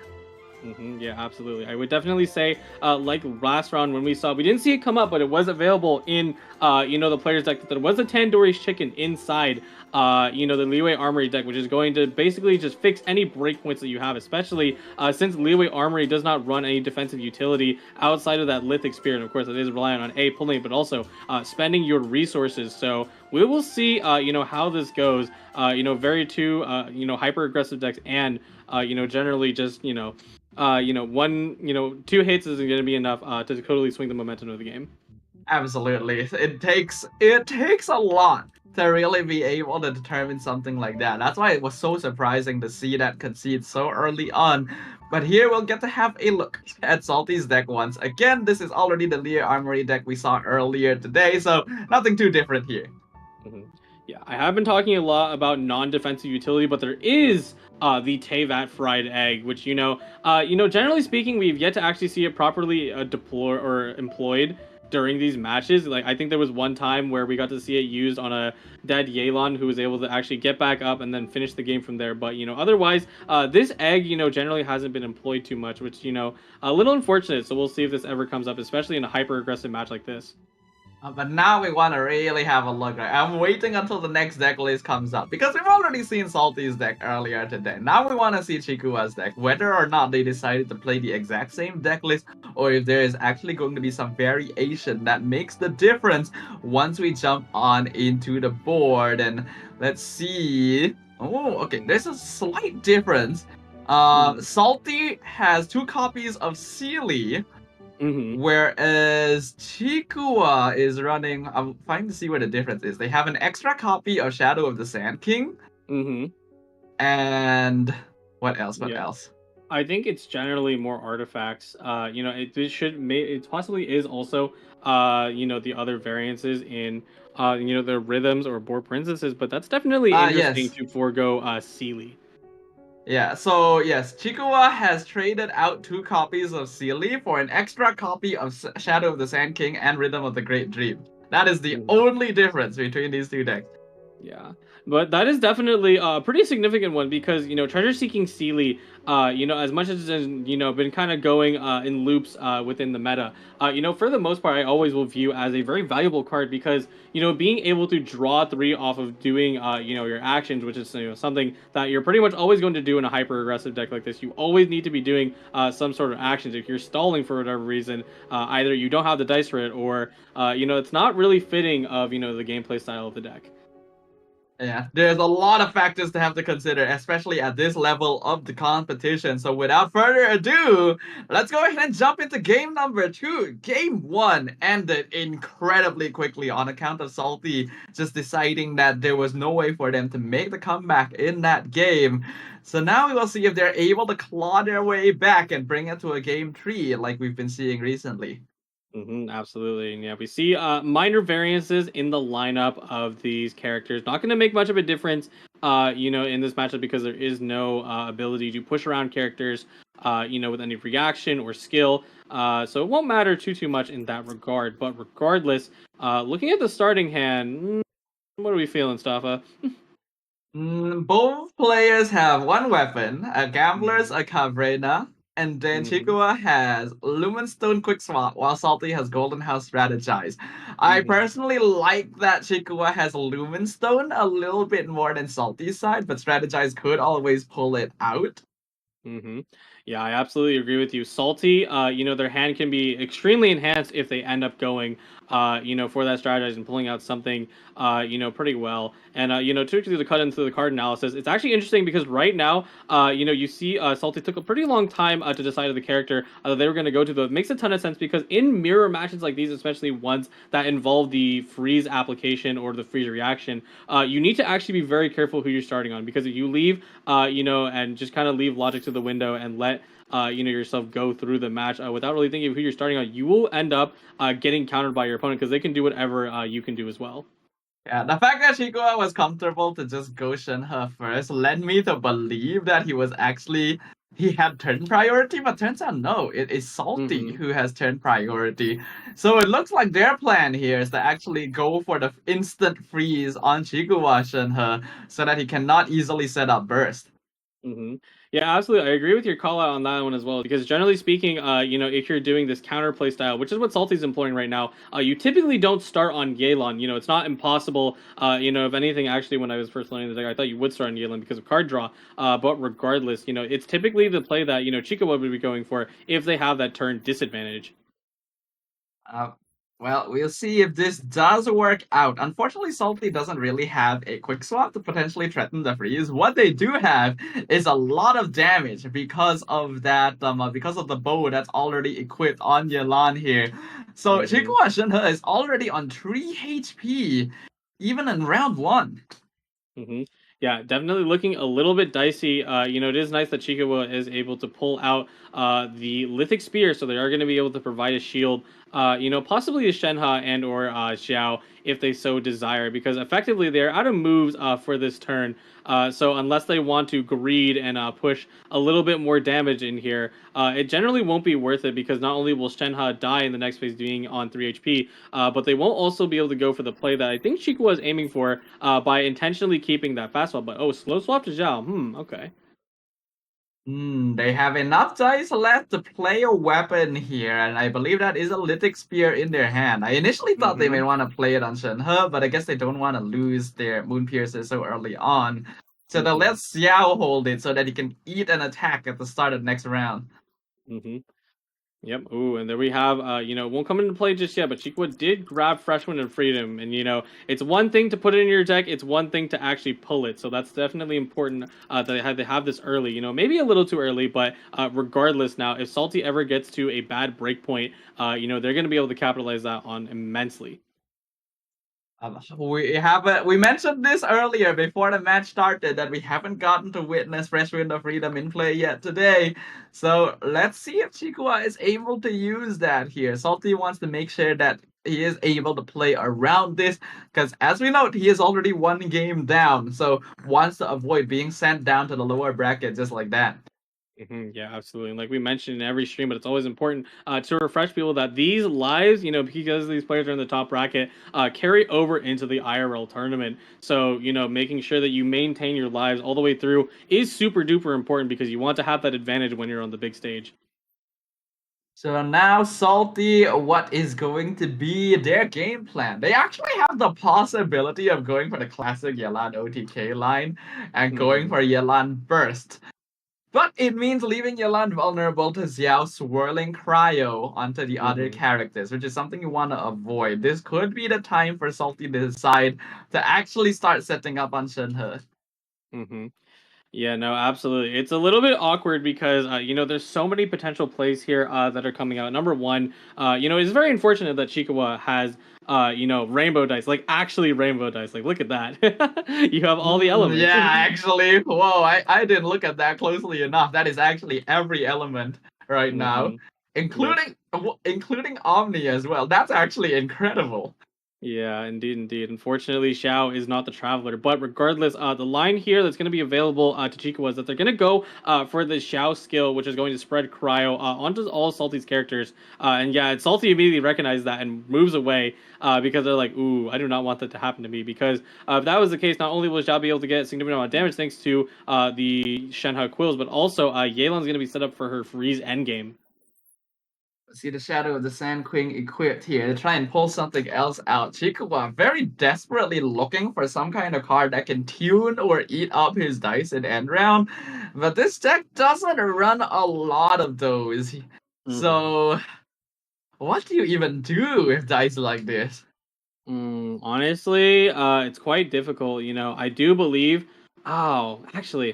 Speaker 2: Yeah, absolutely. I would definitely say, like last round when we didn't see it come up, but it was available in, the player's deck. That there was a Tandoori's chicken inside, the Leeway Armory deck, which is going to basically just fix any breakpoints that you have, especially since Leeway Armory does not run any defensive utility outside of that Lithic Spear, and of course it is relying on pulling, but also spending your resources. So we will see, how this goes. Very two, hyper aggressive decks, and generally just two hits isn't going to be enough to totally swing the momentum of the game.
Speaker 1: Absolutely. It takes a lot to really be able to determine something like that. That's why it was so surprising to see that concede so early on. But here we'll get to have a look at Salty's deck once again. This is already the Lear Armory deck we saw earlier today, so nothing too different here.
Speaker 2: Mm-hmm. Yeah, I have been talking a lot about non-defensive utility, but there is the Teyvat fried egg, which generally speaking, we've yet to actually see it properly deploy or employed during these matches. Like I think there was one time where we got to see it used on a dead Yelan who was able to actually get back up and then finish the game from there. But otherwise, this egg generally hasn't been employed too much, which a little unfortunate. So we'll see if this ever comes up, especially in a hyper aggressive match like this.
Speaker 1: But now we want to really have a look. Right? I'm waiting until the next deck list comes up because we've already seen Salty's deck earlier today. Now we want to see Chikua's deck, whether or not they decided to play the exact same deck list or if there is actually going to be some variation that makes the difference once we jump on into the board. And let's see. Oh, okay. There's a slight difference. Salty has 2 copies of Sealy.
Speaker 2: Mm-hmm.
Speaker 1: Whereas Chikua is running, I'm trying to see where the difference is. They have an extra copy of Shadow of the Sand King.
Speaker 2: Mm-hmm.
Speaker 1: And what else? What
Speaker 2: Yeah.
Speaker 1: else?
Speaker 2: I think it's generally more artifacts. It possibly is also the other variances in the rhythms or board princesses, but that's definitely interesting
Speaker 1: Yes.
Speaker 2: to forego Sealy.
Speaker 1: Yeah, so yes, Chikua has traded out 2 copies of Sealy for an extra copy of Shadow of the Sand King and Rhythm of the Great Dream. That is the only difference between these 2 decks.
Speaker 2: Yeah, but that is definitely a pretty significant one because treasure seeking Sealy, as much as it's been kind of going in loops within the meta, for the most part, I always will view as a very valuable card because being able to draw 3 off of doing your actions, which is something that you're pretty much always going to do in a hyper aggressive deck like this. You always need to be doing some sort of actions. If you're stalling for whatever reason, either you don't have the dice for it or it's not really fitting of the gameplay style of the deck.
Speaker 1: Yeah, there's a lot of factors to have to consider, especially at this level of the competition. So without further ado, let's go ahead and jump into game number 2. Game 1 ended incredibly quickly on account of Salty just deciding that there was no way for them to make the comeback in that game. So now we will see if they're able to claw their way back and bring it to a game 3 like we've been seeing recently.
Speaker 2: Absolutely. And yeah, we see minor variances in the lineup of these characters. Not going to make much of a difference, in this matchup because there is no ability to push around characters, with any reaction or skill. So it won't matter too much in that regard. But regardless, looking at the starting hand, what are we feeling, Staffa?
Speaker 1: Both players have 1 weapon, a Gambler's a Cabrera, and then Chikua has Lumenstone Quick Swap, while Salty has Golden House Strategize. I personally like that Chikua has Lumenstone a little bit more than Salty's side, but Strategize could always pull it out.
Speaker 2: Yeah, I absolutely agree with you. Salty, their hand can be extremely enhanced if they end up going, for that strategize and pulling out something, pretty well. And, to cut into the card analysis, it's actually interesting because right now, you see Salty took a pretty long time to decide the character that they were going to go to. Though it makes a ton of sense because in mirror matches like these, especially ones that involve the freeze application or the freeze reaction, you need to actually be very careful who you're starting on because if you leave, and just kind of leave logic to the window and let yourself go through the match without really thinking of who you're starting on, you will end up getting countered by your opponent because they can do whatever you can do as well.
Speaker 1: Yeah, the fact that Chikua was comfortable to just go Shenhe first led me to believe that he had turn priority, but turns out no, it is Salty who has turn priority. So it looks like their plan here is to actually go for the instant freeze on Chikua Shenhe so that he cannot easily set up burst.
Speaker 2: Yeah, absolutely. I agree with your call out on that one as well. Because generally speaking, if you're doing this counterplay style, which is what Salty's employing right now, you typically don't start on Yelan. It's not impossible. If anything, actually, when I was first learning the deck, I thought you would start on Yelan because of card draw. But regardless, it's typically the play that Chica would be going for if they have that turn disadvantage.
Speaker 1: Well, we'll see if this does work out. Unfortunately, Salty doesn't really have a quick swap to potentially threaten the freeze. What they do have is a lot of damage because of that, because of the bow that's already equipped on Yelan here. So Chikua Shenhe is already on 3 HP. even in round one.
Speaker 2: Hmm. Yeah, definitely looking a little bit dicey. It is nice that Chikawa is able to pull out the Lithic Spear, so they are going to be able to provide a shield. Possibly a Shenhe and or Xiao if they so desire, because effectively they're out of moves for this turn. So unless they want to greed and push a little bit more damage in here, it generally won't be worth it because not only will Shenhe die in the next phase being on 3 HP, but they won't also be able to go for the play that I think Chico was aiming for by intentionally keeping that fast swap. But slow swap to Zhao. Okay.
Speaker 1: They have enough dice left to play a weapon here, and I believe that is a Lithic Spear in their hand. I initially thought they
Speaker 2: Mm-hmm.
Speaker 1: may want to play it on Shenhe, but I guess they don't want to lose their Moon Piercer so early on. So they'll
Speaker 2: Mm-hmm.
Speaker 1: let Xiao hold it so that he can eat an attack at the start of next round.
Speaker 2: Mm-hmm. Yep. Ooh, and there we have. Won't come into play just yet, but Chikwa did grab Freshman and Freedom, and it's one thing to put it in your deck. It's one thing to actually pull it. So that's definitely important that they have this early. Maybe a little too early, but regardless, now if Salty ever gets to a bad break point, they're going to be able to capitalize that on immensely.
Speaker 1: We mentioned this earlier before the match started that we haven't gotten to witness Fresh Wind of Freedom in play yet today. So let's see if Chikua is able to use that here. Salty wants to make sure that he is able to play around this because as we know, he is already one game down. So wants to avoid being sent down to the lower bracket just like that.
Speaker 2: Yeah, absolutely. And like we mentioned in every stream, but it's always important to refresh people that these lives, because these players are in the top bracket, carry over into the IRL tournament. So, making sure that you maintain your lives all the way through is super duper important because you want to have that advantage when you're on the big stage.
Speaker 1: So now, Salty, what is going to be their game plan? They actually have the possibility of going for the classic Yelan OTK line and going
Speaker 2: Hmm.
Speaker 1: for Yelan Burst. But it means leaving Yelan vulnerable to Xiao swirling cryo onto the other
Speaker 2: Hmm.
Speaker 1: characters, which is something you want to avoid. This could be the time for Salty to decide to actually start setting up on Shenhe.
Speaker 2: Hmm. Yeah, no, absolutely. It's a little bit awkward because there's so many potential plays here that are coming out. Number one, it's very unfortunate that Chikawa has rainbow dice, like actually rainbow dice. Like look at that. You have all the elements.
Speaker 1: Yeah, actually, whoa, I didn't look at that closely enough. That is actually every element right now,
Speaker 2: Hmm. Yep.
Speaker 1: including Omni as well. That's actually incredible.
Speaker 2: Yeah, indeed, indeed. Unfortunately, Xiao is not the traveler. But regardless, the line here that's going to be available to Chico is that they're going to go for the Xiao skill, which is going to spread cryo onto all Salty's characters. And yeah, Salty immediately recognizes that and moves away because they're like, ooh, I do not want that to happen to me. Because if that was the case, not only will Xiao be able to get a significant amount of damage thanks to the Shenhe Quills, but also Yelan's going to be set up for her freeze endgame.
Speaker 1: See the Shadow of the Sand Queen equipped here to try and pull something else out. Chikuwa very desperately looking for some kind of card that can tune or eat up his dice in end round, but this deck doesn't run a lot of those.
Speaker 2: Mm-hmm.
Speaker 1: So, what do you even do with dice like this?
Speaker 2: Honestly, it's quite difficult. I do believe. Oh, actually,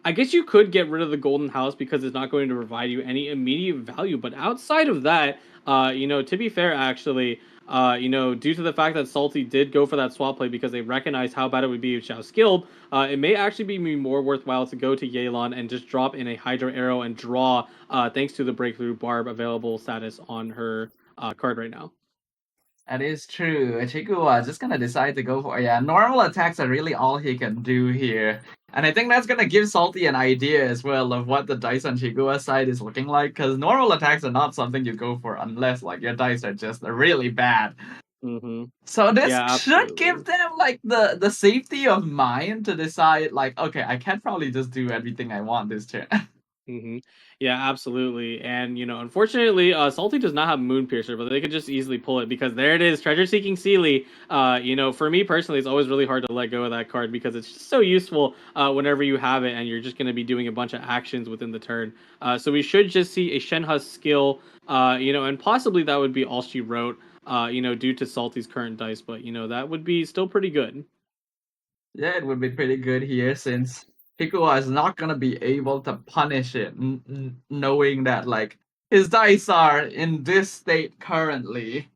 Speaker 2: I guess you could get rid of the golden house because it's not going to provide you any immediate value. But outside of that, to be fair, actually, due to the fact that Salty did go for that swap play because they recognized how bad it would be if Xiao skilled, it may actually be more worthwhile to go to Yelan and just drop in a Hydro Arrow and draw, thanks to the Breakthrough Barb available status on her card right now.
Speaker 1: That is true. Chikuwa is just gonna decide to go for normal attacks are really all he can do here. And I think that's gonna give Salty an idea as well of what the dice on Chigua's side is looking like, because normal attacks are not something you go for unless like your dice are just really bad.
Speaker 2: Mm-hmm.
Speaker 1: So this
Speaker 2: Yeah,
Speaker 1: should give
Speaker 2: absolutely.
Speaker 1: them like the safety of mind to decide like, okay, I can't probably just do everything I want this turn.
Speaker 2: Hmm. Yeah, absolutely. And unfortunately, Salty does not have Moon Piercer, but they could just easily pull it because there it is, Treasure Seeking Sealy. For me personally, it's always really hard to let go of that card because it's just so useful whenever you have it, and you're just going to be doing a bunch of actions within the turn. So we should just see a Shenhe skill, and possibly that would be all she wrote. Due to Salty's current dice, but that would be still pretty good.
Speaker 1: Yeah, it would be pretty good here since Hikuwa is not gonna be able to punish it, knowing that like his dice are in this state currently.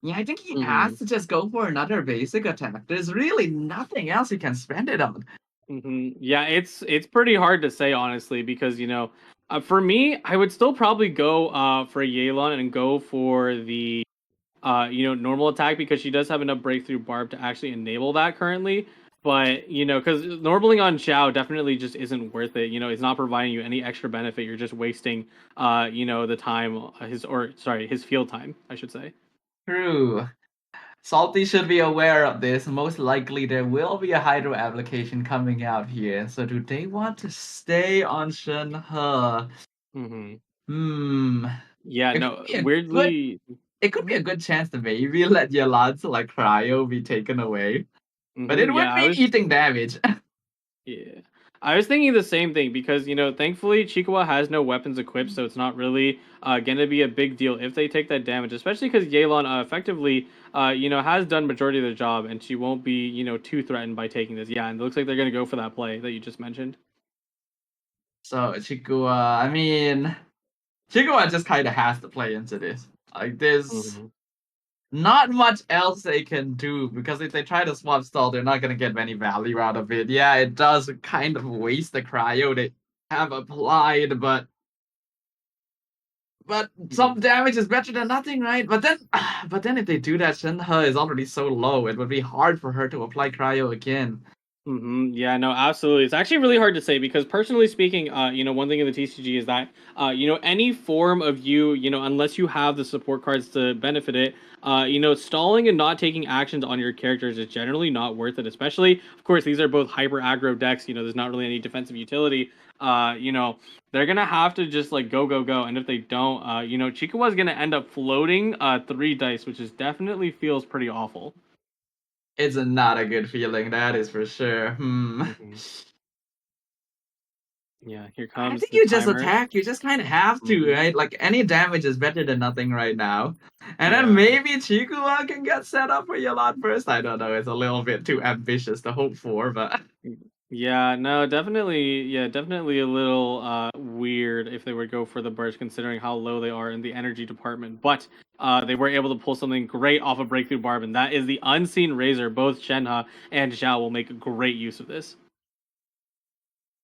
Speaker 1: Yeah, I think he
Speaker 2: Mm-hmm.
Speaker 1: has to just go for another basic attack. There's really nothing else he can spend it on.
Speaker 2: Yeah, it's pretty hard to say honestly because for me, I would still probably go for Yelan and go for the normal attack because she does have enough breakthrough barb to actually enable that currently. But because normaling on Xiao definitely just isn't worth it. It's not providing you any extra benefit. You're just wasting the time his field time, I should say.
Speaker 1: True. Salty should be aware of this. Most likely there will be a Hydro application coming out here. So do they want to stay on Shenhe?
Speaker 2: hmm
Speaker 1: Hmm.
Speaker 2: Yeah,
Speaker 1: It could
Speaker 2: no,
Speaker 1: be a good
Speaker 2: weirdly.
Speaker 1: it could be a good chance to maybe let Yalan's like cryo be taken away. But it would
Speaker 2: Yeah, I
Speaker 1: be
Speaker 2: was.
Speaker 1: eating damage.
Speaker 2: Yeah. I was thinking the same thing because, thankfully Chikawa has no weapons equipped, so it's not really going to be a big deal if they take that damage, especially because Yelan effectively, has done majority of the job and she won't be, too threatened by taking this. Yeah, and it looks like they're going to go for that play that you just mentioned.
Speaker 1: So Chikua, I mean, Chikua just kind of has to play into this. Like, there's
Speaker 2: hmm
Speaker 1: not much else they can do because if they try to swap stall, they're not gonna get any value out of it. Yeah, it does kind of waste the cryo they have applied, but
Speaker 2: hmm
Speaker 1: some damage is better than nothing, right? But then if they do that, Shenhe is already so low, it would be hard for her to apply cryo again.
Speaker 2: Yeah, no, absolutely. It's actually really hard to say because personally speaking, one thing in the TCG is that, any form of unless you have the support cards to benefit it, stalling and not taking actions on your characters is generally not worth it. Especially, of course, these are both hyper aggro decks. There's not really any defensive utility. They're gonna have to just like go, go, go. And if they don't, Chikawa's gonna end up floating 3 dice, which is definitely feels pretty awful.
Speaker 1: It's not a good feeling, that is for sure.
Speaker 2: hmm Yeah, here
Speaker 1: I
Speaker 2: comes
Speaker 1: think
Speaker 2: the
Speaker 1: you just
Speaker 2: timer.
Speaker 1: attack. You just kind of have to,
Speaker 2: hmm
Speaker 1: right? Like any damage is better than nothing right now. And then
Speaker 2: Yeah.
Speaker 1: maybe Chikua can get set up for Yalan first. I don't know. It's a little bit too ambitious to hope for, but
Speaker 2: Yeah, no, definitely, yeah, definitely a little weird if they would go for the burst considering how low they are in the energy department. But they were able to pull something great off of Breakthrough Barb, and that is the Unseen Razor. Both Shenhe and Zhao will make great use of this.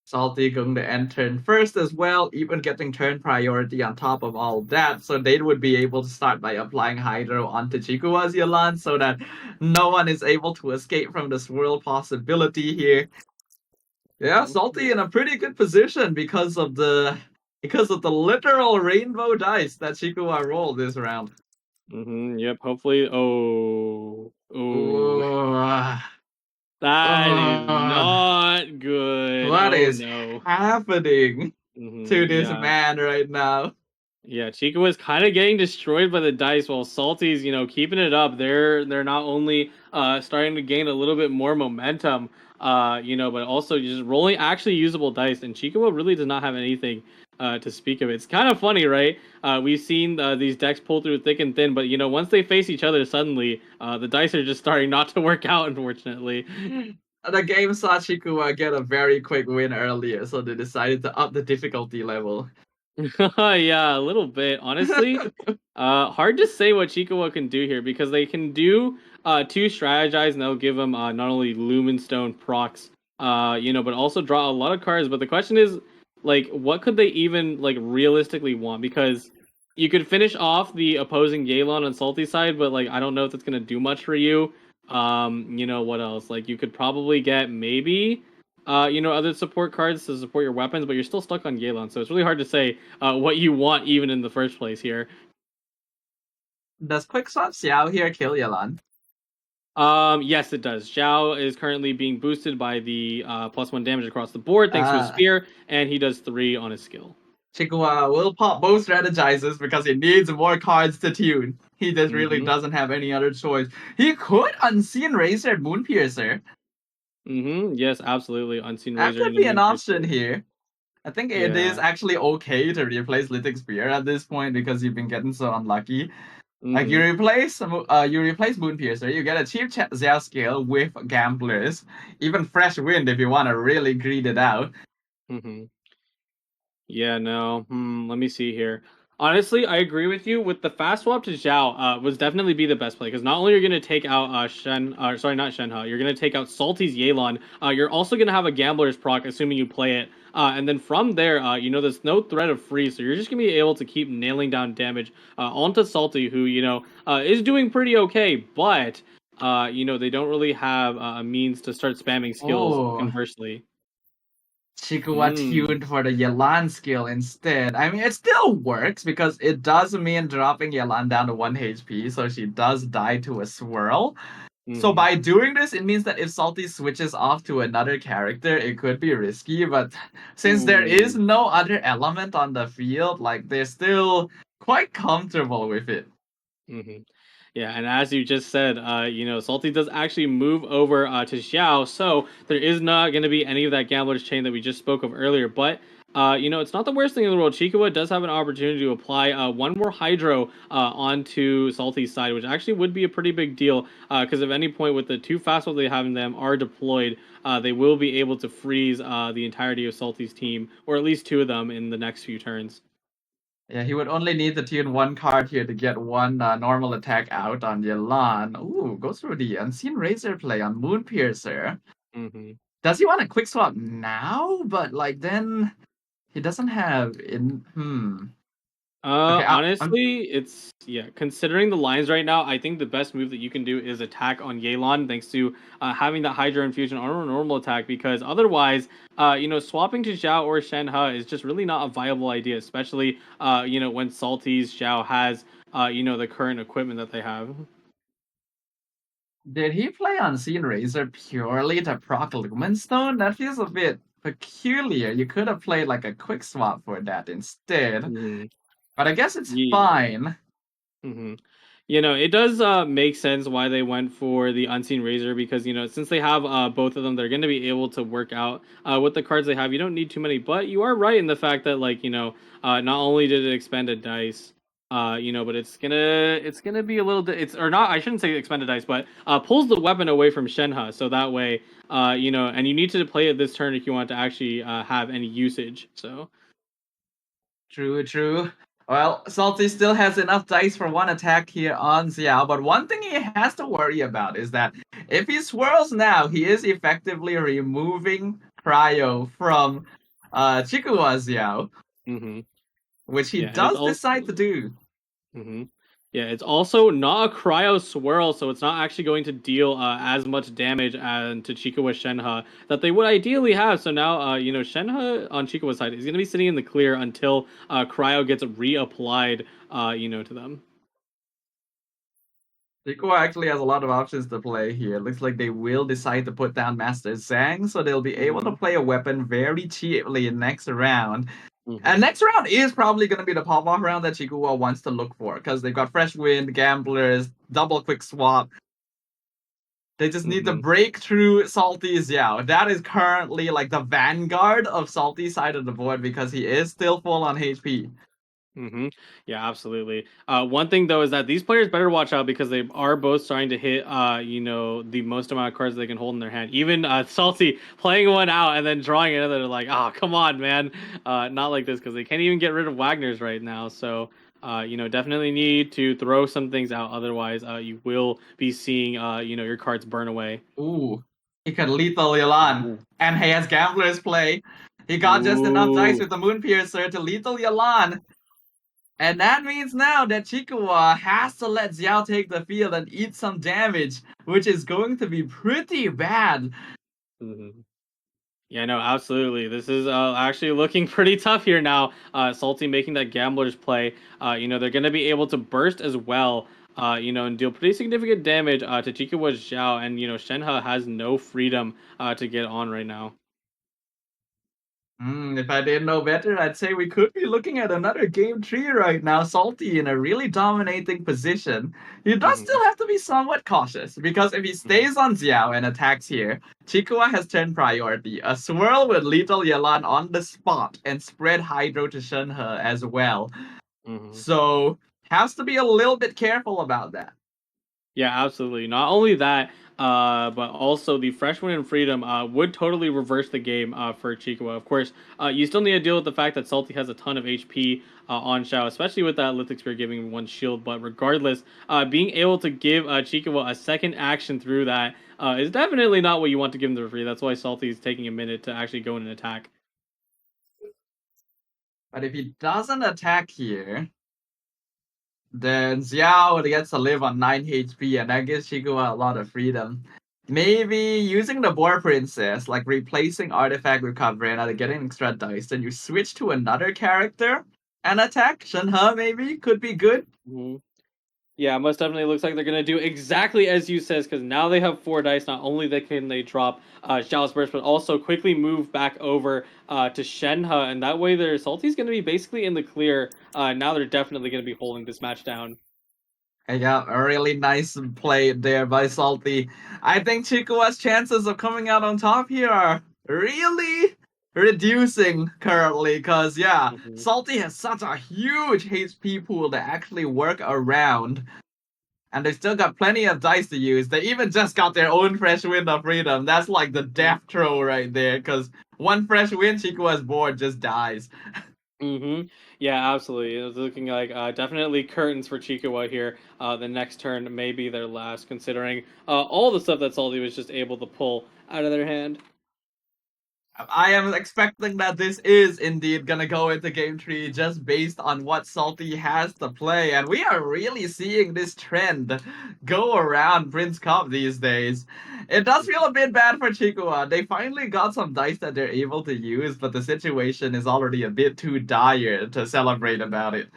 Speaker 1: Salty going to end turn first as well, even getting turn priority on top of all that. So they would be able to start by applying Hydro onto Chikua's Yalan so that no one is able to escape from the swirl possibility here. Yeah, Salty in a pretty good position because of the literal rainbow dice that Chikua rolled this round.
Speaker 2: Yep, hopefully. Oh,
Speaker 1: Ooh,
Speaker 2: that is
Speaker 1: uh,
Speaker 2: not good.
Speaker 1: what
Speaker 2: Oh
Speaker 1: is
Speaker 2: no.
Speaker 1: happening to this
Speaker 2: Yeah.
Speaker 1: man right now?
Speaker 2: Yeah, Chica was kind of getting destroyed by the dice while Salty's, keeping it up. They're not only starting to gain a little bit more momentum, but also just rolling actually usable dice. And Chico really does not have anything to speak of. It's kind of funny, right? We've seen these decks pull through thick and thin, but once they face each other, suddenly the dice are just starting not to work out. Unfortunately.
Speaker 1: The game saw Chikua get a very quick win earlier, so they decided to up the difficulty level.
Speaker 2: Yeah, a little bit. Honestly, hard to say what Chikawa can do here because they can do two strategize and they'll give them not only Lumenstone procs, but also draw a lot of cards. But the question is, like, what could they even like realistically want? Because you could finish off the opposing Yelan on Salty side, but like I don't know if that's gonna do much for you. What else? Like you could probably get maybe other support cards to support your weapons, but you're still stuck on Yelan, so it's really hard to say what you want even in the first place here.
Speaker 1: Does Quickswap Xiao here kill Yalan?
Speaker 2: Yes, it does. Zhao is currently being boosted by the +1 damage across the board thanks to his
Speaker 1: Uh,
Speaker 2: spear, and he does 3 on his skill.
Speaker 1: Chikua will pop both strategizers because he needs more cards to tune. He just really
Speaker 2: Mm-hmm.
Speaker 1: doesn't have any other choice. He could Unseen Razor Moonpiercer.
Speaker 2: Yes, absolutely. Unseen
Speaker 1: That
Speaker 2: Razor
Speaker 1: could
Speaker 2: into
Speaker 1: be an option
Speaker 2: Moonpiercer.
Speaker 1: here. I think it is
Speaker 2: Yeah.
Speaker 1: actually okay to replace Lithic Spear at this point because you've been getting so unlucky. Like
Speaker 2: Mm-hmm.
Speaker 1: you replace Moonpiercer, you get a cheap Zell scale with Gamblers, even Fresh Wind if you want to really greed it out.
Speaker 2: Mm-hmm. Yeah, no. Let me see here. Honestly, I agree with you. With the fast swap to Zhao, was definitely be the best play because not only you're gonna take out sorry, not Shenhe, you're gonna take out Salty's Yelan. You're also gonna have a Gambler's proc, assuming you play it. And then from there, there's no threat of freeze, so you're just gonna be able to keep nailing down damage onto Salty, who is doing pretty okay, but they don't really have a means to start spamming skills.
Speaker 1: Oh,
Speaker 2: Conversely,
Speaker 1: Chikuwa
Speaker 2: mm,
Speaker 1: tuned for the Yelan skill instead. I mean, it still works because it does mean dropping Yelan down to 1 HP, so she does die to a swirl. So
Speaker 2: mm-hmm,
Speaker 1: by doing this, it means that if Salty switches off to another character, it could be risky, but since there is
Speaker 2: ooh.
Speaker 1: no other element on the field, like they're still quite comfortable with it.
Speaker 2: Mm-hmm. Yeah, and as you just said, Salty does actually move over to Xiao, so there is not going to be any of that gambler's chain that we just spoke of earlier. But it's not the worst thing in the world. Chikawa does have an opportunity to apply one more Hydro onto Salty's side, which actually would be a pretty big deal. Because at any point with the two fast ones they have in them are deployed, they will be able to freeze the entirety of Salty's team, or at least two of them in the next few turns.
Speaker 1: Yeah, he would only need to tune one card here to get one normal attack out on Yelan. Ooh, goes through the Unseen Razor play on Moonpiercer.
Speaker 2: Mm-hmm.
Speaker 1: Does he want a quick swap now? But like then he doesn't have in Okay, I'm
Speaker 2: Honestly, it's yeah. Considering the lines right now, I think the best move that you can do is attack on Yelan, thanks to having that Hydra infusion on a normal attack. Because otherwise, swapping to Zhao or Shenhe is just really not a viable idea, especially when Salty's Zhao has the current equipment that they have.
Speaker 1: Did he play Unseen Razor purely to proc Lumenstone? That feels a bit peculiar. You could have played like a quick swap for that instead.
Speaker 2: Mm-hmm.
Speaker 1: But I guess it's
Speaker 2: Yeah.
Speaker 1: fine.
Speaker 2: Mm-hmm. It does make sense why they went for the Unseen Razor because, since they have both of them, they're going to be able to work out with the cards they have. You don't need too many, but you are right in the fact that, like, not only did it expend a dice, but it's gonna be a little bit, it's, or not, I shouldn't say expend a dice, but pulls the weapon away from Shenhe, so that way, and you need to play it this turn if you want to actually have any usage, so.
Speaker 1: True, true. Well, Salty still has enough dice for one attack here on Xiao, but one thing he has to worry about is that if he swirls now, he is effectively removing Cryo from Chikuwa Xiao,
Speaker 2: Hmm.
Speaker 1: which he
Speaker 2: Yeah, and it's
Speaker 1: does
Speaker 2: also.
Speaker 1: decide to do.
Speaker 2: Hmm. Yeah, it's also not a cryo swirl, so it's not actually going to deal as much damage to Chikawa Shenhe that they would ideally have. So now, Shenhe on Chikawa's side is going to be sitting in the clear until cryo gets reapplied, to them.
Speaker 1: Chikuwa actually has a lot of options to play here. It looks like they will decide to put down Master Zhang, so they'll be able to
Speaker 2: Hmm.
Speaker 1: play a weapon very cheaply in next round. And
Speaker 2: Hmm.
Speaker 1: next round is probably going to be the pop-off round that Chikuwa wants to look for because they've got Fresh Wind, Gamblers, double quick swap. They just need to
Speaker 2: Hmm.
Speaker 1: break through Salty Xiao. That is currently like the vanguard of Salty's side of the board because he is still full on HP.
Speaker 2: Hmm. Yeah, absolutely. One thing though is that these players better watch out because they are both starting to hit, the most amount of cards they can hold in their hand. Even Salty playing one out and then drawing another, they're like, oh, come on, man, not like this because they can't even get rid of Wagner's right now. So, definitely need to throw some things out. Otherwise, you will be seeing, your cards burn away.
Speaker 1: Ooh, he could lethal Yalan.
Speaker 2: Ooh.
Speaker 1: And he has Gambler's play. He got just enough dice
Speaker 2: Ooh.
Speaker 1: with the Moon Piercer to lethal Yalan. And that means now that Chikawa has to let Xiao take the field and eat some damage, which is going to be pretty bad.
Speaker 2: Mhm. Yeah, no, absolutely. This is actually looking pretty tough here now. Salty making that gambler's play. They're going to be able to burst as well. And deal pretty significant damage to Chikawa Zhao, and Shenhe has no freedom to get on right now.
Speaker 1: If I didn't know better, I'd say we could be looking at another game tree right now. Salty in a really dominating position. He does
Speaker 2: Hmm.
Speaker 1: still have to be somewhat cautious because if he
Speaker 2: Hmm.
Speaker 1: stays on Xiao and attacks here, Chikua has turn priority. A swirl with lethal Yalan on the spot and spread Hydro to Shenhe as well.
Speaker 2: Hmm.
Speaker 1: So has to be a little bit careful about that.
Speaker 2: Yeah, absolutely. Not only that, but also the Fresh Wind and Freedom would totally reverse the game for Chikawa. Of course, you still need to deal with the fact that Salty has a ton of HP on Shao, especially with that Lithic Spear giving one shield. But regardless, being able to give Chikawa a second action through that is definitely not what you want to give him for free. That's why Salty is taking a minute to actually go in and attack.
Speaker 1: But if he doesn't attack here, then Xiao gets to live on 9 HP, and that gives Chikuwa a lot of freedom. Maybe using the Boar Princess, like replacing Artifact Recovery and getting extra dice, then you switch to another character and attack. Shenhe maybe could be good.
Speaker 2: Mhm. Yeah, most definitely looks like they're gonna do exactly as you says, because now they have 4 dice. Not only can they drop Xiao's burst, but also quickly move back over to Shenhe, and that way their Salty's gonna be basically in the clear. Now they're definitely gonna be holding this match down.
Speaker 1: I got a really nice play there by Salty. I think Chikua's chances of coming out on top here are really reducing currently, because yeah,
Speaker 2: Hmm.
Speaker 1: Salty has such a huge HP pool to actually work around. And they still got plenty of dice to use. They even just got their own fresh wind of freedom. That's like the death throw right there, because one fresh wind, Chikua's board just dies.
Speaker 2: Mm-hmm. Yeah, absolutely. It's looking like definitely curtains for Chikawa here. The next turn may be their last, considering all the stuff that Salty was just able to pull out of their hand.
Speaker 1: I am expecting that this is indeed gonna go into game three just based on what Salty has to play, and we are really seeing this trend go around Prince Cup these days. It does feel a bit bad for Chikua. They finally got some dice that they're able to use, but the situation is already a bit too dire to celebrate about it.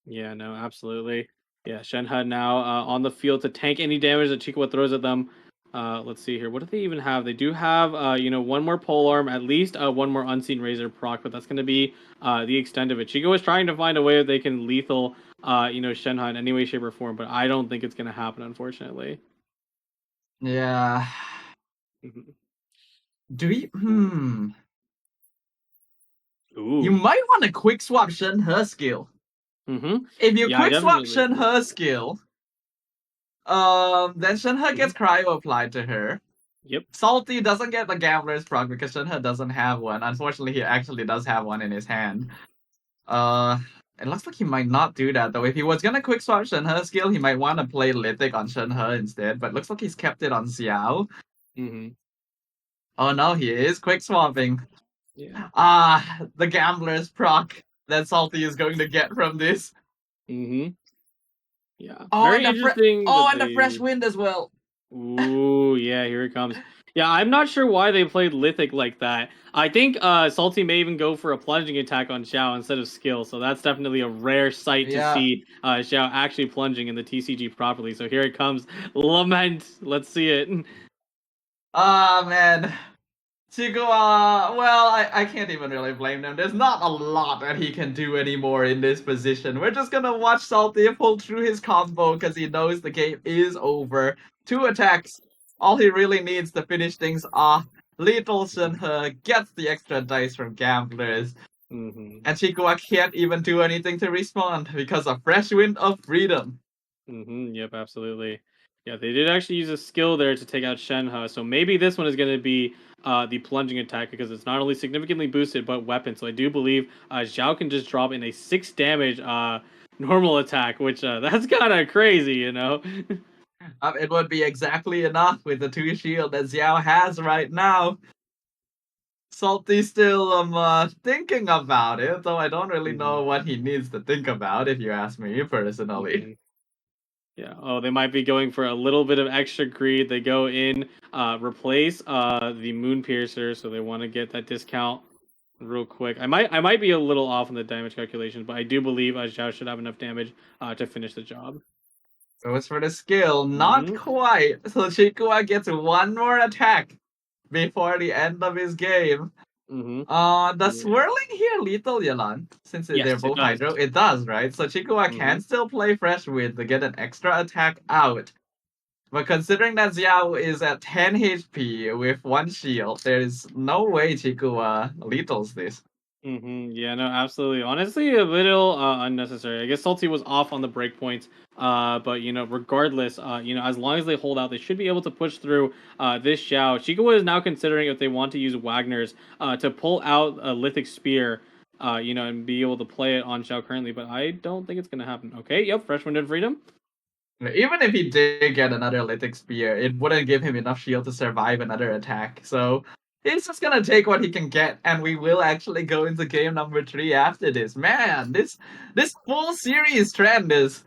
Speaker 2: Yeah, no, absolutely. Yeah, Shenhe now on the field to tank any damage that Chikawa throws at them. Let's see here. What do they even have? They do have, one more polearm, at least one more unseen razor proc, but that's going to be the extent of it. Chikawa is trying to find a way that they can lethal, Shenhe in any way, shape, or form, but I don't think it's going to happen, unfortunately.
Speaker 1: Yeah.
Speaker 2: Mhm.
Speaker 1: Do we?
Speaker 2: Ooh.
Speaker 1: You
Speaker 2: Ooh.
Speaker 1: might want to quick swap Shenhe skill.
Speaker 2: Mm-hmm.
Speaker 1: If you
Speaker 2: Yeah, I
Speaker 1: quick swap
Speaker 2: definitely agree.
Speaker 1: Shenhe skill, then Shenhe
Speaker 2: Hmm.
Speaker 1: gets cryo applied to her.
Speaker 2: Yep.
Speaker 1: Salty doesn't get the gambler's proc because Shenhe doesn't have one. Unfortunately, he actually does have one in his hand. Uh, it looks like he might not do that though. If he was gonna quick swap Shenhe's skill, he might want to play Lithic on Shenhe instead. But looks like he's kept it on Xiao.
Speaker 2: Hmm.
Speaker 1: Oh no, he is quick swapping.
Speaker 2: Yeah.
Speaker 1: The gambler's proc that Salty is going to get from this.
Speaker 2: Hmm. Yeah.
Speaker 1: Oh,
Speaker 2: Very interesting that
Speaker 1: and the fresh
Speaker 2: they.
Speaker 1: wind as well.
Speaker 2: Ooh, yeah, here it comes. Yeah, I'm not sure why they played Lithic like that. I think Salty may even go for a plunging attack on Xiao instead of skill, so that's definitely a rare sight to
Speaker 1: Yeah.
Speaker 2: see Xiao actually plunging in the TCG properly. So here it comes. Lament. Let's see it.
Speaker 1: Ah, man. Chiguwa, well, I can't even really blame them. There's not a lot that he can do anymore in this position. We're just gonna watch Salty pull through his combo because he knows the game is over. 2 attacks. All he really needs to finish things off. Lethal Shenhe gets the extra dice from gamblers.
Speaker 2: Hmm.
Speaker 1: And Chiguwa can't even do anything to respond because of Fresh Wind of Freedom.
Speaker 2: Yep, absolutely. Yeah, they did actually use a skill there to take out Shenhe, so maybe this one is going to be the plunging attack because it's not only significantly boosted but weapon. So I do believe Zhao can just drop in a 6 damage normal attack, which that's kind of crazy, you know.
Speaker 1: It would be exactly enough with the 2 shield that Xiao has right now. Salty's still thinking about it, though I don't really
Speaker 2: Hmm.
Speaker 1: know what he needs to think about, if you ask me personally.
Speaker 2: Hmm. Yeah. Oh, they might be going for a little bit of extra greed. They go in, replace the Moon Piercer, so they want to get that discount real quick. I might be a little off on the damage calculations, but I do believe Zhao should have enough damage to finish the job.
Speaker 1: Goes for the skill, not
Speaker 2: Hmm.
Speaker 1: quite. So Chikua gets one more attack before the end of his game.
Speaker 2: Hmm.
Speaker 1: Does
Speaker 2: Yeah.
Speaker 1: swirling here lethal Yalan? Since they're
Speaker 2: Yes, it
Speaker 1: both
Speaker 2: does.
Speaker 1: Hydro, it does, right? So Chikua
Speaker 2: Hmm.
Speaker 1: can still play Fresh Wind to get an extra attack out. But considering that Xiao is at 10 HP with 1 shield, there's no way Chikua lethals this.
Speaker 2: Yeah, no, absolutely. Honestly, a little unnecessary. I guess Salty was off on the breakpoints, but regardless, as long as they hold out, they should be able to push through this Xiao. Chigawa is now considering if they want to use Wagner's to pull out a Lithic Spear, and be able to play it on Xiao currently. But I don't think it's gonna happen. Okay, yep, Fresh Wind and Freedom.
Speaker 1: Even if he did get another Lithic Spear, it wouldn't give him enough shield to survive another attack. So he's just gonna take what he can get, and we will actually go into game number 3 after this. Man, this full series trend is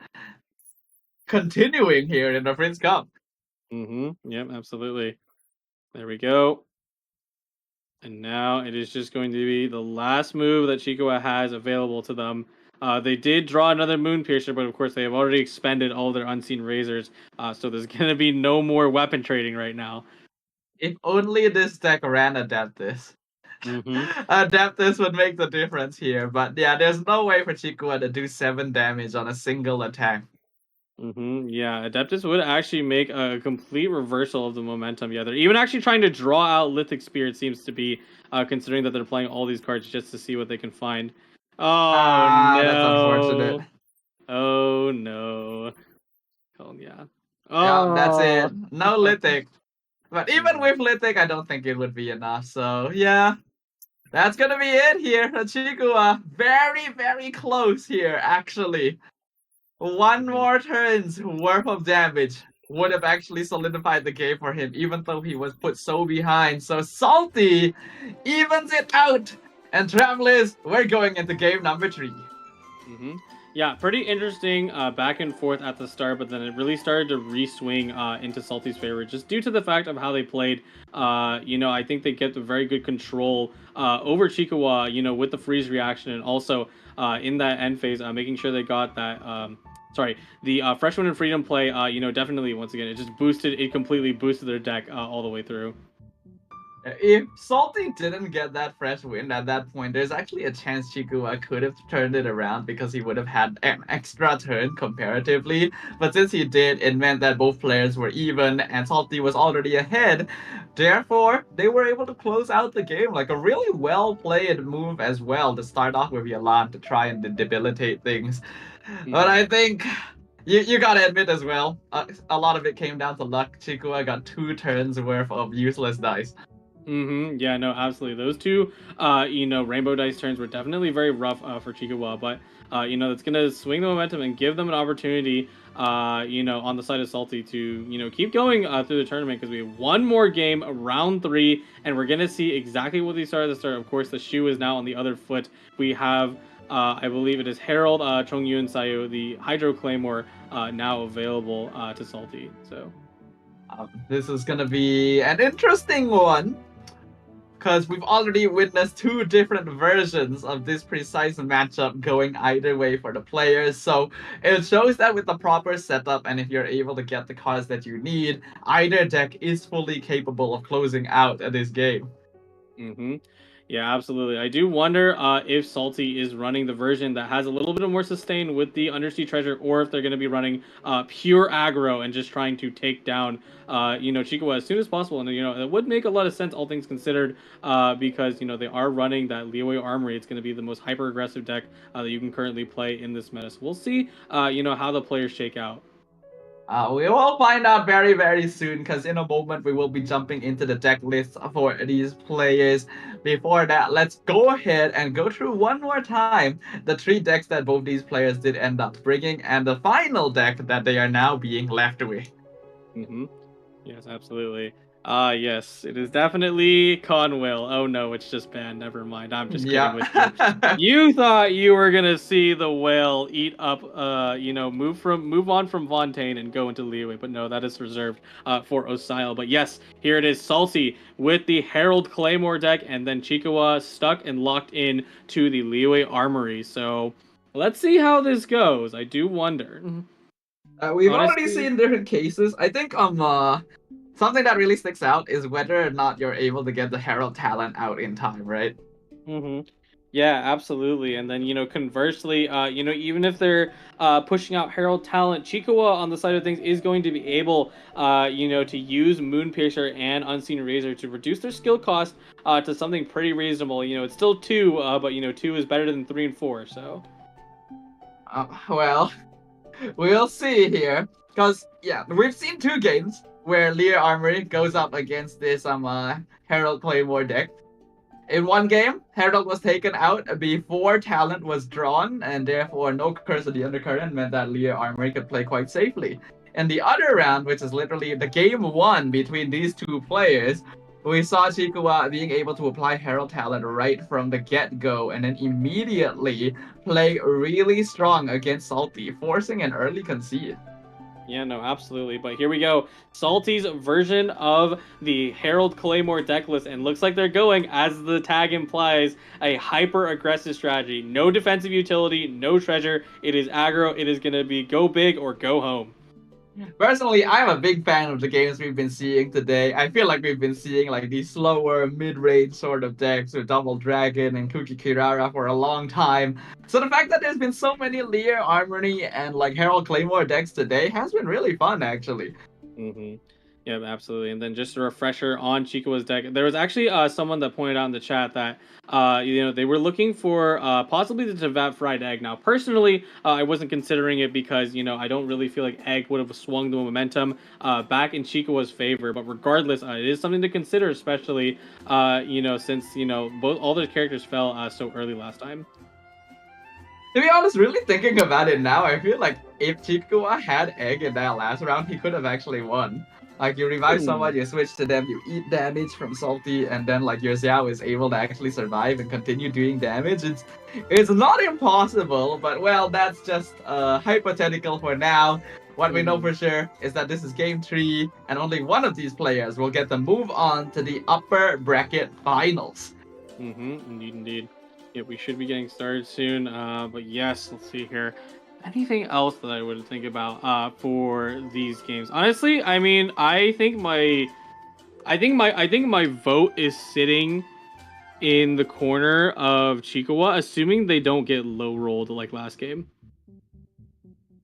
Speaker 1: continuing here in the Prince Cup.
Speaker 2: Yep, absolutely. There we go. And now it is just going to be the last move that Chicoa has available to them. They did draw another Moon Piercer, but of course they have already expended all their Unseen Razors, so there's going to be no more weapon trading right now.
Speaker 1: If only this deck ran Adeptus. Adeptus would make the difference here, but yeah, there's no way for Chikua to do 7 damage on a single attack.
Speaker 2: Yeah, Adeptus would actually make a complete reversal of the momentum. Yeah, they're even actually trying to draw out Lithic Spear, it seems to be, considering that they're playing all these cards just to see what they can find. Oh
Speaker 1: That's unfortunate.
Speaker 2: no. Oh no. Oh yeah.
Speaker 1: Yeah, that's it.
Speaker 2: Oh.
Speaker 1: No Lithic. But even with Lithic, I don't think it would be enough. So yeah, that's gonna be it here. Chikua, very, very close here, actually. One more turn's worth of damage would have actually solidified the game for him, even though he was put so behind. So Salty evens it out. And Travelers, we're going into game number 3.
Speaker 2: Yeah, pretty interesting back and forth at the start, but then it really started to re-swing into Salty's favor just due to the fact of how they played. I think they get the very good control over Chikawa, with the freeze reaction, and also in that end phase, making sure they got that. The Fresh Wind and Freedom play, definitely, once again, it completely boosted their deck all the way through.
Speaker 1: If Salty didn't get that fresh wind at that point, there's actually a chance Chikua could have turned it around because he would have had an extra turn comparatively. But since he did, it meant that both players were even and Salty was already ahead. Therefore, they were able to close out the game like a really well played move as well to start off with Yalan to try and debilitate things. But I think you gotta admit as well, a lot of it came down to luck. Chikua got 2 turns worth of useless dice.
Speaker 2: Yeah, no, absolutely. Those two, rainbow dice turns were definitely very rough for Chikawa, but that's gonna swing the momentum and give them an opportunity, on the side of Salty to keep going through the tournament because we have one more game, round 3, and we're gonna see exactly what they started at the start. Of course, the shoe is now on the other foot. We have. I believe it is Herald, Chongyun Sayu, the Hydro Claymore, now available to Salty. So
Speaker 1: this is gonna be an interesting one because we've already witnessed 2 different versions of this precise matchup going either way for the players. So it shows that with the proper setup and if you're able to get the cards that you need, either deck is fully capable of closing out this game.
Speaker 2: Yeah, absolutely. I do wonder if Salty is running the version that has a little bit of more sustain with the Undersea Treasure, or if they're going to be running pure aggro and just trying to take down, Chikawa as soon as possible. And it would make a lot of sense, all things considered, because they are running that Leeway Armory. It's going to be the most hyper aggressive deck that you can currently play in this meta. So we'll see, how the players shake out.
Speaker 1: We will find out very, very soon because in a moment we will be jumping into the deck list for these players. Before that, let's go ahead and go through one more time the 3 decks that both these players did end up bringing and the final deck that they are now being left with.
Speaker 2: Yes, absolutely. Yes, it is definitely Conwill. Oh no, it's just banned. Never mind. I'm just kidding with you. You thought you were gonna see the whale eat up, move on from Fontaine and go into Leeway, but no, that is reserved for Osile. But yes, here it is, Salty with the Herald Claymore deck, and then Chikawa stuck and locked in to the Leeway Armory. So let's see how this goes. I do wonder.
Speaker 1: We've already seen different cases. I think something that really sticks out is whether or not you're able to get the Herald talent out in time, right?
Speaker 2: Yeah, absolutely. And then, conversely, even if they're pushing out Herald talent, Chikawa on the side of things is going to be able, to use Moonpiercer and Unseen Razor to reduce their skill cost to something pretty reasonable. It's still two, but, two is better than three and four. So,
Speaker 1: Well, we'll see here. Because, yeah, we've seen two games where Lear Armory goes up against this Herald Claymore deck. In one game, Herald was taken out before talent was drawn, and therefore no Curse of the Undercurrent meant that Lear Armory could play quite safely. In the other round, which is literally the game one between these two players, we saw Chikuwa being able to apply Herald talent right from the get-go and then immediately play really strong against Salty, forcing an early concede.
Speaker 2: yeah, no, absolutely. But here we go. Salty's version of the Herald Claymore deck list, and looks like they're going, as the tag implies, a hyper aggressive strategy. No defensive utility, no treasure. It is aggro. It is going to be go big or go home.
Speaker 1: Personally, I'm a big fan of the games we've been seeing today. I feel like we've been seeing like these slower, mid-range sort of decks with Double Dragon and Kuki Kirara for a long time. So the fact that there's been so many Lear Armory and like Herald Claymore decks today has been really fun, actually.
Speaker 2: Mm-hmm. Yeah, absolutely. And then just a refresher on Chico's deck. There was actually someone that pointed out in the chat that they were looking for possibly the Tevat fried egg. Now, personally, I wasn't considering it because I don't really feel like egg would have swung the momentum back in Chico's favor. But regardless, it is something to consider, especially since both all their characters fell so early last time.
Speaker 1: To be honest, really thinking about it now, I feel like if Chikuwa had egg in that last round, he could have actually won. Like you revive
Speaker 2: Hmm.
Speaker 1: someone, you switch to them, you eat damage from Salty, and then like your Xiao is able to actually survive and continue doing damage. It's not impossible, but well, that's just hypothetical for now. What we know
Speaker 2: Mm-hmm.
Speaker 1: for sure is that this is game three, and only one of these players will get to move on to the upper bracket finals.
Speaker 2: Mm-hmm. Indeed, indeed. Yeah, we should be getting started soon. But yes, let's see here. Anything else that I would think about for these games? Honestly, I mean, I think my vote is sitting in the corner of Chikawa, assuming they don't get low rolled like last game.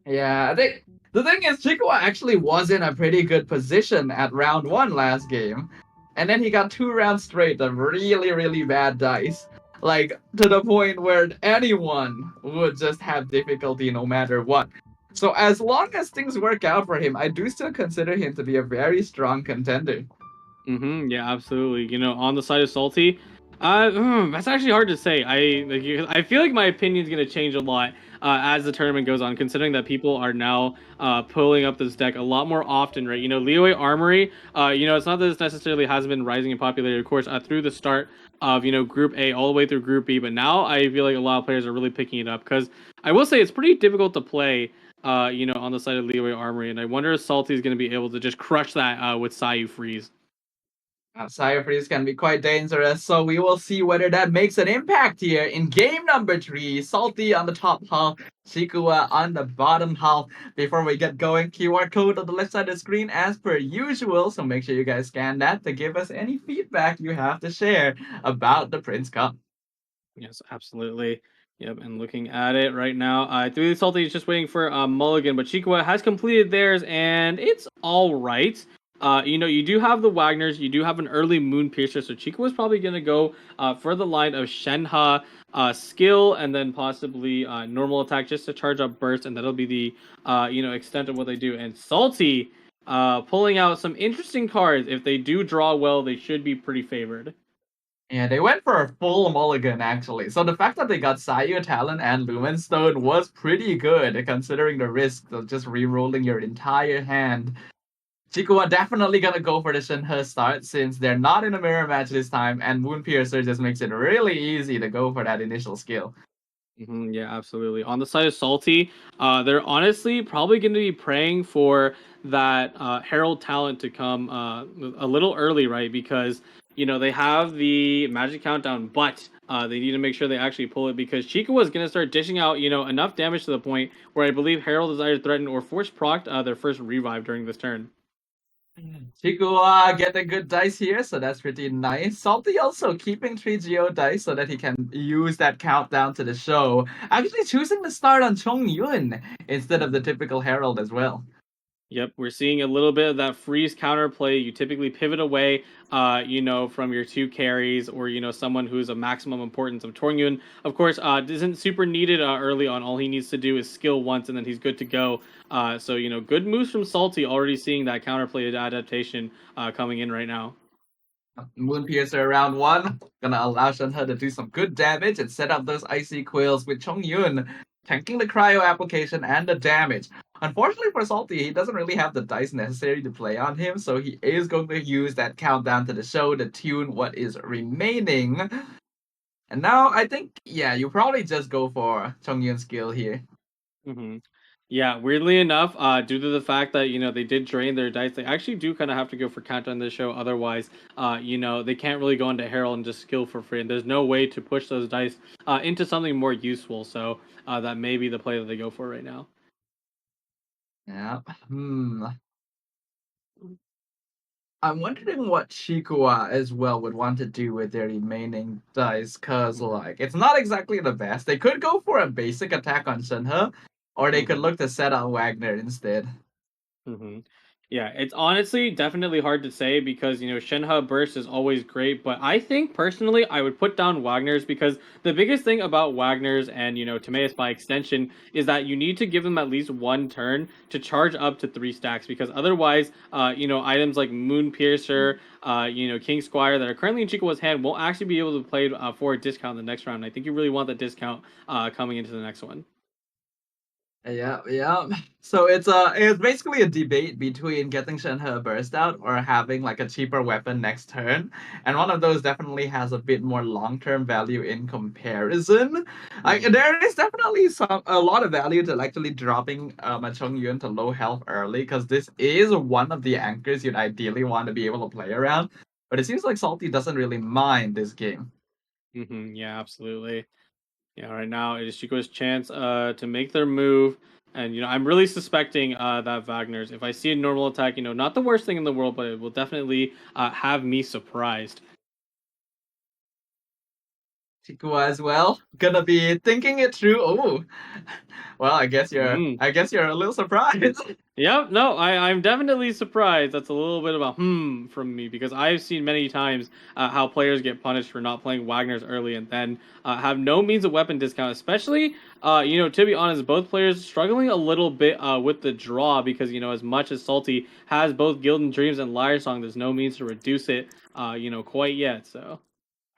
Speaker 1: Yeah, I think the thing is, Chikawa actually was in a pretty good position at round one last game. And then he got two rounds straight of really, really bad dice. Like, to the point where anyone would just have difficulty no matter what. So, as long as things work out for him, I do still consider him to be a very strong contender.
Speaker 2: Mm-hmm. Yeah, absolutely. On the side of Salty, that's actually hard to say. I feel like my opinion is gonna change a lot as the tournament goes on, considering that people are now pulling up this deck a lot more often, right? Leeway Armory. It's not that this necessarily hasn't been rising in popularity, of course, through the start of Group A all the way through Group B, but now I feel like a lot of players are really picking it up because I will say it's pretty difficult to play. On the side of Leeway Armory, and I wonder if Salty is going to be able to just crush that with Sayu Freeze.
Speaker 1: Cypher's can be quite dangerous, so we will see whether that makes an impact here in game number three. Salty on the top half, Shikua on the bottom half. Before we get going, QR code on the left side of the screen as per usual, so make sure you guys scan that to give us any feedback you have to share about the Prince Cup.
Speaker 2: Yes, absolutely. Yep, and looking at it right now, 3 Salty is just waiting for Mulligan, but Chikwa has completed theirs, and it's all right. You do have the Wagners, you do have an early Moon Piercer, so Chikwa is probably going to go for the line of Shenhe skill, and then possibly normal attack just to charge up burst, and that'll be the extent of what they do. And Salty pulling out some interesting cards. If they do draw well, they should be pretty favored.
Speaker 1: Yeah, they went for a full mulligan actually. So the fact that they got Sayu Talon and Lumenstone was pretty good considering the risk of just re-rolling your entire hand. Chiku are definitely gonna go for the Shinhe start since they're not in a mirror match this time, and Moon Piercer just makes it really easy to go for that initial skill.
Speaker 2: Yeah, absolutely. On the side of Salty, they're honestly probably going to be praying for that Herald talent to come a little early, right? Because they have the Magic Countdown, but they need to make sure they actually pull it because Chica was going to start dishing out enough damage to the point where I believe Herald is either threatened or force procced their first revive during this turn.
Speaker 1: Chikua getting good dice here, so that's pretty nice. Salty also keeping 3GO dice so that he can use that countdown to the show. Actually choosing to start on Chong Yun instead of the
Speaker 2: Mhm.
Speaker 1: typical Herald as well.
Speaker 2: Yep, we're seeing a little bit of that freeze counter play. You typically pivot away, from your two carries or someone who's a maximum importance of Torgyun. Of course, isn't super needed early on. All he needs to do is skill once, and then he's good to go. So good moves from Salty. Already seeing that counterplay adaptation coming in right now.
Speaker 1: Moon Piercer round one, gonna allow Shenhe to do some good damage and set up those icy quills with Chong Yun tanking the cryo application and the damage. Unfortunately for Salty, he doesn't really have the dice necessary to play on him, so he is going to use that countdown to the show to tune what is remaining. And now I think, yeah, you probably just go for Chong Yun's skill here.
Speaker 2: hmm Yeah, weirdly enough, due to the fact that they did drain their dice, they actually do kind of have to go for counter on this show. Otherwise, they can't really go into Herald and just skill for free. And there's no way to push those dice into something more useful. So that may be the play that they go for right now.
Speaker 1: Yeah. I'm wondering what Shikua as well would want to do with their remaining dice, cause
Speaker 2: hmm
Speaker 1: like it's not exactly the best. They could go for a basic attack on Shenhe, or they could
Speaker 2: hmm
Speaker 1: look to set on Wagner instead.
Speaker 2: hmm Yeah, it's honestly definitely hard to say because Shenhe burst is always great, but I think personally I would put down Wagner's because the biggest thing about Wagner's and Timaeus by extension is that you need to give them at least one turn to charge up to 3 stacks because otherwise, items like Moon Piercer, King Squire that are currently in Chikua's hand won't actually be able to play for a discount in the next round. I think you really want the discount coming into the next one.
Speaker 1: Yeah, yeah. So it's basically a debate between getting Shenhe burst out or having like a cheaper weapon next turn, and one of those definitely has a bit more long term value in comparison.
Speaker 2: hmm
Speaker 1: There is definitely a lot of value to actually dropping a Chong Yun to low health early because this is one of the anchors you'd ideally want to be able to play around. But it seems like Salty doesn't really mind this game.
Speaker 2: Yeah, absolutely. Yeah, right now it is Chico's chance to make their move. And I'm really suspecting that Wagner's if I see a normal attack, not the worst thing in the world, but it will definitely have me surprised.
Speaker 1: Tikua as well. Gonna be thinking it through. Oh, well,
Speaker 2: Mm.
Speaker 1: I guess you're a little surprised.
Speaker 2: Yep, no, I'm definitely surprised. That's a little bit of a from me because I've seen many times how players get punished for not playing Wagner's early and then have no means of weapon discount. Especially, to be honest, both players struggling a little bit with the draw because as much as Salty has both Gildan Dreams and Liar Song, there's no means to reduce it, quite yet. So.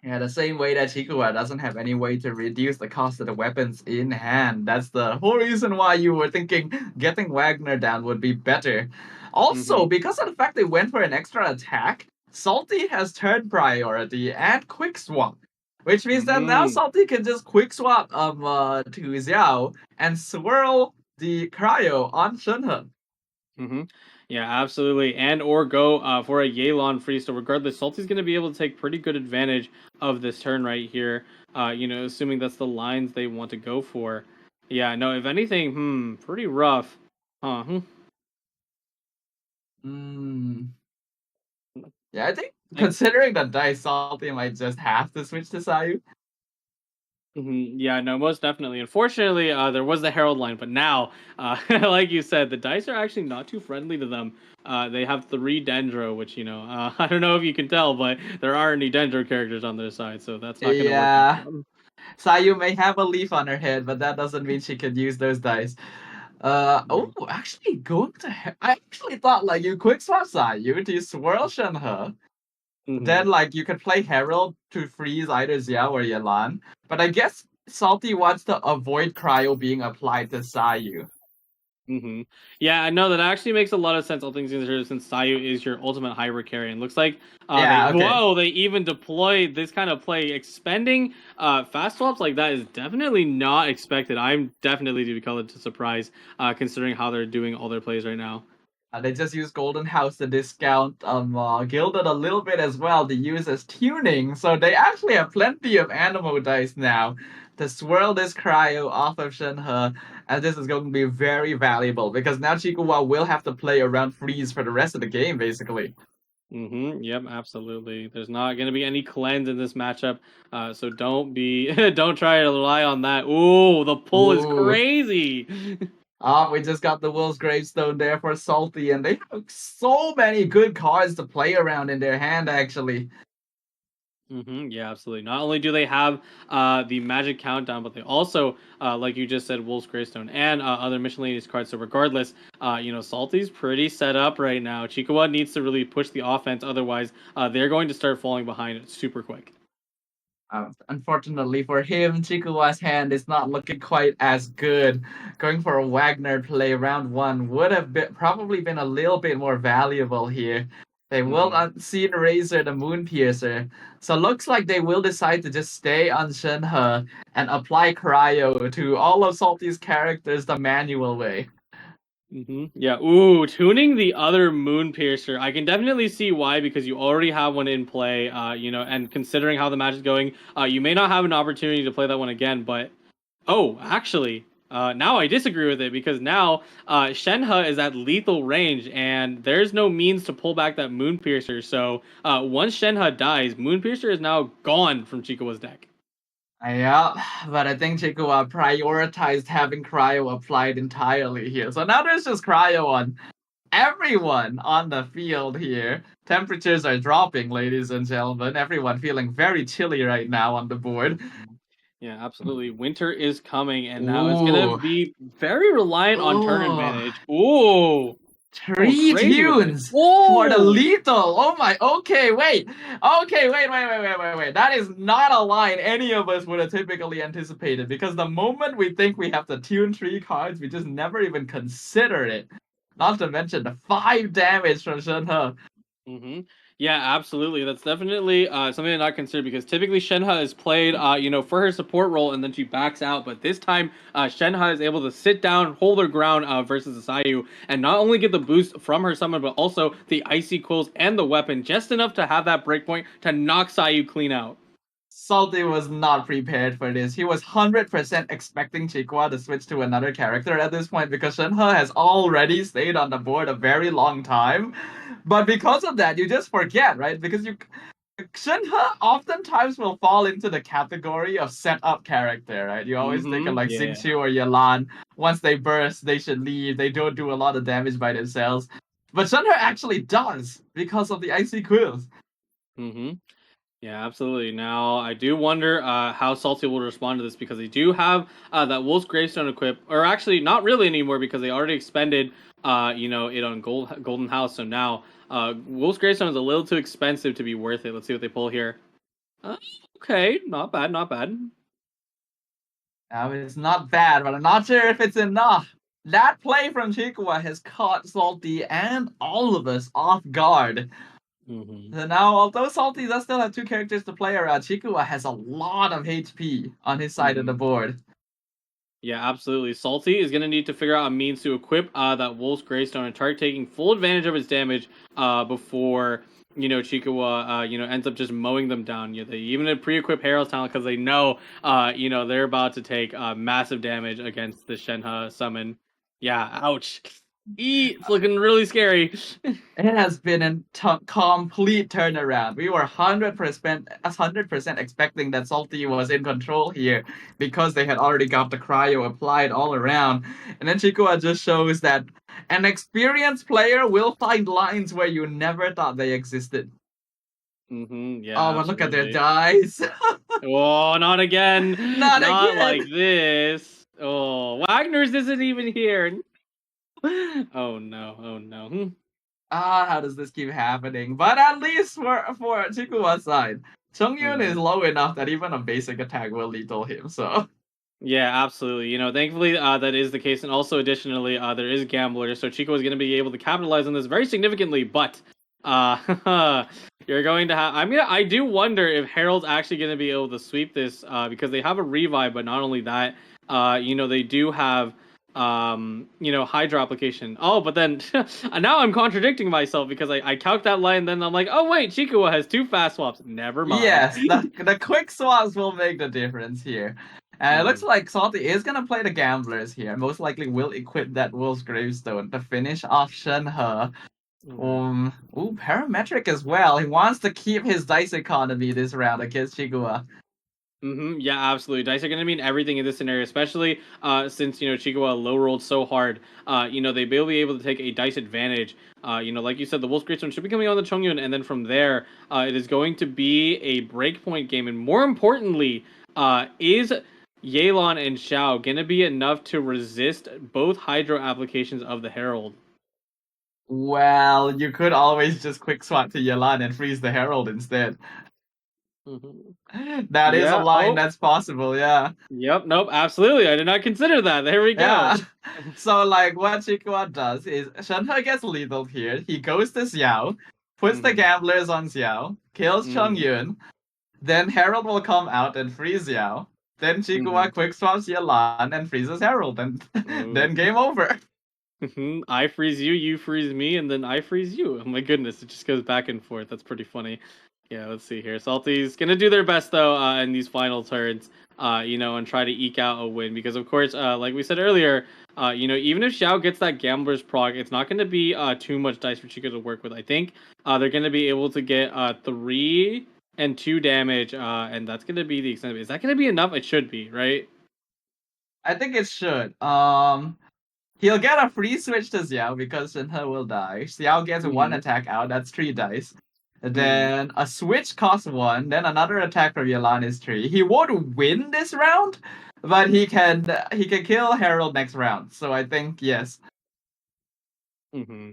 Speaker 1: Yeah, the same way that Chikua doesn't have any way to reduce the cost of the weapons in hand. That's the whole reason why you were thinking getting Wagner down would be better. Also,
Speaker 2: Mm-hmm.
Speaker 1: because of the fact they went for an extra attack, Salty has turn priority and quick swap. Which means that now
Speaker 2: Mm-hmm.
Speaker 1: Salty can just quick swap to Xiao and swirl the cryo on Shenhe.
Speaker 2: Mm-hmm. Yeah, absolutely. And or go for a Yelan freeze. So regardless, Salty's going to be able to take pretty good advantage of this turn right here. Assuming that's the lines they want to go for. Yeah, no, if anything, pretty rough. Huh.
Speaker 1: Hmm. Yeah, I think
Speaker 2: I,
Speaker 1: considering the dice, Salty might just have to switch to Sayu.
Speaker 2: Yeah, no, most definitely. Unfortunately, there was the Herald line, but now, like you said, the dice are actually not too friendly to them. They have 3 Dendro, which I don't know if you can tell, but there aren't any Dendro characters on their side, so that's not going to work out for
Speaker 1: Yeah.
Speaker 2: them.
Speaker 1: Sayu may have a leaf on her head, but that doesn't mean she could use those dice. Oh, actually, I actually thought like you quick swap Sayu to swirl Shenhe.
Speaker 2: Mm-hmm.
Speaker 1: Then like you could play Herald to freeze either Xiao or Yelan. But I guess Salty wants to avoid cryo being applied to Sayu.
Speaker 2: Mm-hmm. Yeah, I know that actually makes a lot of sense. All things considered, since Sayu is your ultimate hybrid carry, and looks like
Speaker 1: Yeah, okay.
Speaker 2: they even deploy this kind of play, expending fast swaps like that is definitely not expected. I'm definitely to be called to surprise, considering how they're doing all their plays right now.
Speaker 1: They just use Golden House to discount Gilded a little bit as well to use as tuning, so they actually have plenty of animal dice now to swirl this cryo off of Shenhe, and this is going to be very valuable because now Chikuwa will have to play around freeze for the rest of the game, basically.
Speaker 2: Yep, absolutely. There's not going to be any cleanse in this matchup, so don't be don't try to rely on that. Ooh, the pull is
Speaker 1: Ooh.
Speaker 2: crazy.
Speaker 1: We just got the Will's Gravestone there for Salty, and they have so many good cards to play around in their hand, actually.
Speaker 2: Yeah, absolutely. Not only do they have the magic countdown, but they also, like you just said, Wolf's Greystone and other miscellaneous cards. So regardless, Salty's pretty set up right now. Chikawa needs to really push the offense, otherwise, they're going to start falling behind super quick.
Speaker 1: Unfortunately for him, Chikuwa's hand is not looking quite as good. Going for a Wagner play round one would have probably been a little bit more valuable here. They will Unseen Razor the Moon Piercer. So looks like they will decide to just stay on Shenhe and apply Cryo to all of Salty's characters the manual way.
Speaker 2: Yeah. Ooh, tuning the other Moon Piercer. I can definitely see why, because you already have one in play. And considering how the match is going, you may not have an opportunity to play that one again. But actually, now I disagree with it because now Shenhe is at lethal range, and there's no means to pull back that Moon Piercer. So once Shenhe dies, Moon Piercer is now gone from Chikawa's deck.
Speaker 1: Yeah, but I think Chikuwa prioritized having Cryo applied entirely here. So now there's just Cryo on everyone on the field here. Temperatures are dropping, ladies and gentlemen. Everyone feeling very chilly right now on the board.
Speaker 2: Yeah, absolutely. Winter is coming, and now it's gonna
Speaker 1: Ooh.
Speaker 2: be very reliant on turn
Speaker 1: Ooh.
Speaker 2: advantage. Ooh, going
Speaker 1: Three
Speaker 2: crazy with it.
Speaker 1: tunes for the
Speaker 2: Whoa!
Speaker 1: lethal. Oh my. Okay, wait. Okay, wait. That is not a line any of us would have typically anticipated because the moment we think we have to tune 3 cards, we just never even consider it. Not to mention the 5 damage from Shenhe.
Speaker 2: Yeah, absolutely. That's definitely something to not consider because typically Shenhe is played, for her support role and then she backs out. But this time, Shenhe is able to sit down, hold her ground versus Asayu, and not only get the boost from her summon, but also the Icy Quills and the weapon, just enough to have that breakpoint to knock Sayu clean out.
Speaker 1: Salty was not prepared for this. He was 100% expecting Chikwa to switch to another character at this point because Shenhe has already stayed on the board a very long time. But because of that, you just forget, right? Because Shenhe oftentimes will fall into the category of setup character, right? You always think of like
Speaker 2: Yeah.
Speaker 1: Xingqiu or Yelan. Once they burst, they should leave. They don't do a lot of damage by themselves. But Shenhe actually does because of the Icy Quills.
Speaker 2: Yeah, absolutely. Now, I do wonder how Salty will respond to this because they do have that Wolf's Gravestone equipped, or actually not really anymore because they already expended, it on Golden House. So now, Wolf's Gravestone is a little too expensive to be worth it. Let's see what they pull here. Okay, not bad, not bad.
Speaker 1: It's not bad, but I'm not sure if it's enough. That play from Chikwa has caught Salty and all of us off guard. So now, although Salty does still have 2 characters to play around, Chikua has a lot of HP on his side of the board.
Speaker 2: Yeah, absolutely. Salty is going to need to figure out a means to equip that Wolf's Greystone and start taking full advantage of its damage before, Chikawa, ends up just mowing them down. They even pre-equip Herald's Talent because they know, they're about to take massive damage against the Shenhe summon. Yeah, ouch. It's looking really scary.
Speaker 1: It has been a complete turnaround. We were 100% expecting that Salty was in control here because they had already got the cryo applied all around. And then Chikua just shows that an experienced player will find lines where you never thought they existed.
Speaker 2: Yeah.
Speaker 1: But look at their dice.
Speaker 2: Oh, not again.
Speaker 1: Not again.
Speaker 2: Like this. Oh, Wagner's isn't even here. Oh no.
Speaker 1: How does this keep happening? But at least for Chikuwa's side, Chongyun is low enough that even a basic attack will lethal him, so.
Speaker 2: Yeah, absolutely. Thankfully that is the case, and also additionally, there is Gambler, so Chico is going to be able to capitalize on this very significantly. But you're going to have. I do wonder if Harold's actually going to be able to sweep this because they have a revive, but not only that, they do have Hydro application. Oh, but then now I'm contradicting myself because I calc that line, and then I'm like, oh wait, Chikua has 2 fast swaps. Never mind.
Speaker 1: Yes, the quick swaps will make the difference here. And it looks
Speaker 2: Mhm.
Speaker 1: like Salty is gonna play the gamblers here. Most likely will equip that Wolf's Gravestone to finish off Shenhe.
Speaker 2: Mhm.
Speaker 1: Parametric as well. He wants to keep his dice economy this round against Chigua.
Speaker 2: Yeah, absolutely. Dice are going to mean everything in this scenario, especially since Chikawa low rolled so hard. They will be able to take a dice advantage. Like you said, the Wolf's Greatstone should be coming on the Chongyun, and then from there, it is going to be a breakpoint game. And more importantly, is Yelan and Xiao going to be enough to resist both Hydro applications of the Herald?
Speaker 1: Well, you could always just quick swap to Yelan and freeze the Herald instead.
Speaker 2: Mhm.
Speaker 1: That is a
Speaker 2: Yeah.
Speaker 1: line
Speaker 2: Oh.
Speaker 1: that's possible, yeah.
Speaker 2: Yep. Nope. Absolutely. I did not consider that. There we go.
Speaker 1: Yeah. So like what Chikua does is Shenhe gets lethal here. He goes to Xiao, puts the
Speaker 2: hmm
Speaker 1: gamblers on Xiao, kills
Speaker 2: hmm
Speaker 1: Chongyun, then Herald will come out and freeze Xiao. Then
Speaker 2: hmm
Speaker 1: Chikua quick swaps Yelan and freezes Herald, and
Speaker 2: Ooh.
Speaker 1: then game over.
Speaker 2: I freeze you, you freeze me, and then I freeze you. Oh my goodness, it just goes back and forth. That's pretty funny. Yeah, let's see here. Salty's gonna do their best though in these final turns, and try to eke out a win because of course, like we said earlier, even if Xiao gets that gambler's prog, it's not gonna be too much dice for Chica to work with. I think they're gonna be able to get 3 and 2 damage, and that's gonna be the extent of it. Is that gonna be enough? It should be, right?
Speaker 1: I think it should. He'll get a free switch to Xiao because Shenhe will die. Xiao gets one
Speaker 2: Mm-hmm.
Speaker 1: attack out, that's 3 dice.
Speaker 2: Mm-hmm.
Speaker 1: Then a switch costs 1, then another attack from Yelan is 3. He won't win this round, but he can kill Herald next round. So I think yes.
Speaker 2: Mm-hmm.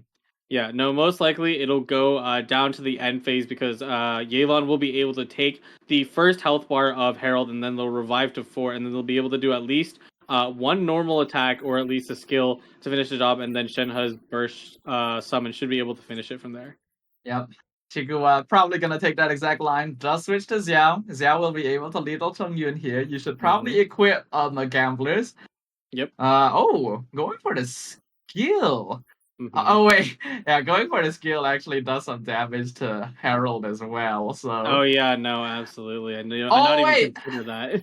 Speaker 2: Yeah, no, most likely it'll go down to the end phase because Yelan will be able to take the first health bar of Herald and then they'll revive to 4 and then they'll be able to do at least one normal attack or at least a skill to finish the job and then Shenhe's burst summon should be able to finish it from there.
Speaker 1: Yep. Chigua probably gonna take that exact line. Just switch to Xiao. Xiao will be able to lead Chongyun here. You should
Speaker 2: Mm-hmm.
Speaker 1: probably equip the gamblers.
Speaker 2: Yep.
Speaker 1: Going for the skill.
Speaker 2: Mm-hmm.
Speaker 1: Oh wait, yeah, going for the skill actually does some damage to Herald as well.
Speaker 2: Oh
Speaker 1: So,
Speaker 2: yeah, no, absolutely. I not
Speaker 1: oh
Speaker 2: even
Speaker 1: wait,
Speaker 2: consider that.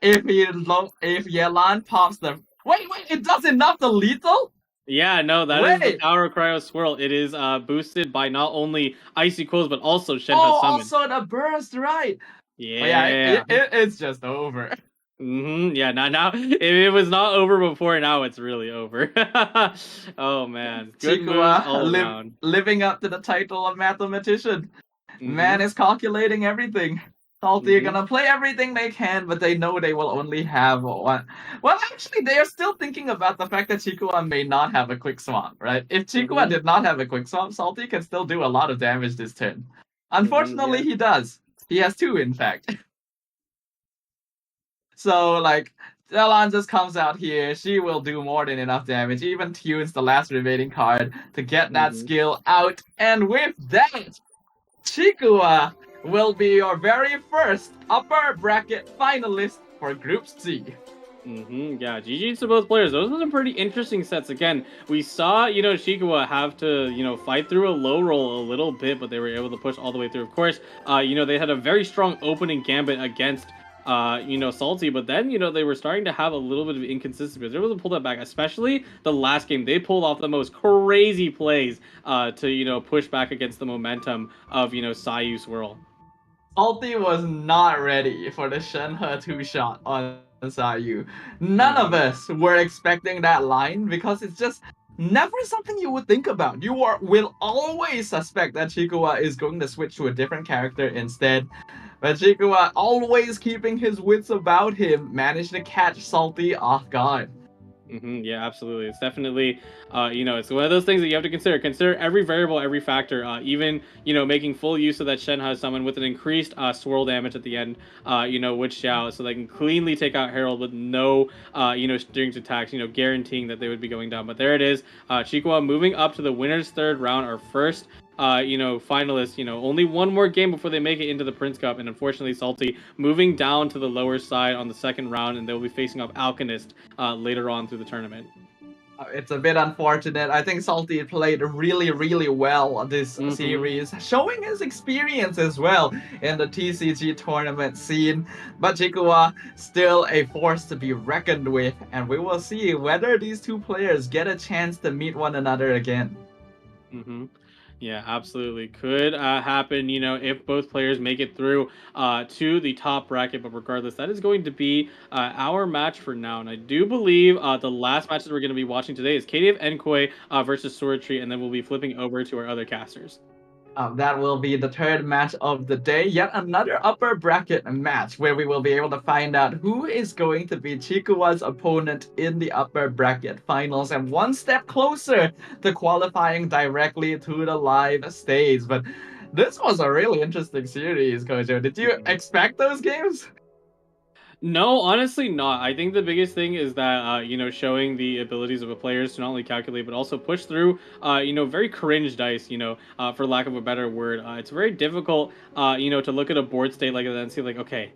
Speaker 1: if Yelan pops the wait, it does enough to lethal.
Speaker 2: Yeah, no, that is the
Speaker 1: Wait,
Speaker 2: power of Cryo Swirl. It is boosted by not only Icy Quills but also Shenhe's
Speaker 1: oh,
Speaker 2: summon.
Speaker 1: also the burst, right? Oh yeah,
Speaker 2: Yeah.
Speaker 1: it's just over.
Speaker 2: Yeah, now if it was not over before, now it's really over. Oh man, good moves
Speaker 1: Chikua
Speaker 2: all around.
Speaker 1: living up to the title of mathematician. Man
Speaker 2: Mhm.
Speaker 1: is calculating everything. Salty are
Speaker 2: Mhm.
Speaker 1: gonna play everything they can, but they know they will only have one. Well, actually, they are still thinking about the fact that Chikua may not have a quick swap, right? If Chikua
Speaker 2: Mhm.
Speaker 1: did not have a quick swap, Salty can still do a lot of damage this turn. Unfortunately,
Speaker 2: Yeah.
Speaker 1: he does. He has 2, in fact. So, like, Zelan just comes out here. She will do more than enough damage. Even tunes the last remaining card to get that
Speaker 2: Mhm.
Speaker 1: skill out. And with that, Chikua will be your very first upper bracket finalist for Group C.
Speaker 2: Yeah, GG's to both players. Those were some pretty interesting sets. Again, we saw, Shikawa have to, fight through a low roll a little bit, but they were able to push all the way through. Of course, they had a very strong opening gambit against, Salty, but then, they were starting to have a little bit of inconsistency, but they were able to pull that back, especially the last game. They pulled off the most crazy plays to, push back against the momentum of, Sayu Swirl.
Speaker 1: Salty was not ready for the Shenhe 2-shot on Sayu. None of
Speaker 2: hmm
Speaker 1: us were expecting that line because it's just never something you would think about. Will always suspect that Chikua is going to switch to a different character instead. But Chikua, always keeping his wits about him, managed to catch Salty off guard.
Speaker 2: Yeah, absolutely. It's definitely, it's one of those things that you have to consider. Consider every variable, every factor. Even, making full use of that Shenhe summon with an increased swirl damage at the end. With Xiao, so they can cleanly take out Herald with no, strings attacks. Guaranteeing that they would be going down. But there it is. Chikwa moving up to the winner's third round, our first finalists, only one more game before they make it into the Prince Cup, and unfortunately, Salty moving down to the lower side on the second round, and they'll be facing off Alchemist later on through the tournament.
Speaker 1: It's a bit unfortunate. I think Salty played really, really well this
Speaker 2: Hmm.
Speaker 1: series, showing his experience as well in the TCG tournament scene. But Chikua still a force to be reckoned with, and we will see whether these two players get a chance to meet one another again.
Speaker 2: Hmm. Yeah, absolutely. Could happen, if both players make it through to the top bracket. But regardless, that is going to be our match for now. And I do believe the last matches we're going to be watching today is KDF Enkoi versus Sor Tre, and then we'll be flipping over to our other casters.
Speaker 1: That will be the third match of the day. Yet another upper bracket match where we will be able to find out who is going to be Chikua's opponent in the upper bracket finals and one step closer to qualifying directly to the live stage. But this was a really interesting series, Kojo. Did you
Speaker 2: Mhm.
Speaker 1: expect those games?
Speaker 2: No, honestly, not. I think the biggest thing is that showing the abilities of a players to not only calculate but also push through, very cringe dice. For lack of a better word, it's very difficult, to look at a board state like that and see like, okay,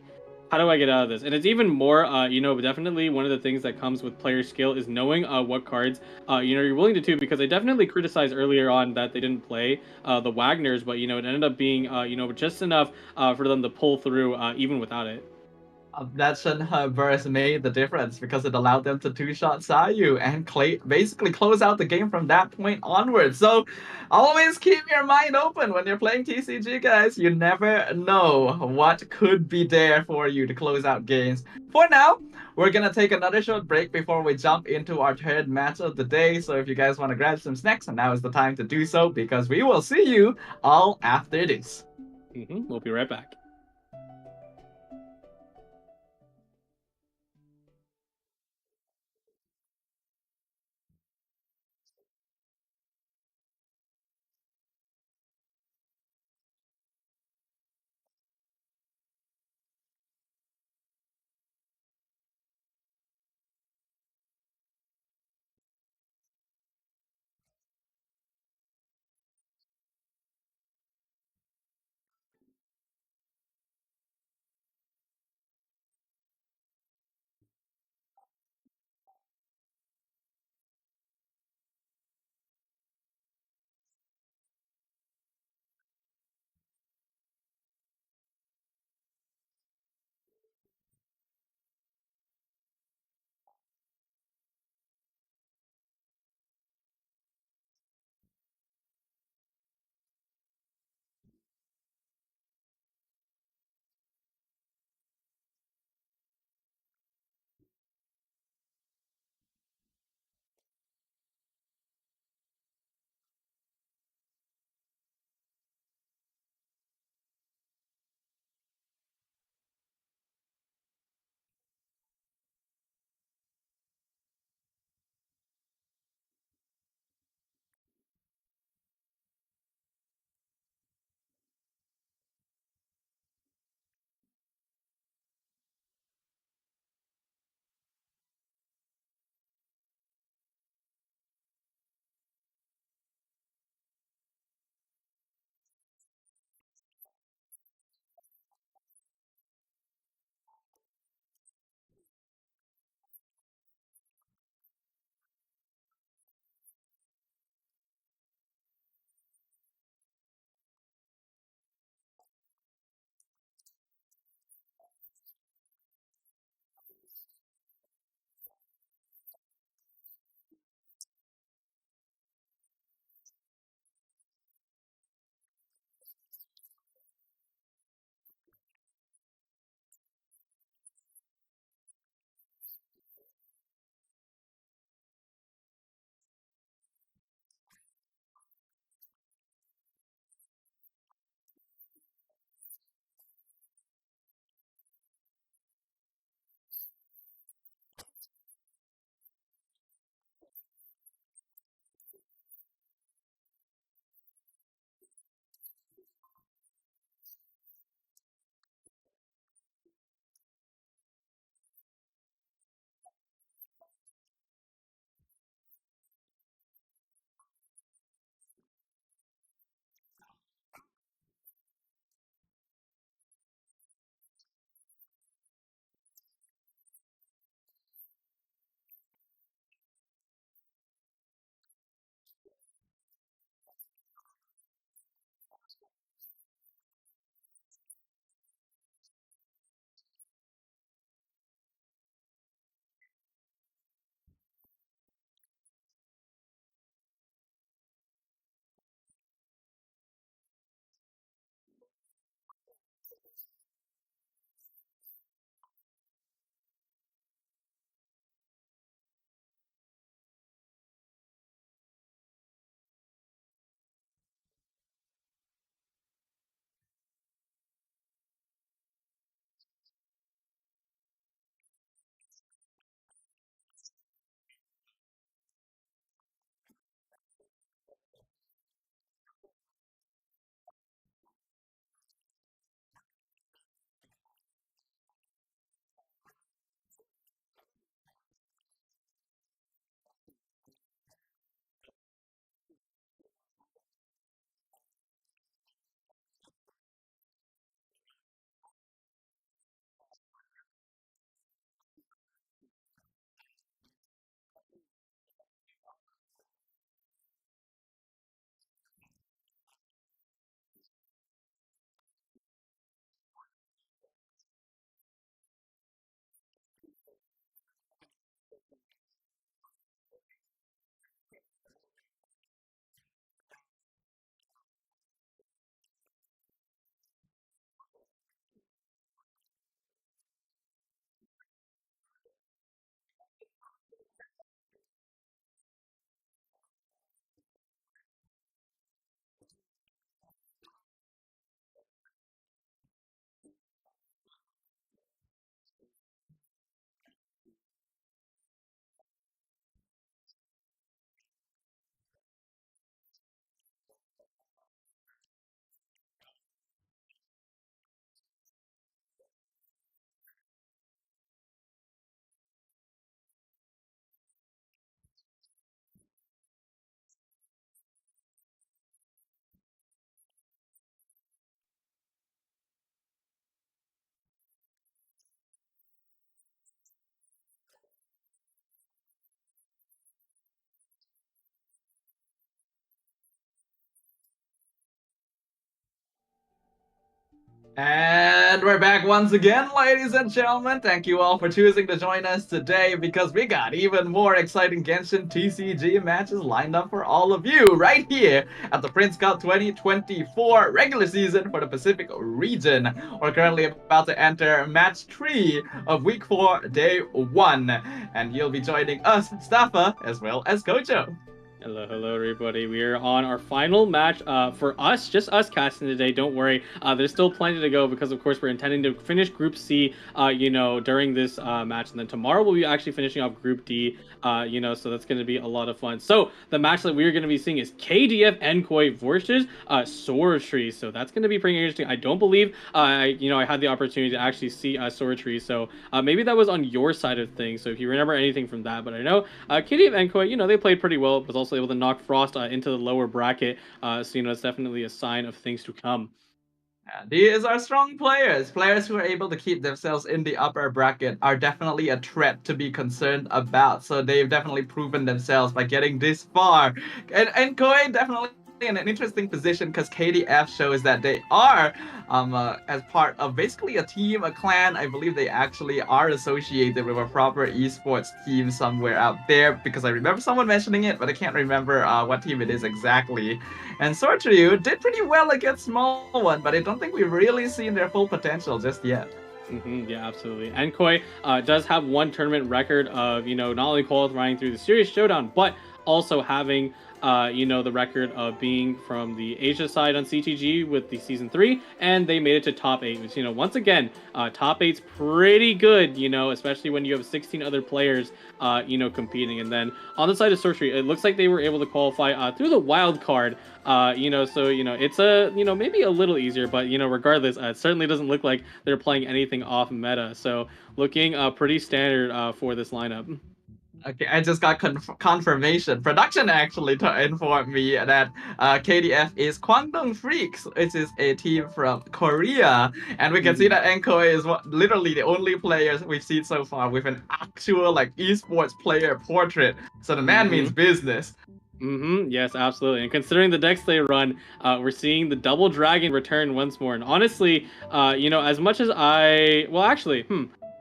Speaker 2: how do I get out of this? And it's even more, definitely one of the things that comes with player skill is knowing what cards, you're willing to do. Because I definitely criticized earlier on that they didn't play the Wagners, but it ended up being, just enough for them to pull through even without it.
Speaker 1: That Shenhe burst made the difference because it allowed them to two-shot Sayu and basically close out the game from that point onwards. So always keep your mind open when you're playing TCG, guys. You never know what could be there for you to close out games. For now, we're gonna take another short break before we jump into our third match of the day. So if you guys want to grab some snacks, now is the time to do so because we will see you all after this.
Speaker 2: We'll be right back.
Speaker 1: And we're back once again, ladies and gentlemen. Thank you all for choosing to join us today because we got even more exciting Genshin TCG matches lined up for all of you right here at the Prince Cup 2024 regular season for the Pacific region. We're currently about to enter match 3 of week 4, day 1. And you'll be joining us, Staffa, as well as Kojo.
Speaker 2: Hello, hello, everybody. We are on our final match for us, just us casting today. Don't worry. There's still plenty to go because, of course, we're intending to finish Group C, during this match. And then tomorrow we'll be actually finishing off Group D, so that's going to be a lot of fun. So the match that we're going to be seeing is KDF Enkoi versus Sor Tre. So that's going to be pretty interesting. I don't believe, I had the opportunity to actually see Sor Tre. So maybe that was on your side of things. So if you remember anything from that, but I know KDF Enkoi, they played pretty well, but also able to knock Frost into the lower bracket. So it's definitely a sign of things to come.
Speaker 1: And these are strong players. Players who are able to keep themselves in the upper bracket are definitely a threat to be concerned about. So they've definitely proven themselves by getting this far. And Koi definitely in an interesting position because KDF shows that they are as part of basically a team, a clan. I believe they actually are associated with a proper esports team somewhere out there because I remember someone mentioning it, but I can't remember what team it is exactly. And Sor Tre did pretty well against Small One, but I don't think we've really seen their full potential just yet.
Speaker 2: Yeah, absolutely. Enkoi does have one tournament record of, not only qualifying through the Series Showdown, but also having the record of being from the Asia side on CTG with the Season 3, and they made it to top 8, which, once again, top 8's pretty good, especially when you have 16 other players, competing. And then on the side of Sor Tre, it looks like they were able to qualify through the wild card, it's maybe a little easier, but, regardless, it certainly doesn't look like they're playing anything off meta. So looking pretty standard for this lineup.
Speaker 1: Okay, I just got confirmation. Production actually informed me that KDF is Kwangdong Freaks, which is a team from Korea, and we can see that Enkoi is literally the only players we've seen so far with an actual esports player portrait. So the man means business.
Speaker 2: Yes, absolutely. And considering the decks they run, we're seeing the Double Dragon return once more. And honestly, as much as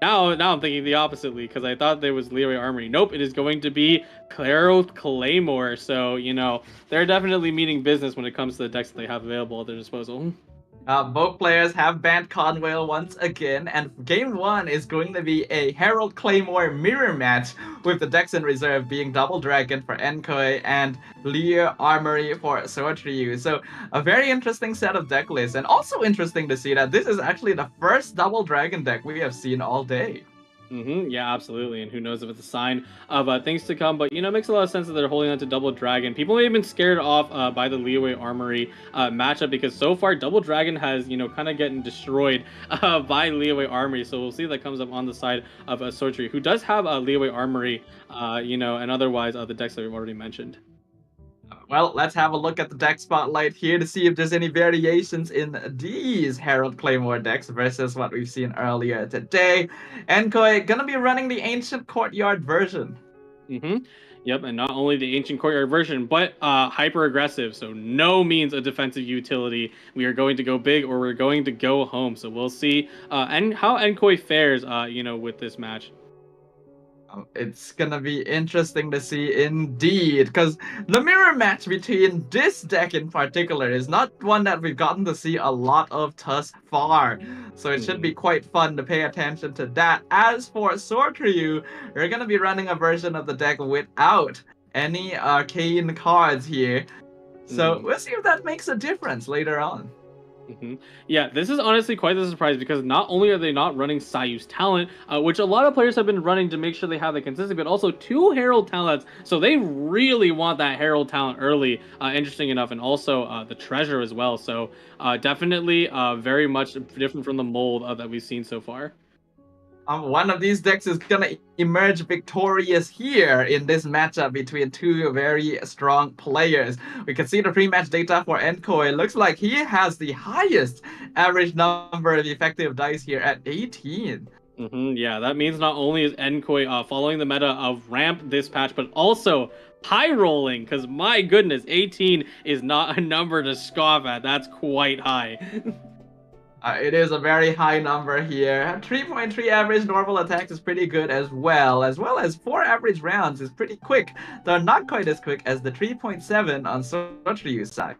Speaker 2: now I'm thinking the oppositely because I thought there was Leeway Armory. Nope, it is going to be Claro Claymore. So, they're definitely meeting business when it comes to the decks that they have available at their disposal.
Speaker 1: Both players have banned Conwell once again, and game 1 is going to be a Herald Claymore mirror match, with the decks in reserve being Double Dragon for Enkoi and Lear Armory for Sor Tre. So a very interesting set of deck lists, and also interesting to see that this is actually the first Double Dragon deck we have seen all day.
Speaker 2: Yeah, absolutely. And who knows if it's a sign of things to come. But, it makes a lot of sense that they're holding on to Double Dragon. People may have been scared off by the Leeway Armory matchup because so far Double Dragon has, kind of getting destroyed by Leeway Armory. So we'll see if that comes up on the side of Sor Tre, who does have a Leeway Armory, and otherwise the decks that we've already mentioned.
Speaker 1: Well, let's have a look at the deck spotlight here to see if there's any variations in these Herald Claymore decks versus what we've seen earlier today. Enkoi gonna be running the Ancient Courtyard version.
Speaker 2: Yep, and not only the Ancient Courtyard version, but hyper aggressive. So no means a defensive utility. We are going to go big or we're going to go home. So we'll see and how Enkoi fares, with this match.
Speaker 1: It's gonna be interesting to see indeed, because the mirror match between this deck in particular is not one that we've gotten to see a lot of thus far. So it should be quite fun to pay attention to that. As for Sor Tre, we're gonna be running a version of the deck without any arcane cards here. So we'll see if that makes a difference later on.
Speaker 2: Yeah, this is honestly quite the surprise because not only are they not running Sayu's talent, which a lot of players have been running to make sure they have the consistency, but also 2 Herald talents, so they really want that Herald talent early, interesting enough, and also the treasure as well, so definitely very much different from the mold that we've seen so far.
Speaker 1: One of these decks is gonna emerge victorious here in this matchup between 2 very strong players. We can see the pre-match data for Enkoi. It looks like he has the highest average number of effective dice here at 18.
Speaker 2: Yeah, that means not only is Enkoi following the meta of ramp this patch, but also high rolling, because my goodness, 18 is not a number to scoff at. That's quite high.
Speaker 1: It is a very high number here. 3.3 average normal attacks is pretty good as well as 4 average rounds is pretty quick, though not quite as quick as the 3.7 on Sor Tre's side.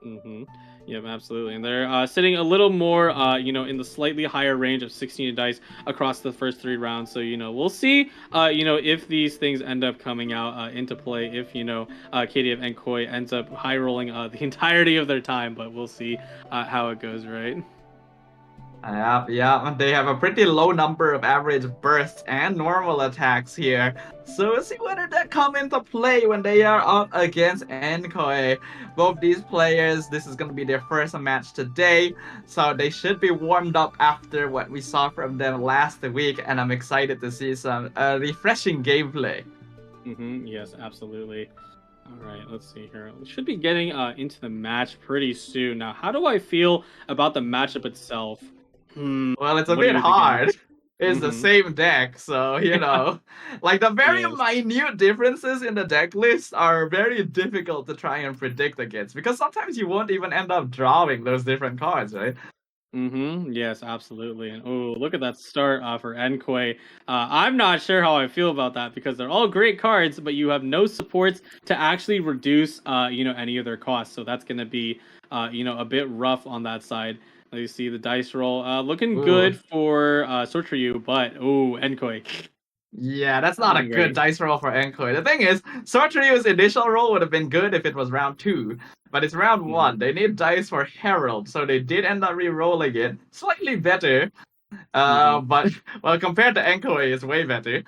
Speaker 2: Mm-hmm. Yep, absolutely. And they're sitting a little more, in the slightly higher range of 16 dice across the first 3 rounds. So, we'll see, if these things end up coming out into play, if, KDF and Koi ends up high rolling the entirety of their time, but we'll see how it goes, right?
Speaker 1: Yeah, they have a pretty low number of average bursts and normal attacks here. So we'll see whether that come into play when they are up against Enkoi. Both these players, this is going to be their first match today, so they should be warmed up after what we saw from them last week, and I'm excited to see some refreshing gameplay.
Speaker 2: Mm-hmm. Yes, absolutely. All right, let's see here. We should be getting into the match pretty soon. Now, how do I feel about the matchup itself?
Speaker 1: Well, it's a
Speaker 2: What do
Speaker 1: bit
Speaker 2: you begin?
Speaker 1: hard. It's the
Speaker 2: Mm-hmm.
Speaker 1: same deck, so like the very
Speaker 2: Yes.
Speaker 1: minute differences in the deck list are very difficult to try and predict against because sometimes you won't even end up drawing those different cards, right?
Speaker 2: Mm-hmm. Yes, absolutely. And oh, look at that start for Enkoi. I'm not sure how I feel about that because they're all great cards, but you have no supports to actually reduce, any of their costs. So that's gonna be, a bit rough on that side. You see the dice roll, looking
Speaker 1: Ooh.
Speaker 2: good for Sor Tre, but oh, Enkoi,
Speaker 1: Yeah, that's not a
Speaker 2: not
Speaker 1: good
Speaker 2: great.
Speaker 1: dice roll for Enkoi. The thing is, Sortrio's initial roll would have been good if it was round 2, but it's round
Speaker 2: Mm-hmm.
Speaker 1: 1. They need dice for Herald, so they did end up re-rolling it. Slightly better,
Speaker 2: Mm-hmm.
Speaker 1: but, well, compared to Enkoi, it's way better.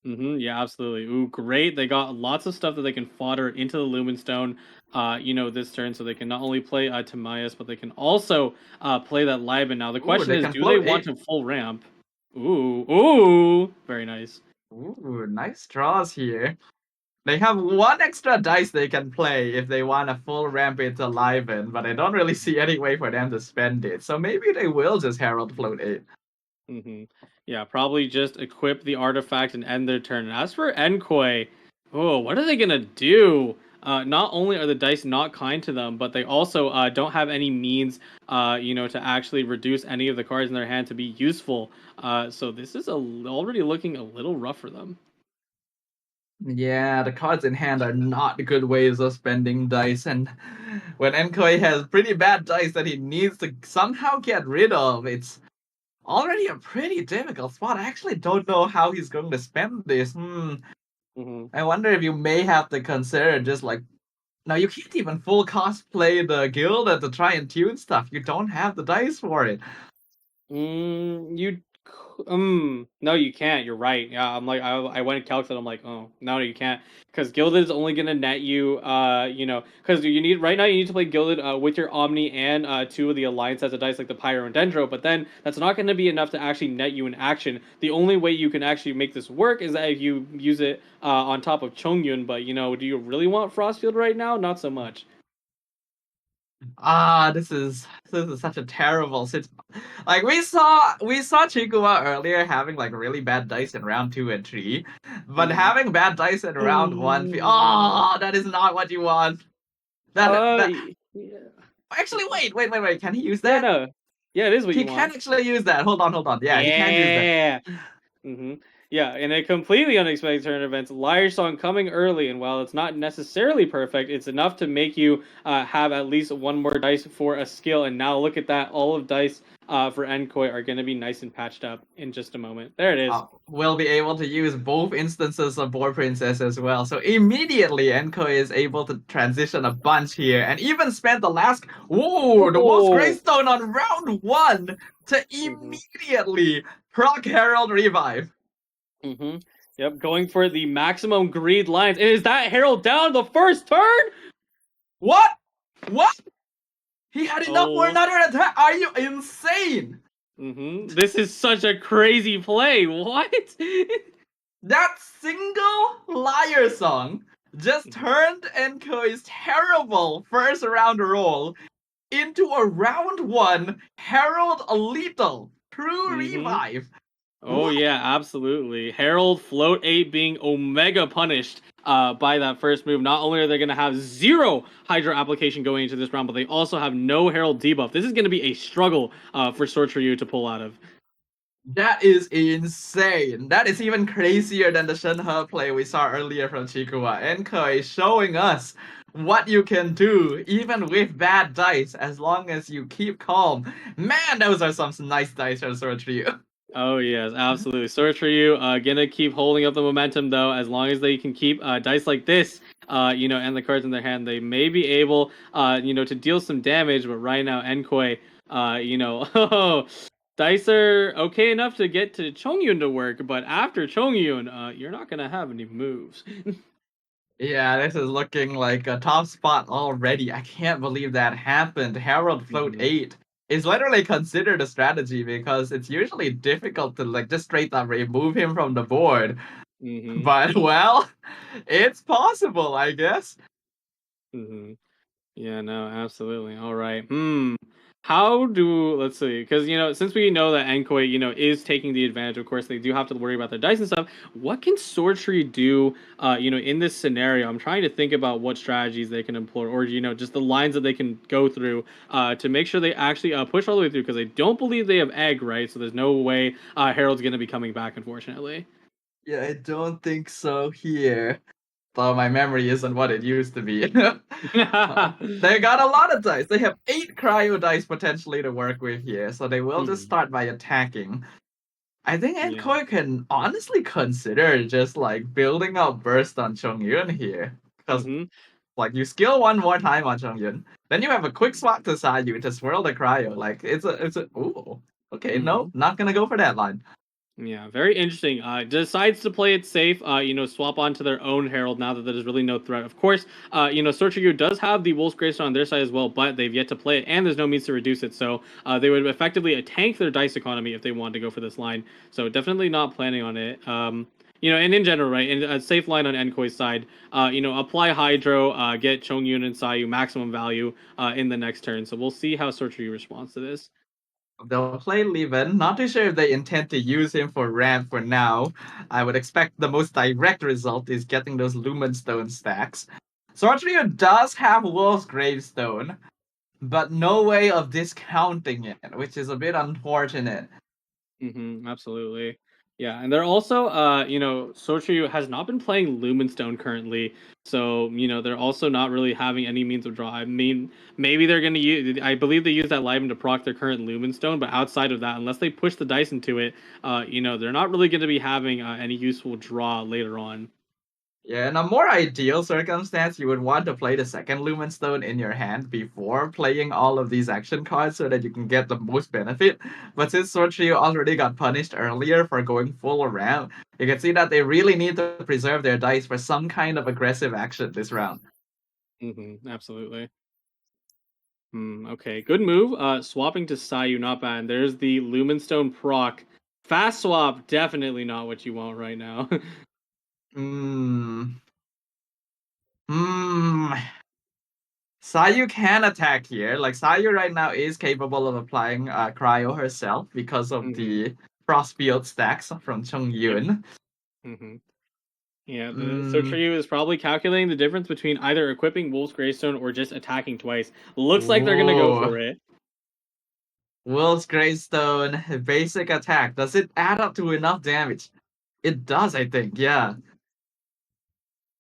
Speaker 2: Mm-hmm. Yeah, absolutely. Ooh, great. They got lots of stuff that they can fodder into the Lumen Stone, this turn, so they can not only play Timaeus, but they can also play that Liban. Now, the
Speaker 1: Ooh,
Speaker 2: question
Speaker 1: they
Speaker 2: is,
Speaker 1: can
Speaker 2: do they
Speaker 1: float
Speaker 2: want
Speaker 1: 8.
Speaker 2: to full ramp? Ooh, very nice.
Speaker 1: Ooh, nice draws here. They have one extra dice they can play if they want a full ramp into Liven, but I don't really see any way for them to spend it. So maybe they will just Herald Float 8.
Speaker 2: Mm-hmm. Yeah, probably just equip the artifact and end their turn. And as for Enkoi, oh, what are they gonna do? Not only are the dice not kind to them, but they also don't have any means, to actually reduce any of the cards in their hand to be useful. So this is already looking a little rough for them.
Speaker 1: Yeah, the cards in hand are not good ways of spending dice, and when Enkoi has pretty bad dice that he needs to somehow get rid of, it's already a pretty difficult spot. I actually don't know how he's going to spend this.
Speaker 2: Mm-hmm.
Speaker 1: I wonder if you may have to consider just like now you can't even full cosplay the guild to try and tune stuff. You don't have the dice for it.
Speaker 2: No, you can't. You're right. Yeah, I'm like, I went and calculated. I'm like, oh, no, you can't, because Gilded is only gonna net you, because you need right now you need to play Gilded with your Omni and 2 of the Alliance as a dice like the Pyro and Dendro, but then that's not gonna be enough to actually net you in action. The only way you can actually make this work is that if you use it on top of Chongyun, but do you really want Frostfield right now? Not so much.
Speaker 1: This is such a terrible situation. Like we saw Chikuwa earlier having like really bad dice in round 2 and 3, but
Speaker 2: Mm-hmm.
Speaker 1: having bad dice in round 1, that is not what you want. That
Speaker 2: Yeah.
Speaker 1: actually wait. Can he use
Speaker 2: Yeah,
Speaker 1: that?
Speaker 2: no. Yeah, it is what
Speaker 1: He
Speaker 2: you
Speaker 1: can
Speaker 2: want.
Speaker 1: actually use that. Hold on. Yeah, he can use that.
Speaker 2: Yeah. Hmm. Yeah, in a completely unexpected turn of events, Liar Song coming early, and while it's not necessarily perfect, it's enough to make you have at least one more dice for a skill. And now look at that, all of dice for Enkoi are going to be nice and patched up in just a moment. There it is.
Speaker 1: Will be able to use both instances of Boar Princess as well. So immediately Enkoi is able to transition a bunch here and even spent the Wolf's
Speaker 2: Oh.
Speaker 1: Greystone on round 1 to
Speaker 2: Hmm.
Speaker 1: immediately proc Herald Revive.
Speaker 2: Hmm. Yep, going for the maximum greed lines. And is that Herald down the first turn?
Speaker 1: What? What? He had enough for
Speaker 2: Oh.
Speaker 1: another attack. Are you insane?
Speaker 2: This is such a crazy play. What?
Speaker 1: That single liar song just turned Enkoi's terrible first round roll into a round 1 Herald Lethal True
Speaker 2: Hmm.
Speaker 1: Revive.
Speaker 2: Oh
Speaker 1: What?
Speaker 2: yeah, absolutely. Herald Float 8 being Omega punished by that first move. Not only are they going to have zero Hydro application going into this round, but they also have no Herald debuff. This is going to be a struggle for Sor Tre to pull out of.
Speaker 1: That is insane. That is even crazier than the Shenhe play we saw earlier from Chikua. Enko is showing us what you can do, even with bad dice, as long as you keep calm. Man, those are some nice dice from Sword Trio.
Speaker 2: Oh yes, absolutely. Sor Tre gonna keep holding up the momentum though, as long as they can keep dice like this, and the cards in their hand, they may be able, to deal some damage. But right now, Enkoi, oh, dice are okay enough to get to Chongyun to work, but after Chongyun, you're not gonna have any moves.
Speaker 1: Yeah, this is looking like a top spot already. I can't believe that happened. Herald Float
Speaker 2: hmm
Speaker 1: 8 is literally considered a strategy because it's usually difficult to like just straight up remove him from the board.
Speaker 2: hmm
Speaker 1: But well, it's possible, I guess.
Speaker 2: hmm Yeah, no, absolutely. All right. How do let's see, because since we know that Ankoi, is taking the advantage, of course, they do have to worry about their dice and stuff. What can Sword Tree do, in this scenario? I'm trying to think about what strategies they can employ, or just the lines that they can go through, to make sure they actually push all the way through. Because I don't believe they have egg, right? So there's no way Harold's gonna be coming back, unfortunately.
Speaker 1: Yeah, I don't think so here. Though my memory isn't what it used to be. They got a lot of dice. They have 8 cryo dice potentially to work with here, so they will just
Speaker 2: Mhm.
Speaker 1: start by attacking. I think
Speaker 2: Yeah.
Speaker 1: Enkoi can honestly consider just like building up burst on Chongyun here. Because
Speaker 2: hmm
Speaker 1: like you skill one more time on Chongyun, then you have a quick swap to Sayu to swirl the cryo. Like it's a ooh. Okay, no,
Speaker 2: hmm
Speaker 1: not gonna go for that line.
Speaker 2: Yeah, very interesting. Decides to play it safe. Swap onto their own Herald now that there's really no threat. Of course, Sorchigu does have the Wolf's Gravestone on their side as well, but they've yet to play it, and there's no means to reduce it. So they would effectively tank their dice economy if they wanted to go for this line. So definitely not planning on it. And in general, right, and a safe line on Enkoi's side. Apply Hydro, get Chongyun and Sayu maximum value in the next turn. So we'll see how Sorchigu responds to this.
Speaker 1: They'll play Levin. Not too sure if they intend to use him for ramp for now. I would expect the most direct result is getting those Lumen Stone stacks. Sortrio does have Wolf's Gravestone, but no way of discounting it, which is a bit unfortunate.
Speaker 2: Absolutely. Yeah, and they're also, Sochu has not been playing Lumenstone currently, so they're also not really having any means of draw. I mean, maybe they're gonna use. I believe they use that Lyman to proc their current Lumenstone, but outside of that, unless they push the dice into it, they're not really going to be having any useful draw later on.
Speaker 1: Yeah, in a more ideal circumstance, you would want to play the second Lumen Stone in your hand before playing all of these action cards so that you can get the most benefit. But since Sortrio already got punished earlier for going full around, you can see that they really need to preserve their dice for some kind of aggressive action this round.
Speaker 2: Absolutely. Okay, good move. Swapping to Sayu, not bad. There's the Lumenstone proc. Fast swap, definitely not what you want right now.
Speaker 1: Hmm. Hmm. Sayu can attack here. Like Sayu right now is capable of applying cryo herself because of
Speaker 2: hmm
Speaker 1: the Frostfield stacks from Chung
Speaker 2: Yep.
Speaker 1: Yun.
Speaker 2: hmm Yeah, the search for
Speaker 1: Mm,
Speaker 2: you is probably calculating the difference between either equipping Wolf's Greystone or just attacking twice. Looks like they're gonna go
Speaker 1: whoa.
Speaker 2: for it.
Speaker 1: Will's Greystone, basic attack. Does it add up to enough damage? It does, I think, yeah.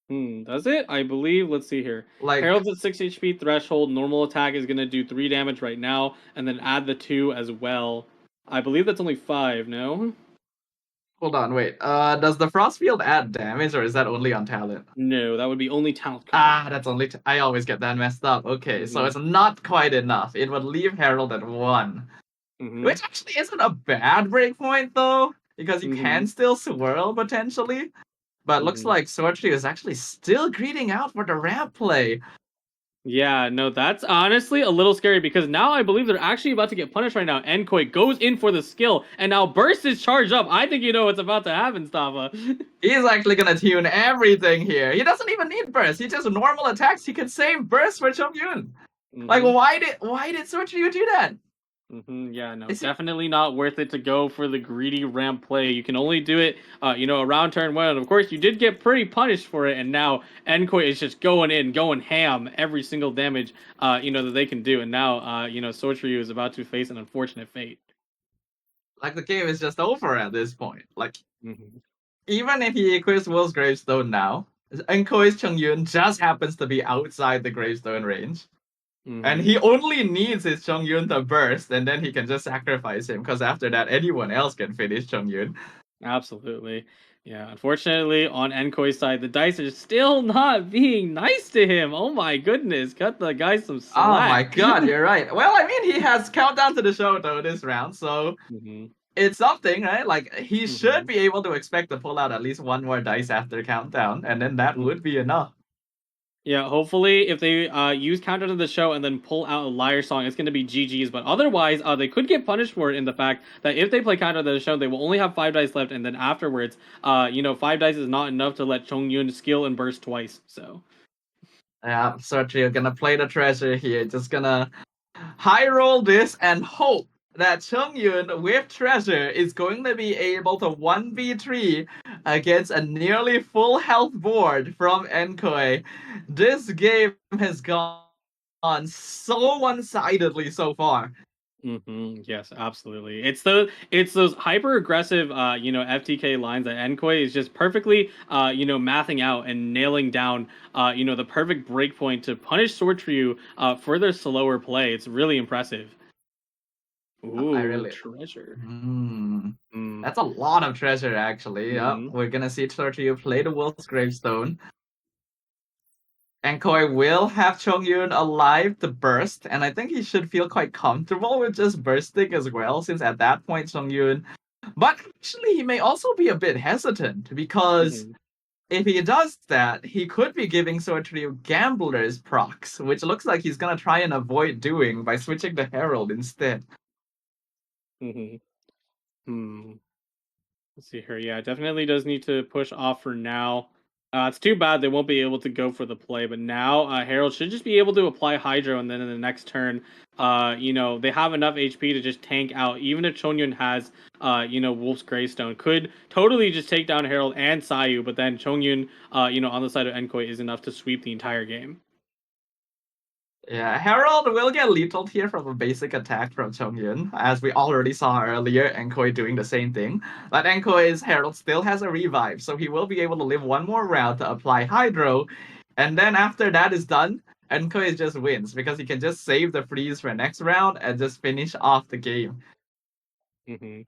Speaker 2: Does it? I believe. Let's see here.
Speaker 1: Like,
Speaker 2: Herald's at 6 HP threshold. Normal attack is gonna do 3 damage right now, and then add the 2 as well. I believe that's only 5. No.
Speaker 1: hold on, wait. Does the Frostfield add damage or is that only on talent?
Speaker 2: No, that would be only talent card.
Speaker 1: Ah, that's only. I always get that messed up. Okay, so
Speaker 2: Mm-hmm.
Speaker 1: it's not quite enough. It would leave Herald at 1.
Speaker 2: Mm-hmm.
Speaker 1: Which actually isn't a bad breakpoint, though, because you
Speaker 2: Mm-hmm.
Speaker 1: can still swirl potentially. But looks
Speaker 2: Mm-hmm.
Speaker 1: like Sortry is actually still greeting out for the ramp play.
Speaker 2: Yeah, no, that's honestly a little scary because now I believe they're actually about to get punished right now. Enkoi goes in for the skill, and now Burst is charged up. I think you know what's about to happen, Stava.
Speaker 1: He's actually gonna tune everything here. He doesn't even need burst. He just normal attacks. He can save burst for Chongyun. Like
Speaker 2: mm-hmm.
Speaker 1: why did Sortry do that?
Speaker 2: Yeah, no,
Speaker 1: Is it
Speaker 2: definitely not worth it to go for the greedy ramp play. You can only do it, around turn one. And of course, you did get pretty punished for it, and now Enkoi is just going in, going ham every single damage, that they can do. And now, Sor Tre is about to face an unfortunate fate.
Speaker 1: like the game is just over at this point? Like,
Speaker 2: hmm
Speaker 1: even if he equips Will's gravestone now, Enkoi's Chongyun just happens to be outside the gravestone range. And
Speaker 2: hmm
Speaker 1: he only needs his Chongyun to burst, and then he can just sacrifice him, because after that, anyone else can finish Chongyun.
Speaker 2: Absolutely. Yeah, unfortunately, on Enkoi's side, the dice are still not being nice to him. Oh my goodness, cut the guy some
Speaker 1: Oh my
Speaker 2: slack.
Speaker 1: god, you're right. Well, I mean, he has Countdown to the Show, though, this round, so
Speaker 2: hmm
Speaker 1: it's something, right? Like, he should
Speaker 2: hmm
Speaker 1: be able to expect to pull out at least one more dice after Countdown, and then that would be enough.
Speaker 2: Yeah, hopefully, if they use counter to the show and then pull out a liar song, it's going to be GG's. But otherwise, they could get punished for it in the fact that if they play counter to the show, they will only have 5 dice left, and then afterwards, 5 dice is not enough to let Chong Yun skill and burst twice. So.
Speaker 1: Yeah, Search, you're gonna play the treasure here. Just gonna high roll this and hope that Chongyun with treasure is going to be able to 1v3 against a nearly full health board from Enkoi. This game has gone so one-sidedly so far.
Speaker 2: Yes, absolutely. It's those hyper aggressive FTK lines that Enkoi is just perfectly mathing out and nailing down the perfect breakpoint to punish Sword Trio for their slower play. It's really impressive.
Speaker 1: I
Speaker 2: Ooh,
Speaker 1: really
Speaker 2: treasure.
Speaker 1: Hmm.
Speaker 2: Mm.
Speaker 1: That's a lot of treasure, actually. Yep.
Speaker 2: Mm-hmm.
Speaker 1: We're gonna see Tortio play the Wolf's Gravestone. And Koi will have Chongyun alive to burst, and I think he should feel quite comfortable with just bursting as well, since at that point Chongyun. But actually, he may also be a bit hesitant because
Speaker 2: Mm-hmm.
Speaker 1: if he does that, he could be giving Sword Trio Gambler's procs, which looks like he's gonna try and avoid doing by switching to Herald instead.
Speaker 2: Mm-hmm. Hmm. Let's see here. Yeah, definitely does need to push off for now. It's too bad they won't be able to go for the play, but now Harold should just be able to apply Hydro, and then in the next turn, they have enough HP to just tank out. Even if Chongyun has, Wolf's Greystone, could totally just take down Harold and Sayu, but then Chongyun, on the side of Enkoi is enough to sweep the entire game.
Speaker 1: Yeah, Herald will get lethal here from a basic attack from Chongyun, as we already saw earlier, Enkoi doing the same thing. But Enkoi's Herald still has a revive, so he will be able to live one more round to apply Hydro, and then after that is done, Enkoi just wins, because he can just save the freeze for next round and just finish off the game.
Speaker 2: Mm-hmm.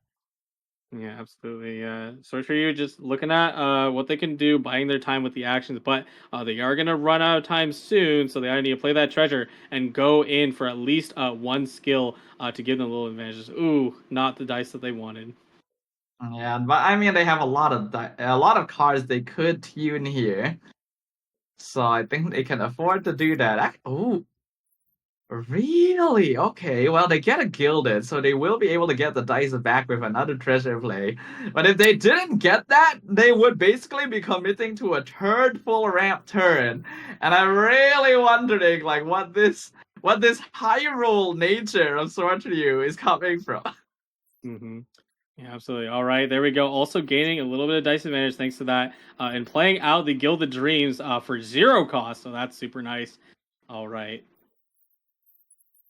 Speaker 2: Yeah, absolutely. So for you, just looking at what they can do, buying their time with the actions, but they are gonna run out of time soon, so they either need to play that treasure and go in for at least one skill to give them a little advantages. Ooh, not the dice that they wanted.
Speaker 1: Yeah, but I mean, they have a lot of cards they could tune here, so I think they can afford to do that. Oh, really? Okay, well, they get a gilded, so they will be able to get the dice back with another treasure play. But if they didn't get that, they would basically be committing to a third full ramp turn. And I'm really wondering, like, what this high roll nature of Sword Ryu is coming from.
Speaker 2: Mm-hmm. Yeah, absolutely. All right, there we go. Also gaining a little bit of dice advantage thanks to that, and playing out the Gilded Dreams for 0 cost, so that's super nice. All right.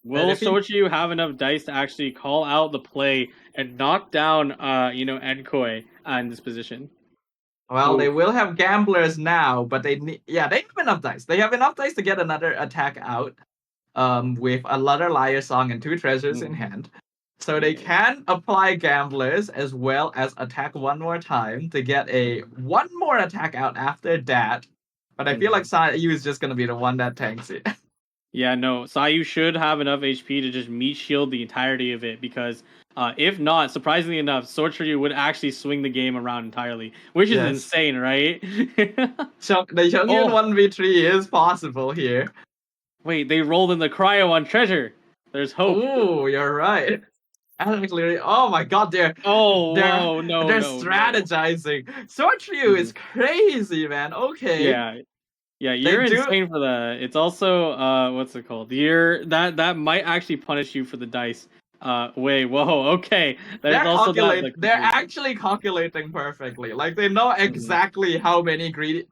Speaker 1: And
Speaker 2: Will
Speaker 1: if he
Speaker 2: Sochi have enough dice to actually call out the play and knock down, Enkoi in this position?
Speaker 1: Well, they
Speaker 2: Oof.
Speaker 1: will have gamblers now, but they have enough dice. They have enough dice to get another attack out. With another liar song and two treasures in
Speaker 2: Mhm.
Speaker 1: hand. So they
Speaker 2: Yeah.
Speaker 1: can apply gamblers as well as attack one more time to get a
Speaker 2: Mhm.
Speaker 1: one more attack out after that. But I feel like
Speaker 2: Mhm.
Speaker 1: Sayu is just gonna be the one that tanks it.
Speaker 2: Yeah, no, Sayu should have enough HP to just meat shield the entirety of it because if not, surprisingly enough, Sword Ryu would actually swing the game around entirely, which is
Speaker 1: Yes.
Speaker 2: insane, right?
Speaker 1: The Chongyun
Speaker 2: Oh,
Speaker 1: 1v3 is possible here.
Speaker 2: wait, they rolled in the cryo on treasure. There's hope.
Speaker 1: Oh, you're right. Actually, oh my god,
Speaker 2: Oh,
Speaker 1: they're
Speaker 2: whoa, no,
Speaker 1: they're
Speaker 2: no, no.
Speaker 1: strategizing. Sword Ryu
Speaker 2: Mhm.
Speaker 1: is crazy, man. Okay.
Speaker 2: Yeah, yeah,
Speaker 1: They
Speaker 2: you're
Speaker 1: do
Speaker 2: insane for that. It's also what's it called? You're that might actually punish you for the dice. Wait, whoa, okay. There's also that like
Speaker 1: They're
Speaker 2: complete.
Speaker 1: actually calculating perfectly. Like they know
Speaker 2: Mhm,
Speaker 1: exactly how many greedy.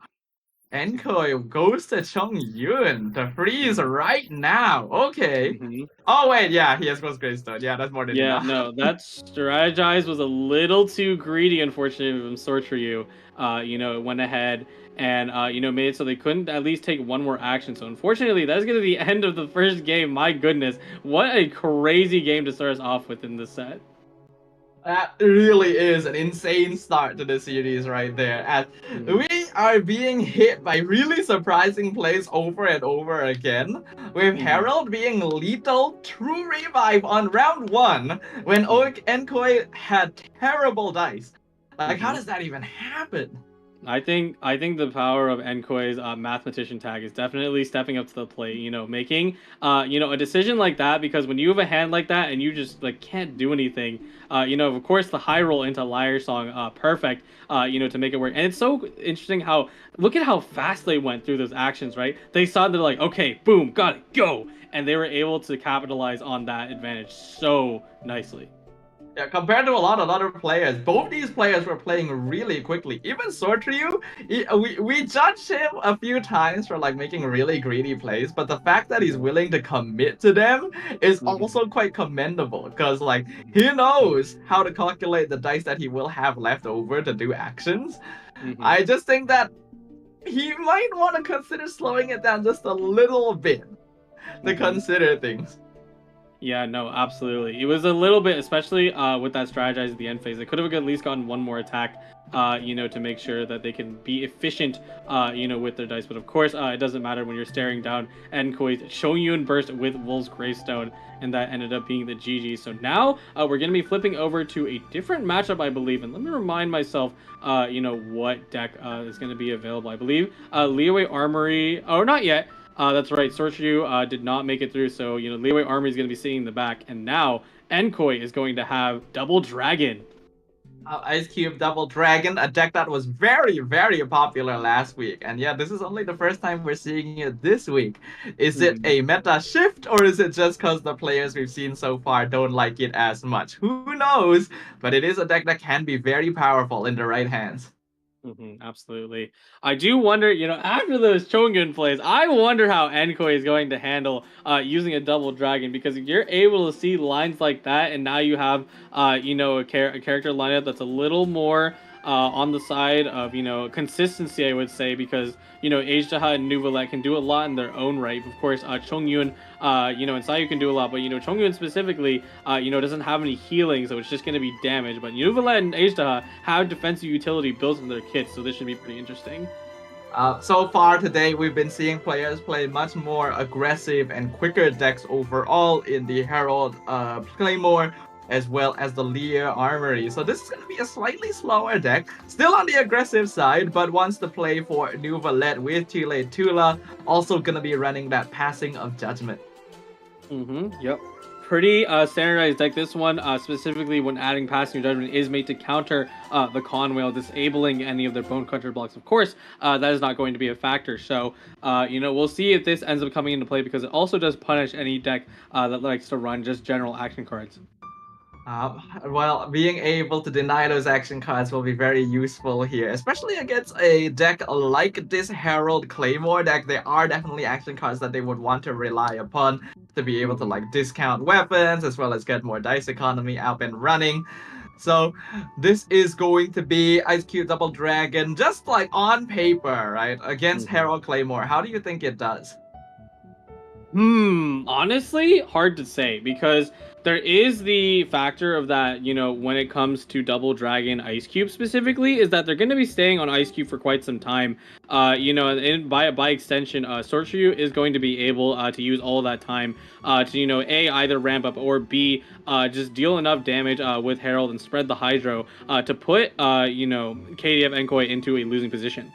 Speaker 1: Enkoi goes to Chung Yun to freeze
Speaker 2: mhm,
Speaker 1: right now. Okay.
Speaker 2: mhm.
Speaker 1: Oh wait, yeah, he has Ghost Greystone. Yeah, that's more than
Speaker 2: Yeah,
Speaker 1: enough.
Speaker 2: no, that strategize was a little too greedy, unfortunately, from Sor Tre. It went ahead and made it so they couldn't at least take one more action. So unfortunately, that's gonna be the end of the first game. My goodness, what a crazy game to start us off with in this set.
Speaker 1: That really is an insane start to the series right there. And
Speaker 2: Mhm,
Speaker 1: we are being hit by really surprising plays over and over again, with
Speaker 2: mhm,
Speaker 1: Herald being lethal true revive on round one when
Speaker 2: mhm,
Speaker 1: Enkoi had terrible dice. Like, how
Speaker 2: mhm.
Speaker 1: does that even happen?
Speaker 2: I think the power of Enkoi's mathematician tag is definitely stepping up to the plate. Making a decision like that, because when you have a hand like that and you just like can't do anything, of course the high roll into Liar Song, perfect. To make it work. And it's so interesting how look at how fast they went through those actions. Right? They saw they're like, okay, boom, got it, go, and they were able to capitalize on that advantage so nicely.
Speaker 1: Yeah, compared to a lot of other players, both these players were playing really quickly. Even Sor Tre, we judged him a few times for like making really greedy plays, but the fact that he's
Speaker 2: Mhm,
Speaker 1: willing to commit to them is
Speaker 2: mhm,
Speaker 1: also quite commendable because like
Speaker 2: mhm,
Speaker 1: he knows how to calculate the dice that he will have left over to do actions.
Speaker 2: mhm,
Speaker 1: I just think that he might want to consider slowing it down just a little bit to
Speaker 2: mhm.
Speaker 1: consider things.
Speaker 2: Yeah, no, absolutely. It was a little bit, especially with that strategize at the end phase. They could have at least gotten one more attack, to make sure that they can be efficient, with their dice. But of course, it doesn't matter when you're staring down Enkoi's Shoyun burst with Wolf's Gravestone, and that ended up being the GG. So now we're going to be flipping over to a different matchup, I believe. And let me remind myself, what deck is going to be available. I believe Leeway Armory. Oh, not yet. That's right. Sorcery did not make it through, so Leeway Army is going to be sitting in the back, and now Enkoi is going to have Double Dragon.
Speaker 1: Ice Cube Double Dragon, a deck that was very, very popular last week. And yeah, this is only the first time we're seeing it this week. Is it
Speaker 2: Mhm.
Speaker 1: a meta shift or is it just because the players we've seen so far don't like it as much? Who knows? But it is a deck that can be very powerful in the right hands.
Speaker 2: Absolutely. I do wonder, after those Chongyun plays, I wonder how Enkoi is going to handle using a double dragon, because if you're able to see lines like that, and now you have, a character lineup that's a little more on the side of, consistency, I would say, because, Age and Nuvalet can do a lot in their own right. Of course, Chongyun, and Sayu can do a lot, but, Chongyun specifically, doesn't have any healing, so it's just going to be damage. But Nuvalet and Age have defensive utility built in their kits, so this should be pretty interesting.
Speaker 1: So far today, we've been seeing players play much more aggressive and quicker decks overall in the Herald Claymore, as well as the Lear Armory. So this is going to be a slightly slower deck, still on the aggressive side, but wants to play for New Valette with Tile Tula, also going to be running that Passing of Judgment.
Speaker 2: Yep. Pretty standardized deck. This one, specifically when adding Passing Judgment, is made to counter the Conwhale, disabling any of their Bone Cruncher blocks. Of course, that is not going to be a factor. So, we'll see if this ends up coming into play, because it also does punish any deck that likes to run just general action cards.
Speaker 1: Well, being able to deny those action cards will be very useful here, especially against a deck like this Herald Claymore deck. There are definitely action cards that they would want to rely upon to be able to
Speaker 2: Mhm.
Speaker 1: like discount weapons as well as get more dice economy up and running. So this is going to be Ice Cube Double Dragon, just like on paper, right? Against
Speaker 2: Mhm.
Speaker 1: Herald Claymore. How do you think it does?
Speaker 2: Honestly, hard to say, because there is the factor of that, when it comes to Double Dragon Ice Cube specifically, is that they're going to be staying on Ice Cube for quite some time. And by extension, Sorcery is going to be able to use all of that time to, A, either ramp up, or B, just deal enough damage with Herald and spread the Hydro to put, KDF Enkoi into a losing position.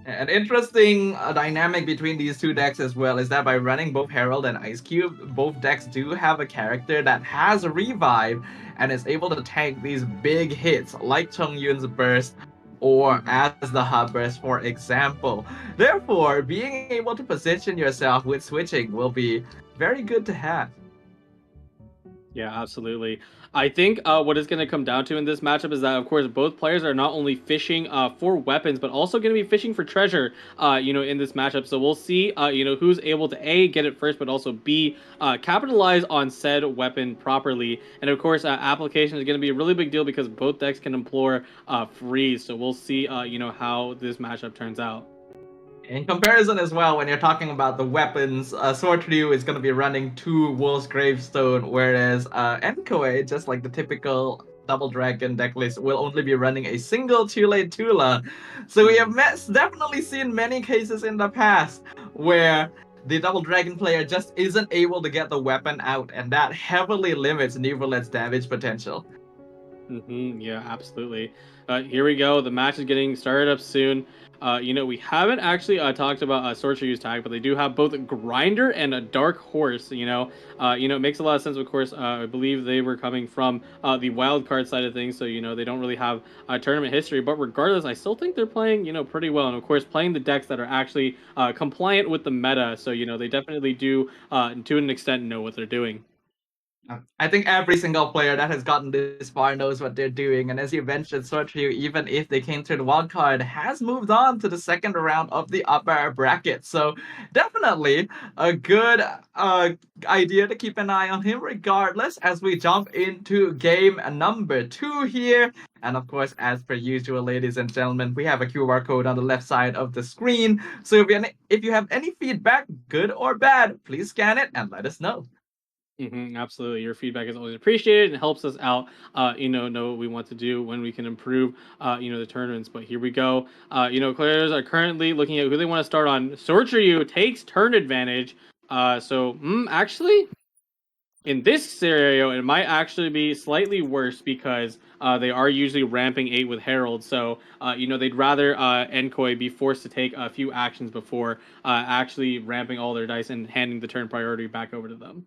Speaker 1: An interesting dynamic between these two decks as well is that by running both Herald and Ice Cube, both decks do have a character that has a revive and is able to tank these big hits like Chung Yun's burst or
Speaker 2: Mhm.
Speaker 1: as the hub burst, for example. Therefore, being able to position yourself with switching will be very good to have.
Speaker 2: Yeah, absolutely. I think what it's going to come down to in this matchup is that, of course, both players are not only fishing for weapons, but also going to be fishing for treasure, in this matchup. So we'll see, who's able to A, get it first, but also B, capitalize on said weapon properly. And of course, application is going to be a really big deal because both decks can implore freeze. So we'll see, how this matchup turns out.
Speaker 1: In comparison as well, when you're talking about the weapons, Sor Tre is going to be running two Wolf's Gravestone, whereas Enkoe, just like the typical Double Dragon decklist, will only be running a single Tule Tula. So we have definitely seen many cases in the past where the Double Dragon player just isn't able to get the weapon out, and that heavily limits Neuvillette damage potential.
Speaker 2: Yeah, absolutely. Here we go. The match is getting started up soon. We haven't actually talked about Sorcerer's tag, but they do have both a grinder and a dark horse. It makes a lot of sense. Of course, I believe they were coming from the wild card side of things, so they don't really have tournament history. But regardless, I still think they're playing pretty well, and of course, playing the decks that are actually compliant with the meta. So they definitely do to an extent know what they're doing.
Speaker 1: I think every single player that has gotten this far knows what they're doing. And as you mentioned, Sort Trio, even if they came through the wild card, has moved on to the second round of the upper bracket. So definitely a good idea to keep an eye on him regardless as we jump into game number 2 here. And of course, as per usual, ladies and gentlemen, we have a QR code on the left side of the screen. So if you have any feedback, good or bad, please scan it and let us know.
Speaker 2: Absolutely. Your feedback is always appreciated and helps us out, know what we want to do when we can improve, the tournaments. But here we go. Players are currently looking at who they want to start on. Sorcheryu takes turn advantage. Actually, in this scenario, it might actually be slightly worse because they are usually ramping 8 with Herald. So, they'd rather Enkoi be forced to take a few actions before actually ramping all their dice and handing the turn priority back over to them.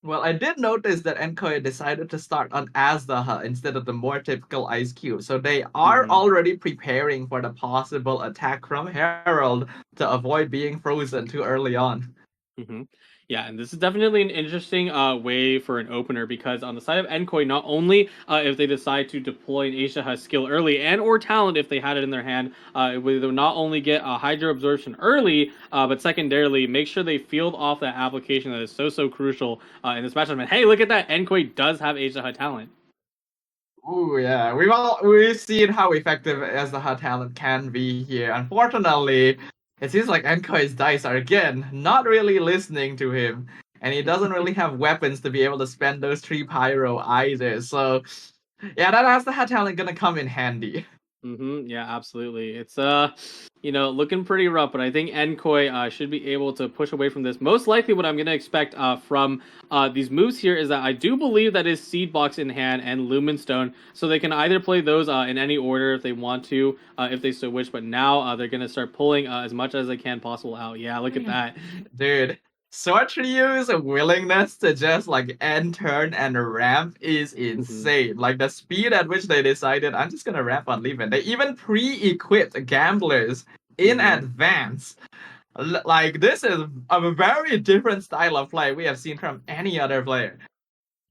Speaker 1: Well, I did notice that Enkoy decided to start on Azdaha instead of the more typical Ice Cube, so they are
Speaker 2: Mm-hmm.
Speaker 1: already preparing for the possible attack from Herald to avoid being frozen too early on.
Speaker 2: hmm Yeah, and this is definitely an interesting way for an opener because on the side of Enkoi, not only if they decide to deploy an Aisha skill early and or talent if they had it in their hand, they'll not only get a Hydro Absorption early, but secondarily make sure they field off that application that is so crucial in this matchup. And hey, look at that! Enkoi does have Aisha talent.
Speaker 1: Ooh, yeah, we've seen how effective as the hot talent can be here. Unfortunately, it seems like Enkoi's dice are again not really listening to him, and he doesn't really have weapons to be able to spend those 3 pyro either. So, yeah, that has the hot talent gonna come in handy.
Speaker 2: Yeah, absolutely. It's looking pretty rough, but I think Enkoi should be able to push away from this. Most likely, what I'm gonna expect from these moves here is that I do believe that is Seed Box in hand and Lumen Stone, so they can either play those in any order if they want to, if they so wish. But now they're gonna start pulling as much as they can possible out. Yeah, look at that.
Speaker 1: Dude, Sortryu's willingness to just like end turn and ramp is
Speaker 2: hmm
Speaker 1: insane. Like the speed at which they decided, I'm just gonna ramp on leaving. They even pre-equipped gamblers in
Speaker 2: hmm
Speaker 1: advance. Like this is a very different style of play we have seen from any other player.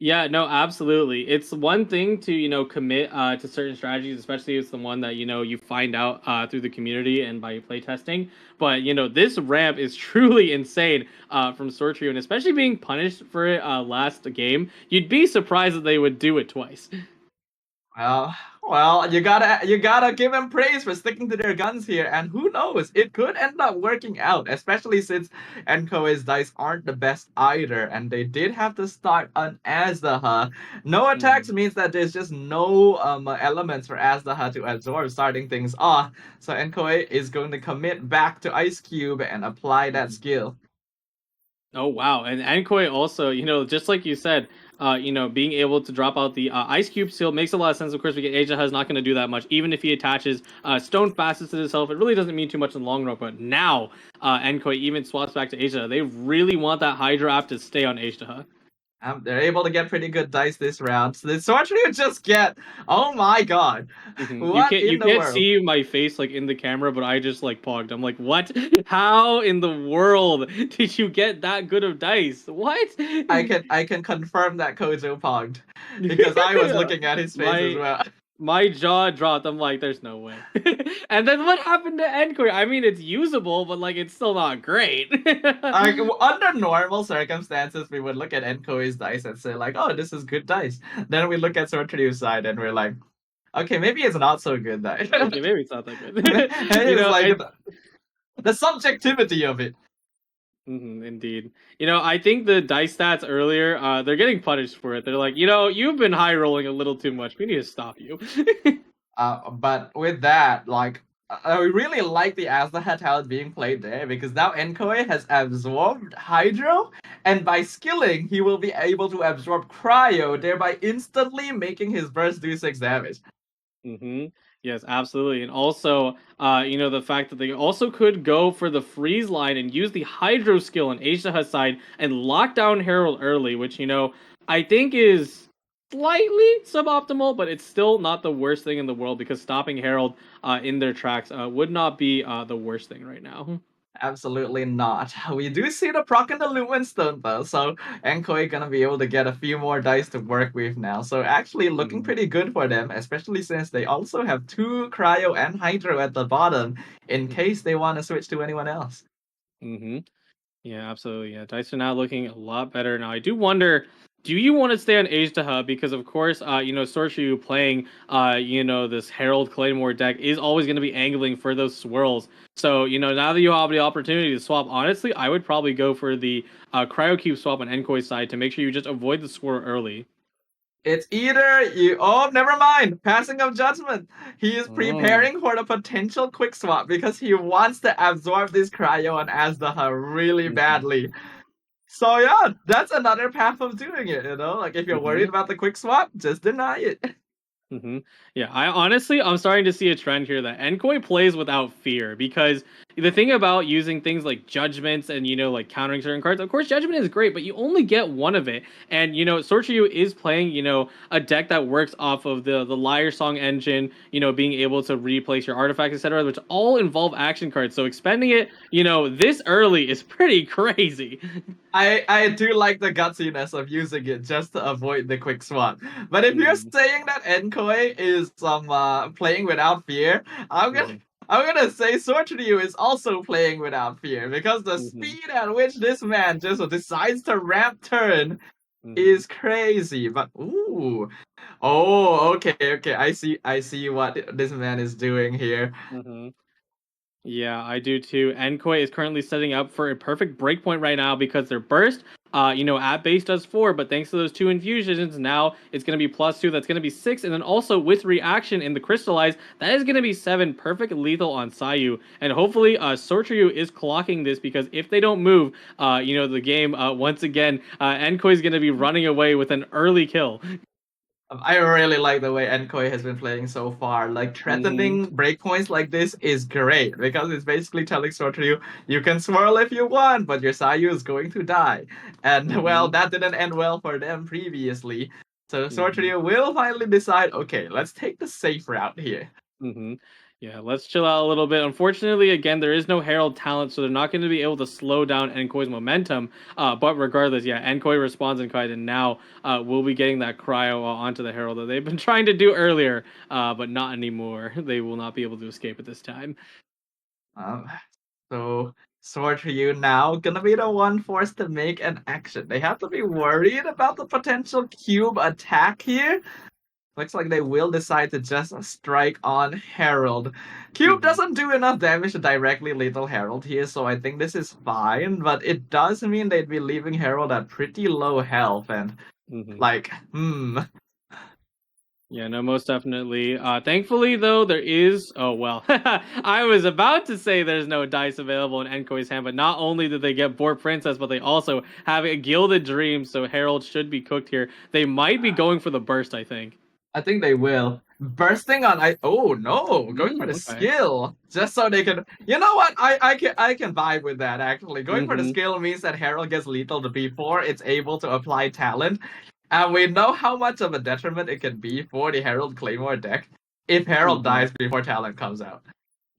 Speaker 2: Yeah, no, absolutely. It's one thing to, commit to certain strategies, especially if it's the one that, you find out through the community and by play testing. But, this ramp is truly insane from Sortrio, and especially being punished for it last game, you'd be surprised that they would do it twice.
Speaker 1: Well, you gotta give them praise for sticking to their guns here, and who knows, it could end up working out, especially since Enko's dice aren't the best either, and they did have to start on Azdaha. No attacks
Speaker 2: Mhm.
Speaker 1: means that there's just no elements for Azdaha to absorb starting things off, so Enkoe is going to commit back to Ice Cube and apply that
Speaker 2: Mhm.
Speaker 1: skill.
Speaker 2: Oh wow, and Ankoi also, just like you said, being able to drop out the ice cube seal makes a lot of sense. Of course, we get Asia has not going to do that much, even if he attaches stone facets to himself. It really doesn't mean too much in the long run. But now, Ankoi even swaps back to Asia. They really want that Hydra app to stay on Asia.
Speaker 1: They're able to get pretty good dice this round. So this Sor Tre just get. Oh my god.
Speaker 2: You
Speaker 1: What
Speaker 2: can't
Speaker 1: in
Speaker 2: you
Speaker 1: the
Speaker 2: can't
Speaker 1: world?
Speaker 2: see my face like in the camera, but I just like pogged. I'm like, what? How in the world did you get that good of dice? What?
Speaker 1: I can confirm that Kojo pogged. Because I was looking at his face as
Speaker 2: my
Speaker 1: well.
Speaker 2: my jaw dropped. I'm like, there's no way. And then what happened to Encore? I mean, it's usable, but like, it's still not great.
Speaker 1: Under normal circumstances, we would look at Enkoi's dice and say, like, oh, this is good dice. Then we look at Sor Tre's side and we're like, okay, maybe it's not so good dice.
Speaker 2: Okay, maybe it's not that good.
Speaker 1: It's like
Speaker 2: And
Speaker 1: the subjectivity of it.
Speaker 2: indeed. I think the dice stats earlier, they're getting punished for it. They're like, you've been high rolling a little too much. We need to stop you.
Speaker 1: But with that, like, I really like the Azlahat talent being played there because now Enkoi has absorbed Hydro, and by skilling, he will be able to absorb Cryo, thereby instantly making his burst do 6 damage.
Speaker 2: Mm-hmm. Yes, absolutely. And also, the fact that they also could go for the freeze line and use the Hydro skill on Aisha's side and lock down Herald early, which, I think is slightly suboptimal, but it's still not the worst thing in the world because stopping Herald in their tracks would not be the worst thing right now.
Speaker 1: Absolutely not. We do see the proc and the Lumen Stone though, so Enkoi gonna be able to get a few more dice to work with now. So actually looking
Speaker 2: Mhm.
Speaker 1: pretty good for them, especially since they also have 2 Cryo and Hydro at the bottom in case they want to switch to anyone else.
Speaker 2: Mm-hmm. Yeah, absolutely. Yeah, dice are now looking a lot better now. I do wonder, do you want to stay on Age to Hub? Because of course, Sorcery playing, this Herald Claymore deck is always going to be angling for those swirls. So, now that you have the opportunity to swap, honestly, I would probably go for the Cryo Cube swap on Enkoi's side to make sure you just avoid the swirl early.
Speaker 1: It's either you. Oh, never mind. Passing of judgment. He is
Speaker 2: Oh.
Speaker 1: preparing for the potential quick swap because he wants to absorb this cryo on Azdaha really
Speaker 2: Mm-hmm.
Speaker 1: badly. So yeah, that's another path of doing it. Like if you're worried about the quick swap, just deny it.
Speaker 2: Yeah, I'm starting to see a trend here that Enkoi plays without fear because the thing about using things like judgments and like countering certain cards, of course, judgment is great, but you only get one of it. And Sorcery is playing a deck that works off of the Liar Song engine, being able to replace your artifacts, etc., which all involve action cards. So expending it, this early is pretty crazy.
Speaker 1: I do like the gutsiness of using it just to avoid the quick swap. But if you're
Speaker 2: Mhm,
Speaker 1: saying that Enkoi is playing without fear, I'm gonna
Speaker 2: mhm,
Speaker 1: I'm gonna say Sword Ryu is also playing without fear because the
Speaker 2: mhm,
Speaker 1: speed at which this man just decides to ramp turn
Speaker 2: mhm,
Speaker 1: is crazy. But ooh, oh, okay. I see what this man is doing here.
Speaker 2: mhm. Yeah, I do too. Enkoi is currently setting up for a perfect breakpoint right now because their burst, at base does 4, but thanks to those 2 infusions, now it's going to be +2. That's going to be 6, and then also with reaction in the crystallize, that is going to be 7. Perfect lethal on Sayu, and hopefully, Sortryu is clocking this because if they don't move, the game once again, Enkoi is going to be running away with an early kill.
Speaker 1: I really like the way Enkoi has been playing so far. Like
Speaker 2: Hmm.
Speaker 1: threatening breakpoints like this is great because it's basically telling Sortryu you can swirl if you want, but your Sayu is going to die. And well,
Speaker 2: Hmm.
Speaker 1: that didn't end well for them previously. So
Speaker 2: Hmm.
Speaker 1: Sortryu will finally decide, okay, let's take the safe route here.
Speaker 2: Hmm. Yeah, let's chill out a little bit. Unfortunately, again, there is no Herald talent, so they're not going to be able to slow down Enkoi's momentum. But regardless, yeah, Enkoi responds in kind, and now we'll be getting that cryo onto the Herald that they've been trying to do earlier, but not anymore. They will not be able to escape at this time.
Speaker 1: Um, so Sortryu now gonna be the one forced to make an action. They have to be worried about the potential cube attack here. Looks like they will decide to just strike on Herald. Cube
Speaker 2: Hmm.
Speaker 1: doesn't do enough damage to directly lethal Herald here, so I think this is fine, but it does mean they'd be leaving Herald at pretty low health, and
Speaker 2: Hmm.
Speaker 1: like,
Speaker 2: Yeah, no, most definitely. Thankfully, though, there is. Oh well, I was about to say there's no dice available in Enkoi's hand, but not only did they get Boar Princess, but they also have a Gilded Dream, so Herald should be cooked here. They might be going for the burst, I think.
Speaker 1: I think they will. Bursting on I oh no, going for the
Speaker 2: Okay.
Speaker 1: skill. Just so they can you know what? I can vibe with that actually. Going for the
Speaker 2: Mm-hmm.
Speaker 1: skill means that Herald gets lethal before it's able to apply talent. And we know how much of a detriment it can be for the Herald Claymore deck if Herald
Speaker 2: Mm-hmm.
Speaker 1: dies before talent comes out.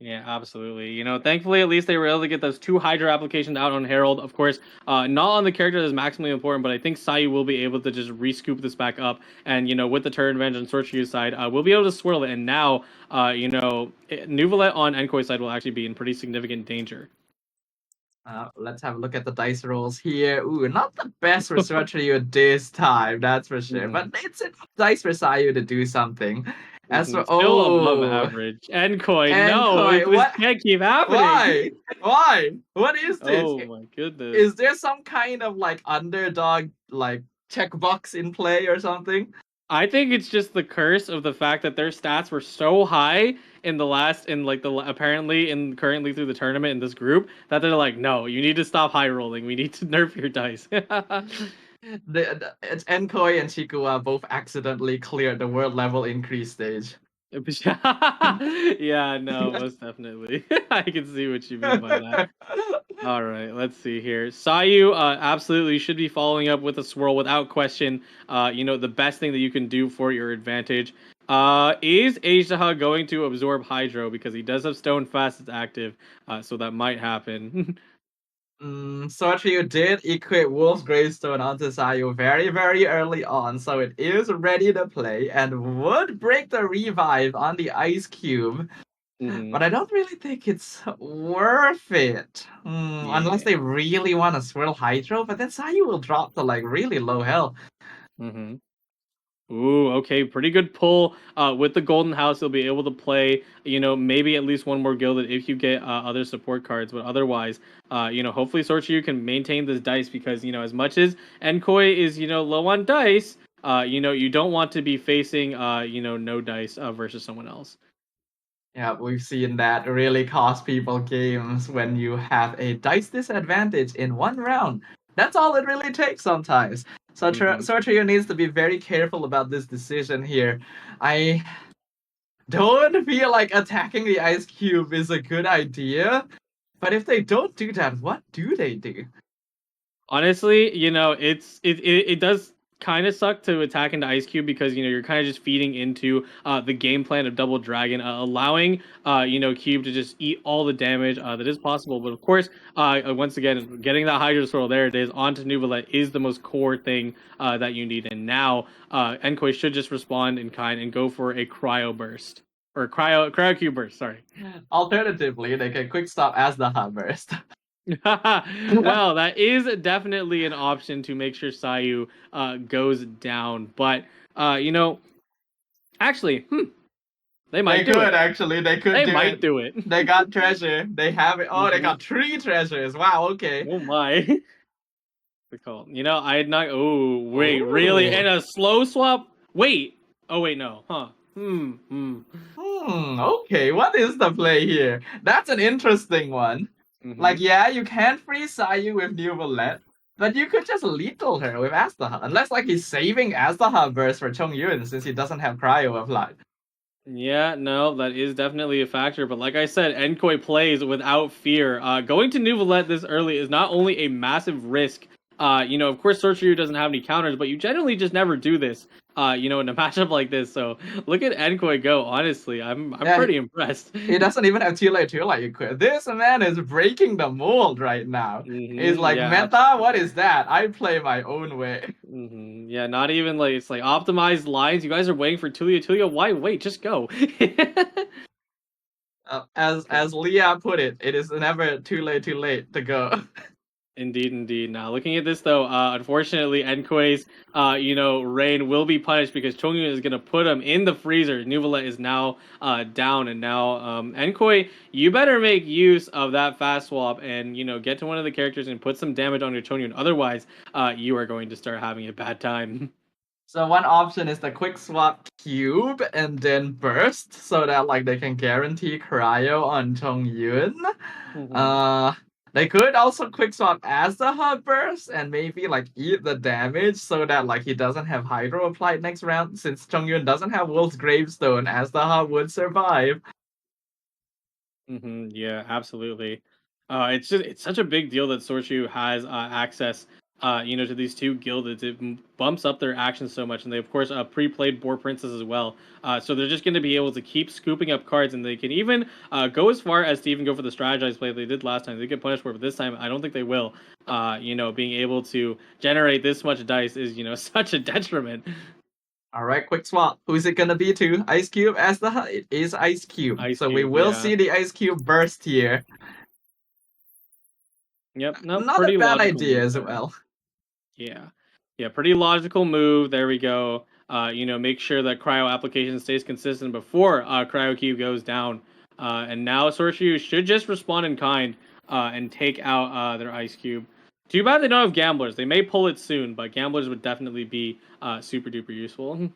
Speaker 2: Yeah, absolutely. Thankfully, at least they were able to get those two Hydra applications out on Herald. Of course, not on the character that's maximally important, but I think Sayu will be able to just re-scoop this back up. And, with the turn revenge on Sorchu's side, we'll be able to swirl it. And now, Nuvalet on Enkoi's side will actually be in pretty significant danger.
Speaker 1: Let's have a look at the dice rolls here. Ooh, not the best for Sor Tre this time, that's for sure.
Speaker 2: Mm-hmm.
Speaker 1: But it's a dice for Sayu to do something. As
Speaker 2: Mm-hmm.
Speaker 1: for
Speaker 2: Still above average. Enkoi,
Speaker 1: and
Speaker 2: no,
Speaker 1: Koi,
Speaker 2: this
Speaker 1: what?
Speaker 2: can't keep happening.
Speaker 1: Why? Why? What is this?
Speaker 2: Oh my goodness.
Speaker 1: Is there some kind of like underdog like checkbox in play or something?
Speaker 2: I think it's just the curse of the fact that their stats were so high in the last, in like the apparently in currently through the tournament in this group that they're like, no, you need to stop high rolling. We need to nerf your dice.
Speaker 1: It's Enkoi and Chikua both accidentally cleared the world level increase stage.
Speaker 2: Yeah, no, most definitely. I can see what you mean by that. All right, let's see here. Sayu absolutely should be following up with a swirl without question. The best thing that you can do for your advantage. Is Ajaha going to absorb Hydro because he does have Stone Fast as active, so that might happen.
Speaker 1: Sor Tre did equip Wolf's Gravestone onto Sayu very, very early on, so it is ready to play and would break the revive on the Ice Cube.
Speaker 2: Mm-hmm.
Speaker 1: But I don't really think it's worth it. Unless they
Speaker 2: Yeah.
Speaker 1: really want to swirl Hydro, but then Sayu will drop to like really low health.
Speaker 2: Mm-hmm. Ooh, okay, pretty good pull. With the Golden House, you'll be able to play, maybe at least one more gilded if you get other support cards. But otherwise, hopefully Sorchu can maintain this dice because, as much as Enkoi is, low on dice, you don't want to be facing, no dice versus someone else.
Speaker 1: Yeah, we've seen that really cost people games when you have a dice disadvantage in one round. That's all it really takes sometimes. So
Speaker 2: Mm-hmm.
Speaker 1: Sor Tre needs to be very careful about this decision here. I don't feel like attacking the Ice Cube is a good idea, but if they don't do that, what do they do?
Speaker 2: Honestly, it does kind of suck to attack into Ice Cube because you're kind of just feeding into the game plan of Double Dragon, allowing Cube to just eat all the damage that is possible. But of course, once again, getting that Hydro Swirl, there it is, onto Nuvalet is the most core thing that you need. And now Enkoi should just respond in kind and go for a Cryo Burst or Cryo Cube Burst. Sorry.
Speaker 1: Alternatively, they can quick stop as the Hot Burst.
Speaker 2: Well, that is definitely an option to make sure Sayu goes down. But actually, they might do it.
Speaker 1: Actually, they could
Speaker 2: They
Speaker 1: do
Speaker 2: might
Speaker 1: it.
Speaker 2: do it.
Speaker 1: They got treasure. They have it. Oh, they
Speaker 2: Mhm.
Speaker 1: got 3 treasures. Wow, okay.
Speaker 2: Oh my. The call. I had not. Oh wait, really?
Speaker 1: Ooh.
Speaker 2: And a slow swap? Wait. Oh wait, no. Huh.
Speaker 1: Okay, what is the play here? That's an interesting one. Like,
Speaker 2: Mm-hmm.
Speaker 1: yeah, you can't free Sayu with New Valette, but you could just lethal her with Astaha. Unless, like, he's saving Astaha burst for Chong Yun since he doesn't have Cryo applied.
Speaker 2: Yeah, no, that is definitely a factor. But like I said, Enkoi plays without fear. Going to Nuvalet this early is not only a massive risk. Of course, Sorcerer doesn't have any counters, but you generally just never do this. In a matchup like this. So look at Enkoi go. Honestly, I'm
Speaker 1: Yeah,
Speaker 2: pretty impressed.
Speaker 1: he doesn't even have Too Late equipped. This man is breaking the mold right now. He's like,
Speaker 2: Yeah,
Speaker 1: meta, what
Speaker 2: absolutely.
Speaker 1: is that? I play my own way.
Speaker 2: Yeah, not even like it's like optimized lines. You guys are waiting for Tulia. Tulia, why wait? Just go. Okay.
Speaker 1: As Leah put it, it is never too late to go.
Speaker 2: Indeed, indeed. Now, looking at this though, unfortunately, Enkoi's, reign will be punished because Chongyun is gonna put him in the freezer. Nuvalet is now, down, and now, Enkoi, you better make use of that fast swap and get to one of the characters and put some damage on your Chongyun. Otherwise, you are going to start having a bad time.
Speaker 1: So one option is the quick swap cube and then burst so that like they can guarantee cryo on Chong Yun.
Speaker 2: Mhm.
Speaker 1: Uh They could also quick swap as the hub burst and maybe like eat the damage so that like he doesn't have Hydro applied next round since Chongyun doesn't have Wolf's Gravestone as the hub would survive.
Speaker 2: Yeah, absolutely. It's such a big deal that Sorchu has access, to these two gildeds. It bumps up their actions so much, and they of course pre-played Boar Princess as well. So they're just going to be able to keep scooping up cards, and they can even go as far as to even go for the strategized play they did last time. They get punished for it, but this time I don't think they will. Being able to generate this much dice is such a detriment.
Speaker 1: All right, quick swap. Who's it gonna be to? Ice Cube as the hub? It is Ice Cube.
Speaker 2: Ice
Speaker 1: So we
Speaker 2: Cube,
Speaker 1: will
Speaker 2: yeah.
Speaker 1: see the Ice Cube burst here.
Speaker 2: Yep, no,
Speaker 1: Not a
Speaker 2: pretty
Speaker 1: bad
Speaker 2: logical
Speaker 1: idea
Speaker 2: move
Speaker 1: as
Speaker 2: there.
Speaker 1: well.
Speaker 2: Yeah. Yeah, pretty logical move. There we go. Make sure that cryo application stays consistent before cryo cube goes down. And now Sorcerer should just respond in kind and take out their ice cube. Too bad they don't have gamblers. They may pull it soon, but gamblers would definitely be super duper useful.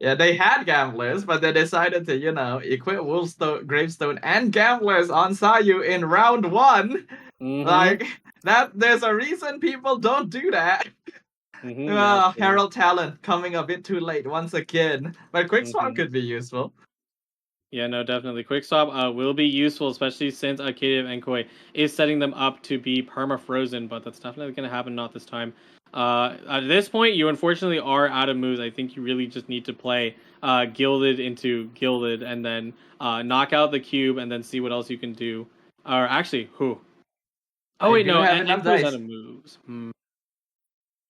Speaker 1: Yeah, they had gamblers, but they decided to, equip Gravestone and gamblers on Sayu in round one.
Speaker 2: Mm-hmm.
Speaker 1: Like that, there's a reason people don't do that.
Speaker 2: Yeah, absolutely.
Speaker 1: Herald Talent coming a bit too late once again, but quick swap
Speaker 2: Mm-hmm.
Speaker 1: could be useful.
Speaker 2: Yeah, no, definitely. Quick swap will be useful, especially since Katie of Enkoi is setting them up to be perma-frozen, but that's definitely going to happen not this time. At this point, you unfortunately are out of moves. I think you really just need to play Gilded into Gilded and then knock out the cube and then see what else you can do. Or actually, who? Oh,
Speaker 1: I
Speaker 2: wait,
Speaker 1: do
Speaker 2: no,
Speaker 1: have enough
Speaker 2: Enkoi's out
Speaker 1: dice.
Speaker 2: of moves.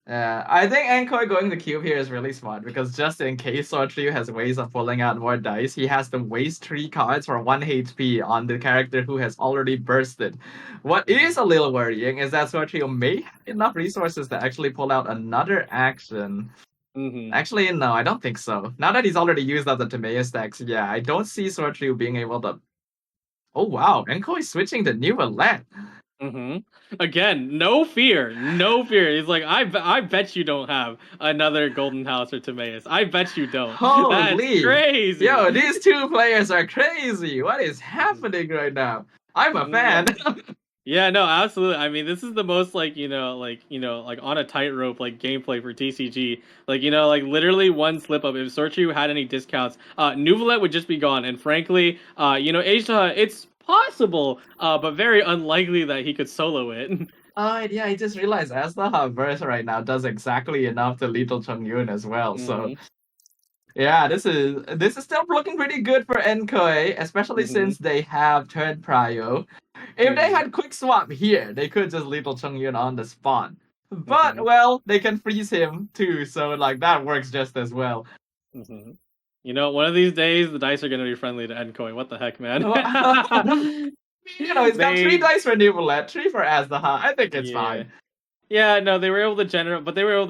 Speaker 1: I think Ankoi going the cube here is really smart because just in case Sor Tre has ways of pulling out more dice, he has to waste 3 cards for 1 HP on the character who has already bursted. What is a little worrying is that Sor Tre may have enough resources to actually pull out another action. Actually, no, I don't think so. Now that he's already used up the Timaeus stacks, yeah, I don't see Sor Tre being able to. Oh wow, Ankoi switching to New Alert.
Speaker 2: Again, no fear, no fear. He's like, I bet you don't have another Golden House or Timaeus. I bet you don't. That's
Speaker 1: Holy!
Speaker 2: crazy.
Speaker 1: Yo, these two players are crazy. What is happening right now? I'm a fan.
Speaker 2: Yeah, no, absolutely. I mean, this is the most like on a tightrope like gameplay for TCG. Like literally one slip up. If Sorchu had any discounts, Nuvalet would just be gone. And frankly, Asia, it's possible, but very unlikely that he could solo it.
Speaker 1: Yeah, I just realized Asla verse right now does exactly enough to lethal Chongyun as well. So yeah, this is still looking pretty good for Enkoi, especially since they have turn prio. If they had quick swap here, they could just lethal Chongyun on the spot. But well, they can freeze him too, so like that works just as well.
Speaker 2: One of these days the dice are gonna be friendly to Enkoi. What the heck, man?
Speaker 1: He's got 3 dice for Nuvalet, 3 for Azdaha. I think it's fine.
Speaker 2: Yeah, no, they were able to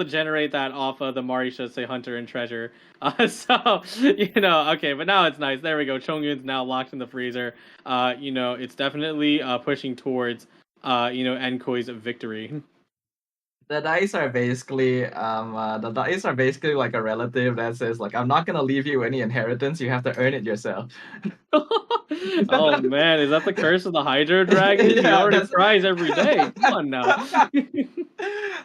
Speaker 2: generate that off of the Marisha, say Hunter and Treasure. Okay, but now it's nice. There we go. Chongyun's now locked in the freezer. It's definitely pushing towards Enkoi's victory.
Speaker 1: The dice are basically like a relative that says like, I'm not gonna leave you any inheritance, you have to earn it yourself.
Speaker 2: Oh man, is that the curse of the Hydro Dragon?
Speaker 1: Yeah,
Speaker 2: he already cries every day. Come on now.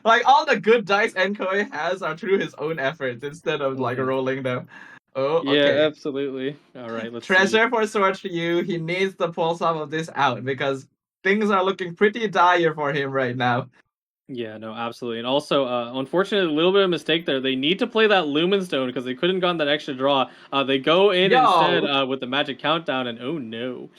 Speaker 1: Like all the good dice Enkoi has are through his own efforts instead of like rolling them. Oh, okay.
Speaker 2: Yeah, absolutely. All right, let's
Speaker 1: Treasure for Sword for you. He needs to pull some of this out because things are looking pretty dire for him right now.
Speaker 2: Yeah, no, absolutely. And also, unfortunately, a little bit of mistake there. They need to play that Lumen Stone because they couldn't gotten that extra draw. They go in instead with the Magic Countdown, and oh no.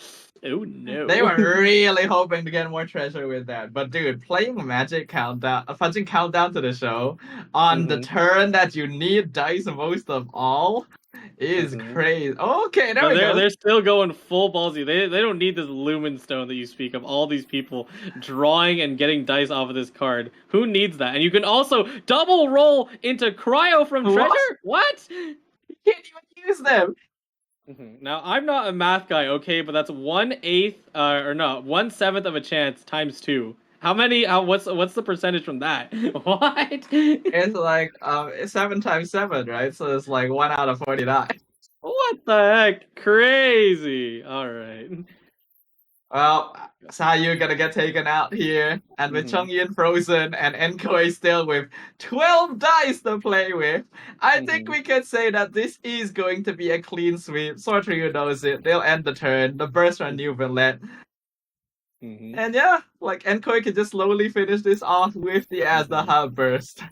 Speaker 2: Oh no.
Speaker 1: They were really hoping to get more treasure with that. But dude, playing Magic Countdown, punching Countdown to the show on the turn that you need dice most of all is crazy. Okay, there we go.
Speaker 2: They're still going full ballsy. They don't need this Lumen Stone that you speak of. All these people drawing and getting dice off of this card. Who needs that? And you can also double roll into Cryo from Treasure? What?
Speaker 1: You can't even use them.
Speaker 2: Now I'm not a math guy, okay, but that's 1/8, or no, 1/7 of a chance times 2. How many? What's the percentage from that? What?
Speaker 1: It's like 7 times 7, right? So it's like 1 out of 49.
Speaker 2: What the heck? Crazy. All right.
Speaker 1: Well, Sayu gonna get taken out here, and with
Speaker 2: Mm-hmm.
Speaker 1: Chongyin frozen and Enkoi still with 12 dice to play with, I think
Speaker 2: Mm-hmm.
Speaker 1: we can say that this is going to be a clean sweep. Sor Tre knows it. They'll end the turn. The burst on new villain.
Speaker 2: Mm-hmm.
Speaker 1: And yeah, like Enkoi can just slowly finish this off with the
Speaker 2: Mm-hmm.
Speaker 1: Azda burst.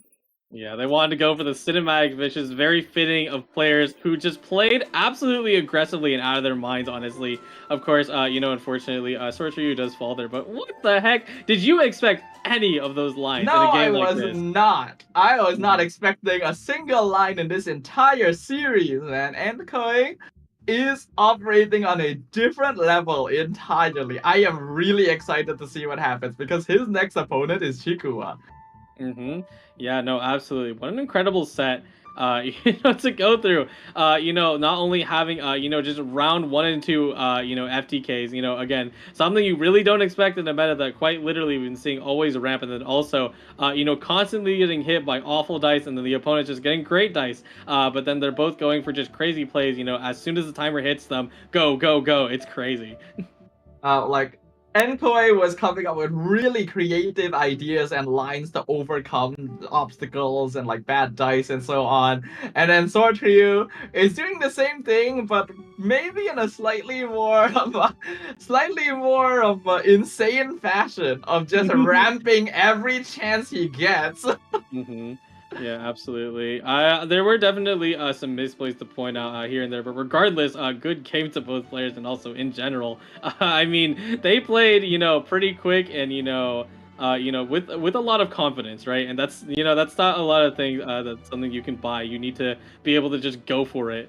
Speaker 2: Yeah, they wanted to go for the cinematic, which is very fitting of players who just played absolutely aggressively and out of their minds, honestly. Of course, unfortunately, Sorcerer does fall there, but what the heck? Did you expect any of those lines
Speaker 1: No,
Speaker 2: in a
Speaker 1: I
Speaker 2: game like
Speaker 1: was
Speaker 2: this?
Speaker 1: not. I was not
Speaker 2: Mm-hmm.
Speaker 1: expecting a single line in this entire series, man. Enkoi is operating on a different level entirely. I am really excited to see what happens because his next opponent is Chikua.
Speaker 2: Mm-hmm. Yeah, no, absolutely. What an incredible set, to go through. Not only having, just round one and two, FTKs, again, something you really don't expect in a meta that quite literally we've been seeing always ramp, and then also, constantly getting hit by awful dice, and then the opponent just getting great dice. But then they're both going for just crazy plays, as soon as the timer hits them, go, go, go. It's crazy.
Speaker 1: Like Enkoi was coming up with really creative ideas and lines to overcome obstacles and like bad dice and so on. And then Sword Trio is doing the same thing, but maybe in a slightly more of a insane fashion of just ramping every chance he gets.
Speaker 2: Mm-hmm. Yeah, absolutely. There were definitely some misplays to point out here and there, but regardless, good game to both players and also in general. I mean, they played, pretty quick and with a lot of confidence, right? And that's not a lot of things. That's something you can buy. You need to be able to just go for it,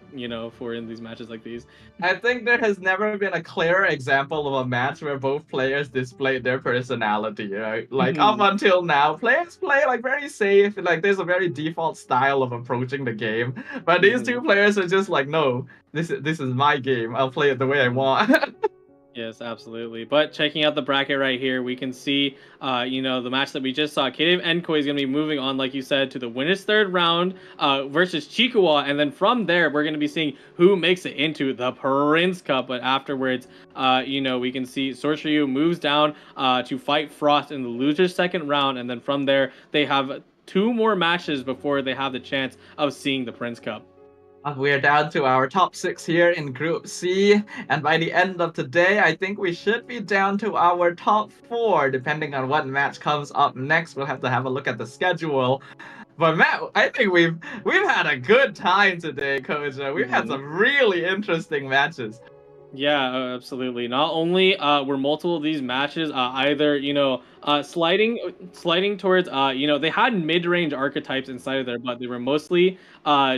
Speaker 2: for in these matches like these.
Speaker 1: I think there has never been a clearer example of a match where both players displayed their personality, right? Like up
Speaker 2: Mm-hmm.
Speaker 1: until now, players play like very safe, like there's a very default style of approaching the game. But these two
Speaker 2: Mm-hmm.
Speaker 1: players are just like, no, this is my game. I'll play it the way I
Speaker 2: Mm-hmm.
Speaker 1: want.
Speaker 2: Yes, absolutely. But checking out the bracket right here, we can see, the match that we just saw. Cave Enkoi is going to be moving on, like you said, to the winner's third round versus Chikuwa. And then from there, we're going to be seeing who makes it into the Prince Cup. But afterwards, we can see Sorceryu moves down to fight Frost in the loser's second round. And then from there, they have two more matches before they have the chance of seeing the Prince Cup.
Speaker 1: We're down to our top six here in Group C, and by the end of today, I think we should be down to our top four, depending on what match comes up next. We'll have to have a look at the schedule. But Matt, I think we've had a good time today, Coach. We've had
Speaker 2: Mm-hmm.
Speaker 1: some really interesting matches.
Speaker 2: Yeah, absolutely. Not only were multiple of these matches either sliding towards they had mid-range archetypes inside of there, but they were mostly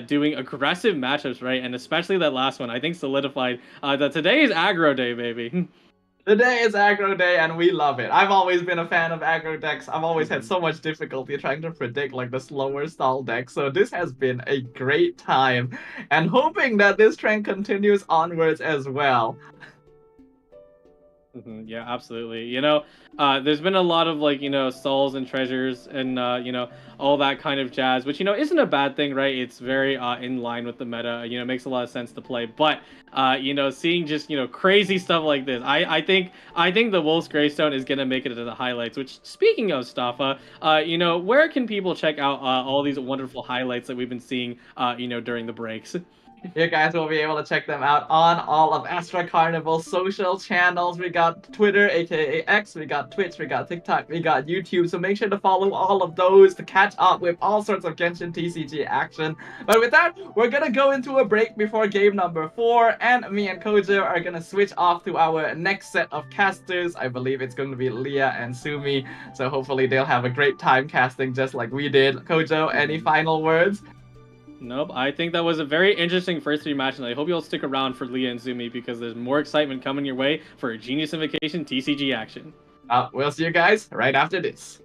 Speaker 2: doing aggressive matchups, right? And especially that last one, I think solidified that today is aggro day, baby.
Speaker 1: Today is aggro day, and we love it. I've always been a fan of aggro decks. I've always had
Speaker 2: Hmm.
Speaker 1: so much difficulty trying to predict like the slower stall deck. So this has been a great time, and hoping that this trend continues onwards as well.
Speaker 2: Yeah, absolutely. There's been a lot of like souls and treasures and all that kind of jazz, which isn't a bad thing, right? It's very in line with the meta. It makes a lot of sense to play. But seeing just crazy stuff like this, I think the Wolf's Gravestone is gonna make it into the highlights. Which, speaking of stuff, where can people check out all these wonderful highlights that we've been seeing, during the breaks?
Speaker 1: You guys will be able to check them out on all of Astra Carnival's social channels. We got Twitter, aka X, we got Twitch, we got TikTok, we got YouTube. So make sure to follow all of those to catch up with all sorts of Genshin TCG action. But with that, we're gonna go into a break before game number 4, and me and Kojo are gonna switch off to our next set of casters. I believe it's going to be Leah and Sumi. So hopefully they'll have a great time casting just like we did. Kojo, any
Speaker 2: Mhm.
Speaker 1: final words?
Speaker 2: Nope. I think that was a very interesting first three matches. And I hope you'll stick around for Leah and Zumi because there's more excitement coming your way for a Genius Invocation TCG action.
Speaker 1: We'll see you guys right after this.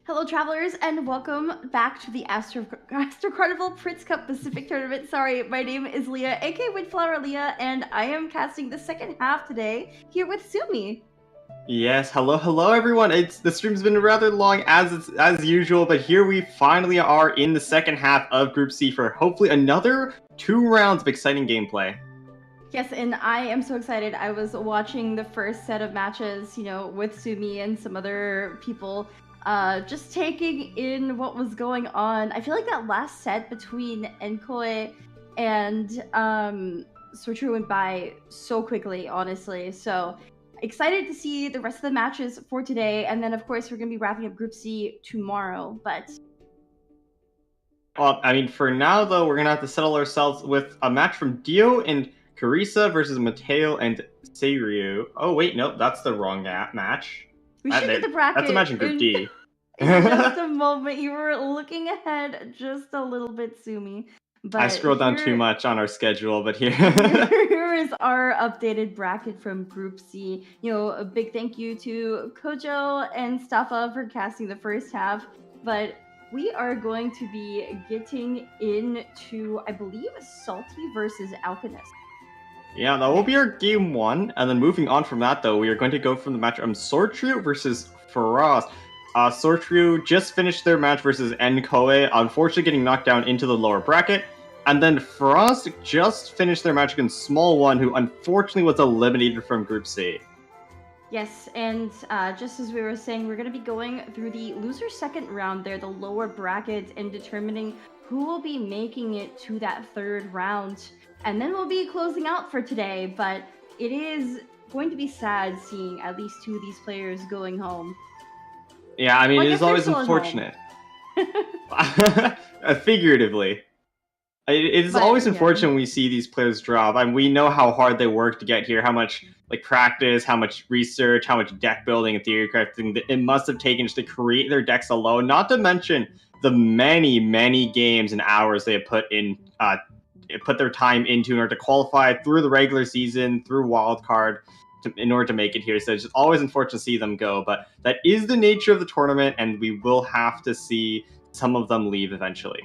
Speaker 3: Hello, travelers, and welcome back to the Astro Carnival Prince Cup Pacific Tournament. Sorry, my name is Leah, aka Windflower Leah, and I am casting the second half today here with Sumi.
Speaker 4: Yes, hello everyone. The stream's been rather long as usual, but here we finally are in the second half of Group C for hopefully another 2 rounds of exciting gameplay.
Speaker 3: Yes, and I am so excited. I was watching the first set of matches, with Sumi and some other people, just taking in what was going on. I feel like that last set between enoy and Sor Tre went by so quickly, honestly. So excited to see the rest of the matches for today, and then of course we're going to be wrapping up Group C tomorrow. But
Speaker 4: Well, I mean, for now though, we're gonna have to settle ourselves with a match from Dio and Carissa versus Mateo and Seiryu. Oh wait, no, that's the wrong match.
Speaker 3: we should get the bracket.
Speaker 4: That's a match in Group D.
Speaker 3: In just a moment, you were looking ahead just a little bit, Sumi. But
Speaker 4: I scrolled down too much on our schedule, but here
Speaker 3: is our updated bracket from Group C. A big thank you to Kojo and Staffa for casting the first half. But we are going to be getting into, I believe, Salty versus Alchemist.
Speaker 4: Yeah, that will be our game 1, and then moving on from that though, we are going to go from the match Sor Tre versus Frost. Sor Tre just finished their match versus enoy, unfortunately getting knocked down into the lower bracket. And then Frost just finished their match against Small One, who unfortunately was eliminated from Group C.
Speaker 3: Yes, and just as we were saying, we're going to be going through the loser second round there, the lower bracket, and determining who will be making it to that third round. And then we'll be closing out for today, but it is going to be sad seeing at least 2 of these players going home.
Speaker 4: Yeah, I mean, it is always unfortunate. Figuratively. It is always unfortunate when we see these players drop. I mean, we know how hard they work to get here, how much practice, how much research, how much deck building and theory crafting that it must have taken just to create their decks alone. Not to mention the many games and hours they have put their time into in order to qualify through the regular season, through wildcard, in order to make it here. So it's just always unfortunate to see them go. But that is the nature of the tournament, and we will have to see some of them leave eventually.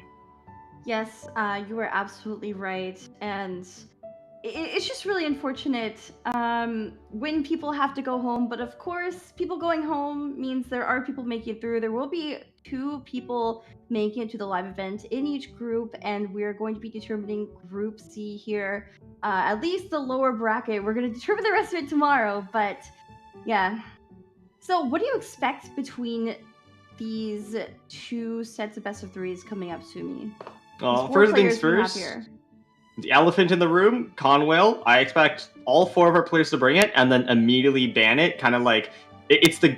Speaker 3: Yes, you are absolutely right, and it's just really unfortunate when people have to go home, but of course, people going home means there are people making it through. There will be 2 people making it to the live event in each group, and we're going to be determining Group C here, at least the lower bracket. We're going to determine the rest of it tomorrow, but yeah. So what do you expect between these 2 sets of best of 3s coming up, Sumi?
Speaker 4: Well, first things first, the elephant in the room, Conwell. I expect all 4 of our players to bring it and then immediately ban it. Kind of like it's the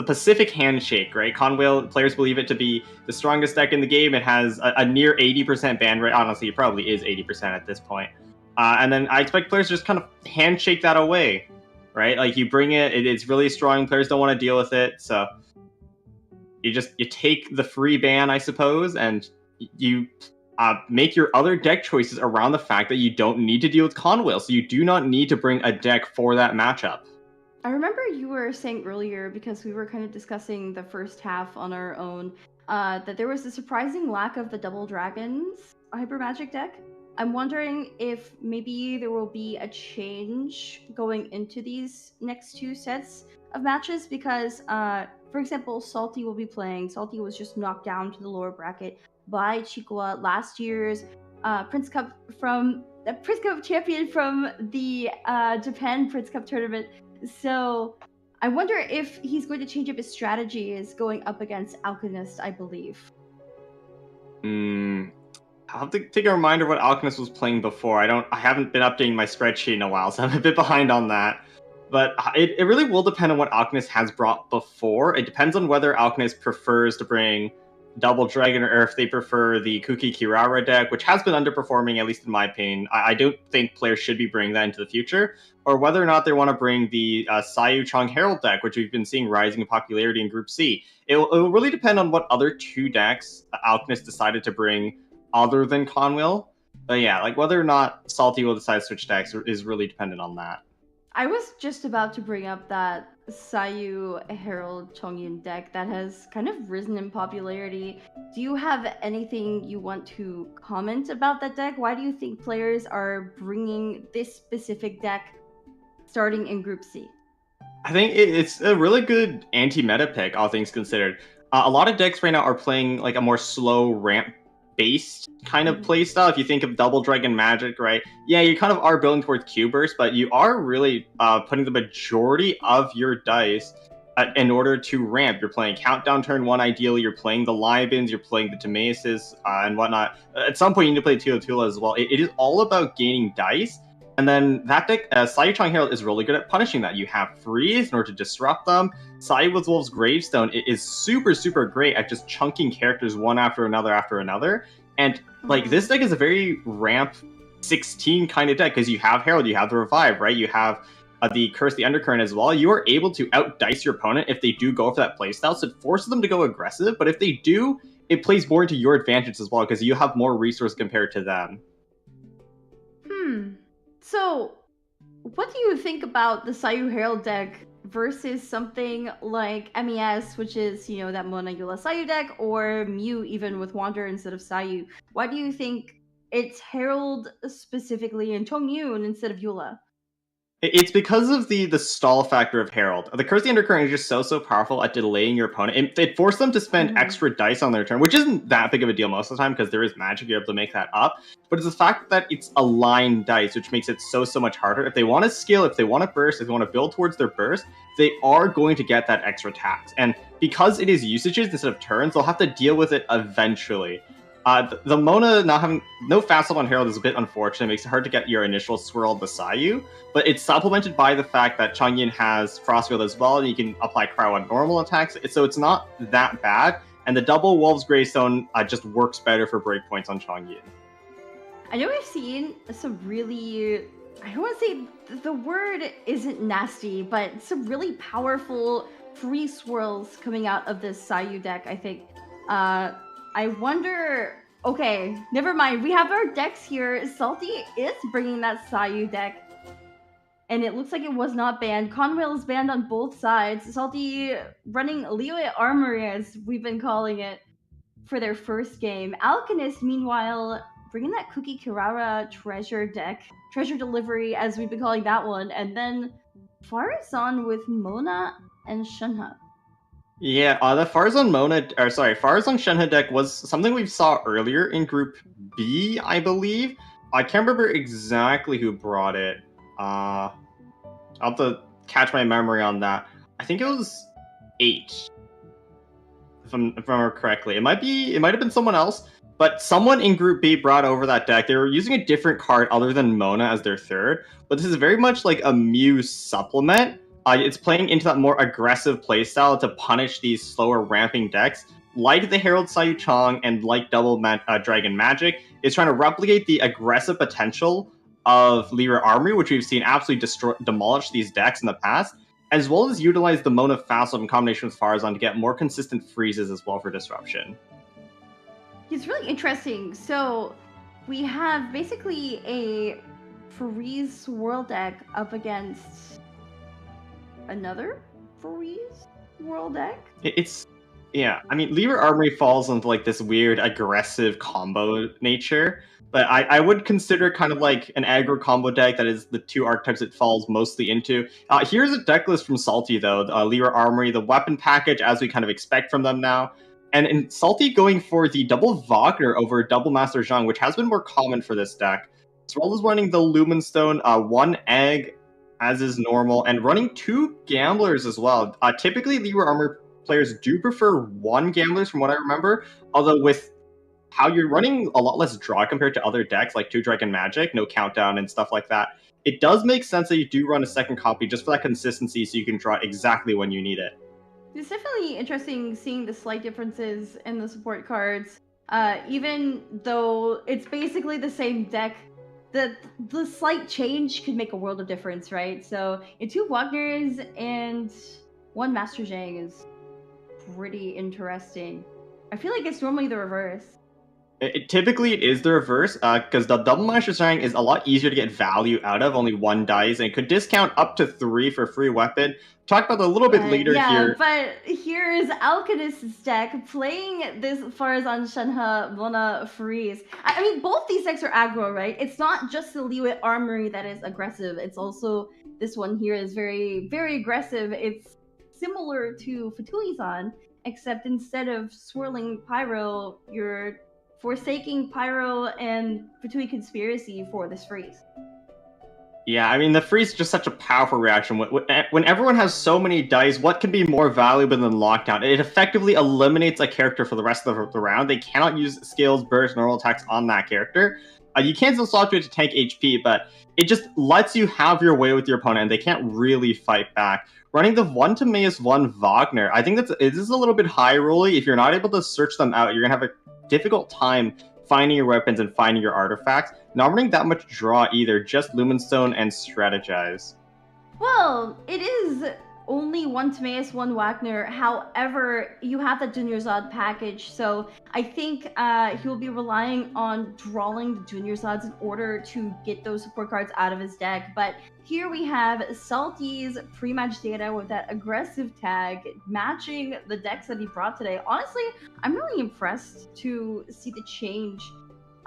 Speaker 4: Pacific handshake, right? Conwell players believe it to be the strongest deck in the game. It has a near 80% ban rate. Honestly, it probably is 80% at this point. And then I expect players to just kind of handshake that away, right? Like you bring it, it's really strong. Players don't want to deal with it, so you take the free ban, I suppose, and you make your other deck choices around the fact that you don't need to deal with Conwell, so you do not need to bring a deck for that matchup.
Speaker 3: I remember you were saying earlier, because we were kind of discussing the first half on our own, that there was a surprising lack of the Double Dragons Hyper Magic deck. I'm wondering if maybe there will be a change going into these next 2 sets of matches, because, for example, Salty will be playing. Salty was just knocked down to the lower bracket by Chua, last year's Prince Cup champion from the Japan Prince Cup tournament. So I wonder if he's going to change up his strategies going up against Alchemist, I believe.
Speaker 4: I'll have to take a reminder what Alchemist was playing before. I haven't been updating my spreadsheet in a while, so I'm a bit behind on that. But it really will depend on what Alchemist has brought before. It depends on whether Alchemist prefers to bring Double Dragon, or if they prefer the Kuki Kirara deck, which has been underperforming, at least in my opinion. I don't think players should be bringing that into the future, or whether or not they want to bring the Sayu Chong Herald deck, which we've been seeing rising in popularity in Group C. It will really depend on what other 2 decks Alchemist decided to bring other than Conwell. But yeah, whether or not Salty will decide to switch decks is really dependent on that.
Speaker 3: I was just about to bring up that Sayu Herald Chongyun deck that has kind of risen in popularity. Do you have anything you want to comment about that deck? Why do you think players are bringing this specific deck starting in Group C?
Speaker 4: I think it's a really good anti-meta pick, all things considered. A lot of decks right now are playing like a more slow ramp-based kind of play style. If you think of Double Dragon Magic, right? Yeah, you kind of are building towards Q-Burst, but you are really putting the majority of your dice in order to ramp. You're playing Countdown turn 1 ideally, you're playing the Libans, you're playing the Timaeus and whatnot. At some point you need to play Tula Tula as well. It is all about gaining dice. And then that deck, Sayu Chong Herald is really good at punishing that. You have freeze in order to disrupt them. Sayu with Wolf's Gravestone is super, super great at just chunking characters one after another. And like this deck is a very ramp 16 kind of deck because you have Herald, you have the Revive, right? You have the Curse, the Undercurrent as well. You are able to outdice your opponent if they do go for that playstyle. So it forces them to go aggressive, but if they do, it plays more into your advantage as well because you have more resource compared to them.
Speaker 3: So, what do you think about the Sayu Herald deck versus something like MES, which is, you know, that Mona Eula Sayu deck, or Mew even with Wanderer instead of Sayu? Why do you think it's Herald specifically and Chongyun instead of Eula?
Speaker 4: It's because of the stall factor of Herald. The Curse the Undercurrent is just so powerful at delaying your opponent. It forced them to spend extra dice on their turn, which isn't that big of a deal most of the time because there is magic, you're able to make that up. But it's the fact that it's aligned dice, which makes it so much harder. If they want to skill, if they want to burst, if they want to build towards their burst, they are going to get that extra tax. And because it is usages instead of turns, they'll have to deal with it eventually. The Mona not having no fast up on Herald is a bit unfortunate. It makes it hard to get your initial swirl the Sayu, but it's supplemented by the fact that Chongyun has Frostfield as well, and you can apply Cryo on normal attacks, so it's not that bad. And the double Wolf's Greystone just works better for breakpoints on Chongyun.
Speaker 3: I know we've seen some really, I don't want to say the word isn't nasty, but some really powerful free swirls coming out of this Sayu deck, I think. I wonder... Okay, never mind. We have our decks here. Salty is bringing that Sayu deck. And it looks like it was not banned. Conwell is banned on both sides. Salty running Liyue Armory, as we've been calling it, for their first game. Alchemist, meanwhile, bringing that Cookie Kirara treasure deck. Treasure delivery, as we've been calling that one. And then Farazan with Mona and Shenhe.
Speaker 4: Yeah, the Farazan Shenhe deck was something we saw earlier in Group B, I believe. I can't remember exactly who brought it. I'll have to catch my memory on that. I think it was 8, if I remember correctly. It might have been someone else, but someone in Group B brought over that deck. They were using a different card other than Mona as their third, but this is very much like a Mew supplement. It's playing into that more aggressive playstyle to punish these slower ramping decks, like the Herald Sayu Chong and like Double Dragon Magic. It's trying to replicate the aggressive potential of Liyue Armory, which we've seen absolutely demolish these decks in the past, as well as utilize the Mona Fast in combination with Farazan to get more consistent freezes as well for disruption.
Speaker 3: It's really interesting. So we have basically a freeze swirl deck up against another freeze swirl deck.
Speaker 4: Yeah, I mean, Liyue Armory falls into like this weird aggressive combo nature, but I would consider kind of like an aggro combo deck that is the two archetypes it falls mostly into. Here's a deck list from Salty though. Liyue Armory, the weapon package as we kind of expect from them now. And in Salty going for the double Wagner over double Master Zhang, which has been more common for this deck, as well as running the Lumenstone, one egg, as is normal, and running 2 gamblers as well. Typically, Liyue Armor players do prefer 1 gamblers from what I remember, although with how you're running a lot less draw compared to other decks like 2 Dragon Magic, no countdown and stuff like that, it does make sense that you do run a second copy just for that consistency so you can draw exactly when you need it.
Speaker 3: It's definitely interesting seeing the slight differences in the support cards. Even though it's basically the same deck, the slight change could make a world of difference, right? So, 2 Wagners and 1 Master Zhang is pretty interesting. I feel like it's normally the reverse.
Speaker 4: Typically, it is the reverse, because the double master strang is a lot easier to get value out of, only 1 dice, and it could discount up to 3 for free weapon. Talk about that a little bit later here.
Speaker 3: But here's Alchemist's deck playing this Farazan Shenhe Luna Freeze. I mean, both these decks are aggro, right? It's not just the Liwit Armory that is aggressive. It's also this one here is very, very aggressive. It's similar to Fatui-san, except instead of swirling Pyro, you're forsaking Pyro and Fatui Conspiracy for this freeze.
Speaker 4: Yeah, I mean, the freeze is just such a powerful reaction. When everyone has so many dice, what can be more valuable than lockdown? It effectively eliminates a character for the rest of the round. They cannot use skills, burst, normal attacks on that character. You can still swap to it to tank HP, but it just lets you have your way with your opponent, and they can't really fight back. Running the 1 Timaeus 1 Wagner, I think it is a little bit high rolly. If you're not able to search them out, you're going to have a difficult time finding your weapons and finding your artifacts. Not running that much draw either, just Lumenstone and Strategize.
Speaker 3: Well, it is only 1 Timaeus, 1 Wagner. However, you have the Junior Zod package, so I think he will be relying on drawing the Junior Zods in order to get those support cards out of his deck. But here we have Salty's pre-match data with that aggressive tag, matching the decks that he brought today. Honestly, I'm really impressed to see the change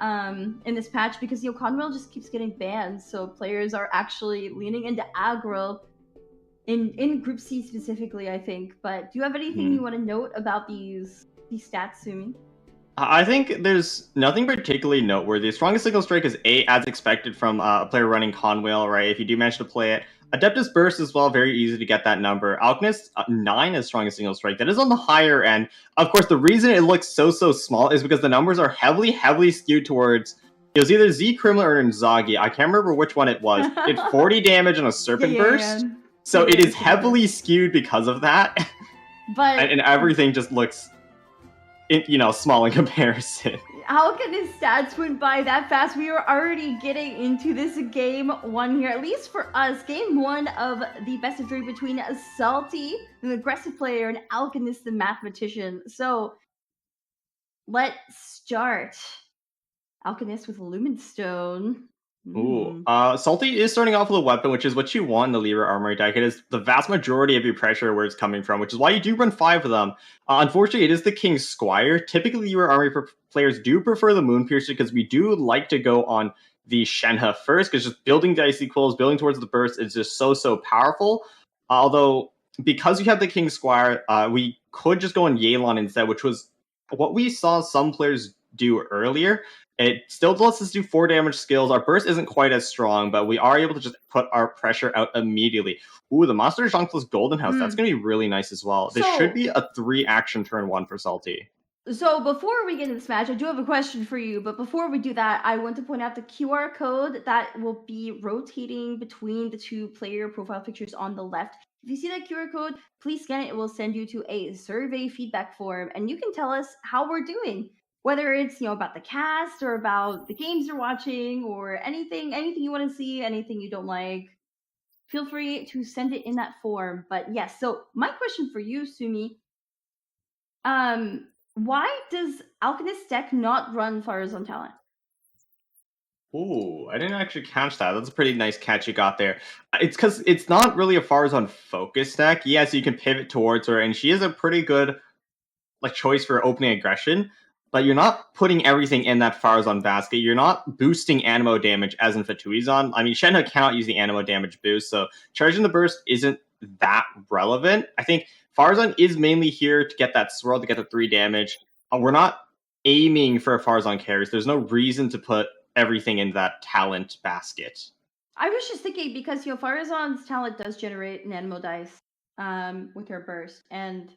Speaker 3: in this patch, because Conwell just keeps getting banned, so players are actually leaning into aggro in Group C specifically, I think. But do you have anything you want to note about these stats, Sumi?
Speaker 4: I think there's nothing particularly noteworthy. Strongest Signal Strike is 8, as expected from a player running Conwell, right? If you do manage to play it. Adeptus Burst as well, very easy to get that number. Alchemist, 9 is Strongest Signal Strike. That is on the higher end. Of course, the reason it looks so small is because the numbers are heavily skewed towards... It was either Z Kremlin or Nzagi. I can't remember which one it was. It did 40 damage on a Serpent Burst. So it is heavily skewed because of that.
Speaker 3: But
Speaker 4: and everything just looks... small in comparison.
Speaker 3: How can his stats went by that fast? We are already getting into this game 1 here, at least for us. Game 1 of the best of 3 between Salty, an aggressive player, and Alchemist, the mathematician. So let's start. Alchemist with Lumenstone.
Speaker 4: Ooh. Salty is starting off with a weapon, which is what you want in the Libra Armory deck. It is the vast majority of your pressure where it's coming from, which is why you do run 5 of them. Unfortunately, it is the King's Squire. Typically, Libra Armory players do prefer the Moon Piercer because we do like to go on the Shenhe first, because just building dice equals, building towards the burst is just so powerful. Although, because you have the King's Squire, we could just go on Yelan instead, which was what we saw some players do earlier. It still lets us do 4 damage skills. Our burst isn't quite as strong, but we are able to just put our pressure out immediately. Ooh, the Monster Jean-Claude's Golden House. That's going to be really nice as well. This should be a 3 action turn 1 for Salty.
Speaker 3: So before we get into this match, I do have a question for you. But before we do that, I want to point out the QR code that will be rotating between the 2 player profile pictures on the left. If you see that QR code, please scan it. It will send you to a survey feedback form, and you can tell us how we're doing. Whether it's about the cast or about the games you're watching or anything you want to see, anything you don't like, feel free to send it in that form. But yes, so my question for you, Sumi, why does Alchemist's deck not run Farazan Talent?
Speaker 4: Ooh, I didn't actually catch that. That's a pretty nice catch you got there. It's because it's not really a Farazan focus deck. Yes, you can pivot towards her, and she is a pretty good choice for opening aggression. But you're not putting everything in that Farazan basket. You're not boosting Animo damage as in Fatui-san. I mean, Shenhe cannot use the Animo damage boost, so charging the burst isn't that relevant. I think Farazan is mainly here to get that swirl, to get the 3 damage. We're not aiming for a Farazan carries. There's no reason to put everything in that talent basket.
Speaker 3: I was just thinking, because Farazan's talent does generate an Animo dice with her burst, and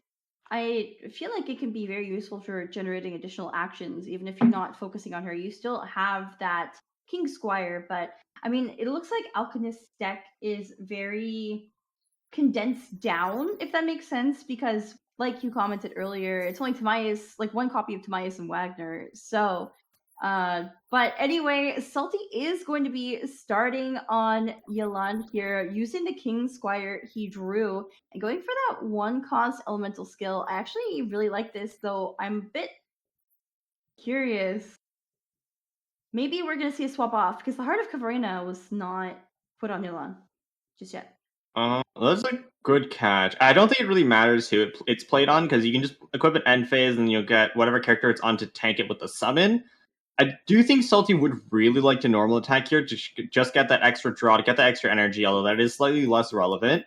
Speaker 3: I feel like it can be very useful for generating additional actions. Even if you're not focusing on her, you still have that King Squire. But I mean, it looks like Alchemist's deck is very condensed down, if that makes sense, because like you commented earlier, it's only Timaeus, 1 copy of Timaeus and Wagner. So but anyway, Salty is going to be starting on Yelan here, using the King Squire he drew and going for that 1 cost elemental skill. I actually really like this, though I'm a bit curious maybe we're gonna see a swap off because the Heart of Cavarina was not put on Yulan just yet.
Speaker 4: That's a good catch. I don't think it really matters who it's played on, because you can just equip an end phase and you'll get whatever character it's on to tank it with the summon. I do think Salty would really like to normal attack here to just get that extra draw, to get that extra energy, although that is slightly less relevant.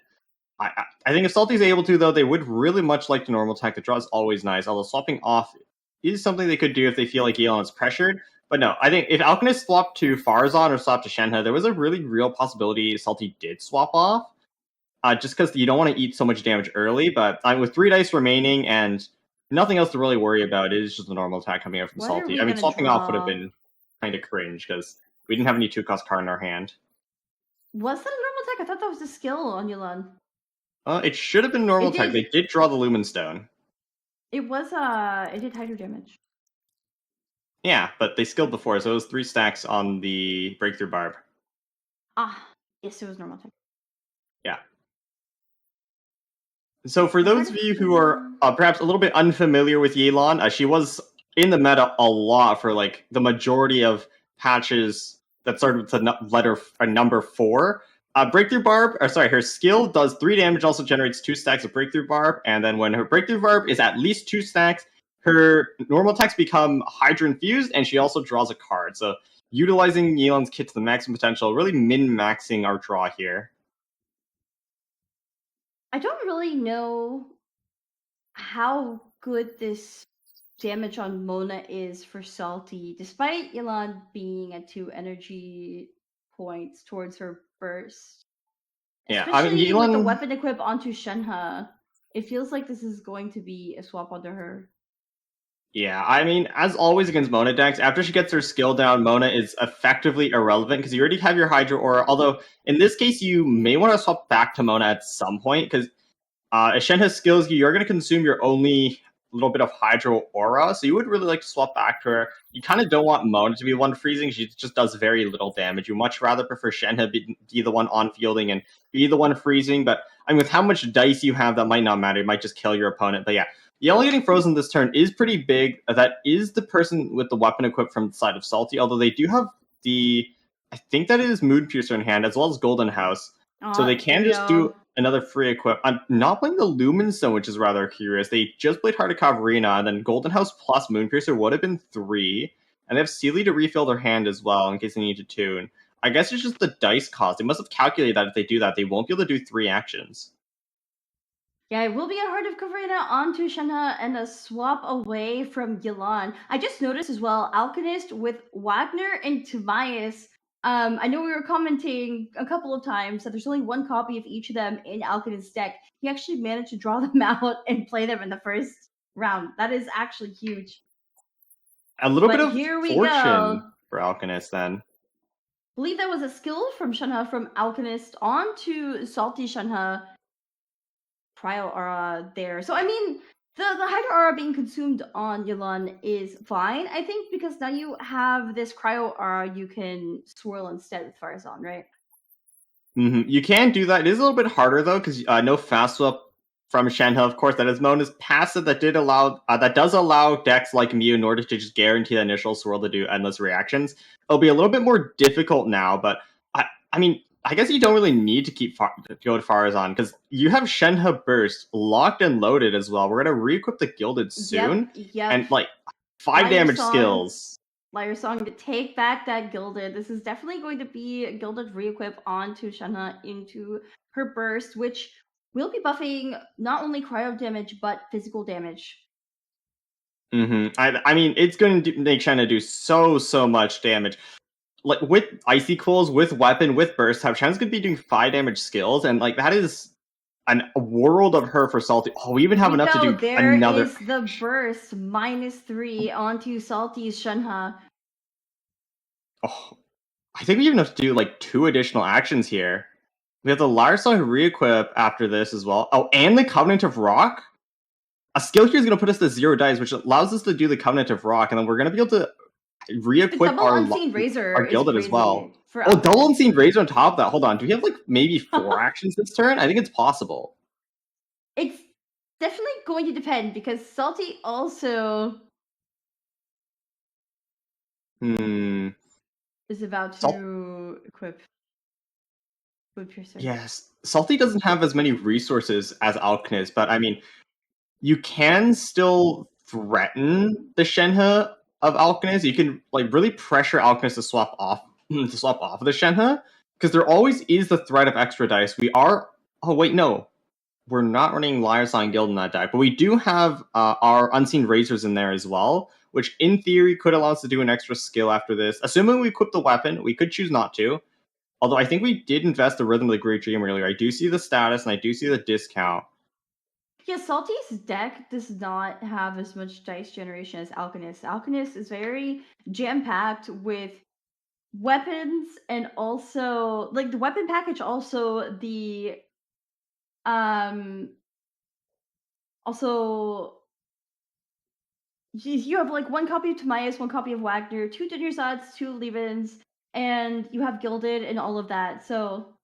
Speaker 4: I think if Salty's able to, though, they would really much like to normal attack. The draw is always nice, although swapping off is something they could do if they feel like Yelan is pressured. But no, I think if Alchemist swapped to Farazan or swapped to Shenhe, there was a really real possibility Salty did swap off. Just because you don't want to eat so much damage early, but with 3 dice remaining and nothing else to really worry about, it is just a normal attack coming out from
Speaker 3: What
Speaker 4: Salty. I mean, swapping off would have been kind of cringe because we didn't have any 2-cost card in our hand.
Speaker 3: Was that a normal attack? I thought that was a skill on Yulan.
Speaker 4: It should have been normal attack. They did draw the Lumen Stone.
Speaker 3: It was it did hydro damage.
Speaker 4: Yeah, but they skilled before, so it was 3 stacks on the Breakthrough Barb.
Speaker 3: Yes, it was normal attack.
Speaker 4: Yeah. So for those of you who are perhaps a little bit unfamiliar with Yelan, she was in the meta a lot for like the majority of patches that started with the number 4. Breakthrough Barb, her skill does 3 damage, also generates 2 stacks of Breakthrough Barb, and then when her Breakthrough Barb is at least 2 stacks, her normal attacks become Hydra infused, and she also draws a card. So utilizing Yelan's kit to the maximum potential, really min-maxing our draw here.
Speaker 3: I don't really know how good this damage on Mona is for Salty, despite Yelan being at 2 energy points towards her burst.
Speaker 4: Yeah,
Speaker 3: Especially
Speaker 4: Yelan,
Speaker 3: with the weapon equip onto Shenhe, it feels like this is going to be a swap onto her.
Speaker 4: Yeah, I mean, as always against Mona decks, after she gets her skill down, Mona is effectively irrelevant because you already have your Hydra Aura, although in this case you may want to swap back to Mona at some point, because if Shenhe's skills you're going to consume your only little bit of Hydro Aura, so you would really like to swap back to her. You kind of don't want Mona to be the one freezing, she just does very little damage. You much rather prefer Shenhe be the one on-fielding and be the one freezing, but I mean, with how much dice you have, that might not matter. It might just kill your opponent, but yeah. Yellow getting frozen this turn is pretty big. That is the person with the weapon equipped from the side of Salty, although they do have I think that is Moon Piercer in hand, as well as Golden House. So they can just do another free equip. I'm not playing the Lumen Stone, which is rather curious. They just played Heart of Cavarina, and then Golden House plus Moon Piercer would have been 3. And they have Sealy to refill their hand as well, in case they need to tune. I guess it's just the dice cost. They must have calculated that if they do that, they won't be able to do 3 actions.
Speaker 3: Yeah, it will be a Heart of Cavarina onto Shenhe and a swap away from Yelan. I just noticed as well, Alchemist with Wagner and Tobias. I know we were commenting a couple of times that there's only 1 copy of each of them in Alchemist's deck. He actually managed to draw them out and play them in the first round. That is actually huge.
Speaker 4: A little bit of fortune for Alchemist then.
Speaker 3: I believe that was a skill from Shenhe from Alchemist onto Salty Shenhe. Cryo Aura there. So I mean, the Hydra Aura being consumed on Yelan is fine, I think, because now you have this Cryo Aura you can swirl instead with Farazan, right?
Speaker 4: Mm-hmm. You can do that. It is a little bit harder though, because no fast swap from Shenhe, of course. That is Mona's passive that does allow decks like Mew in order to just guarantee the initial swirl to do endless reactions. It'll be a little bit more difficult now, but I mean, I guess you don't really need to go to Farazan, because you have Shenhe Burst locked and loaded as well. We're going to re-equip the Gilded soon.
Speaker 3: Yep.
Speaker 4: And like 5 damage skills.
Speaker 3: Liar Song to take back that Gilded. This is definitely going to be a Gilded re-equip onto Shenhe into her Burst, which will be buffing not only cryo damage, but physical damage.
Speaker 4: Mm-hmm. I mean, it's going to make Shenhe do so much damage. Like with Icicles, with Weapon, with Burst, how Shenhe's going to be doing 5 damage skills, and like that is a world of her for Salty. Oh, we even have enough to do another.
Speaker 3: There is the Burst -3 onto Salty's Shenhe.
Speaker 4: Oh, I think we even have to do like 2 additional actions here. We have the Liar Song re-equip after this as well. Oh, and the Covenant of Rock. A skill here is going to put us to 0 dice, which allows us to do the Covenant of Rock, and then we're going to be able to re-equip our Gilded as well. Double Unseen Razor on top of that. Hold on, do we have like maybe 4 actions this turn? I think it's possible.
Speaker 3: It's definitely going to depend, because Salty also... is about to equip Wood Piercer.
Speaker 4: Yes, Salty doesn't have as many resources as Alchemist, but I mean, you can still threaten the Shenhe of Alchemist. You can like really pressure Alchemist to swap off of the Shenhe, because there always is the threat of extra dice. We are. Oh wait, no, we're not running Liaison Guild in that deck, but we do have our Unseen Razors in there as well, which in theory could allow us to do an extra skill after this. Assuming we equip the weapon, we could choose not to. Although I think we did invest the Rhythm of the Great Dream earlier. I do see the status and I do see the discount.
Speaker 3: Yeah, Salty's deck does not have as much dice generation as Alchemist. Alchemist is very jam-packed with weapons and also like the weapon package, also the also you have like one copy of Timaeus, one copy of Wagner, 2 Dinnerzots, 2 Levens, and you have Gilded and all of that. So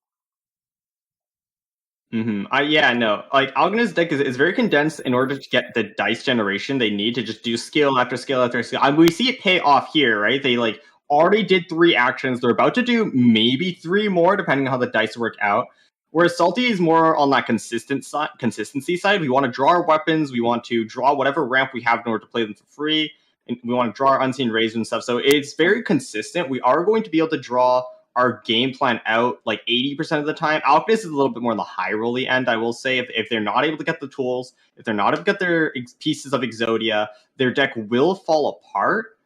Speaker 4: Yeah, no. Like Algon's deck is very condensed in order to get the dice generation they need to just do skill after skill after skill. We see it pay off here, right? They like already did 3 actions. They're about to do maybe 3 more, depending on how the dice work out. Whereas Salty is more on that consistency side. We want to draw our weapons. We want to draw whatever ramp we have in order to play them for free. And we want to draw our Unseen Razor and stuff. So it's very consistent. We are going to be able to draw our game plan out like 80% of the time. Alchemist is a little bit more on the high rolly end, I will say. If they're not able to get the tools, if they're not able to get their pieces of Exodia, their deck will fall apart.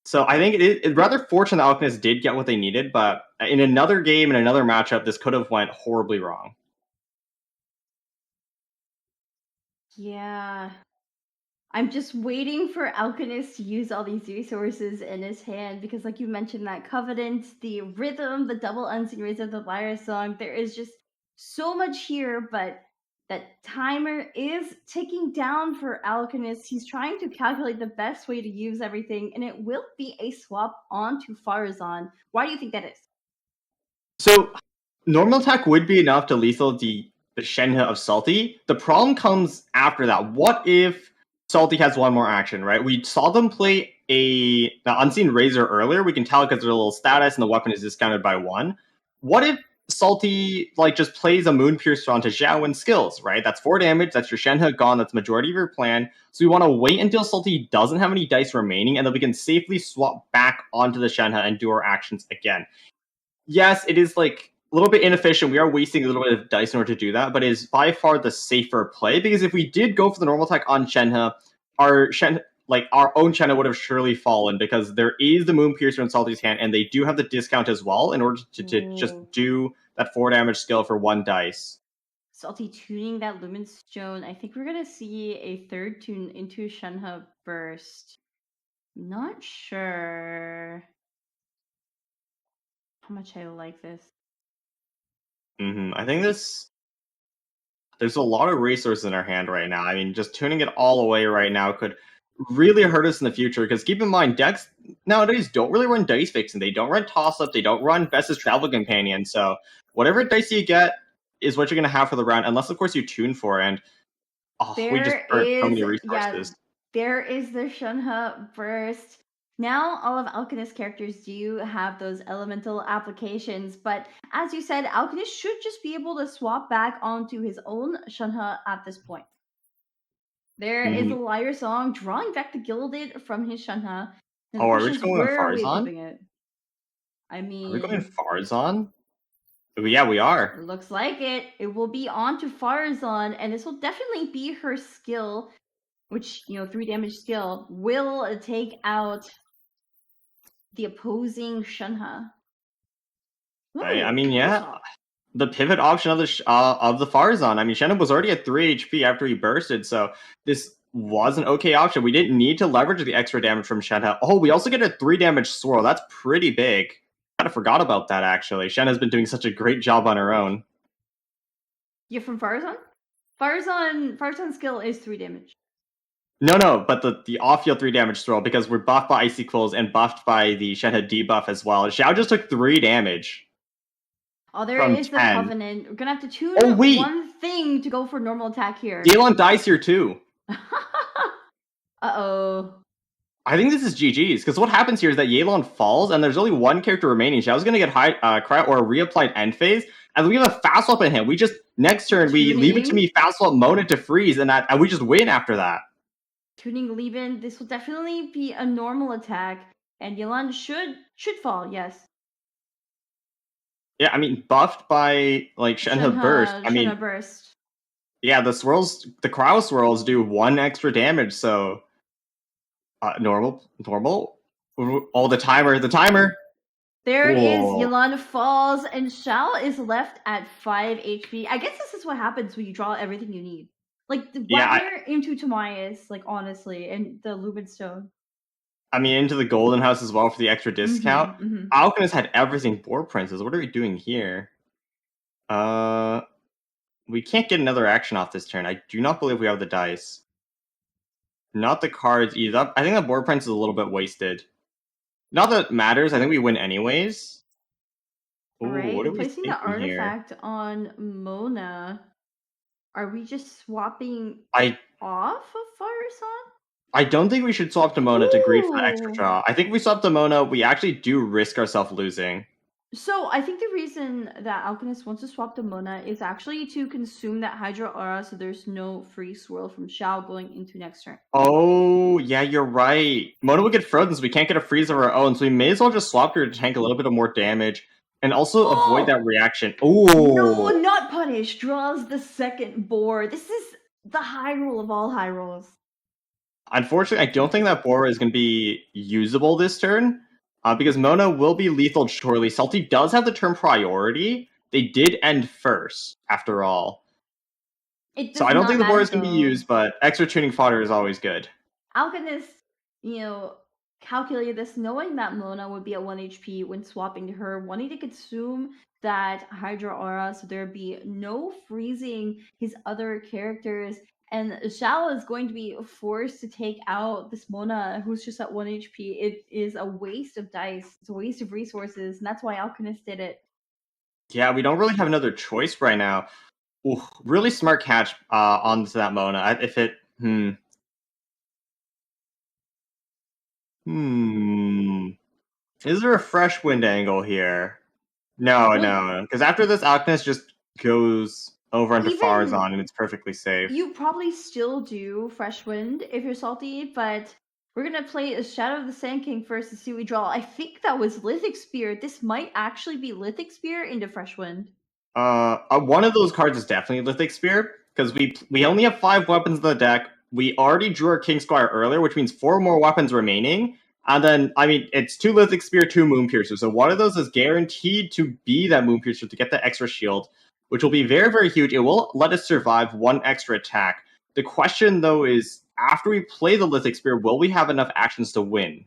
Speaker 4: So I think it's rather fortunate that Alchemist did get what they needed, but in another game, in another matchup, this could have went horribly wrong.
Speaker 3: yeah. I'm just waiting for Alchemist to use all these resources in his hand because, like you mentioned, that Covenant, the Rhythm, the Double Unseen Razor, the Lyre Song, there is just so much here, but that timer is ticking down for Alchemist. He's trying to calculate the best way to use everything, and it will be a swap onto Farazan. Why do you think that is?
Speaker 4: So, normal attack would be enough to lethal the Shenhe of Salty. The problem comes after that. What if Salty has one more action, right? We saw them play the Unseen Razor earlier. We can tell because there's a little status and the weapon is discounted by 1. What if Salty like just plays a Moon Piercer onto Xiao and skills, right? That's 4 damage. That's your Shenhe gone. That's majority of your plan. So we want to wait until Salty doesn't have any dice remaining, and then we can safely swap back onto the Shenhe and do our actions again. Yes, it is like a little bit inefficient. We are wasting a little bit of dice in order to do that, but it is by far the safer play, because if we did go for the normal attack on Shenhe, our own Shenhe would have surely fallen, because there is the Moon Piercer in Salty's hand, and they do have the discount as well in order to just do that 4 damage skill for 1 dice.
Speaker 3: Salty tuning that Lumen Stone. I think we're gonna see a 3rd tune into Shenhe Burst. Not sure how much I like this.
Speaker 4: I think there's a lot of resources in our hand right now. I mean, just tuning it all away right now could really hurt us in the future, because keep in mind, decks nowadays don't really run dice fixing. They don't run toss up. They don't run Best's Travel Companion. So whatever dice you get is what you're going to have for the round, unless of course you tune for it. And we just burnt so many resources.
Speaker 3: There is the Shenhe Burst. Now all of Alchemist characters do have those elemental applications, but as you said, Alchemist should just be able to swap back onto his own Shenhe at this point. There is a Lyre Song drawing back the Gilded from his Shenhe.
Speaker 4: Are we just going with Farazan?
Speaker 3: I mean,
Speaker 4: are we going Farazan? Yeah, we are.
Speaker 3: It looks like it. It will be on to Farazan, and this will definitely be her skill, which, 3 damage skill, will take out the opposing Shenhe.
Speaker 4: I mean, yeah. The pivot option of the Farazan. I mean, Shenhe was already at 3 HP after he bursted, so this was an okay option. We didn't need to leverage the extra damage from Shenhe. Oh, we also get a 3 damage swirl. That's pretty big. Kind of forgot about that, actually. Shenhe's been doing such a great job on her own.
Speaker 3: Yeah, from Farazan? Farazan's skill is 3 damage.
Speaker 4: No, but the off-field 3 damage swirl, because we're buffed by Icicles and buffed by the Shenhe debuff as well. Xiao just took 3 damage.
Speaker 3: Oh, there is the Covenant. We're gonna have to tune one thing to go for normal attack here.
Speaker 4: Galen dies here too.
Speaker 3: Uh-oh.
Speaker 4: I think this is GG's, because what happens here is that Yelan falls, and there's only one character remaining. Xiao's going to get Cry or reapplied end phase, and then we have a fast swap in him. We just, next turn, we leave it to me, fast swap Mona to freeze, and we just win after that.
Speaker 3: Tuning leave-in, this will definitely be a normal attack, and Yelan should fall, yes.
Speaker 4: Yeah, I mean, buffed by, like, Shenhe Burst.
Speaker 3: Shenhe Burst.
Speaker 4: Yeah, the Cryo Swirls do 1 extra damage, so... normal. Oh, the timer.
Speaker 3: There it is. Yelan falls, and Xiao is left at 5 HP. I guess this is what happens when you draw everything you need. Like, Wagner into Tomias, like, honestly, and the Lubin Stone.
Speaker 4: I mean, into the Golden House as well for the extra discount. Alchemist had everything. Boar Princess, what are we doing here? We can't get another action off this turn. I do not believe we have the dice. Not the cards either. I think the Boar Prince is a little bit wasted. Not that it matters. I think we win anyways.
Speaker 3: Ooh, right. What are we placing the artifact here? On Mona. Are we just swapping off of Farazan?
Speaker 4: I don't think we should swap to Mona to greed for the extra draw. I think if we swap to Mona, we actually do risk ourselves losing.
Speaker 3: So I think the reason that Alchemist wants to swap to Mona is actually to consume that Hydra Aura, so there's no free swirl from Xiao going into next turn.
Speaker 4: Oh, yeah, you're right. Mona will get frozen, so we can't get a freeze of our own, so we may as well just swap her to tank a little bit of more damage. And also avoid that reaction. Oh
Speaker 3: no, not punish. Draws the second board. This is the high roll of all high rolls.
Speaker 4: Unfortunately, I don't think that board is going to be usable this turn. Because Mona will be lethal shortly. Salty does have the turn priority. They did end first, after all. So I don't think the board is going to be used, but extra tuning fodder is always good.
Speaker 3: Alchemist, calculated this knowing that Mona would be at 1 HP when swapping to her, wanting to consume that Hydra Aura so there'd be no freezing his other characters. And Xiao is going to be forced to take out this Mona who's just at 1 HP. It is a waste of dice. It's a waste of resources, and that's why Alchemist did it.
Speaker 4: Yeah, we don't really have another choice right now. Ooh, really smart catch onto that Mona. If it... Is there a fresh wind angle here? No. Because after this, Alchemist just goes over into Farazan, and it's perfectly safe.
Speaker 3: You probably still do Fresh Wind if you're salty, but we're going to play a Shadow of the Sand King first to see what we draw. I think that was Lithic Spear. This might actually be Lithic Spear into Fresh Wind.
Speaker 4: One of those cards is definitely Lithic Spear, because we only have 5 weapons in the deck. We already drew our King Squire earlier, which means 4 more weapons remaining. And then, I mean, it's 2 Lithic Spear, 2 Moon Piercer. So one of those is guaranteed to be that Moon Piercer to get the extra shield, which will be very, very huge. It will let us survive 1 extra attack. The question, though, is after we play the Lithic Spear, will we have enough actions to win?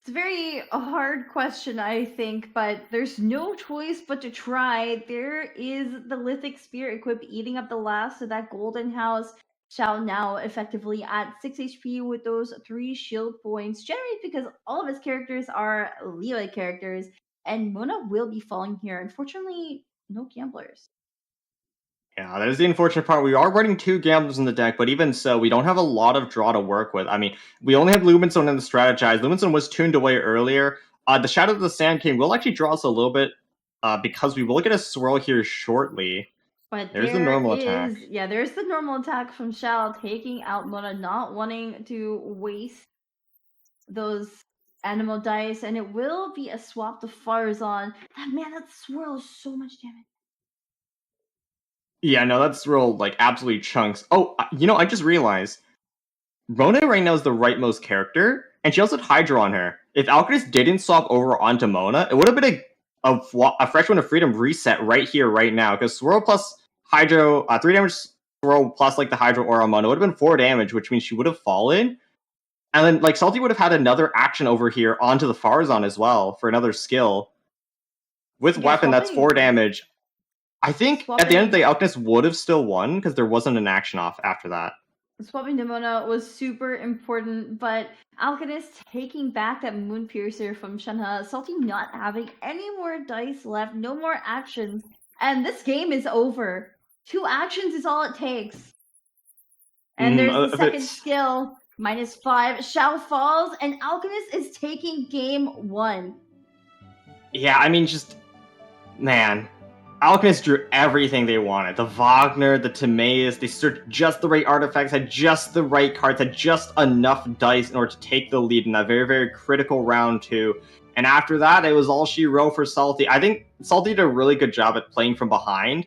Speaker 3: It's a very hard question, I think, but there's no choice but to try. There is the Lithic Spear equipped eating up the last of that Golden House. Xiao now effectively at 6 HP with those 3 shield points, generated because all of his characters are Leoy characters, and Mona will be falling here. Unfortunately, no gamblers.
Speaker 4: Yeah, that is the unfortunate part. We are running 2 gamblers in the deck, but even so, we don't have a lot of draw to work with. I mean, we only have Lumenstone in the strategize. Lumenstone was tuned away earlier. The Shadow of the Sand King will actually draw us a little bit because we will get a swirl here shortly.
Speaker 3: But
Speaker 4: there's the normal attack.
Speaker 3: Yeah, there's the normal attack from Xiao, taking out Mona, not wanting to waste those animal dice, and it will be a swap to Farazan. That swirl is so much damage.
Speaker 4: Yeah, no, that swirl, like, absolutely chunks. Oh, I just realized, Mona right now is the rightmost character, and she also had Hydra on her. If Alchemist didn't swap over onto Mona, it would have been a Fresh Wind of Freedom reset right here, right now, because Swirl plus Hydro, 3 damage Swirl plus, like, the Hydro Aura on Mona would have been 4 damage, which means she would have fallen. And then, like, Salty would have had another action over here onto the Farazan as well for another skill. With weapon, that's 4 damage. I think at the end of the day, Alchemist would have still won because there wasn't an action off after that.
Speaker 3: Swapping to Mona was super important, but Alchemist taking back that Moon Piercer from Shenhe, Salty not having any more dice left, no more actions, and this game is over. 2 actions is all it takes. And there's the second skill. -5. Shao falls, and Alchemist is taking game 1.
Speaker 4: Yeah, I mean, man. Alchemist drew everything they wanted. The Wagner, the Timaeus, they searched just the right artifacts, had just the right cards, had just enough dice in order to take the lead in that very, very critical round 2. And after that, it was all she wrote for Salty. I think Salty did a really good job at playing from behind,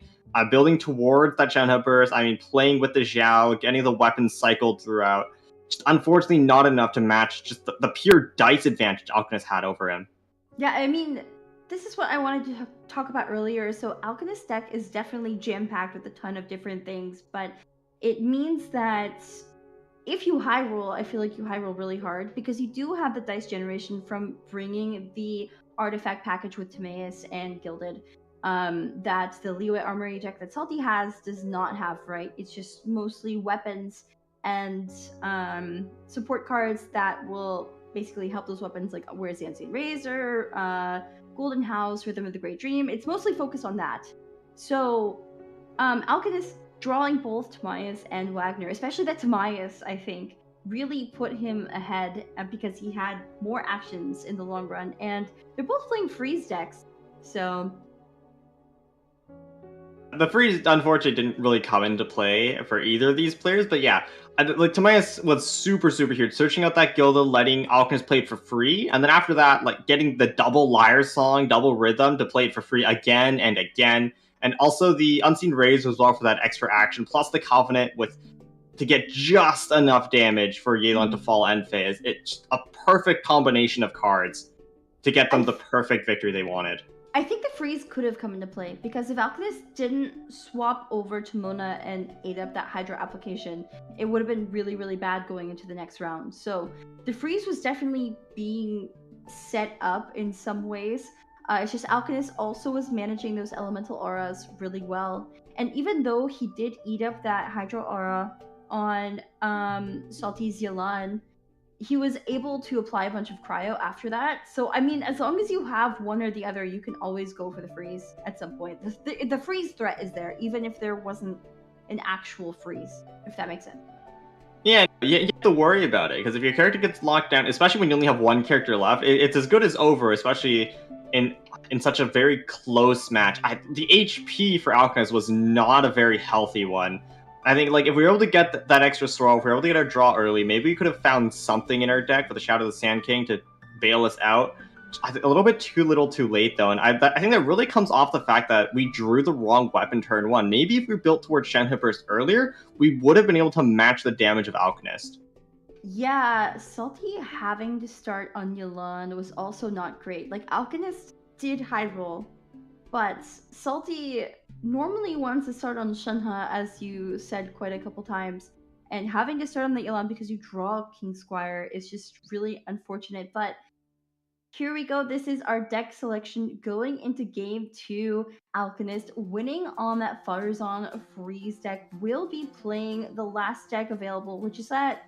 Speaker 4: building towards that Shenhe burst. I mean, playing with the Xiao, getting the weapons cycled throughout. Just unfortunately not enough to match just the pure dice advantage Alchemist had over him.
Speaker 3: Yeah, I mean, this is what I wanted to talk about earlier. So Alchemist deck is definitely jam-packed with a ton of different things, but it means that if you high roll, I feel like you high roll really hard because you do have the dice generation from bringing the artifact package with Timaeus and Gilded that the Liyue Armory deck that Salty has does not have, right? It's just mostly weapons and support cards that will basically help those weapons, like Where's the Unseen Razor, Golden House, Rhythm of the Great Dream. It's mostly focused on that. So Alchemist drawing both Timaeus and Wagner, especially that Timaeus, I think, really put him ahead because he had more actions in the long run, and they're both playing freeze decks. So
Speaker 4: the freeze, unfortunately, didn't really come into play for either of these players, but yeah, like Timaeus was super huge, searching out that Gilda, letting Alchemist play it for free, and then after that, like getting the double Lyre Song, double Rhythm to play it for free again and again, and also the Unseen Rays as well for that extra action, plus the Covenant to get just enough damage for Yelan to fall end phase. It's a perfect combination of cards to get them the perfect victory they wanted.
Speaker 3: I think the freeze could have come into play because if Alchemist didn't swap over to Mona and ate up that Hydra application, it would have been really bad going into the next round. So the freeze was definitely being set up in some ways. It's just Alchemist also was managing those elemental auras really well. And even though he did eat up that Hydra aura on Salty's Yelan, he was able to apply a bunch of cryo after that. So, I mean, as long as you have one or the other, you can always go for the freeze at some point. The freeze threat is there, even if there wasn't an actual freeze, if that makes sense.
Speaker 4: Yeah, you have to worry about it, because if your character gets locked down, especially when you only have one character left, it's as good as over, especially in such a very close match. The HP for Alchemist was not a very healthy one. I think, like, if we were able to get that extra throw, if we were able to get our draw early, maybe we could have found something in our deck for the Shadow of the Sand King to bail us out. A little bit too little too late, though, and I think that really comes off the fact that we drew the wrong weapon turn 1. Maybe if we built towards Shenhe Burst earlier, we would have been able to match the damage of Alchemist.
Speaker 3: Yeah, Salty having to start on Yelan was also not great. Like, Alchemist did high roll, but Salty normally wants to start on Shenhe, as you said quite a couple times, and having to start on the Yelan because you draw King Squire is just really unfortunate. But here we go. This is our deck selection going into game 2. Alchemist winning on that Farzan freeze deck will be playing the last deck available, which is that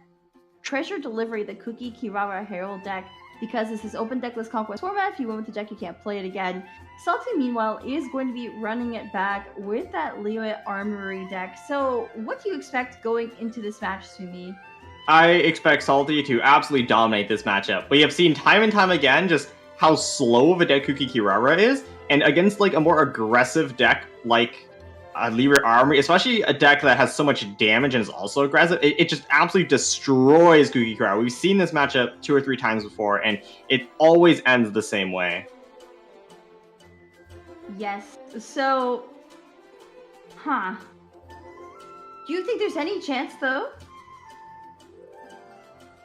Speaker 3: Treasure Delivery, the Cookie Kirara Herald deck. Because this is open decklist conquest format, if you went with the deck, you can't play it again. Salty, meanwhile, is going to be running it back with that Liyue Armory deck. So, what do you expect going into this match, Sumi?
Speaker 4: I expect Salty to absolutely dominate this matchup. We have seen time and time again just how slow of a deck Cookie Kirara is, and against like a more aggressive deck like Liyue Armory, especially a deck that has so much damage and is also aggressive, it just absolutely destroys Cookie Kirara. We've seen this matchup 2 or 3 times before, and it always ends the same way.
Speaker 3: Yes. So, do you think there's any chance, though?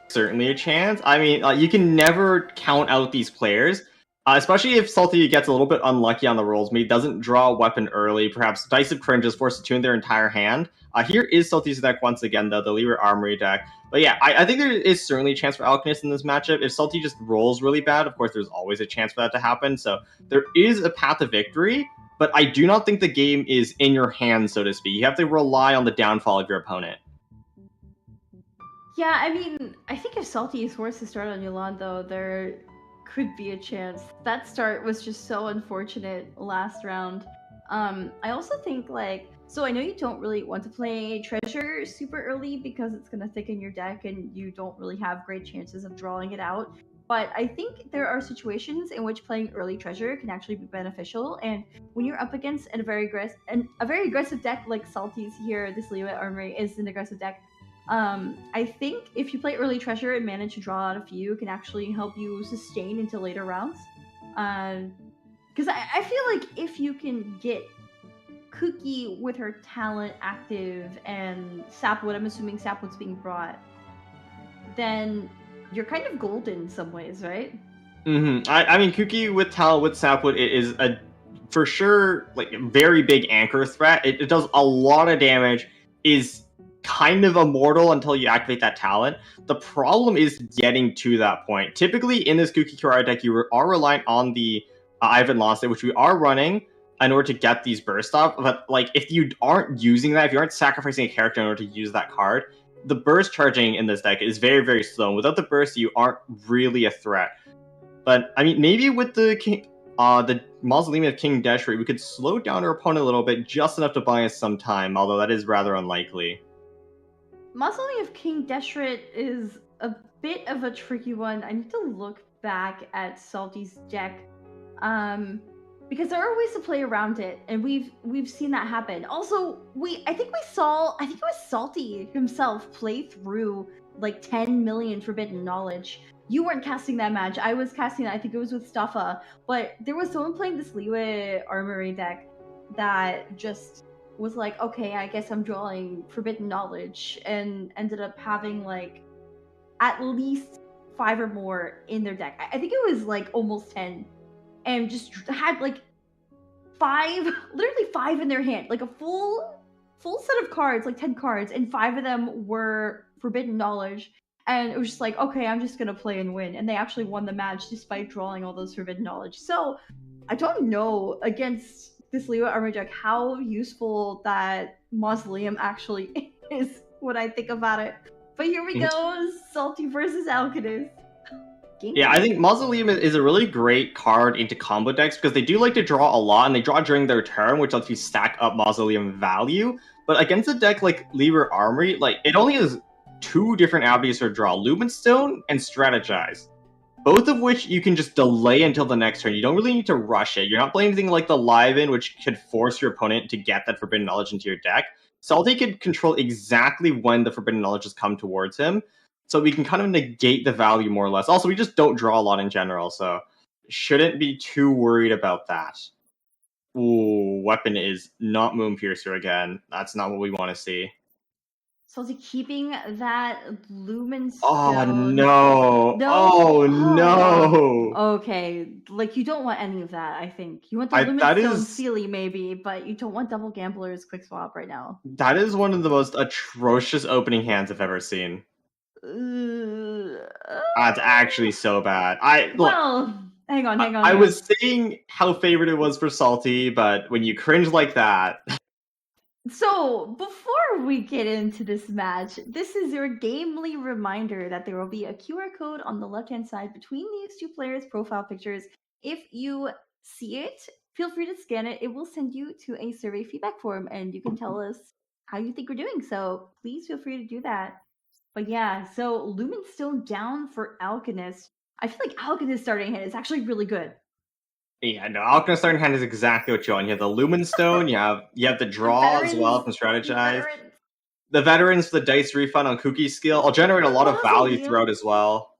Speaker 4: Certainly a chance. I mean, you can never count out these players. Especially if Salty gets a little bit unlucky on the rolls, maybe doesn't draw a weapon early, perhaps Dice of Cringe is forced to tune their entire hand. Here is Salty's deck once again, though, the Liyue Armory deck. But yeah, I think there is certainly a chance for Alchemist in this matchup. If Salty just rolls really bad, of course, there's always a chance for that to happen. So there is a path to victory, but I do not think the game is in your hands, so to speak. You have to rely on the downfall of your opponent.
Speaker 3: Yeah, I mean, I think if Salty is forced to start on Yelan, though, there could be a chance. That start was just so unfortunate last round. I also think, like, So I know you don't really want to play treasure super early because it's going to thicken your deck and you don't really have great chances of drawing it out. But I think there are situations in which playing early treasure can actually be beneficial. And when you're up against a very aggressive deck like Salty's here, this Liyue Armory is an aggressive deck. I think if you play early treasure and manage to draw out a few, it can actually help you sustain into later rounds. Because I feel like if you can get Cookie with her talent active and Sapwood, I'm assuming Sapwood's being brought, then you're kind of golden in some ways, right?
Speaker 4: I mean, Cookie with talent with Sapwood is a for sure like very big anchor threat. It does a lot of damage. Is kind of immortal until you activate that talent. The problem is getting to that point. Typically, in this Cookie Kirai deck, you are reliant on the I haven't lost it, which we are running in order to get these burst off. But like, if you aren't using that, if you aren't sacrificing a character in order to use that card, the burst charging in this deck is very, very slow. And without the burst, you aren't really a threat. But I mean, maybe with the Mausoleum of King Deshret, we could slow down our opponent a little bit, just enough to buy us some time. Although that is rather unlikely.
Speaker 3: Mausoleum of King Deshret is a bit of a tricky one. I need to look back at Salty's deck. Because there are ways to play around it, and we've seen that happen. Also, I think it was Salty himself play through like 10 million Forbidden Knowledge. You weren't casting that match. I was casting that. I think it was with Stuffa. But there was someone playing this Liyue Armory deck that just was like, okay, I guess I'm drawing Forbidden Knowledge, and ended up having like at least 5 or more in their deck. I think it was like almost 10. And just had like 5, literally 5 in their hand, like a full set of cards, like 10 cards, and 5 of them were Forbidden Knowledge. And it was just like, okay, I'm just gonna play and win. And they actually won the match despite drawing all those Forbidden Knowledge. So I don't know against this Liyue Armor deck how useful that Mausoleum actually is when I think about it. But here we go, Salty versus Alchemist.
Speaker 4: Yeah, I think Mausoleum is a really great card into combo decks because they do like to draw a lot, and they draw during their turn, which lets you stack up Mausoleum value. But against a deck like Liyue Armory, like it only has 2 different avenues for draw: Lumenstone and Strategize. Both of which you can just delay until the next turn. You don't really need to rush it. You're not playing anything like the Liven, which could force your opponent to get that Forbidden Knowledge into your deck. Salty could control exactly when the Forbidden Knowledge has come towards him. So we can kind of negate the value more or less. Also, we just don't draw a lot in general, so shouldn't be too worried about that. Ooh, weapon is not Moonpiercer again. That's not what we want to see.
Speaker 3: So is he keeping that Lumenstone?
Speaker 4: Oh no! Oh no!
Speaker 3: Okay, like you don't want any of that. I think you want the Lumenstone Sealy maybe, but you don't want Double Gambler's Quick Swap right now.
Speaker 4: That is one of the most atrocious opening hands I've ever seen. That's actually so bad.
Speaker 3: Hang on.
Speaker 4: I was saying how favorite it was for Salty, but when you cringe like that.
Speaker 3: So, before we get into this match, this is your gamely reminder that there will be a QR code on the left-hand side between these 2 players' profile pictures. If you see it, feel free to scan it. It will send you to a survey feedback form, and you can tell us how you think we're doing. So, please feel free to do that. But yeah, so Lumenstone down for Alchemist. I feel like Alchemist starting hand is actually really good.
Speaker 4: Yeah, no, Alchemist starting hand is exactly what you want. You have the Lumenstone, you have the draw as well from Strategize. The veterans, the dice refund on Cookie skill. I'll generate a lot of value throughout as well.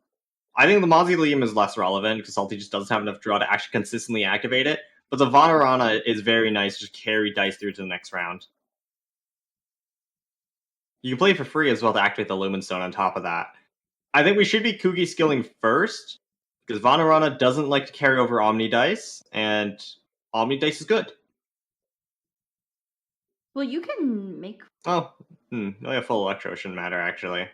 Speaker 4: I think the Mausoleum is less relevant because Salty just doesn't have enough draw to actually consistently activate it. But the Vanarana is very nice to just carry dice through to the next round. You can play for free as well to activate the Lumenstone on top of that. I think we should be Cookie skilling first, because Vanarana doesn't like to carry over Omni Dice, and Omni Dice is good.
Speaker 3: Well, you can make...
Speaker 4: Oh, only a full Electro shouldn't matter, actually.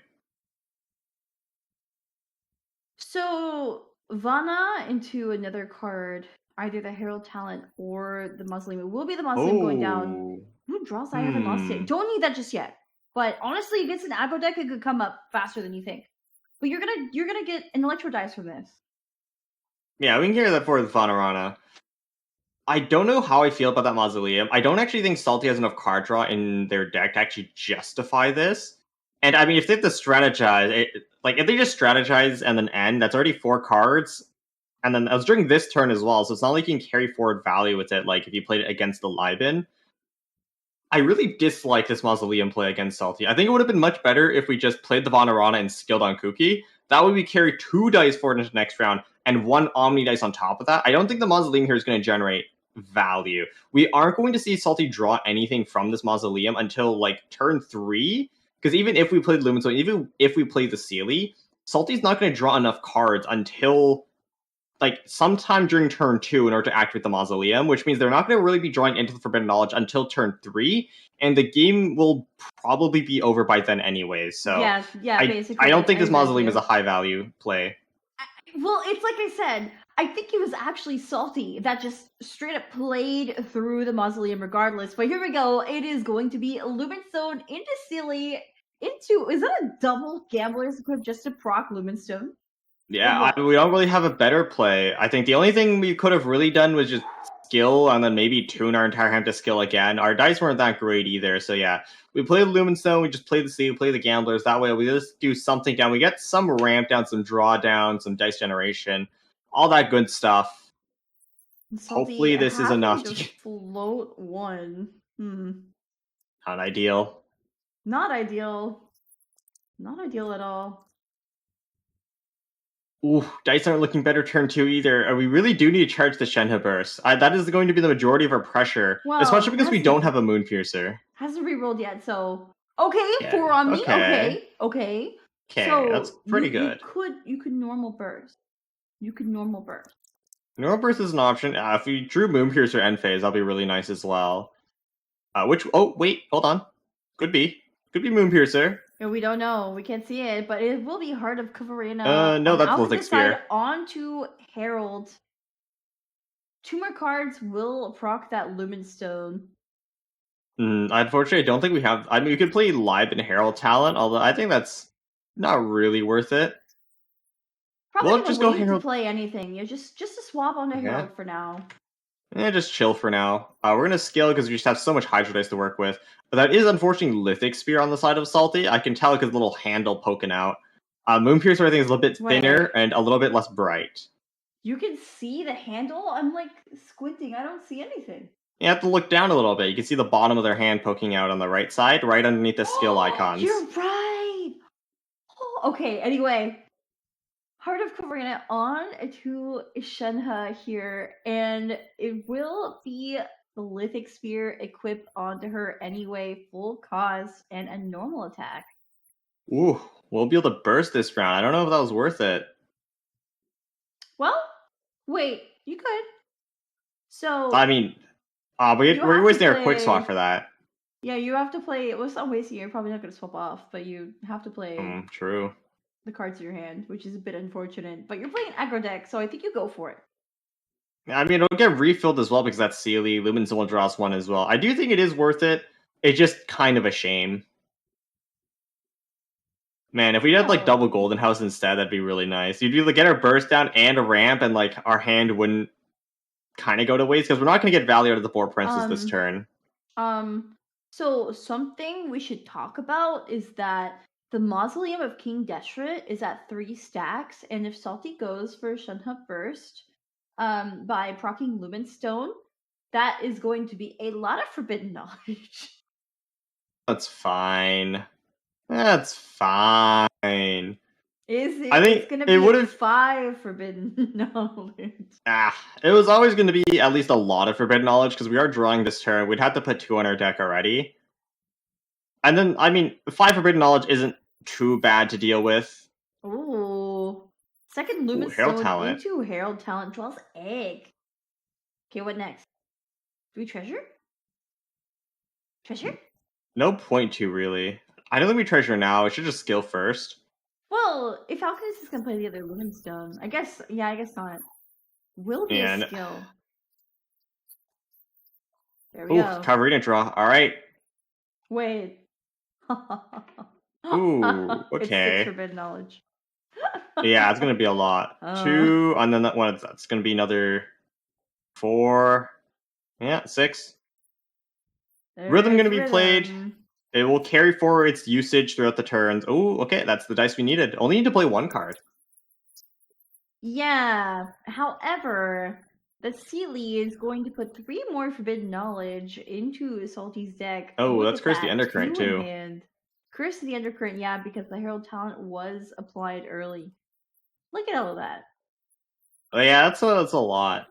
Speaker 3: So, Vana into another card, either the Herald Talent or the Mausoleum. It will be the Mausoleum going down. Who draws I haven't lost it? Don't need that just yet. But honestly, against an aggro deck, it could come up faster than you think. But you're gonna get an Electro Dice from this.
Speaker 4: Yeah, we can carry that for the Vanarana. I don't know how I feel about that Mausoleum. I don't actually think Salty has enough card draw in their deck to actually justify this. And I mean, if they have to strategize, if they just strategize and then end, that's already 4 cards. And then I was during this turn as well, so it's not like you can carry forward value with it, like if you played it against the Libin. I really dislike this Mausoleum play against Salty. I think it would have been much better if we just played the Vanarana and skilled on Kuki. That way we carry 2 dice forward into the next round and 1 Omni dice on top of that. I don't think the Mausoleum here is going to generate value. We aren't going to see Salty draw anything from this Mausoleum until like turn 3. Because even if we played Lumenstone, even if we play the Sealy, Salty's not going to draw enough cards until like sometime during turn 2 in order to activate the Mausoleum, which means they're not going to really be drawing into the Forbidden Knowledge until turn 3, and the game will probably be over by then anyways. So
Speaker 3: basically.
Speaker 4: I don't think this Mausoleum is a high value play.
Speaker 3: Well, it's like I said, I think it was actually Salty that just straight up played through the Mausoleum regardless. But here we go. It is going to be Lumenstone into Sealy into... Is that a double Gambler's Equip just to proc Lumenstone?
Speaker 4: Yeah, we don't really have a better play. I think the only thing we could have really done was just skill and then maybe tune our entire hand to skill again. Our dice weren't that great either, so yeah. We play the Lumenstone, we just play the Sea, we play the Gamblers. That way we just do something down. We get some ramp down, some draw down, some dice generation, all that good stuff.
Speaker 3: Salty,
Speaker 4: hopefully this is enough
Speaker 3: to float 1.
Speaker 4: Not ideal.
Speaker 3: Not ideal. Not ideal at all.
Speaker 4: Ooh, dice aren't looking better turn 2 either. We really do need to charge the Shenhe Burst. That is going to be the majority of our pressure,
Speaker 3: well,
Speaker 4: especially because we don't have a Moon Piercer.
Speaker 3: Hasn't rerolled yet, so okay, yeah. 4 on me. Okay.
Speaker 4: So that's pretty good.
Speaker 3: You could normal burst. Normal
Speaker 4: burst is an option. If we drew Moon Piercer end phase, that'll be really nice as well. Oh wait, hold on. Could be Moon Piercer.
Speaker 3: Yeah, we don't know. We can't see it, but it will be Heart of Cavarina.
Speaker 4: No, that's Lithic Spear.
Speaker 3: Onto Herald. 2 more cards will proc that Lumenstone.
Speaker 4: Unfortunately, I don't think we have... I mean, we could play Live and Herald Talent, although I think that's not really worth it.
Speaker 3: Probably we'll just go Herald. To play anything. Just to swap onto Herald for now.
Speaker 4: Just chill for now. We're going to skill because we just have so much Hydro Dice to work with. But that is unfortunately Lithic Spear on the side of Salty. I can tell because the little handle poking out. Moon Piercer, I think, is a little bit thinner and a little bit less bright.
Speaker 3: You can see the handle? I'm like squinting. I don't see anything.
Speaker 4: You have to look down a little bit. You can see the bottom of their hand poking out on the right side, right underneath the skill icons.
Speaker 3: You're right! Oh, okay, anyway. Heart of Cavarina on to Shenhe here, and it will be the Lithic Spear equipped onto her anyway, full cost, and a normal attack.
Speaker 4: Ooh, we'll be able to burst this round. I don't know if that was worth it.
Speaker 3: Well, wait, you could. So
Speaker 4: I mean, we're wasting our quick swap for that.
Speaker 3: Yeah, you have to play. Well, it's not wasting. You're probably not going to swap off, but you have to play.
Speaker 4: True.
Speaker 3: The cards in your hand, which is a bit unfortunate. But you're playing aggro deck, so I think you go for it.
Speaker 4: I mean, it'll get refilled as well because that's Sealy. Lumenstone will draw us 1 as well. I do think it is worth it. It's just kind of a shame. Man, if we had like double Golden House instead, that'd be really nice. You'd be able to get our burst down and a ramp, and like our hand wouldn't kind of go to waste because we're not going to get value out of the 4 princes this turn.
Speaker 3: So something we should talk about is that the Mausoleum of King Deshret is at 3 stacks, and if Salty goes for Shenhe Burst, by proccing Lumenstone, that is going to be a lot of Forbidden Knowledge.
Speaker 4: That's fine. Is it?
Speaker 3: I think it's gonna be 5 Forbidden Knowledge.
Speaker 4: It was always going to be at least a lot of Forbidden Knowledge because we are drawing this turn. We'd have to put 2 on our deck already. And then, I mean, 5 Forbidden Knowledge isn't too bad to deal with.
Speaker 3: Ooh. Second Lumenstone into Herald Talent draws egg. Okay, what next? Do we treasure? Treasure?
Speaker 4: No point to, really. I don't think we treasure now. We should just skill first.
Speaker 3: Well, if Alchemist is going to play the other Lumenstone, I guess not. Will be a skill. There we go.
Speaker 4: Cavarina draw. All right.
Speaker 3: Wait.
Speaker 4: Ooh, okay.
Speaker 3: It's 6 Forbidden Knowledge.
Speaker 4: Yeah, it's going to be a lot. 2, and then that's going to be another 4. Yeah, 6.
Speaker 3: There's
Speaker 4: Rhythm going to be
Speaker 3: rhythm.
Speaker 4: played. It will carry forward its usage throughout the turns. Oh, okay, that's the dice we needed. Only need to play 1 card.
Speaker 3: Yeah. However, the Sealy is going to put 3 more Forbidden Knowledge into Salty's deck.
Speaker 4: Oh,
Speaker 3: Look
Speaker 4: that's
Speaker 3: at
Speaker 4: Curse the
Speaker 3: that.
Speaker 4: Undercurrent,
Speaker 3: 2 in
Speaker 4: too.
Speaker 3: hand. Curse the Undercurrent, yeah, because the Herald talent was applied early. Look at all of that.
Speaker 4: Oh, yeah, that's a lot.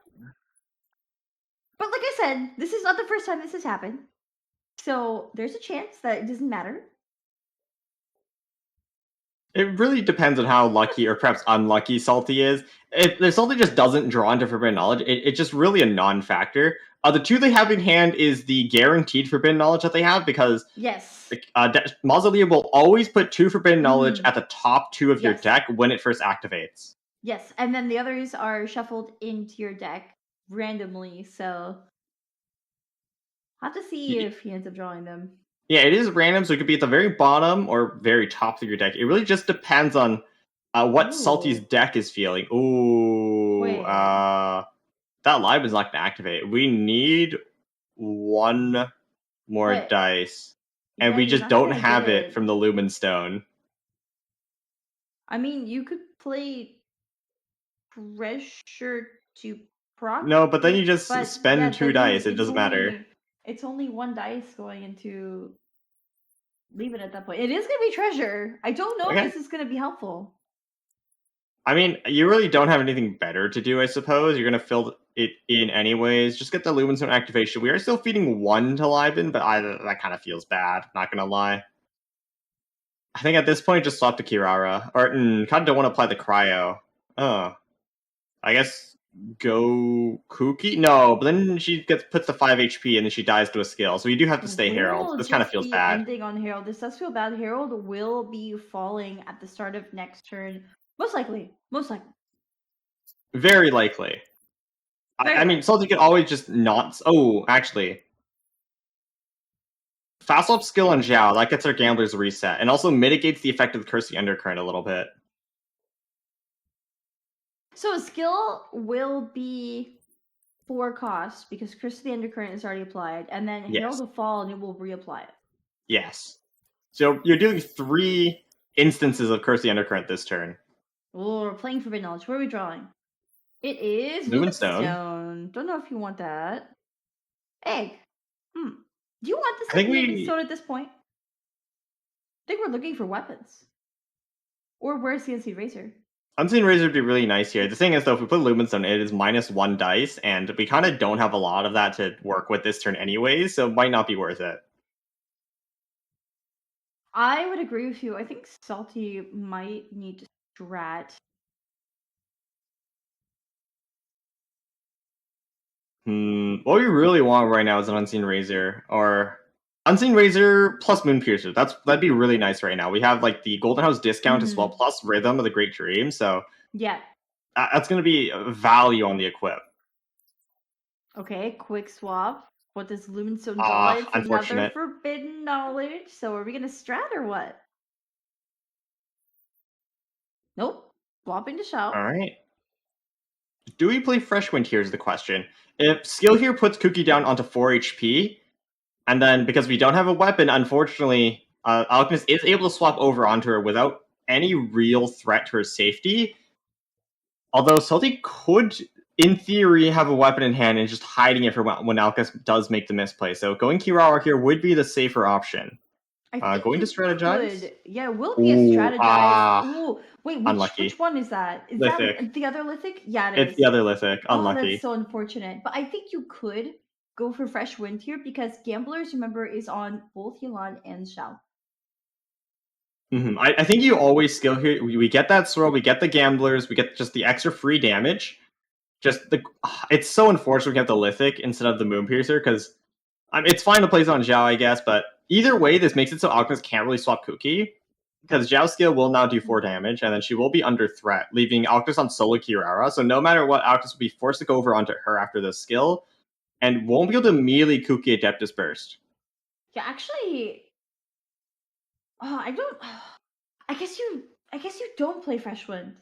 Speaker 3: But like I said, this is not the first time this has happened. So there's a chance that it doesn't matter.
Speaker 4: It really depends on how lucky or perhaps unlucky Salty is. If Salty just doesn't draw into Forbidden Knowledge, it's just really a non-factor. The 2 they have in hand is the guaranteed Forbidden Knowledge that they have, because
Speaker 3: Yes.
Speaker 4: Mausoleum will always put 2 Forbidden Knowledge at the top 2 of your
Speaker 3: Yes.
Speaker 4: deck when it first activates.
Speaker 3: Yes, and then the others are shuffled into your deck randomly, so I'll have to see if he ends up drawing them.
Speaker 4: Yeah, it is random, so it could be at the very bottom or very top of your deck. It really just depends on what Salty's deck is feeling. Ooh,
Speaker 3: Wait.
Speaker 4: that live is not going to activate. We need 1 more
Speaker 3: But
Speaker 4: dice, and
Speaker 3: yeah,
Speaker 4: we
Speaker 3: you're
Speaker 4: just
Speaker 3: not
Speaker 4: don't
Speaker 3: gonna
Speaker 4: have
Speaker 3: get
Speaker 4: it from the Lumen Stone.
Speaker 3: I mean, you could play pressure to proc.
Speaker 4: No, but then you just
Speaker 3: but
Speaker 4: spend
Speaker 3: yeah,
Speaker 4: 2
Speaker 3: then
Speaker 4: dice. It
Speaker 3: it's
Speaker 4: doesn't matter.
Speaker 3: It's only 1 dice going into leave it at that point. It is gonna be treasure. I don't know
Speaker 4: Okay.
Speaker 3: if this is gonna be helpful.
Speaker 4: I mean, you really don't have anything better to do, I suppose. You're going to fill it in anyways. Just get the Lumen Stone activation. We are still feeding 1 to Liven, but that kind of feels bad, not going to lie. I think at this point, just swap to Kirara. Or, kind of don't want to apply the Cryo. Oh. I guess go Kuki? No, but then she puts the 5 HP and then she dies to a skill. So you do have to stay Herald. This kind of feels bad.
Speaker 3: Ending on Herald. This does feel bad. Herald will be falling at the start of next turn. Most likely.
Speaker 4: Very likely. I mean, Salty could always just not... Oh, actually. Fast swap skill on Zhao, that gets our Gambler's reset, and also mitigates the effect of the Curse the Undercurrent a little bit.
Speaker 3: So skill will be 4 costs because Curse the Undercurrent is already applied, and then Herald will fall and it will reapply it.
Speaker 4: Yes. So you're doing 3 instances of Curse the Undercurrent this turn.
Speaker 3: Oh, we're playing Forbidden Knowledge. What are we drawing? It is
Speaker 4: Lumen
Speaker 3: Stone. Don't know if you want that. Egg. Do you want this Lumen Stone at this point? I think we're looking for weapons. Or where's the Unseen Razor?
Speaker 4: Unseen Razor would be really nice here. The thing is, though, if we put Lumen Stone, it is -1 dice, and we kind of don't have a lot of that to work with this turn anyways, so it might not be worth it.
Speaker 3: I would agree with you. I think Salty might need to strat.
Speaker 4: What we really want right now is an Unseen Razor, or Unseen Razor plus Moon Piercer. That'd be really nice right now. We have like the Golden House discount as well, plus Rhythm of the Great Dream. So
Speaker 3: yeah,
Speaker 4: that's going to be value on the equip.
Speaker 3: Okay, quick swap. What does Lumenstone draw? It's
Speaker 4: unfortunate.
Speaker 3: Another Forbidden Knowledge. So are we gonna strat or what? Nope. Swapping to Shout.
Speaker 4: All right. Do we play Fresh Wind? Here's the question. If skill here puts Cookie down onto 4 HP, and then because we don't have a weapon, unfortunately, Alchemist is able to swap over onto her without any real threat to her safety. Although Salty could, in theory, have a weapon in hand and just hiding it for when Alchemist does make the misplay. So going Kirara here would be the safer option. Going to strategize?
Speaker 3: Yeah, it will be a strategize. Ooh, wait, which one is that? Is
Speaker 4: Lithic.
Speaker 3: That the other Lithic? Yeah, it is.
Speaker 4: It's the other Lithic. Unlucky.
Speaker 3: Oh, that's so unfortunate. But I think you could go for Fresh Wind here because Gamblers, remember, is on both Yelan and Xiao.
Speaker 4: I think you always skill here. We get that swirl, we get the Gamblers, we get just the extra free damage. It's so unfortunate we have the Lithic instead of the Moon Piercer because it's fine to place on Zhao, I guess, but either way, this makes it so Alchemist can't really swap Cookie because Zhao's skill will now do 4 damage, and then she will be under threat, leaving Alchemist on solo Kirara. So no matter what, Alchemist will be forced to go over onto her after this skill, and won't be able to immediately Cookie Adeptus Burst.
Speaker 3: Yeah, actually, I guess you don't play Fresh Wind.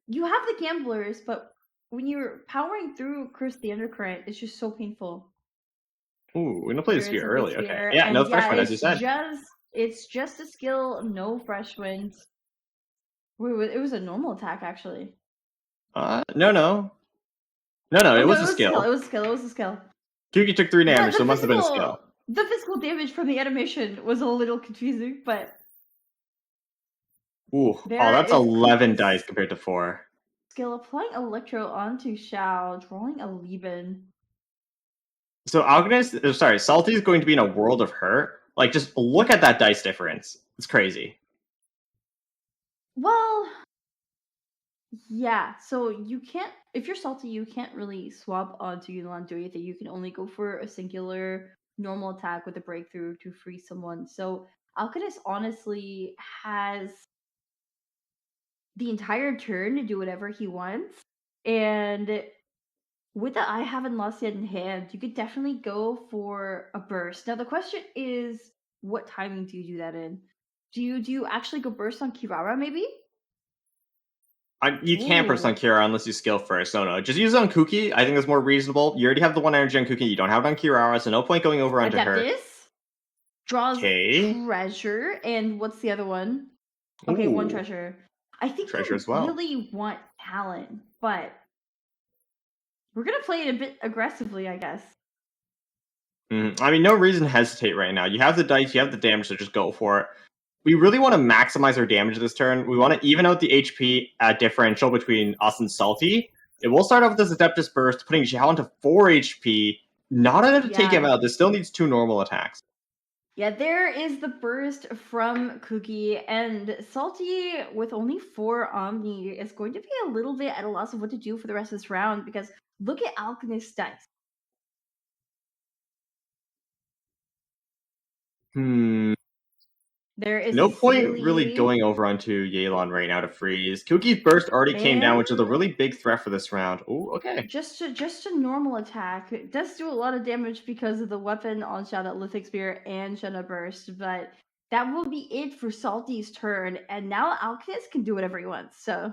Speaker 3: You have the Gamblers, but when you're powering through Curse the Undercurrent, it's just so painful.
Speaker 4: Ooh, we're gonna play the
Speaker 3: There is
Speaker 4: spear
Speaker 3: a big
Speaker 4: early. Okay.
Speaker 3: spear,
Speaker 4: Yeah,
Speaker 3: and
Speaker 4: no
Speaker 3: yeah,
Speaker 4: fresh wind, as you said.
Speaker 3: it's just a skill, no fresh wind. Wait, it was a normal attack actually.
Speaker 4: No.
Speaker 3: Oh,
Speaker 4: It
Speaker 3: no,
Speaker 4: was a skill.
Speaker 3: It was a skill. It was a skill.
Speaker 4: Kuki took 3 damage, so it must have been a skill.
Speaker 3: The physical damage from the animation was a little confusing, but
Speaker 4: Ooh, that's 11 dice compared to 4.
Speaker 3: Skill applying Electro onto Xiao, drawing a Lieben.
Speaker 4: So Salty is going to be in a world of hurt. Like, just look at that dice difference. It's crazy.
Speaker 3: Well, yeah. So you can't, if you're Salty, you can't really swap onto Yulan do anything. You can only go for a singular normal attack with a breakthrough to free someone. So Alchemist honestly has the entire turn to do whatever he wants. And with the I haven't lost yet in hand, you could definitely go for a burst. Now the question is, what timing do you do that in? Do you actually go burst on Kirara maybe?
Speaker 4: You can't burst on Kirara unless you skill first. No. Just use it on Kuki. I think that's more reasonable. You already have the 1 energy on Kuki. You don't have it on Kirara, so no point going over onto her.
Speaker 3: Adeptus draws treasure, and what's the other one? Okay, 1 treasure. I think treasure as well. Really want talent, but we're gonna play it a bit aggressively, I guess.
Speaker 4: I mean, no reason to hesitate right now. You have the dice, you have the damage, so just go for it. We really want to maximize our damage this turn. We want to even out the HP differential between us and Salty. It will start off with this Adeptus Burst, putting Xiao into 4 HP. Not enough to take him out. This still needs 2 normal attacks.
Speaker 3: Yeah, there is the burst from Kuki, and Salty, with only 4 Omni, is going to be a little bit at a loss of what to do for the rest of this round, because look at Alchemist's dice. There is
Speaker 4: no point really going over onto Yelan right now to freeze. Kuki's burst already came down, which is a really big threat for this round. Oh, okay.
Speaker 3: Just a normal attack. It does do a lot of damage because of the weapon on Xiao, that Lithic Spear and Shenna Burst, but that will be it for Salty's turn, and now Alchemist can do whatever he wants, so...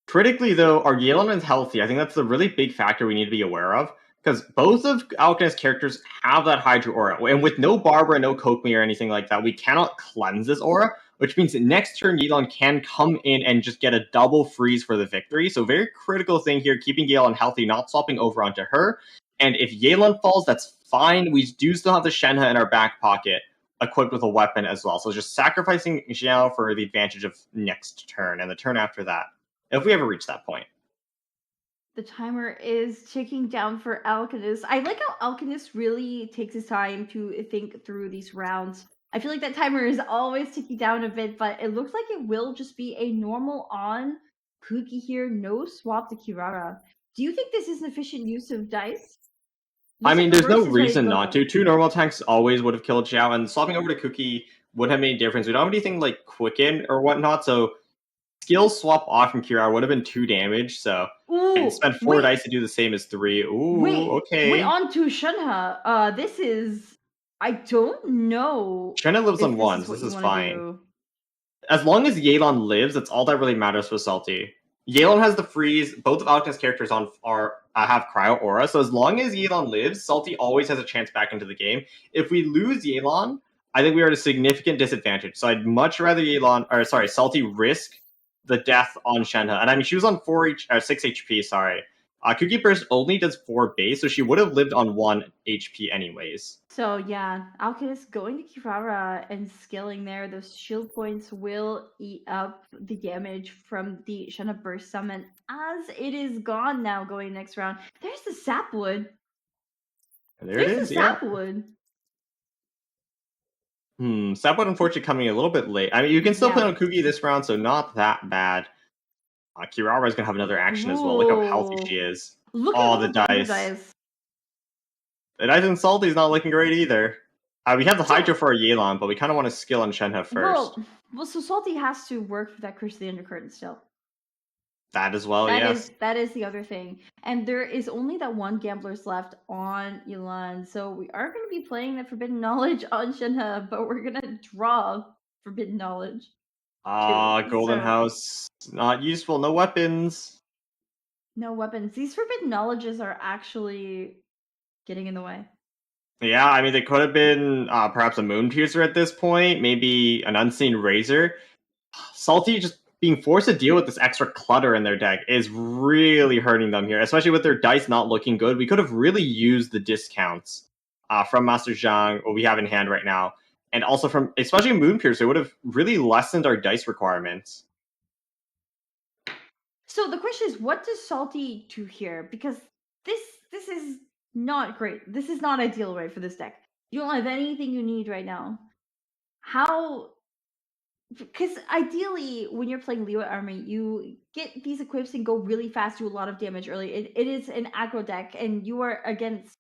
Speaker 4: Critically, though, our Yelan is healthy. I think that's a really big factor we need to be aware of, because both of Alchemist's characters have that Hydra aura, and with no Barbara, no Kokumi, or anything like that, we cannot cleanse this aura, which means that next turn Yelan can come in and just get a double freeze for the victory. So very critical thing here, keeping Yelan healthy, not swapping over onto her. And if Yelan falls, that's fine. We do still have the Shenhe in our back pocket, equipped with a weapon as well. So just sacrificing Xiao for the advantage of next turn, and the turn after that, if we ever reach that point.
Speaker 3: The timer is ticking down for Alchemist. I like how Alchemist really takes his time to think through these rounds. I feel like that timer is always ticking down a bit, but it looks like it will just be a normal on Kuki here, no swap to Kirara. Do you think this is an efficient use of dice?
Speaker 4: I mean, there's no reason not to. 2 normal attacks always would have killed Xiao, and swapping over to Kuki would have made a difference. We don't have anything like Quicken or whatnot, so skill swap off from Kirara would have been 2 damage, so and spend 4 dice to do the same as 3. Okay.
Speaker 3: Wait, on to Shenhe. This is... I don't know.
Speaker 4: Shenhe lives on 1, so this is fine. As long as Yelan lives, that's all that really matters for Salty. Yelan has the freeze. Both of Alchemist's characters have Cryo Aura, so as long as Yelan lives, Salty always has a chance back into the game. If we lose Yelan, I think we are at a significant disadvantage. So I'd much rather Salty risk the death on Shenhe. And I mean, she was on 6 HP, sorry. Kuki Burst only does 4 base, so she would have lived on 1 HP anyways.
Speaker 3: So yeah, Alchemist going to Kirara and skilling there. Those shield points will eat up the damage from the Shenhe Burst summon as it is gone now going next round. There's the Sapwood.
Speaker 4: There's the Sapwood. Sapwood unfortunately coming a little bit late. I mean, you can still play on Kuki this round, so not that bad. Kirara is going to have another action as well. Look how healthy she is.
Speaker 3: Look at
Speaker 4: the dice. The dice and Salty's not looking great either. We have the Hydra for our Yelan, but we kind of want to skill on Shenhe first.
Speaker 3: Well, so Salty has to work for that Curse of the Undercurrent still.
Speaker 4: That as well, yes.
Speaker 3: That is the other thing. And there is only that 1 Gambler's left on Yelan, so we are going to be playing the Forbidden Knowledge on Shenhe, but we're going to draw Forbidden Knowledge.
Speaker 4: Golden House. Not useful. No weapons.
Speaker 3: No weapons. These Forbidden Knowledges are actually getting in the way.
Speaker 4: Yeah, I mean, they could have been perhaps a Moon Piercer at this point, maybe an Unseen Razor. Salty just being forced to deal with this extra clutter in their deck is really hurting them here, especially with their dice not looking good. We could have really used the discounts from Master Zhang, what we have in hand right now, and also from especially Moon Piercer. It would have really lessened our dice requirements.
Speaker 3: So the question is, what does Salty do here? Because this is not great. This is not ideal, right, for this deck. You don't have anything you need right now. How? Because ideally, when you're playing Leo Army, you get these equips and go really fast, do a lot of damage early. It is an aggro deck, and you are against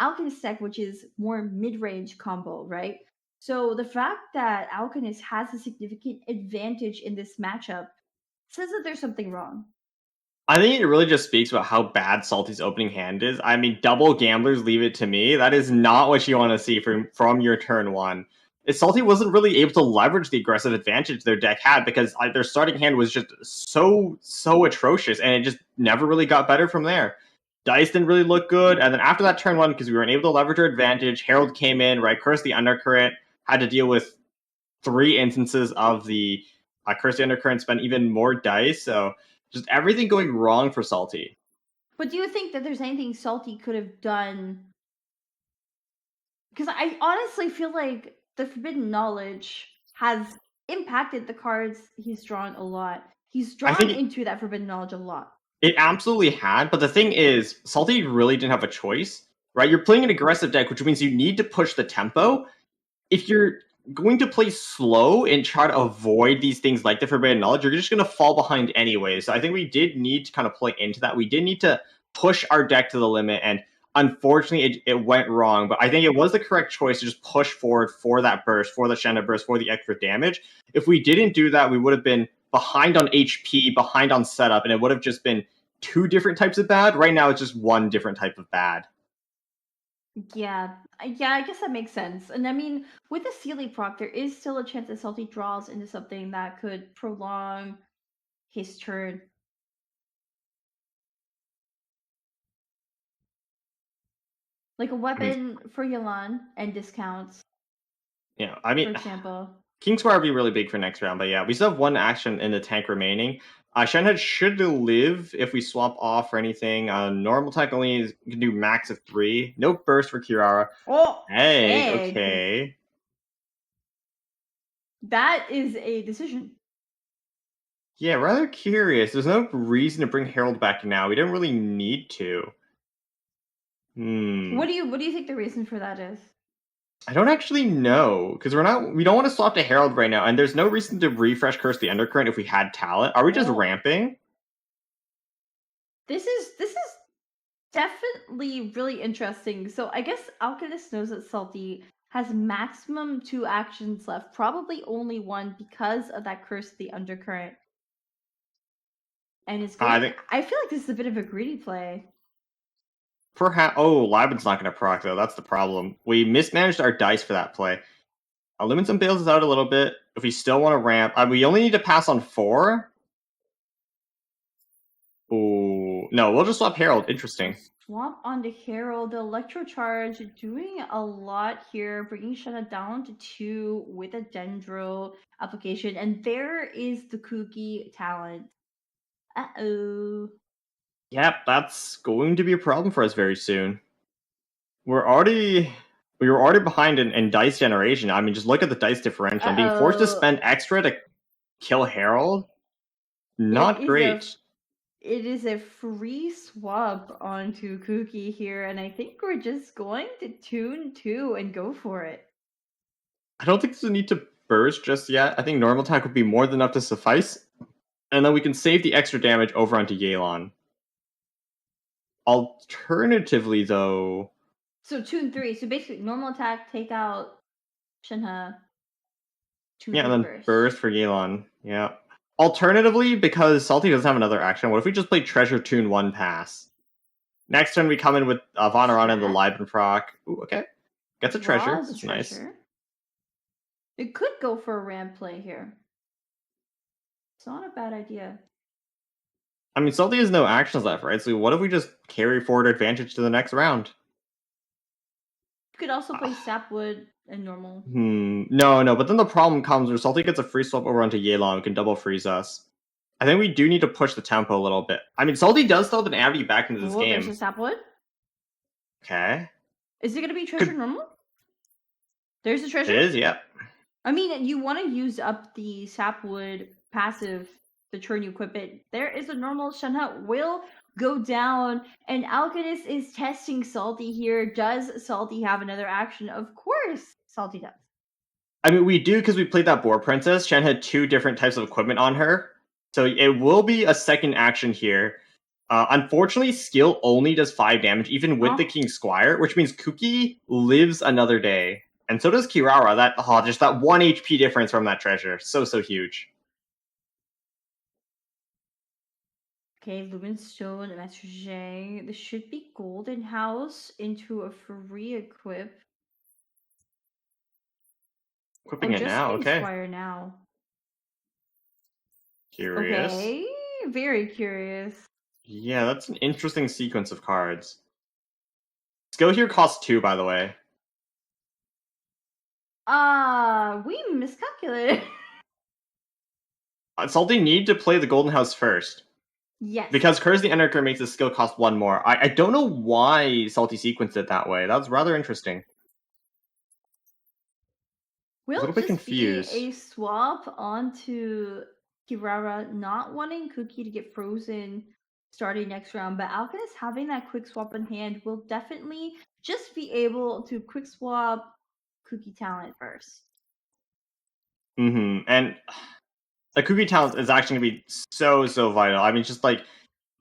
Speaker 3: Alchemist deck, which is more mid-range combo, right? So the fact that Alchemist has a significant advantage in this matchup says that there's something wrong.
Speaker 4: I think it really just speaks about how bad Salty's opening hand is. I mean, double gamblers, leave it to me. That is not what you want to see from your turn one. Salty wasn't really able to leverage the aggressive advantage their deck had because their starting hand was just so atrocious, and it just never really got better from there. Dice didn't really look good, and then after that turn one, because we weren't able to leverage our advantage, Herald came in, right, cursed the undercurrent, had to deal with 3 instances of the curse the undercurrent, spent even more dice, so just everything going wrong for Salty.
Speaker 3: But do you think that there's anything Salty could have done? Because I honestly feel like the Forbidden Knowledge has impacted the cards he's drawn a lot. He's drawn into that Forbidden Knowledge a lot.
Speaker 4: It absolutely had, but the thing is, Salty really didn't have a choice, right? You're playing an aggressive deck, which means you need to push the tempo. If you're going to play slow and try to avoid these things like the Forbidden Knowledge, you're just going to fall behind anyway. So I think we did need to kind of play into that. We did need to push our deck to the limit, and unfortunately, it went wrong. But I think it was the correct choice to just push forward for that burst, for the Shanda burst, for the extra damage. If we didn't do that, we would have been behind on HP, behind on setup, and it would have just been 2 different types of bad. Right now, it's just 1 different type of bad.
Speaker 3: Yeah, I guess that makes sense. And I mean, with the Sealy proc, there is still a chance that Salty draws into something that could prolong his turn. Like a weapon for Yelan and discounts.
Speaker 4: Yeah, I mean,
Speaker 3: for example.
Speaker 4: King Squire would be really big for next round, but yeah, we still have 1 action in the tank remaining. Shenhead should live if we swap off or anything. Normal attack only can do max of 3. No burst for Kirara.
Speaker 3: Oh,
Speaker 4: hey, okay.
Speaker 3: That is a decision.
Speaker 4: Yeah, rather curious. There's no reason to bring Herald back now. We don't really need to.
Speaker 3: What do you think the reason for that is?
Speaker 4: I don't actually know, because we don't want to swap to Herald right now, and there's no reason to refresh Curse the Undercurrent if we had talent. Are we just ramping?
Speaker 3: This is definitely really interesting. So I guess Alchemist knows that Salty has maximum 2 actions left, probably only 1 because of that Curse the Undercurrent. And it's going I feel like this is a bit of a greedy play.
Speaker 4: Perhaps. Oh, Laban's not going to proc, though. That's the problem. We mismanaged our dice for that play. Lumenson bails us out a little bit. If we still want to ramp, we only need to pass on 4. Ooh, no, we'll just swap Herald. Interesting.
Speaker 3: Swap onto Herald. The Electro Charge doing a lot here, bringing Shenna down to 2 with a Dendro application. And there is the Kooky talent. Uh-oh.
Speaker 4: Yep, that's going to be a problem for us very soon. We were already behind in dice generation. I mean, just look at the dice differential. I'm being forced to spend extra to kill Herald. Not great.
Speaker 3: It is a free swap onto Kooky here, and I think we're just going to tune 2 and go for it.
Speaker 4: I don't think there's a need to burst just yet. I think normal attack would be more than enough to suffice. And then we can save the extra damage over onto Yelan. Alternatively, though...
Speaker 3: So tune 3. So basically, normal attack, take out Shenhe.
Speaker 4: Yeah, and then burst for Yelan. Yeah. Alternatively, because Salty doesn't have another action, what if we just play Treasure Tune 1 pass? Next turn we come in with Vonarana and the Liben proc. Ooh, okay. Gets a treasure. That's nice.
Speaker 3: It could go for a ramp play here. It's not a bad idea.
Speaker 4: I mean, Salty has no actions left, right? So what if we just carry forward advantage to the next round?
Speaker 3: could also play Sapwood and normal.
Speaker 4: No, but then the problem comes where Salty gets a free swap over onto Yelan and can double freeze us. I think we do need to push the tempo a little bit. I mean, Salty does still have an avenue back into this game.
Speaker 3: There's a Sapwood.
Speaker 4: Okay.
Speaker 3: Is it going to be treasure normal? There's a treasure?
Speaker 4: It is, yep.
Speaker 3: I mean, you want to use up the Sapwood passive the turn you equip it. There is a normal. Shenhe will go down, and Alchemist is testing Salty here. Does Salty have another action? Of course, Salty does.
Speaker 4: I mean, we do because we played that Boar Princess. Shen had 2 different types of equipment on her. So it will be a second action here. Unfortunately, skill only does 5 damage, even with the King Squire, which means Kuki lives another day. And so does Kirara. Just that 1 HP difference from that treasure. So huge.
Speaker 3: Okay, Lumenstone, Master Zhang. This should be Golden House into a free equip.
Speaker 4: Equipping it now, okay.
Speaker 3: Squire now.
Speaker 4: Curious.
Speaker 3: Okay, very curious.
Speaker 4: Yeah, that's an interesting sequence of cards. Skill here costs 2, by the way.
Speaker 3: We miscalculated.
Speaker 4: Salty need to play the Golden House first.
Speaker 3: Yes.
Speaker 4: Because Curse the Enderker makes the skill cost 1 more. I don't know why Salty sequenced it that way. That was rather interesting.
Speaker 3: Will
Speaker 4: a little bit confused.
Speaker 3: Be a swap onto Kirara not wanting Cookie to get frozen starting next round, but Alchemist having that quick swap in hand will definitely just be able to quick swap Cookie talent first.
Speaker 4: And the Cookie talent is actually going to be so vital. I mean, just like,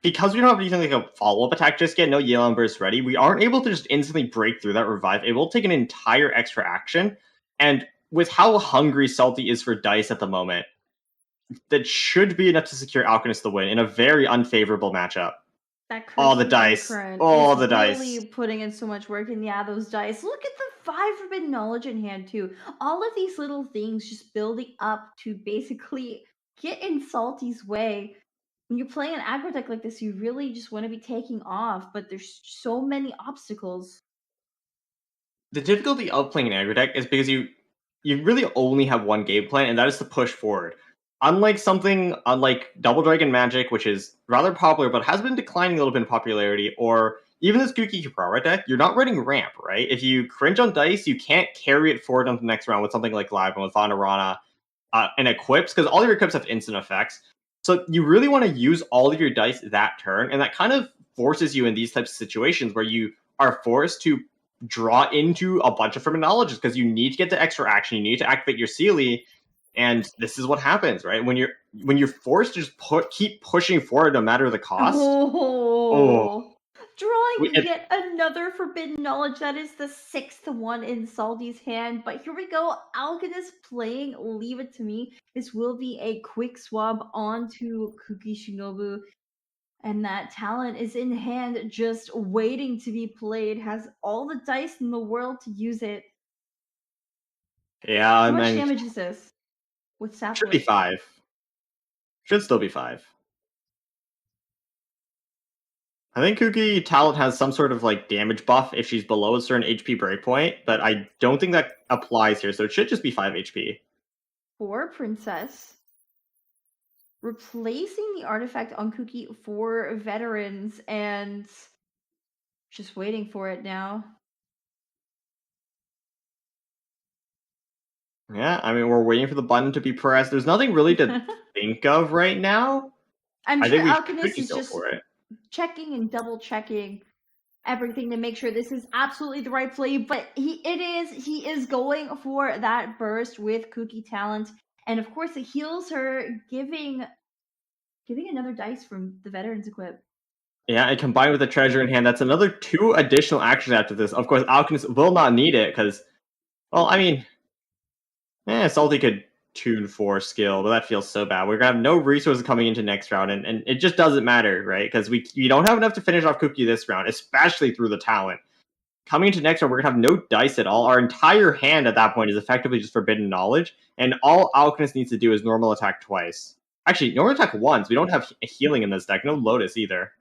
Speaker 4: because we don't have anything like a follow-up attack just yet, no Yelan Burst ready, we aren't able to just instantly break through that revive. It will take an entire extra action, and with how hungry Salty is for dice at the moment, that should be enough to secure Alchemist the win in a very unfavorable matchup. All the dice. All the dice.
Speaker 3: Really putting in so much work, and yeah, those dice. Look at the 5 forbidden knowledge in hand too. All of these little things just building up to basically get in Salty's way. When you're playing an aggro deck like this, you really just want to be taking off, but there's so many obstacles.
Speaker 4: The difficulty of playing an aggro deck is because you really only have one game plan, and that is to push forward. Unlike Double Dragon Magic, which is rather popular but has been declining a little bit in popularity, or even this Kuki Kiprara deck, you're not running ramp, right? If you cringe on dice, you can't carry it forward on the next round with something like Live and with Vanarana and equips, because all your equips have instant effects. So you really want to use all of your dice that turn, and that kind of forces you in these types of situations where you are forced to draw into a bunch of forbidden knowledge because you need to get the extra action, you need to activate your Sealy. And this is what happens, right? When you're forced to just keep pushing forward no matter the cost.
Speaker 3: Drawing yet another forbidden knowledge. That is the 6th one in Salty's hand. But here we go. Alchemist playing Leave It To Me. This will be a quick swap onto Kuki Shinobu. And that talent is in hand, just waiting to be played. Has all the dice in the world to use it.
Speaker 4: Yeah,
Speaker 3: How much damage is this? With Sapwood?
Speaker 4: Should be 5. Should still be 5. I think Kuki talent has some sort of damage buff if she's below a certain HP breakpoint, but I don't think that applies here, so it should just be 5 HP.
Speaker 3: For Princess, replacing the artifact on Kuki for veterans and just waiting for it now.
Speaker 4: Yeah, I mean, we're waiting for the button to be pressed. There's nothing really to think of right now.
Speaker 3: I think Alchemist is just checking and double checking everything to make sure this is absolutely the right play, but he is going for that burst with Kuki talent, and of course it heals her, giving another dice from the veterans equip.
Speaker 4: Yeah, and combined with the treasure in hand, that's another 2 additional actions after this. Of course, Alchemist will not need it because, well, I mean, Salty could tune for skill, but that feels so bad. We're gonna have no resources coming into next round, and it just doesn't matter, right? Because we don't have enough to finish off Kuki this round, especially through the talent. Coming into next round, we're gonna have no dice at all. Our entire hand at that point is effectively just forbidden knowledge, and all Alchemist needs to do is normal attack twice. Actually, normal attack once. We don't have healing in this deck. No Lotus either.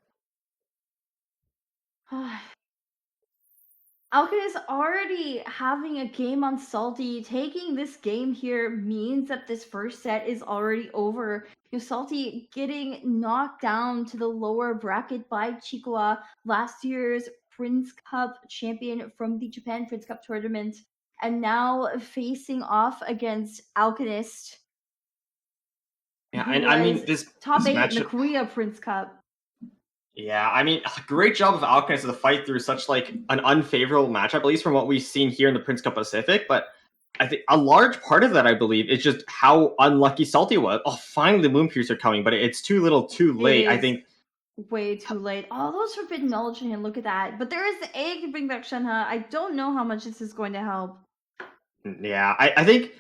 Speaker 3: Alcon is already having a game on Salty. Taking this game here means that this first set is already over. Salty getting knocked down to the lower bracket by Chua, last year's Prince Cup champion from the Japan Prince Cup tournament, and now facing off against Alchemist.
Speaker 4: Yeah, and I mean this
Speaker 3: top
Speaker 4: this
Speaker 3: 8
Speaker 4: matchup...
Speaker 3: in the Korea Prince Cup.
Speaker 4: Yeah, I mean, great job of Alchemist to fight through such like an unfavorable matchup, at least from what we've seen here in the Prince Cup Pacific. But I think a large part of that, I believe, is just how unlucky Salty was. Oh, finally the Moonpiercer coming, but it's too little, too late. I think
Speaker 3: way too late. Oh, those forbidden knowledge in him. Look at that. But there is the egg to bring back Shenhe. I don't know how much this is going to help.
Speaker 4: Yeah, I think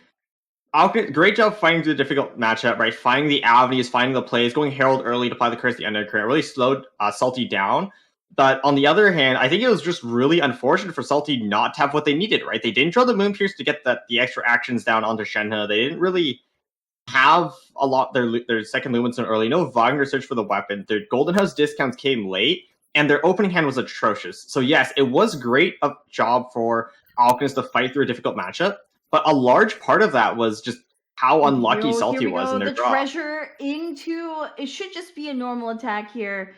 Speaker 4: Alchemist, great job fighting through the difficult matchup, right? Finding the avenues, finding the plays, going Herald early to apply the curse at the end of the current really slowed Salty down. But on the other hand, I think it was just really unfortunate for Salty not to have what they needed, right? They didn't draw the Moonpiercer to get the extra actions down onto Shenhe. They didn't really have a lot their second Luminstone early. No Wagner search for the weapon. Their Golden House discounts came late, and their opening hand was atrocious. So yes, it was great a job for Alchemist to fight through a difficult matchup, but a large part of that was just how unlucky Salty was in their draw.
Speaker 3: The treasure into... It should just be a normal attack here.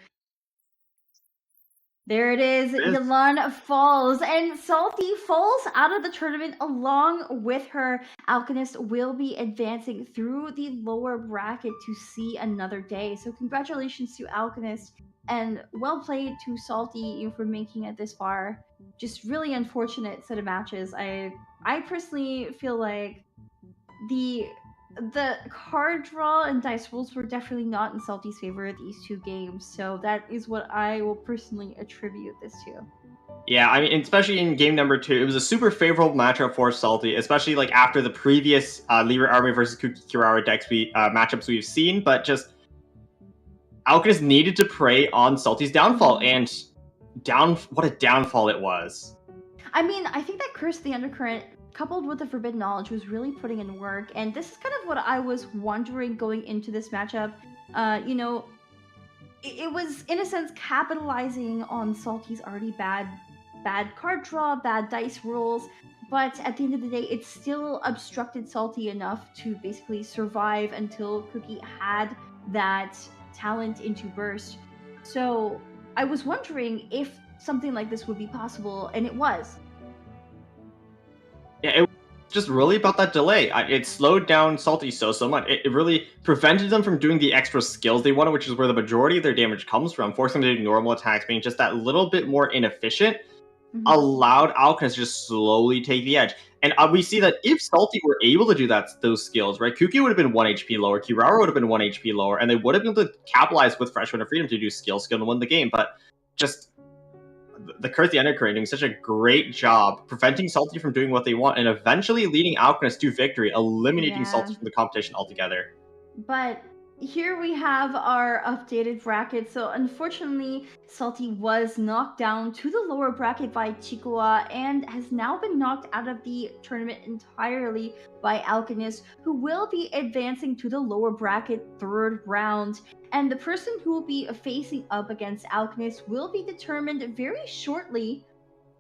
Speaker 3: There it is. Yelan falls, and Salty falls out of the tournament along with her. Alchemist will be advancing through the lower bracket to see another day. So congratulations to Alchemist, and well played to Salty for making it this far. Just really unfortunate set of matches. I personally feel like the card draw and dice rolls were definitely not in Salty's favor these two games, so that is what I will personally attribute this to.
Speaker 4: Yeah, I mean, especially in game number 2, it was a super favorable matchup for Salty, especially like after the previous Libra Army versus Kurawa decks matchups we've seen, but just Alchemist needed to prey on Salty's downfall, and what a downfall it was.
Speaker 3: I mean, I think that Curse the Undercurrent coupled with the Forbidden Knowledge was really putting in work, and this is kind of what I was wondering going into this matchup. It was, in a sense, capitalizing on Salty's already bad card draw, bad dice rolls, but at the end of the day, it still obstructed Salty enough to basically survive until Cookie had that talent into Burst. So I was wondering if something like this would be possible, and it was.
Speaker 4: Yeah, it was just really about that delay. It slowed down Salty so much. It really prevented them from doing the extra skills they wanted, which is where the majority of their damage comes from. Forcing them to do normal attacks, being just that little bit more inefficient, allowed Alchemist to just slowly take the edge. And we see that if Salty were able to do those skills, right, Kuki would have been 1 HP lower, Kurawa would have been 1 HP lower, and they would have been able to capitalize with Freshman of Freedom to do skill and win the game. But just the Curse the Undercurrent doing such a great job preventing Salty from doing what they want and eventually leading Alchemist to victory, eliminating Salty from the competition altogether.
Speaker 3: But here we have our updated bracket. So unfortunately, Salty was knocked down to the lower bracket by Chikua and has now been knocked out of the tournament entirely by Alchemist, who will be advancing to the lower bracket 3rd round. And the person who will be facing up against Alchemist will be determined very shortly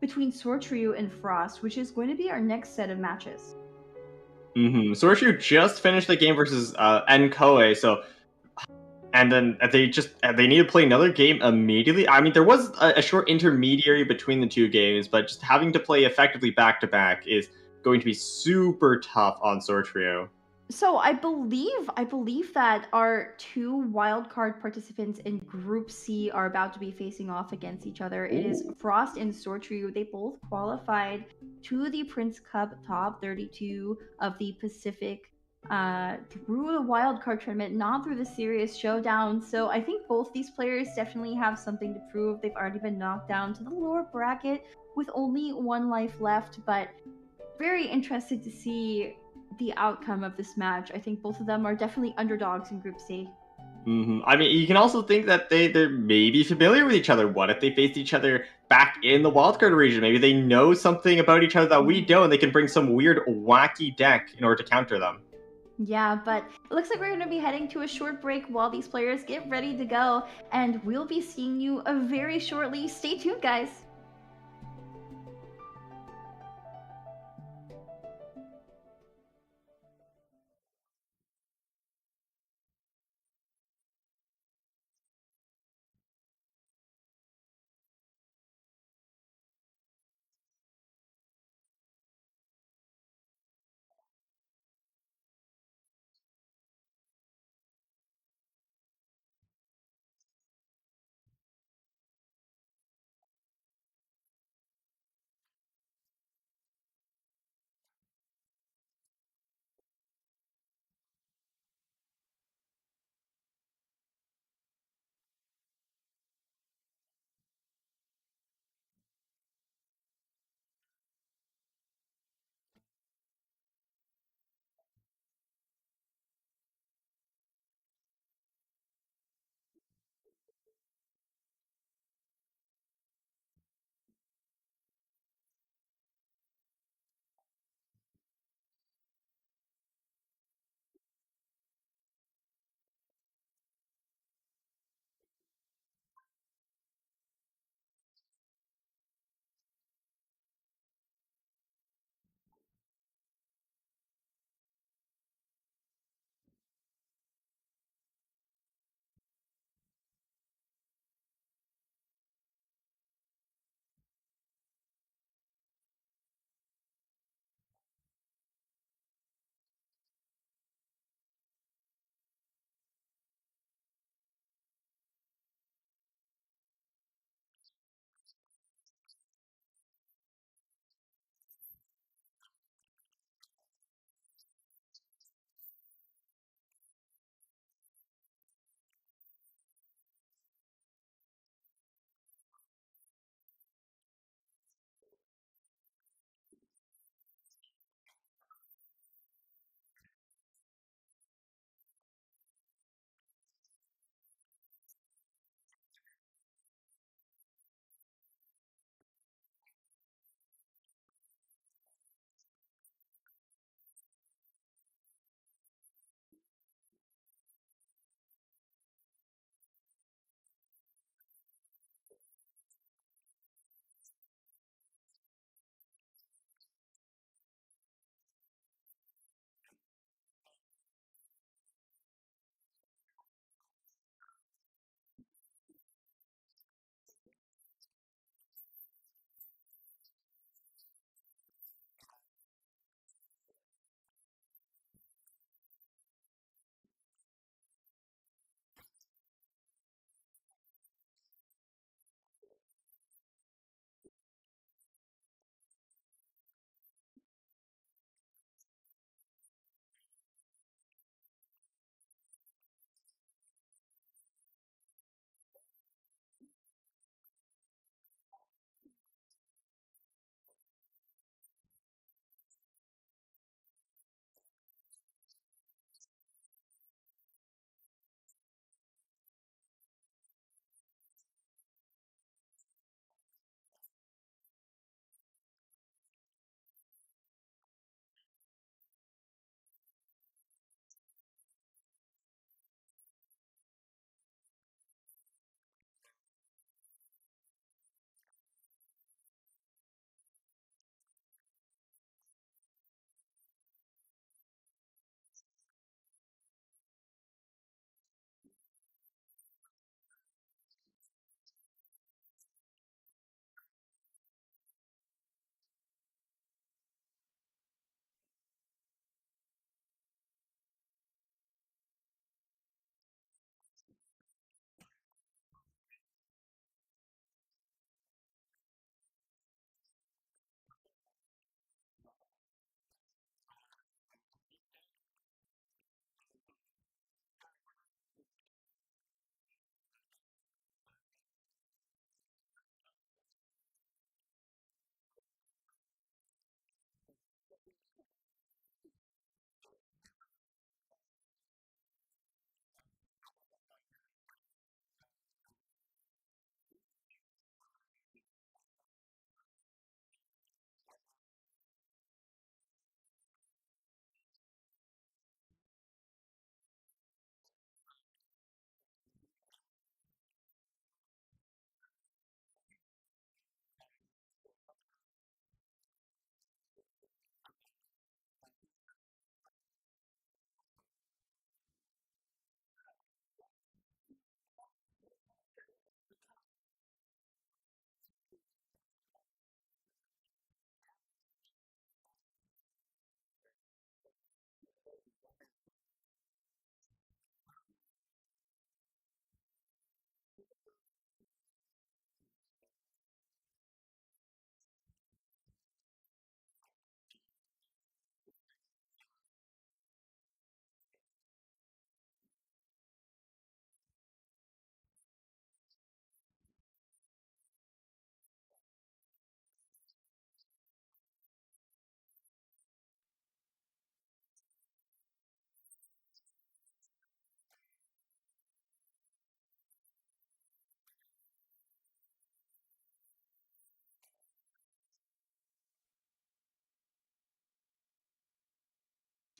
Speaker 3: between Sor Tre and Frost, which is going to be our next set of matches.
Speaker 4: Sor Tre just finished the game versus Nkoe, and then they need to play another game immediately. I mean, there was a short intermediary between the two games, but just having to play effectively back-to-back is going to be super tough on Sor Tre.
Speaker 3: So I believe that our 2 wildcard participants in Group C are about to be facing off against each other. It is Frost and Sor Tre. They both qualified to the Prince Cup top 32 of the Pacific through the wildcard tournament, not through the serious showdown. So I think both these players definitely have something to prove. They've already been knocked down to the lower bracket with only 1 life left, but very interested to see the outcome of this match. I think both of them are definitely underdogs in Group C.
Speaker 4: I mean, you can also think that they're maybe familiar with each other. What if they faced each other back in the wildcard region? Maybe they know something about each other that we don't, and they can bring some weird, wacky deck in order to counter them.
Speaker 3: Yeah, but it looks like we're going to be heading to a short break while these players get ready to go, and we'll be seeing you very shortly. Stay tuned, guys.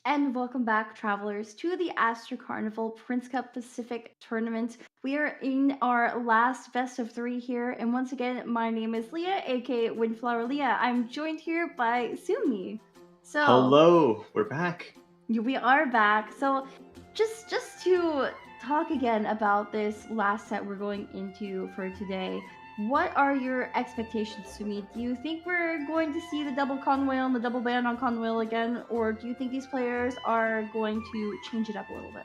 Speaker 3: And welcome back, travelers, to the Astro Carnival Prince Cup Pacific Tournament. We are in our last best of 3 here, and once again, my name is Leah, aka Windflower Leah. I'm joined here by Sumi. So,
Speaker 4: hello, we're back.
Speaker 3: We are back. So, just to talk again about this last set we're going into for today. What are your expectations, Sumi? Do you think we're going to see the double Conwhale and the double ban on Conwhale again, or do you think these players are going to change it up a little bit?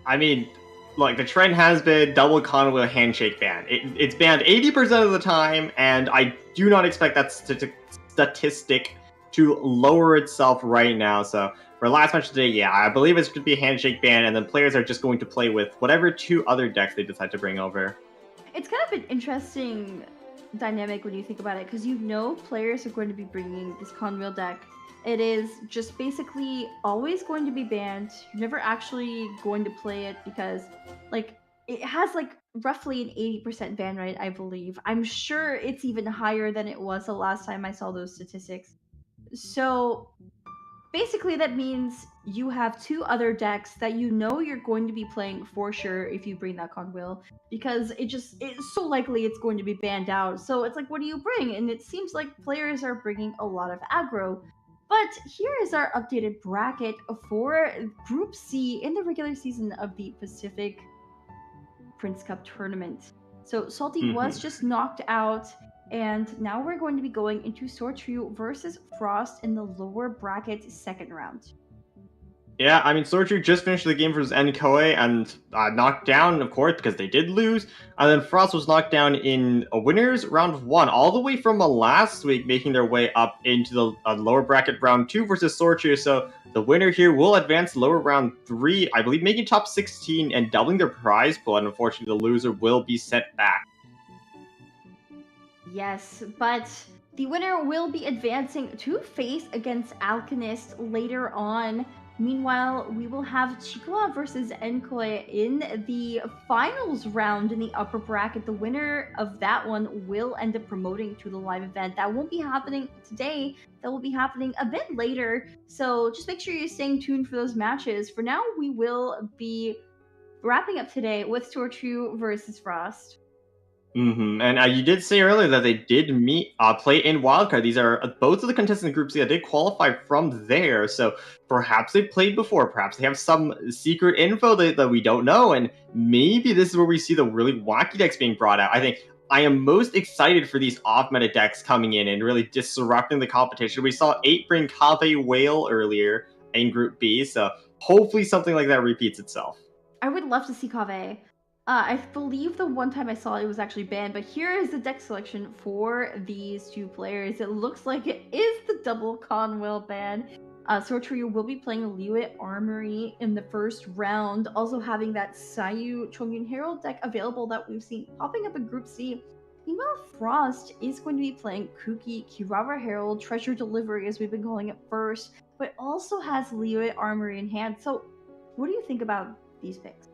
Speaker 4: I mean, like, the trend has been double Conwhale handshake ban. It's banned 80% of the time, and I do not expect that statistic to lower itself right now. So for last match today, yeah, I believe it's going to be a handshake ban, and then players are just going to play with whatever 2 other decks they decide to bring over.
Speaker 3: It's kind of an interesting dynamic when you think about it, because players are going to be bringing this Conwhale deck. It is just basically always going to be banned. You're never actually going to play it because, like, it has like roughly an 80% ban rate, I believe. I'm sure it's even higher than it was the last time I saw those statistics. So basically that means you have 2 other decks that you're going to be playing for sure if you bring that Conwhale, because it's so likely it's going to be banned out. So it's like, what do you bring? And it seems like players are bringing a lot of aggro. But here is our updated bracket for Group C in the regular season of the Pacific Prince Cup tournament. So Salty was just knocked out, and now we're going to be going into Sor Tre versus Frost in the lower bracket second round.
Speaker 4: Yeah, I mean, Sor Tre just finished the game versus enoy and knocked down, of course, because they did lose. And then Frost was knocked down in a winners round 1, all the way from last week, making their way up into the lower bracket round 2 versus Sor Tre. So the winner here will advance lower round 3, I believe, making top 16 and doubling their prize pool. And unfortunately, the loser will be set back.
Speaker 3: Yes, but the winner will be advancing to face against Alchemist later on. Meanwhile, we will have Chua versus enoy in the finals round in the upper bracket. The winner of that one will end up promoting to the live event. That won't be happening today. That will be happening a bit later. So just make sure you're staying tuned for those matches. For now, we will be wrapping up today with Sor Tre versus Frost.
Speaker 4: And you did say earlier that they did play in wildcard. These are both of the contestants in Group C that did qualify from there. So perhaps they played before. Perhaps they have some secret info that we don't know. And maybe this is where we see the really wacky decks being brought out. I think I am most excited for these off-meta decks coming in and really disrupting the competition. We saw 8 bring Kave Whale earlier in Group B. So hopefully something like that repeats itself.
Speaker 3: I would love to see Kave. I believe the one time I saw it was actually banned, but here is the deck selection for these 2 players. It looks like it is the double Conwhale ban. Sor Tre will be playing Liyue Armory in the first round, also having that Sayu Chongyun Herald deck available that we've seen popping up in Group C. Meanwhile, Frost is going to be playing Kuki, Kirara Herald, Treasure Delivery as we've been calling it first, but also has Liyue Armory in hand. So what do you think about these picks?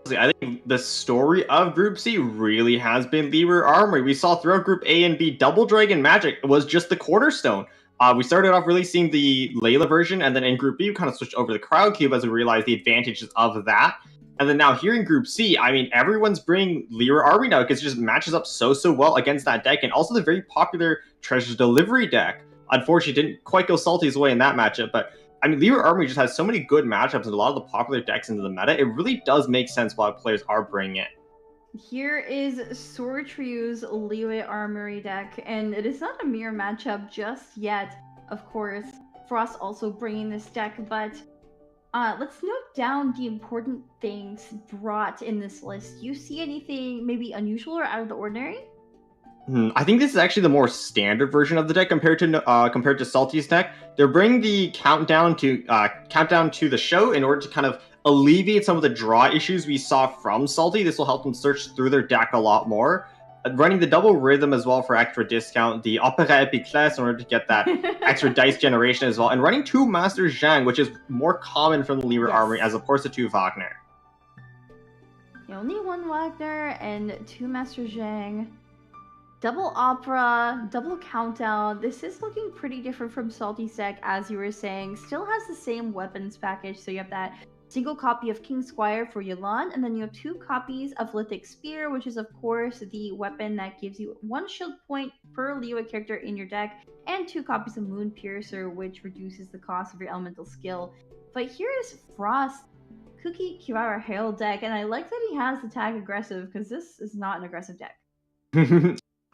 Speaker 4: I think the story of Group C really has been Liyue Armory. We saw throughout Group A and B, Double Dragon Magic was just the cornerstone. We started off really seeing the Layla version, and then in Group B, we kind of switched over to the Crowd Cube as we realized the advantages of that. And then now here in Group C, I mean, everyone's bringing Liyue Armory now because it just matches up so well against that deck, and also the very popular Treasure Delivery deck. Unfortunately, didn't quite go Salty's way in that matchup, but I mean, Liyue Armory just has so many good matchups and a lot of the popular decks into the meta. It really does make sense why players are bringing it.
Speaker 3: Here is Sor Tre's Liyue Armory deck, and it is not a mirror matchup just yet. Of course, Frost also bringing this deck, but let's note down the important things brought in this list. Do you see anything maybe unusual or out of the ordinary?
Speaker 4: I think this is actually the more standard version of the deck compared to Salty's deck. They're bringing the countdown to the show in order to kind of alleviate some of the draw issues we saw from Salty. This will help them search through their deck a lot more. Running the double rhythm as well for extra discount, the Opera Epiclès in order to get that extra dice generation as well, and running 2 Master Zhang, which is more common from the Liyue Armory as opposed to 2 Wagner.
Speaker 3: Only 1 Wagner and 2 Master Zhang. Double Opera, double Countdown. This is looking pretty different from Salty's deck, as you were saying. Still has the same weapons package, so you have that single copy of King Squire for Yulan, and then you have 2 copies of Lithic Spear, which is of course the weapon that gives you 1 shield point per Liyue character in your deck, and 2 copies of Moon Piercer, which reduces the cost of your elemental skill. But here is Frost Cookie Kiwara Herald deck, and I like that he has the tag aggressive, because this is not an aggressive deck.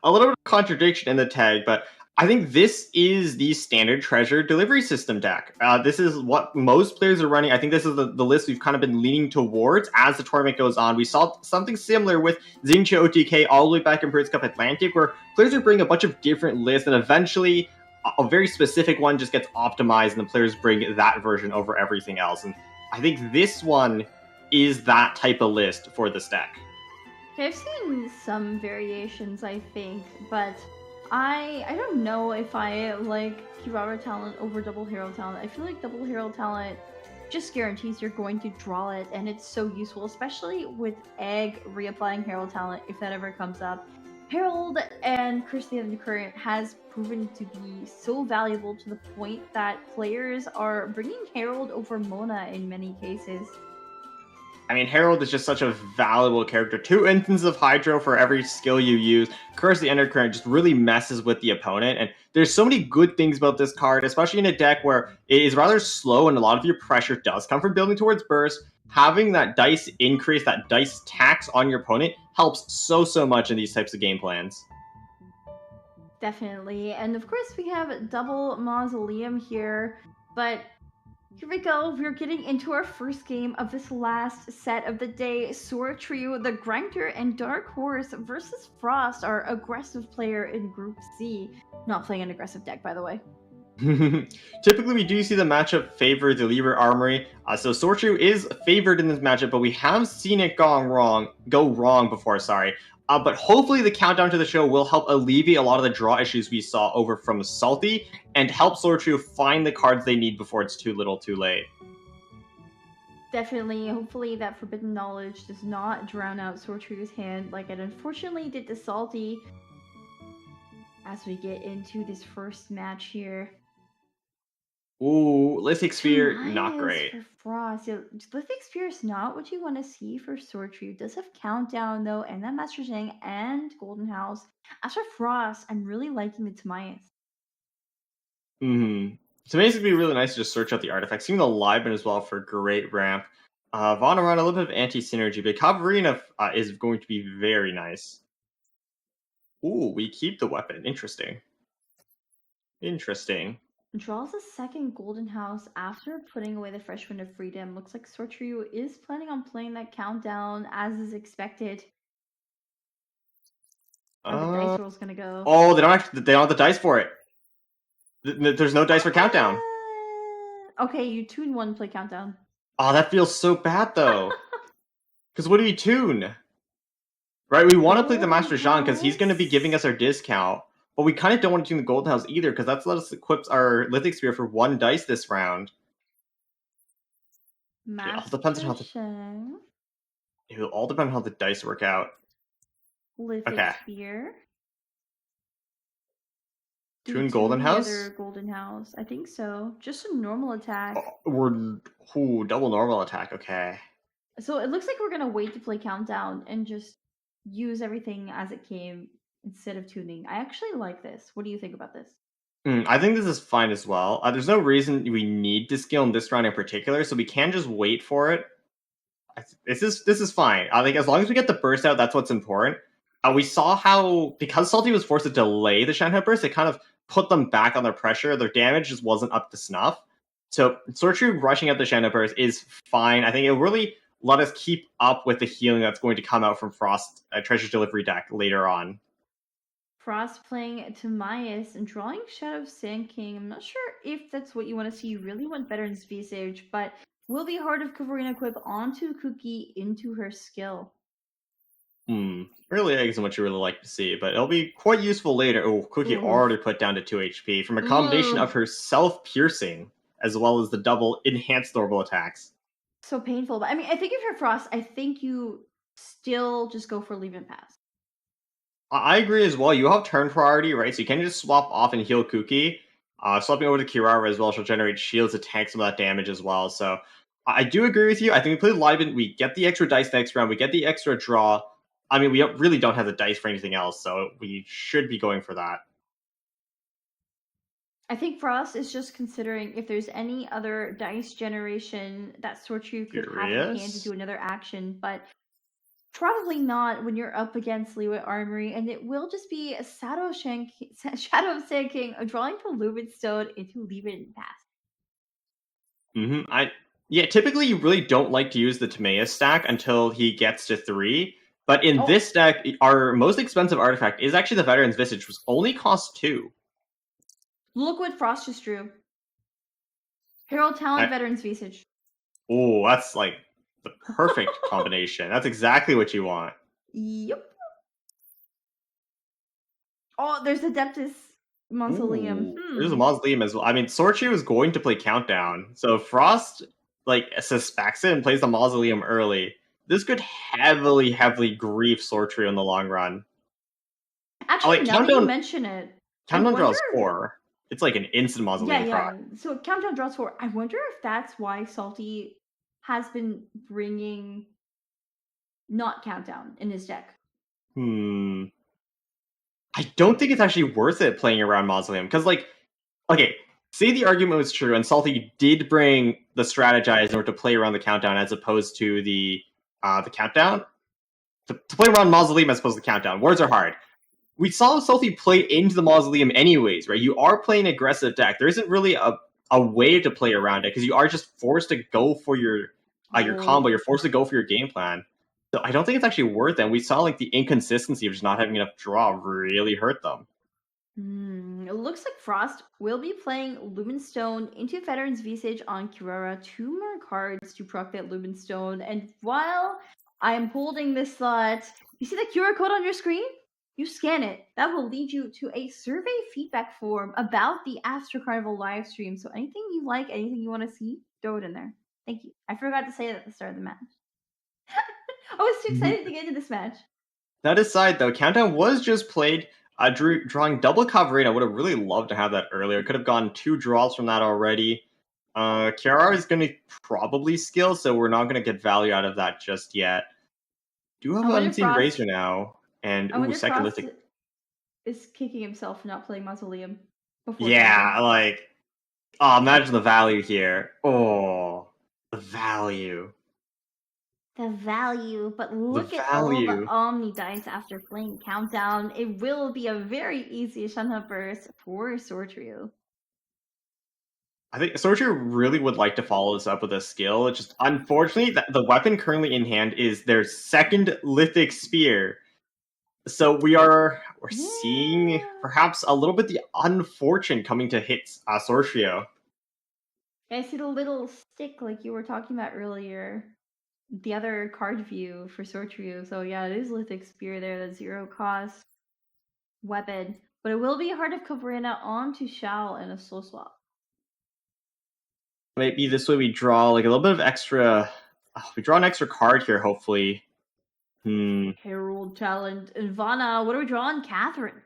Speaker 4: A little bit of contradiction in the tag, but I think this is the standard treasure delivery system deck. This is what most players are running. I think this is the list we've kind of been leaning towards as the tournament goes on. We saw something similar with Xingqiu OTK all the way back in Prince Cup Atlantic, where players are bringing a bunch of different lists, and eventually a very specific one just gets optimized, and the players bring that version over everything else. And I think this one is that type of list for this deck.
Speaker 3: I've seen some variations, I think, but I don't know if I like Kiwara talent over double hero talent. I feel like double hero talent just guarantees you're going to draw it, and it's so useful, especially with Egg reapplying Herald talent if that ever comes up. Herald and Curse the Undercurrent has proven to be so valuable to the point that players are bringing Herald over Mona in many cases.
Speaker 4: I mean, Herald is just such a valuable character. 2 instances of Hydro for every skill you use. Curse the Undercurrent just really messes with the opponent. And there's so many good things about this card, especially in a deck where it is rather slow and a lot of your pressure does come from building towards burst. Having that dice increase, that dice tax on your opponent helps so much in these types of game plans.
Speaker 3: Definitely. And of course we have double Mausoleum here, but here we go. We're getting into our first game of this last set of the day. Sor Tre, the Grinder, and Dark Horse versus Frost, our aggressive player in Group C. Not playing an aggressive deck, by the way.
Speaker 4: Typically, we do see the matchup favor the Liber Armory. So Sor Tre is favored in this matchup, but we have seen it go wrong before, sorry. But hopefully the countdown to the show will help alleviate a lot of the draw issues we saw over from Salty and help Sor Tre find the cards they need before it's too little too late.
Speaker 3: Definitely. Hopefully that Forbidden Knowledge does not drown out Sor Tre's hand like it unfortunately did to Salty. As we get into this first match here.
Speaker 4: Ooh, Lithic Spear, not great.
Speaker 3: For Frost. Yeah, Lithic Spear is not what you want to see for Sor Tre. It does have Countdown, though, and then Master Zhang and Golden House. As for Frost, I'm really liking the Timaeus.
Speaker 4: Timaeus would be really nice to just search out the artifacts. Even the Lieben as well for great ramp. Vaughn around a little bit of anti-synergy, but Cavalrina is going to be very nice. Ooh, we keep the weapon. Interesting.
Speaker 3: Draws a second Golden House after putting away the Fresh Wind of Freedom. Looks like Sor Tre is planning on playing that Countdown as is expected. How the dice roll's gonna go.
Speaker 4: Oh, they don't have the dice for it. There's no dice for Countdown.
Speaker 3: Okay, you tune 1, play Countdown.
Speaker 4: Oh, that feels so bad though. Because what do we tune? Right, we want to play the Master Zhang because he's going to be giving us our discount. But we kind of don't want to tune the Golden House either, because that's let us equip our Lithic Spear for 1 dice this round. It all depends on how the dice work out.
Speaker 3: Lithic Spear.
Speaker 4: Tune Golden House?
Speaker 3: Other Golden House. I think so. Just a normal attack.
Speaker 4: Double normal attack. Okay.
Speaker 3: So it looks like we're going to wait to play Countdown and just use everything as it came instead of tuning. I actually like this. What do you think about this?
Speaker 4: I think this is fine as well. There's no reason we need to skill in this round in particular, so we can just wait for it. This is fine. I think as long as we get the burst out, that's what's important. We saw how, because Salty was forced to delay the Shanghai burst, it kind of put them back on their pressure. Their damage just wasn't up to snuff. So Sor Tre rushing out the Shanghai burst is fine. I think it'll really let us keep up with the healing that's going to come out from Frost Treasure Delivery deck later on.
Speaker 3: Frost playing Timaeus and drawing Shadow Sand King. I'm not sure if that's what you want to see. You really want Veteran Space Age, but will be hard if Cavalrina equip onto Cookie into her skill.
Speaker 4: Early egg isn't what you really like to see, but it'll be quite useful later. Oh, Cookie already put down to 2 HP from a combination of her self-piercing as well as the double enhanced normal attacks.
Speaker 3: So painful, but I mean, I think if you're Frost, I think you still just go for Leave and Pass.
Speaker 4: I agree as well. You have turn priority, right? So you can just swap off and heal Kuki. Swapping over to Kirara as well, she'll generate shields to tank some of that damage as well. So I do agree with you. I think we play Libin, we get the extra dice next round, we get the extra draw. I mean, we really don't have the dice for anything else, so we should be going for that.
Speaker 3: I think for us, it's just considering if there's any other dice generation that Sor Tre could have in hand to do another action, but probably not when you're up against Leeway Armory, and it will just be a Shadow of Sand King drawing the Lumen Stone into Leavin Pass.
Speaker 4: Yeah, typically you really don't like to use the Timaeus stack until he gets to 3. But in this deck, our most expensive artifact is actually the Veteran's Visage, which only costs 2.
Speaker 3: Look what Frost just drew. Herald Talent, Veteran's Visage.
Speaker 4: Oh, that's like the perfect combination. That's exactly what you want.
Speaker 3: Yep. Oh, there's the Adeptus Mausoleum.
Speaker 4: There's a Mausoleum as well. I mean, Sor Tre was going to play Countdown, so if Frost suspects it and plays the Mausoleum early, this could heavily grief Sor Tre in the long run.
Speaker 3: Actually, now that you mention it,
Speaker 4: Countdown draws 4. It's like an instant Mausoleum proc.
Speaker 3: So Countdown draws 4. I wonder if that's why Salty has been bringing not Countdown in his deck.
Speaker 4: I don't think it's actually worth it playing around Mausoleum, because, okay, say the argument was true, and Salty did bring the Strategize in order to play around the Countdown as opposed to the Countdown. To play around Mausoleum as opposed to the Countdown. Words are hard. We saw Salty play into the Mausoleum anyways, right? You are playing an aggressive deck. There isn't really a way to play around it, because you are just forced to go for your combo. You're forced to go for your game plan. So I don't think it's actually worth it. And we saw the inconsistency of just not having enough draw really hurt them.
Speaker 3: It looks like Frost will be playing Lumenstone into Veteran's Visage on Kirara. 2 more cards to proc that Lumenstone. And while I am holding this thought, you see the QR code on your screen? You scan it. That will lead you to a survey feedback form about the Astro Carnival live stream. So anything you like, anything you want to see, throw it in there. Thank you. I forgot to say that at the start of the match. I was too excited to get into this match. That
Speaker 4: aside, though, Countdown was just played drawing double covering. I would have really loved to have that earlier. Could have gotten 2 draws from that already. Kiara is going to probably skill, so we're not going to get value out of that just yet. Do have an Unseen Razor now. And second Lithic
Speaker 3: is kicking himself for not playing Mausoleum
Speaker 4: before. Yeah, imagine the value here. Oh, the value.
Speaker 3: The value, but look at all the Omni dice after playing Countdown. It will be a very easy Shanha burst for Sor Tre.
Speaker 4: I think Sor Tre really would like to follow this up with a skill. It's just, unfortunately, the weapon currently in hand is their second Lithic Spear. So we're seeing perhaps a little bit the unfortune coming to hit Sor Tre.
Speaker 3: I see the little stick like you were talking about earlier. The other card view for Sor Tre. So yeah, it is Lithic Spear there, the 0 cost weapon. But it will be Heart of Caverna onto Shao and a slow swap.
Speaker 4: Maybe this way we draw a little bit of extra. We draw an extra card here, hopefully.
Speaker 3: Herald Talent. And Vanna, what are we drawing? Catherine.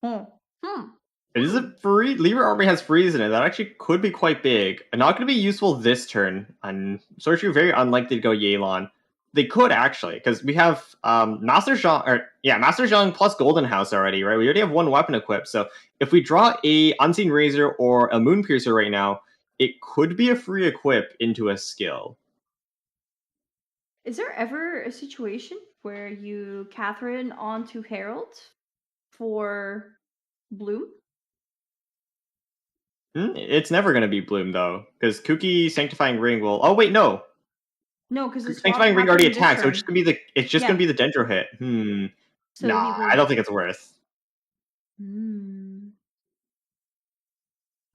Speaker 4: It is a free. Leeway Armory has freeze in it. That actually could be quite big. Not going to be useful this turn. And Sor Tre very unlikely to go Yelan. They could actually, because we have Master Zhang plus Golden House already, right? We already have 1 weapon equipped. So if we draw a Unseen Razor or a Moon Piercer right now, it could be a free equip into a skill.
Speaker 3: Is there ever a situation where you Catherine onto Herald for Bloom?
Speaker 4: It's never going to be Bloom, though, because Kuki Sanctifying Ring will... Oh, wait, no.
Speaker 3: No, because
Speaker 4: Sanctifying Ring already attacked, so it's just going to be the Dendro hit. So nah, I don't think it's worth.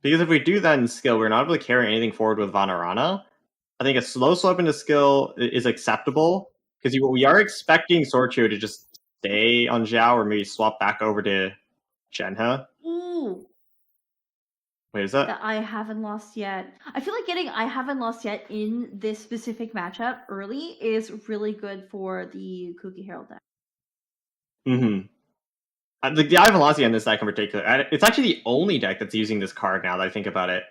Speaker 4: Because if we do that in skill, we're not really carrying anything forward with Vanarana. I think a slow swap into skill is acceptable, because we are expecting Sor Tre to just stay on Zhao or maybe swap back over to Shenhe.
Speaker 3: Ooh.
Speaker 4: Wait, is that?
Speaker 3: That I haven't lost yet. I feel like getting I haven't lost yet in this specific matchup early is really good for the Kuki Herald deck.
Speaker 4: The Eye of Velocity on this deck in particular, it's actually the only deck that's using this card now that I think about it.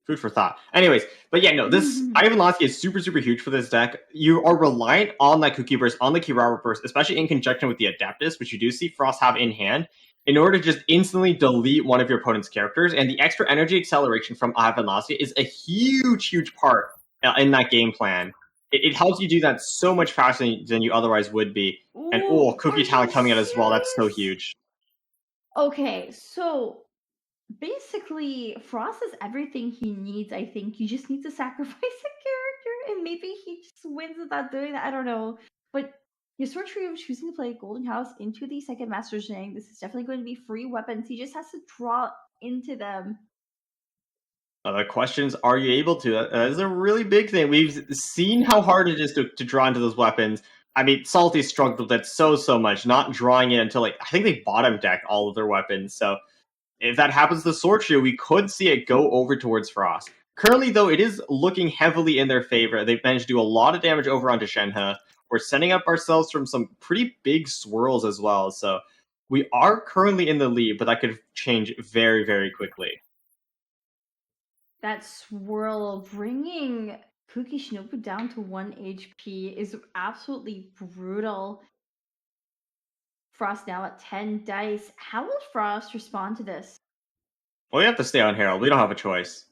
Speaker 4: Food for thought. Anyways, but yeah, no, this Eye of Velocity is super, super huge for this deck. You are reliant on that Cookie Burst, on the Kirara Burst, especially in conjunction with the Adeptus, which you do see Frost have in hand, in order to just instantly delete one of your opponent's characters. And the extra energy acceleration from Eye of Velocity is a huge, huge part in that game plan. It helps you do that so much faster than you otherwise would be. And Cookie Talent coming out as well, that's so huge.
Speaker 3: Okay, so basically, Frost is everything he needs, I think. You just need to sacrifice a character, and maybe he just wins without doing that. I don't know. But your Sor Tre choosing to play Golden House into the second Master Zhang, this is definitely going to be free weapons. He just has to draw into them.
Speaker 4: The questions, are you able to? That is a really big thing. We've seen how hard it is to draw into those weapons. I mean, Salty struggled with that so much, not drawing it until, like, I think they bottom deck all of their weapons. So if that happens to Sor Tre, we could see it go over towards Frost. Currently, though, it is looking heavily in their favor. They've managed to do a lot of damage over onto Shenhe. We're setting up ourselves from some pretty big swirls as well. So we are currently in the lead, but that could change very, very quickly.
Speaker 3: That swirl bringing Kuki Shinobu down to 1 HP is absolutely brutal. Frost now at 10 dice. How will Frost respond to this?
Speaker 4: Well, we have to stay on Herald. We don't have a choice.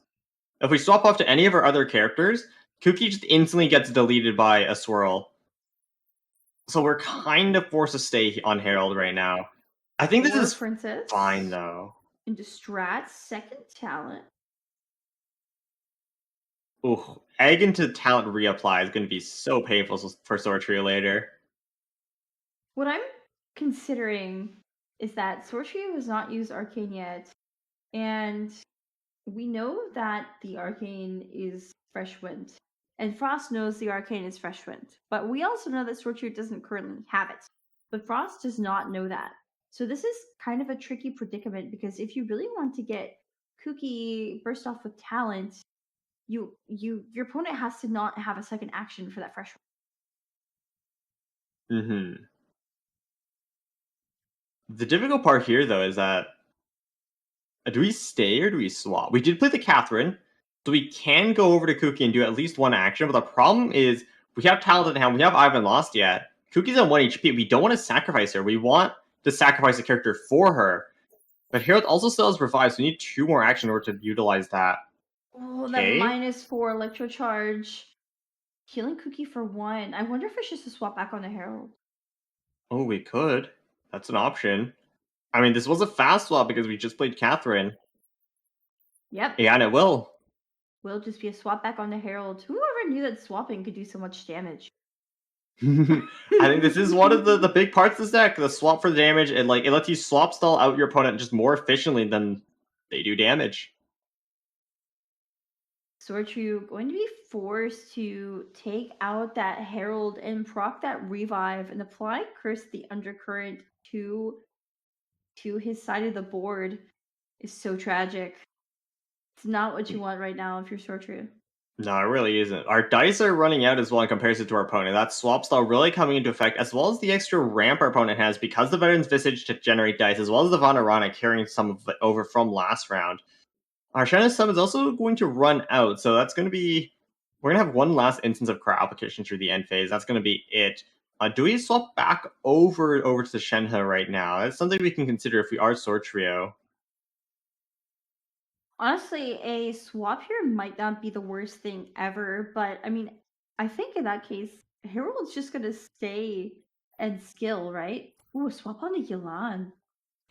Speaker 4: If we swap off to any of our other characters, Kuki just instantly gets deleted by a swirl. So we're kind of forced to stay on Herald right now. I think this is
Speaker 3: Princess
Speaker 4: fine, though.
Speaker 3: Into Strat, second talent.
Speaker 4: Ooh, egg into talent reapply is going to be so painful for Sor Tre later.
Speaker 3: What I'm considering is that Sor Tre has not used Arcane yet, and we know that the Arcane is Fresh Wind, and Frost knows the Arcane is Fresh Wind, but we also know that Sor Tre doesn't currently have it, but Frost does not know that. So this is kind of a tricky predicament, because if you really want to get Kuki burst off with talent, your opponent has to not have a second action for that fresh
Speaker 4: one. Mm-hmm. The difficult part here, though, is that do we stay or do we swap? We did play the Catherine, so we can go over to Kuki and do at least one action, but the problem is we have talent in hand, we have Ivan lost yet. Kuki's on 1 HP, we don't want to sacrifice her. We want to sacrifice a character for her. But Harold also still has revive, so we need 2 more action in order to utilize that.
Speaker 3: Oh, that -4 electro charge. Healing Kuki for 1. I wonder if it's just a swap back on the Herald.
Speaker 4: Oh, we could. That's an option. I mean, this was a fast swap because we just played Catherine.
Speaker 3: Yep.
Speaker 4: Yeah, and it will.
Speaker 3: Will just be a swap back on the Herald. Whoever knew that swapping could do so much damage?
Speaker 4: I think this is one of the big parts of this deck. The swap for the damage, and like it lets you swap stall out your opponent just more efficiently than they do damage.
Speaker 3: Sor Tre going to be forced to take out that Herald and proc that revive and apply Curse the Undercurrent to his side of the board is so tragic. It's not what you want right now if you're Sor Tre.
Speaker 4: No, it really isn't. Our dice are running out as well in comparison to our opponent. That swap stall really coming into effect, as well as the extra ramp our opponent has because the Veteran's Visage to generate dice, as well as the Vanarana carrying some of it over from last round. Our Shenhe Sum is also going to run out, so that's going to be... We're going to have one last instance of Cry Application through the end phase. That's going to be it. Do we swap back over to the Shenhe right now? That's something we can consider if we are Sor Trio.
Speaker 3: Honestly, a swap here might not be the worst thing ever, but I mean, I think in that case, Herald's just going to stay and skill, right? Ooh, swap on to Yelan.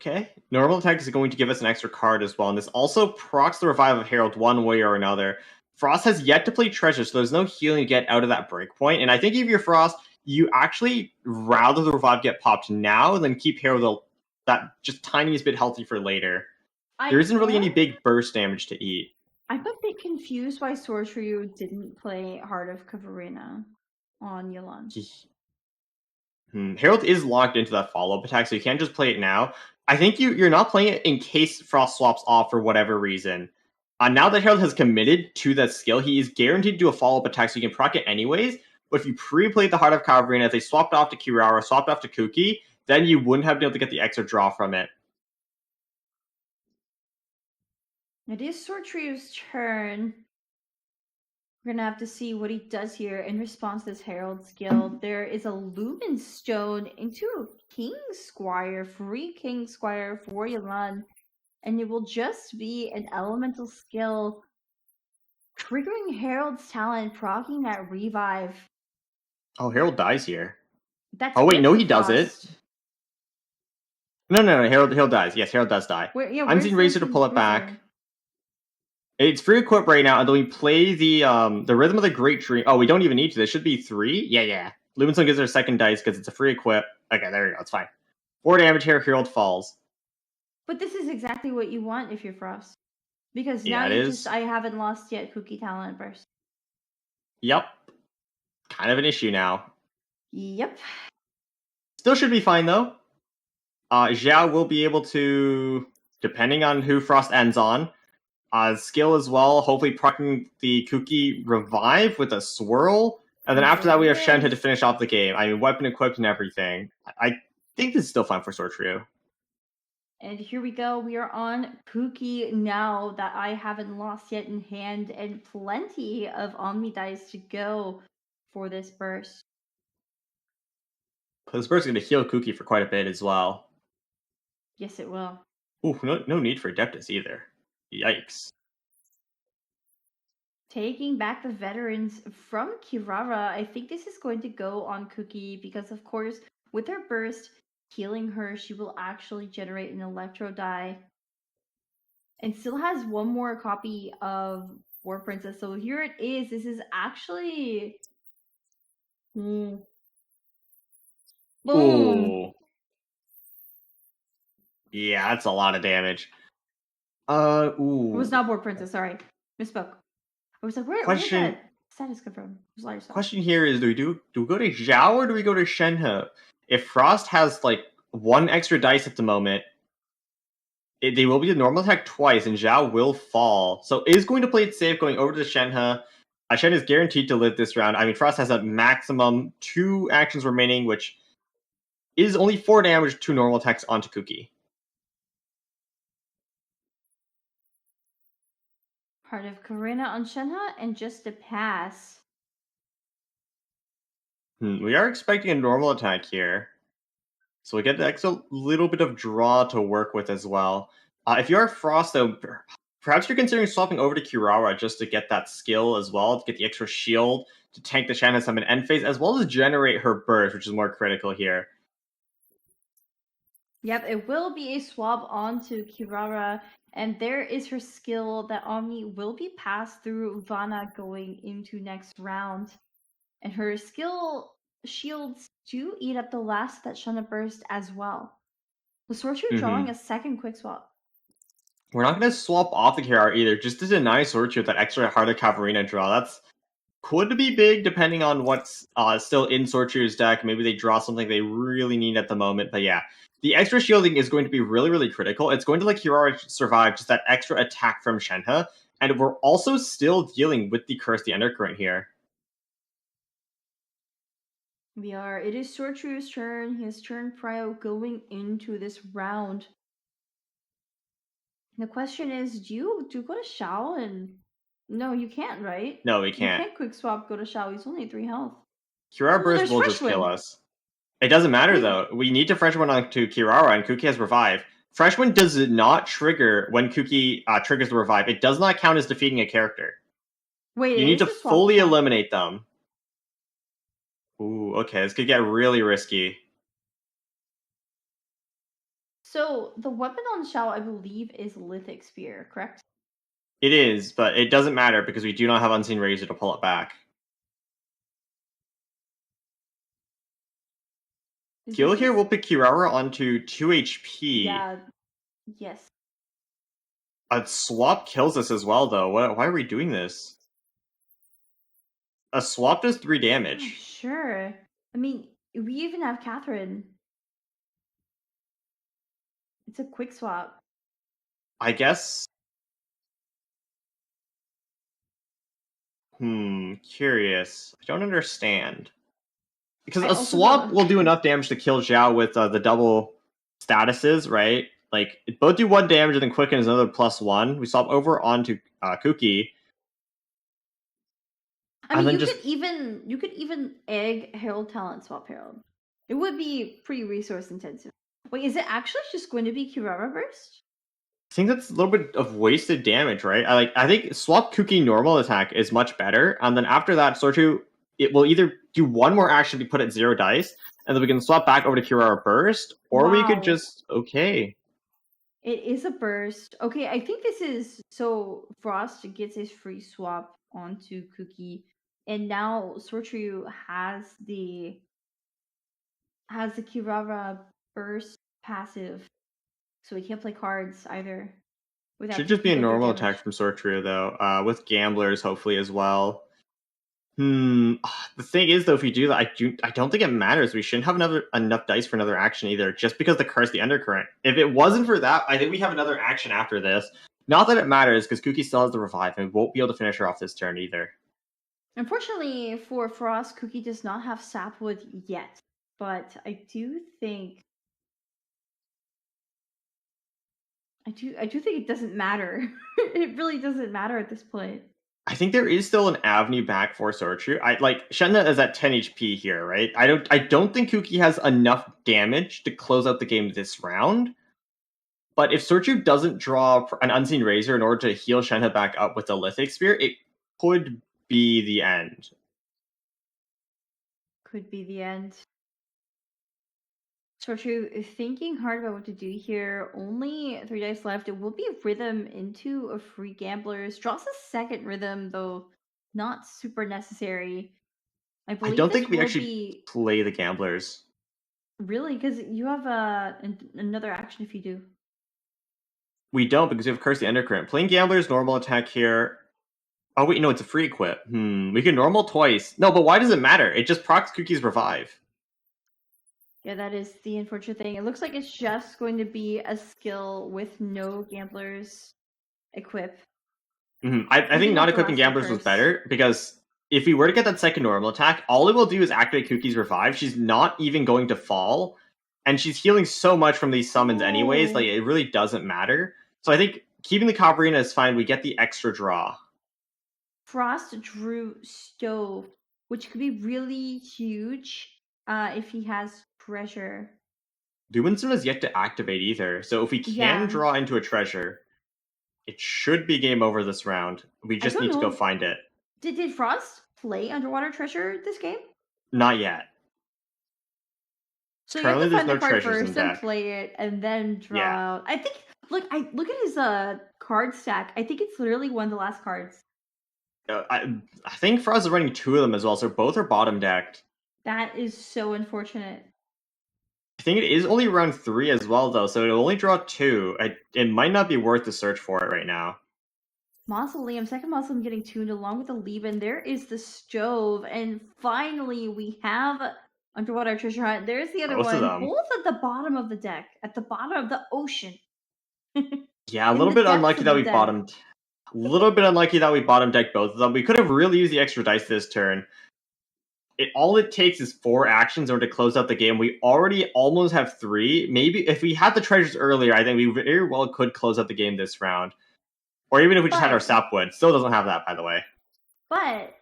Speaker 4: Okay, normal attack is going to give us an extra card as well, and this also procs the revive of Herald one way or another. Frost has yet to play Treasure, so there's no healing to get out of that breakpoint, and I think if you're Frost, you actually rather the revive get popped now than keep Herald that just tiniest bit healthy for later. There isn't really any big burst damage to eat.
Speaker 3: I'm a bit confused why Sor Tre didn't play Heart of Kavarina on Yelan.
Speaker 4: Herald is locked into that follow-up attack, so you can't just play it now. I think you're not playing it in case Frost swaps off for whatever reason. Now that Herald has committed to that skill, he is guaranteed to do a follow-up attack, so you can proc it anyways. But if you pre-played the Heart of Kavarina, if they swapped off to Kirara, swapped off to Kuki, then you wouldn't have been able to get the extra draw from it.
Speaker 3: It is Sor Tre's turn. We're gonna have to see what he does here in response to this Herald skill. There is a Lumen Stone into a King Squire, free King Squire for Yalan, and it will just be an elemental skill triggering Herald's talent, proccing that revive.
Speaker 4: Oh, Herald dies here.
Speaker 3: That's
Speaker 4: oh wait, no, he
Speaker 3: Frost.
Speaker 4: doesn't. No, Herald dies. Yes, Herald does die. Unseen Razor to pull it back. It's free equip right now, and then we play the Rhythm of the Great Dream. Oh, we don't even need to. There should be 3. Yeah. Lumenstone gives her second dice because it's a free equip. Okay, there we go. It's fine. 4 damage here. Herald falls.
Speaker 3: But this is exactly what you want if you're Frost, because now I haven't lost yet. Cookie talent burst.
Speaker 4: Yep. Kind of an issue now.
Speaker 3: Yep.
Speaker 4: Still should be fine though. Xiao will be able to, depending on who Frost ends on, skill as well, hopefully proccing the Cookie revive with a swirl. And then after that, we have Shenhe to finish off the game. I mean, weapon equipped and everything. I think this is still fine for Sor Tre.
Speaker 3: And here we go. We are on Cookie now that I haven't lost yet in hand, and plenty of Omni dice to go for this burst.
Speaker 4: This burst is going to heal Cookie for quite a bit as well.
Speaker 3: Yes, it will.
Speaker 4: Ooh, no need for Adeptus either. Yikes.
Speaker 3: Taking back the veterans from Kirara, I think this is going to go on Cookie because, of course, with her burst, healing her, she will actually generate an Electro die. And still has one more copy of War Princess. So here it is. This is actually... Boom.
Speaker 4: Ooh. Yeah, that's a lot of damage. Ooh.
Speaker 3: It was not War Princess, sorry. Misspoke. I was like, where did that status come from?
Speaker 4: Question here is, do we go to Xiao or do we go to Shenhe? If Frost has like 1 extra dice at the moment, they will be the normal attack twice, and Xiao will fall. So is going to play it safe, going over to Shenhe. Shenhe is guaranteed to live this round. I mean, Frost has a maximum 2 actions remaining, which is only 4 damage, 2 normal attacks onto Cookie.
Speaker 3: Part of Karina on Shenhe and just a pass.
Speaker 4: We are expecting a normal attack here. So we get the extra little bit of draw to work with as well. If you are Frost, though, perhaps you're considering swapping over to Kirara just to get that skill as well, to get the extra shield, to tank the Shenhe summon end phase, as well as generate her burst, which is more critical here.
Speaker 3: Yep, it will be a swap onto Kirara, and there is her skill that Omni will be passed through Vanna going into next round. And her skill shields do eat up the last of that Shenhe burst as well. The Sor Tre drawing a second quick swap.
Speaker 4: We're not going to swap off the Kirara either, just to deny Sor Tre with that extra Heart of Cavalrina draw. That's could be big depending on what's still in Sor Tre's deck. Maybe they draw something they really need at the moment, but yeah. The extra shielding is going to be really, really critical. It's going to let Kirara survive just that extra attack from Shenhe, and we're also still dealing with the Curse the Undercurrent here.
Speaker 3: We are. It is Sor Tre's turn. His turn prio going into this round. The question is, do you go to Xiao and... No, you can't, right?
Speaker 4: No, we can't.
Speaker 3: You can't quick swap go to Xiao. He's only 3 health.
Speaker 4: Kirara Burst will just kill us. It doesn't matter, though. We need to Fresh Wind onto Kirara, and Cookie has Revive. Fresh Wind does not trigger when Cookie triggers the Revive. It does not count as defeating a character.
Speaker 3: Wait,
Speaker 4: you need to fully eliminate them. Ooh, okay. This could get really risky.
Speaker 3: So, the weapon on Xiao, I believe, is Lithic Spear, correct?
Speaker 4: It is, but it doesn't matter because we do not have Unseen Razor to pull it back. Gil here will pick Kirara onto 2 HP.
Speaker 3: Yeah, yes.
Speaker 4: A swap kills us as well, though. Why are we doing this? A swap does 3 damage.
Speaker 3: Oh, sure. I mean, we even have Catherine. It's a quick swap.
Speaker 4: I guess... Curious. I don't understand. Because a swap will do enough damage to kill Xiao with the double statuses, right? Like, both do 1 damage and then Quicken is another +1. We swap over onto Kuki.
Speaker 3: I mean, you could even egg Herald Talent swap Herald. It would be pretty resource intensive. Wait, is it actually just going to be Kirara Burst?
Speaker 4: I think that's a little bit of wasted damage, right? I think swap Kuki normal attack is much better, and then after that, Sor Tre, it will either do 1 more action to be put at 0 dice, and then we can swap back over to Kirara Burst, or we could just
Speaker 3: It is a burst. Okay, I think this is so Frost gets his free swap onto Kuki, and now Sor Tre has the Kirara Burst passive, so he can't play cards either.
Speaker 4: Should just be a normal attack from Sor Tre, though, with Gamblers hopefully as well. The thing is, though, if we do that, I don't think it matters. We shouldn't have enough dice for another action either, just because the Curse the Undercurrent. If it wasn't for that, I think we have another action after this. Not that it matters, because Kuki still has the revive, and we won't be able to finish her off this turn either.
Speaker 3: Unfortunately for Frost, Kuki does not have Sapwood yet, but I do think it doesn't matter. It really doesn't matter at this point.
Speaker 4: I think there is still an avenue back for Sor Tre. Shenna is at 10 HP here, right? I don't think Kuki has enough damage to close out the game this round. But if Sor Tre doesn't draw an Unseen Razor in order to heal Shenna back up with the Lithic Spear, it could be the end.
Speaker 3: Could be the end. Sor Tre is thinking hard about what to do here. Only 3 dice left. It will be Rhythm into a free Gamblers. Draws a second Rhythm, though not super necessary. I
Speaker 4: don't think we actually play the Gamblers.
Speaker 3: Really? Because you have another action if you do.
Speaker 4: We don't, because we have Curse the Undercurrent. Playing Gamblers, normal attack here. Oh, wait, no, it's a free equip. We can normal twice. No, but why does it matter? It just procs Kuki's Revive.
Speaker 3: Yeah, that is the unfortunate thing. It looks like it's just going to be a skill with no Gamblers equip.
Speaker 4: I think not equipping Gamblers was better, because if we were to get that second normal attack, all it will do is activate Kuki's Revive. She's not even going to fall, and she's healing so much from these summons anyways, like, it really doesn't matter. So I think keeping the Copperina is fine. We get the extra draw.
Speaker 3: Frost drew Stove, which could be really huge if he has Treasure.
Speaker 4: Lumenstone has yet to activate either, so if we can draw into a treasure, it should be game over this round. We just need to go find it.
Speaker 3: Did Frost play Underwater Treasure this game?
Speaker 4: Not yet.
Speaker 3: So currently you have to find the card first and play it, and then draw out. I think. Look at his card stack. I think it's literally one of the last cards.
Speaker 4: I think Frost is running 2 of them as well, so both are bottom decked.
Speaker 3: That is so unfortunate.
Speaker 4: I think it is only round 3 as well, though, so it'll only draw 2. It might not be worth the search for it right now.
Speaker 3: Mausoleum, second Mausoleum getting tuned along with the Lieben. There is the Stove, and finally we have Underwater Treasure Hunt. There's the other one, both at the bottom of the deck, at the bottom of the ocean.
Speaker 4: Yeah, a little bit unlucky that we bottomed. A little bit unlucky that we bottom decked both of them. We could have really used the extra dice this turn. All it takes is 4 actions in order to close out the game. We already almost have 3. Maybe if we had the treasures earlier, I think we very well could close out the game this round. Or even if we just had our Sapwood. Still doesn't have that, by the way.
Speaker 3: But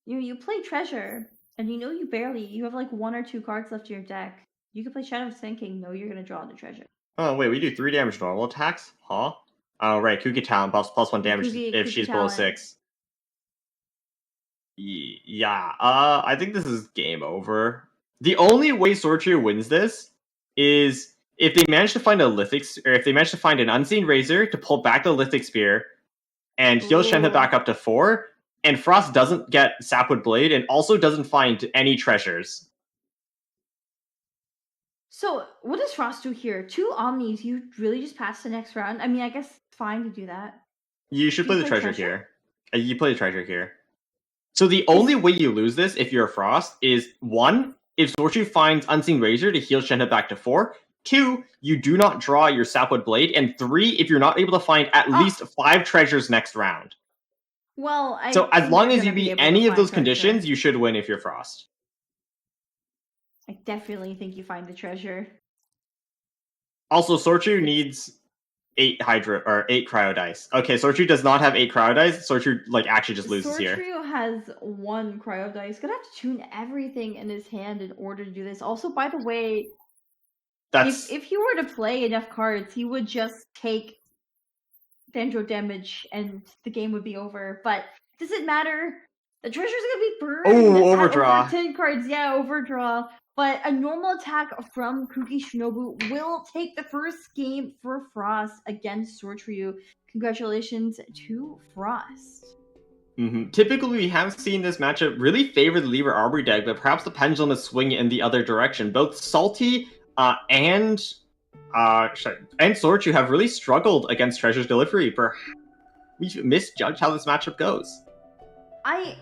Speaker 3: you play Treasure, and you have like 1 or 2 cards left in your deck. You can play Shadow of Sand King. No, you're going to draw the treasure.
Speaker 4: Oh, wait, we do 3 damage normal attacks? Huh? Oh, right, Kuki Talent +1 damage if she's below 6. Yeah, I think this is game over. The only way Sor Tre wins this is if they manage to find or if they manage to find an Unseen Razor to pull back the Lithic Spear and heal Shenhe back up to 4, and Frost doesn't get Sapwood Blade and also doesn't find any treasures.
Speaker 3: So, what does Frost do here? 2 Omnis, you really just pass the next round? I mean, I guess it's fine to do that.
Speaker 4: You should play the treasure here. You play the treasure here. So the only way you lose this, if you're a Frost, is 1, if Sor Tre finds Unseen Razor to heal Shenhe back to 4. 2, you do not draw your Sapwood Blade. And 3, if you're not able to find at least 5 treasures next round.
Speaker 3: Well,
Speaker 4: so as long as you beat any of those conditions, you should win if you're Frost.
Speaker 3: I definitely think you find the treasure.
Speaker 4: Also, Sor Tre needs 8 cryo dice. Okay, Sor Tre does not have 8 cryo dice. Sor Tre actually just loses here.
Speaker 3: Sor Tre has 1 cryo dice. Gonna have to tune everything in his hand in order to do this. Also, by the way, if he were to play enough cards, he would just take Dendro damage and the game would be over. But does it matter? The treasure's gonna be burned.
Speaker 4: Oh, overdraw.
Speaker 3: Over 10 cards, yeah, overdraw. But a normal attack from Kuki Shinobu will take the first game for Frost against Sor Tre. Congratulations to Frost.
Speaker 4: Typically, we have seen this matchup really favor the Lever Armory deck, but perhaps the pendulum is swinging in the other direction. Both Salty and Sor Tre have really struggled against Treasure's Delivery. We've misjudged how this matchup goes.
Speaker 3: I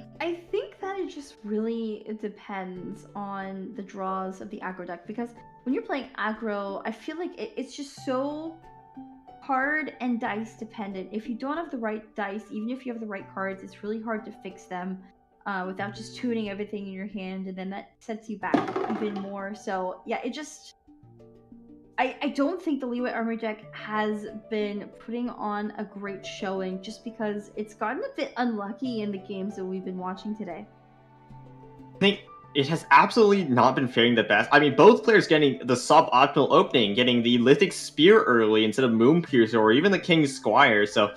Speaker 3: think that it just really depends on the draws of the aggro deck, because when you're playing aggro, I feel like it's just so card and dice dependent. If you don't have the right dice, even if you have the right cards, it's really hard to fix them without just tuning everything in your hand, and then that sets you back even more. So yeah, it just... I don't think the Leeway Armory deck has been putting on a great showing, just because it's gotten a bit unlucky in the games that we've been watching today.
Speaker 4: I think it has absolutely not been faring the best. I mean, both players getting the suboptimal opening, getting the Lithic Spear early instead of Moon Piercer or even the King's Squire, so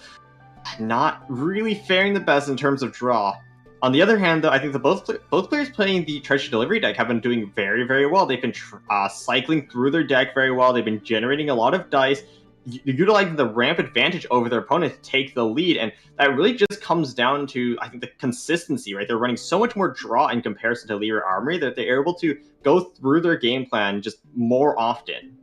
Speaker 4: not really faring the best in terms of draw. On the other hand, though, I think both players playing the Treasure Delivery deck have been doing very, very well. They've been cycling through their deck very well. They've been generating a lot of dice, utilizing the ramp advantage over their opponent to take the lead, and that really just comes down to, I think, the consistency, right? They're running so much more draw in comparison to Leer Armory that they're able to go through their game plan just more often.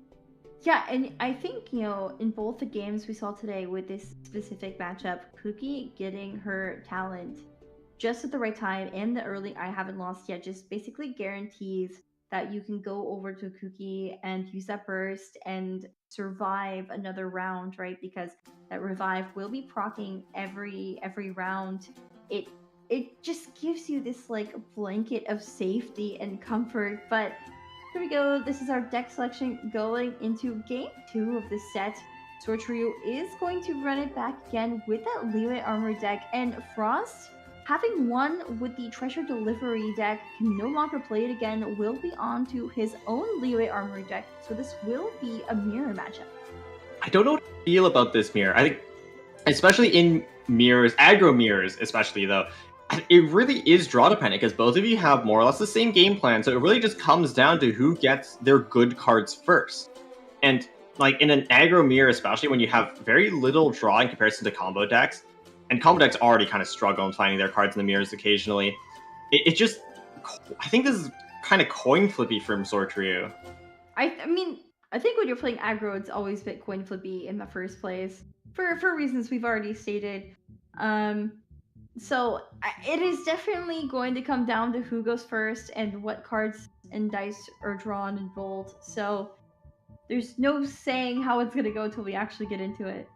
Speaker 3: Yeah, and I think, in both the games we saw today with this specific matchup, Kuki getting her talent just at the right time in the early I haven't lost yet just basically guarantees that you can go over to Kuki and use that burst and survive another round, right? Because that revive will be proccing every round. It just gives you this blanket of safety and comfort. But here we go. This is our deck selection going into game 2 of this set. Sor Tre is going to run it back again with that Leeway Armor deck, and Frost, having won with the Treasure Delivery deck, can no longer play it again, will be on to his own Leeway Armory deck, so this will be a mirror matchup.
Speaker 4: I don't know what to feel about this mirror. I think, especially in mirrors, aggro mirrors especially though, it really is draw dependent, because both of you have more or less the same game plan, so it really just comes down to who gets their good cards first. And in an aggro mirror, especially when you have very little draw in comparison to combo decks, and combo decks already kind of struggle in finding their cards in the mirrors occasionally. It just... I think this is kind of coin flippy from Sor Tre.
Speaker 3: I mean, I think when you're playing aggro, it's always a bit coin flippy in the first place. For reasons we've already stated. So it is definitely going to come down to who goes first and what cards and dice are drawn and rolled. So there's no saying how it's going to go until we actually get into it.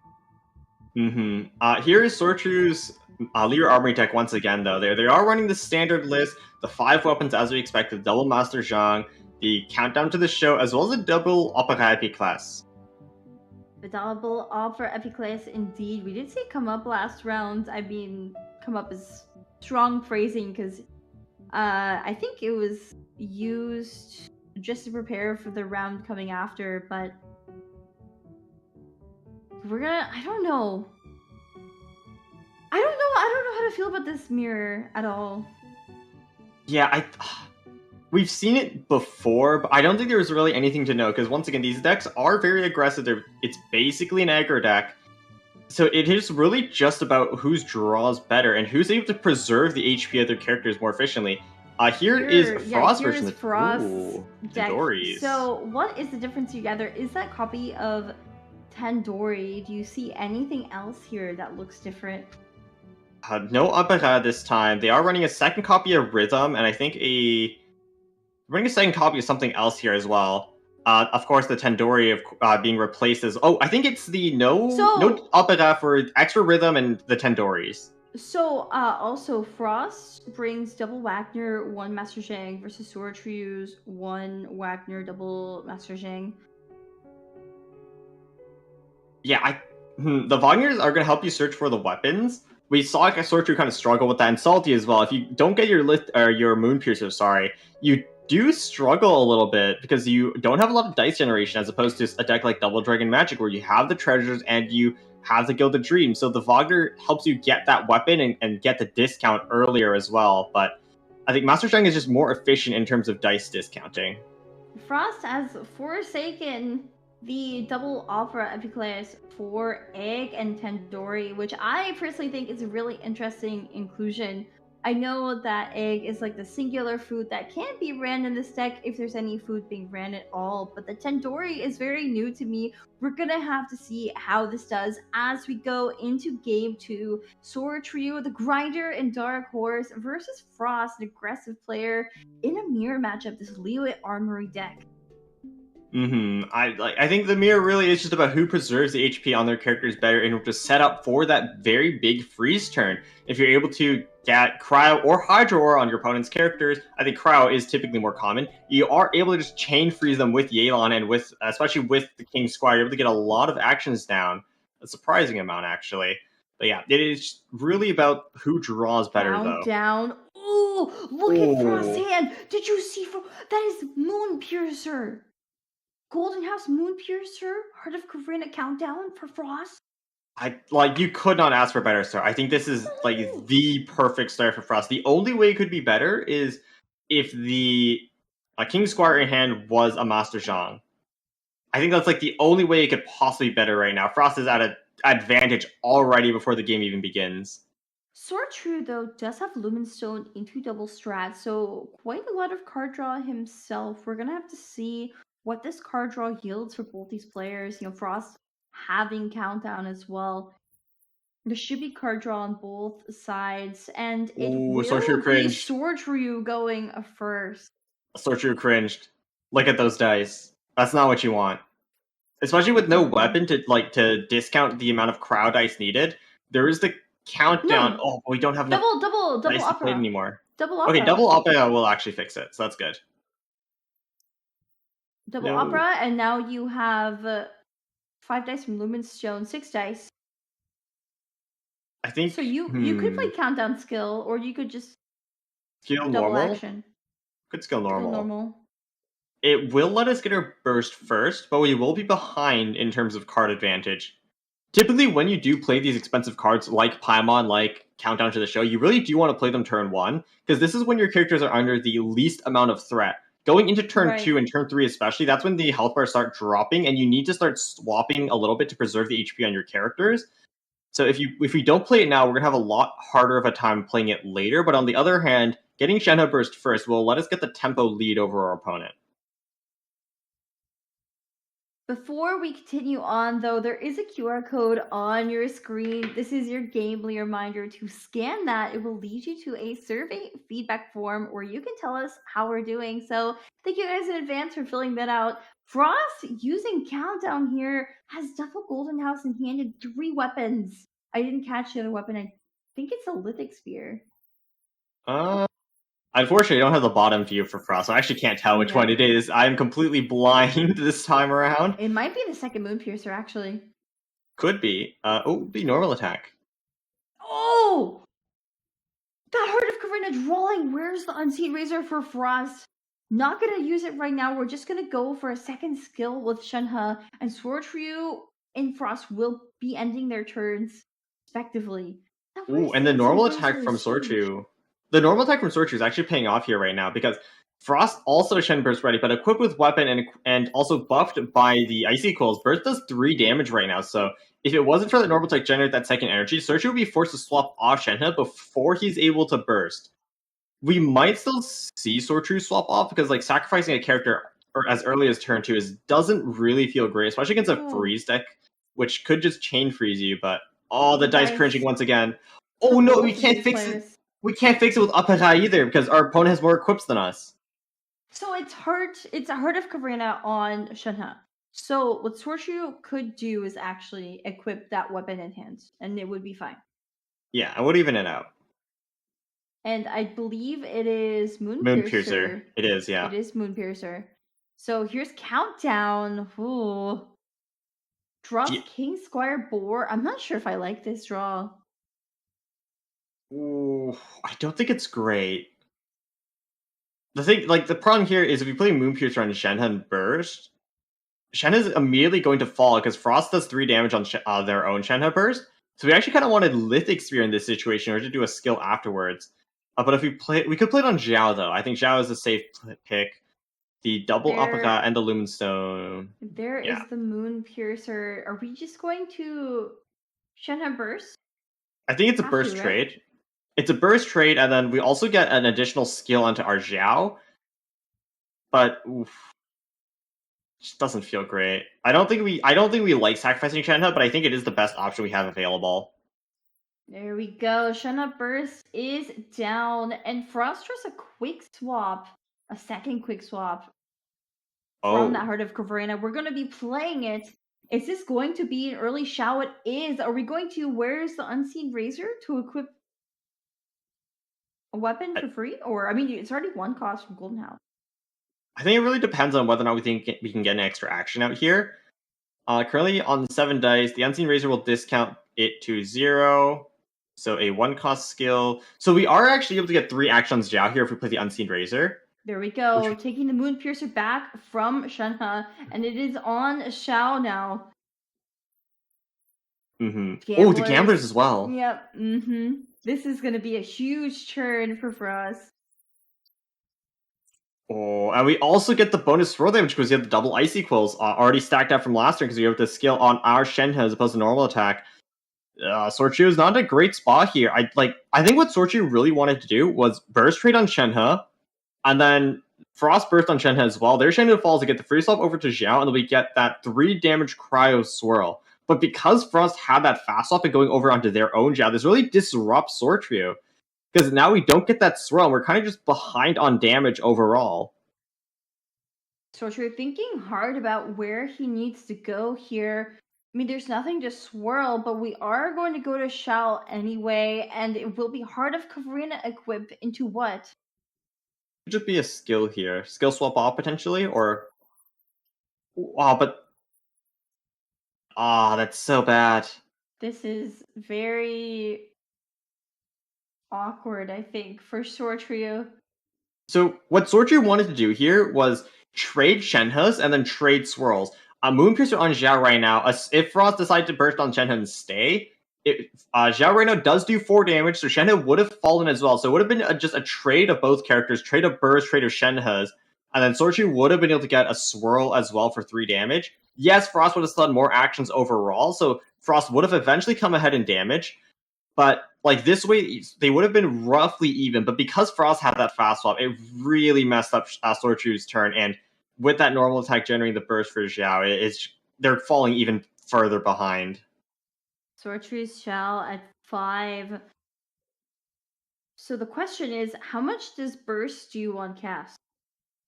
Speaker 4: Here is Sor Tre's Leer Armory deck once again, though. They are running the standard list, the 5 weapons as we expected, the double Master Zhang, the countdown to the show, as well as a double Opera Epiclass.
Speaker 3: The double Opera Epiclass, indeed. We did see come up last round. I mean, come up is strong phrasing, because I think it was used just to prepare for the round coming after, but I don't know how to feel about this mirror at all.
Speaker 4: Yeah, we've seen it before, but I don't think there was really anything to know, because once again, these decks are very aggressive. It's basically an aggro deck, so it is really just about whose draws better and who's able to preserve the HP of their characters more efficiently. Here is Frost version of
Speaker 3: Frost deck.
Speaker 4: Tandoori's.
Speaker 3: So what is the difference together? Is that copy of Tandoori? Do you see anything else here that looks different?
Speaker 4: No Opera this time. They are running a second copy of Rhythm, and I think running a second copy of something else here as well. Of course, the Tandoori being replaced as... Oh, I think it's the no Opera for extra Rhythm and the Tandooris.
Speaker 3: So, also, Frost brings double Wagner, one Master Zhang versus Sor Tre's one Wagner, double Master Zhang.
Speaker 4: Yeah, the Wagners are going to help you search for the weapons. We saw like a Sor Tre kind of struggle with that, and Salty as well. If you don't get your your Moon Piercer, you do struggle a little bit because you don't have a lot of dice generation as opposed to a deck like Double Dragon Magic where you have the treasures and you have the Gilded Dream. So the Wagner helps you get that weapon and get the discount earlier as well. But I think Master Strength is just more efficient in terms of dice discounting.
Speaker 3: Frost has Forsaken the double opera epiclase for Egg and Tandoori, which I personally think is a really interesting inclusion. I know that Egg is like the singular food that can be ran in this deck if there's any food being ran at all, but the Tandoori is very new to me. We're gonna have to see how this does as we go into game 2. Sor Trio, the Grinder and Dark Horse versus Frost, an aggressive player in a mirror matchup, this Leo Armory deck.
Speaker 4: I think the mirror really is just about who preserves the HP on their characters better in order to set up for that very big freeze turn. If you're able to get Cryo or Hydro Aura on your opponent's characters, I think Cryo is typically more common. You are able to just chain freeze them with Yelan and with, especially with the King Squire, you're able to get a lot of actions down. A surprising amount, actually. But yeah, it is really about who draws better, though.
Speaker 3: Down. Ooh, look at Frost's hand. Did you see? That is Moon Piercer. Golden House Moon Piercer, Heart of Kavrina countdown for Frost.
Speaker 4: You could not ask for a better start. I think this is like the perfect start for Frost. The only way it could be better is if the King Squire in hand was a Master Zhang. I think that's like the only way it could possibly be better right now. Frost is at an advantage already before the game even begins.
Speaker 3: Sor Tre, though, does have Lumenstone into double strat, so quite a lot of card draw himself. We're gonna have to see what this card draw yields for both these players. You know, Frost having countdown as well. There should be card draw on both sides, and it will be Sor Tre going first.
Speaker 4: Sor Tre cringed. Look at those dice. That's not what you want. Especially with no weapon to discount the amount of crowd dice needed. There is the countdown. No. Oh, we don't have
Speaker 3: double
Speaker 4: dice
Speaker 3: opera
Speaker 4: to play anymore.
Speaker 3: Double opera.
Speaker 4: Okay, double opera will actually fix it, so that's good.
Speaker 3: Double opera, and now you have 5 dice from Lumenstone, 6 dice.
Speaker 4: I think
Speaker 3: so. You could play countdown skill, or you could just
Speaker 4: skill
Speaker 3: double
Speaker 4: normal.
Speaker 3: Action.
Speaker 4: Could skill normal. It will let us get our burst first, but we will be behind in terms of card advantage. Typically, when you do play these expensive cards like Paimon, like Countdown to the Show, you really do want to play them turn 1, because this is when your characters are under the least amount of threat. Going into turn 2 and turn 3 especially, that's when the health bars start dropping, and you need to start swapping a little bit to preserve the HP on your characters. So if we don't play it now, we're going to have a lot harder of a time playing it later, but on the other hand, getting Shenhe Burst first will let us get the tempo lead over our opponent.
Speaker 3: Before we continue on, though, there is a QR code on your screen. This is your Gamely reminder to scan that. It will lead you to a survey feedback form where you can tell us how we're doing. So thank you guys in advance for filling that out. Frost, using Countdown here, has double Golden House in hand and 3 weapons. I didn't catch the other weapon. I think it's a Lithic Spear.
Speaker 4: Unfortunately, I don't have the bottom view for Frost, so I actually can't tell which one it is. I'm completely blind this time around.
Speaker 3: It might be the second Moon Piercer, actually.
Speaker 4: Could be. Be normal attack.
Speaker 3: Oh! That Heart of Karina drawing! Where's the Unseen Razor for Frost? Not gonna use it right now. We're just gonna go for a second skill with Shenhe, and Sor Tre and Frost will be ending their turns, respectively.
Speaker 4: Ooh, and the normal attack from Sor Tre. The normal attack from Sor Tre is actually paying off here right now, because Frost also Shen Burst ready, but equipped with weapon and also buffed by the Icy Coils. Burst does 3 damage right now, so if it wasn't for the normal attack generate that second energy, Sor Tre would be forced to swap off Shenhe before he's able to burst. We might still see Sor Tre swap off, because like sacrificing a character as early as turn 2 doesn't really feel great, especially against a freeze deck, which could just chain freeze you, but the dice cringing once again. Oh no, we can't fix it. We can't fix it with Opera either, because our opponent has more equips than us.
Speaker 3: So it's a Heart of Kavrina on Shenhe. So what Sor Tre could do is actually equip that weapon in hand, and it would be fine.
Speaker 4: Yeah, I would even it out.
Speaker 3: And I believe it is
Speaker 4: Moonpiercer. It is, yeah.
Speaker 3: It is Moonpiercer. So here's Countdown. Ooh. Draws King, Squire, Boar. I'm not sure if I like this draw.
Speaker 4: Ooh, I don't think it's great. The problem here is if you play Moonpiercer on Shenhe and Burst, Shenhe's immediately going to fall because Frost does 3 damage on their own Shenhe Burst. So we actually kind of wanted Lithic Sphere in this situation or to do a skill afterwards. But if we could play it on Zhao though. I think Zhao is a safe pick. The double uppercut and the Lumen Stone.
Speaker 3: There is the Moonpiercer. Are we just going to Shenhe Burst?
Speaker 4: I think it's a burst trade. Right? It's a burst trade, and then we also get an additional skill onto our Zhao. But just doesn't feel great. I don't think we like sacrificing Shenhe, but I think it is the best option we have available.
Speaker 3: There we go. Shenhe Burst is down, and Frost draws a quick swap, a second quick swap from that Heart of Caverna. We're going to be playing it. Is this going to be an early Zhao? It is. Are we going to, where's the Unseen Razor to equip a weapon for free? Or, I mean, it's already 1 cost from Golden House.
Speaker 4: I think it really depends on whether or not we think we can get an extra action out here. Currently on 7 dice, the Unseen Razor will discount it to 0. So a 1 cost skill. So we are actually able to get 3 actions Zhao here if we play the Unseen Razor.
Speaker 3: There we go. Taking the Moonpiercer back from Shenhe, and it is on Zhao now.
Speaker 4: Oh, the Gamblers as well.
Speaker 3: Yep. This is going to be a huge turn for Frost.
Speaker 4: Oh, and we also get the bonus swirl damage because we have the double ice equals already stacked up from last turn because we have the skill on our Shenhe as opposed to normal attack. Sor Tre is not in a great spot here. I think what Sor Tre really wanted to do was burst trade on Shenhe, and then Frost burst on Shenhe as well. Their Shenhe falls to get the free swap over to Zhao, and then we get that 3 damage cryo swirl. But because Frost had that fast swap and going over onto their own Zhao, this really disrupts Sor Tre. Because now we don't get that swirl, and we're kind of just behind on damage overall.
Speaker 3: Sor Tre thinking hard about where he needs to go here. I mean, there's nothing to swirl, but we are going to go to Zhao anyway, and it will be Heart of Caverna equip into what?
Speaker 4: It could just be a skill here. Skill swap off potentially, or... that's so bad.
Speaker 3: This is very awkward, I think, for Sor Tre.
Speaker 4: So what Sor Tre wanted to do here was trade Shenhes and then trade swirls. Moonpiercer on Zhao right now. If Frost decided to burst on Shenhe and stay, Zhao right now does do 4 damage, so Shenhe would have fallen as well. So it would have been just a trade of both characters, trade of burst, trade of Shenhes, and then Sor Tre would have been able to get a swirl as well for 3 damage. Yes, Frost would have still had more actions overall, so Frost would have eventually come ahead in damage. But this way, they would have been roughly even. But because Frost had that fast swap, it really messed up Sor Tre's turn. And with that normal attack generating the burst for Zhao, they're falling even further behind.
Speaker 3: Sor Tre's Zhao at 5. So the question is, how much does burst do you want cast?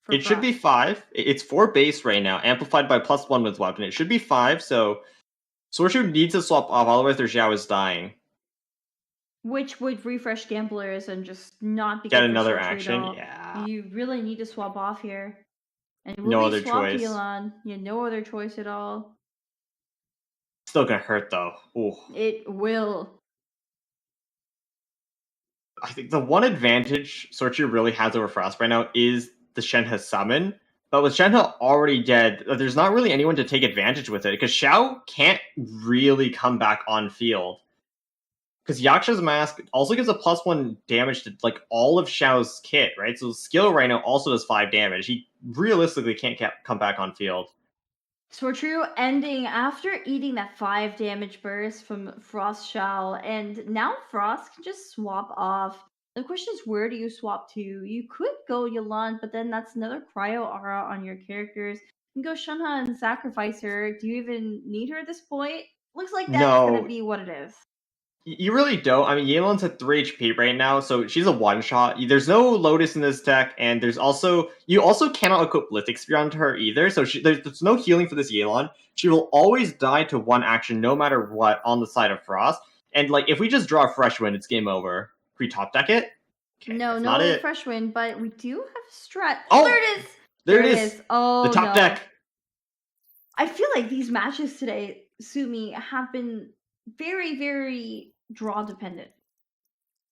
Speaker 4: It should be 5. It's 4 base right now, amplified by +1 with weapon. It should be 5, so Sor Tre needs to swap off, otherwise their Zhao is dying.
Speaker 3: Which would refresh Gamblers and just not be
Speaker 4: get another action. Yeah,
Speaker 3: you really need to swap off here. And
Speaker 4: no other choice.
Speaker 3: Yelan. Yeah, no other choice at all.
Speaker 4: Still gonna hurt though. Ooh.
Speaker 3: It will.
Speaker 4: I think the one advantage Sor Tre really has over Frost right now is the Shenhe summon. But with Shenhe already dead, there's not really anyone to take advantage with it because Zhao can't really come back on field. Because Yaksha's Mask also gives a +1 damage to all of Zhao's kit, right? So skill right now also does 5 damage. He realistically can't come back on field.
Speaker 3: Sor Tre ending after eating that 5 damage burst from Frost Zhao, and now Frost can just swap off. The question is, where do you swap to? You could go Yelan, but then that's another cryo aura on your characters. You can go Shenhe and sacrifice her. Do you even need her at this point? Looks like that's going to be what it is.
Speaker 4: You really don't. I mean, Yelan's at 3 HP right now, so she's a one-shot. There's no Lotus in this deck, and you also cannot equip Lithic Sphere onto her either, so there's no healing for this Yelan. She will always die to 1 action no matter what on the side of Frost, And like, if we just draw a fresh wind, it's game over. Can we top deck it?
Speaker 3: Okay, no fresh wind, but we do have strat.
Speaker 4: Oh,
Speaker 3: there it is!
Speaker 4: There it is!
Speaker 3: Oh,
Speaker 4: the top deck.
Speaker 3: I feel like these matches today, Sumi, have been very, very draw dependent.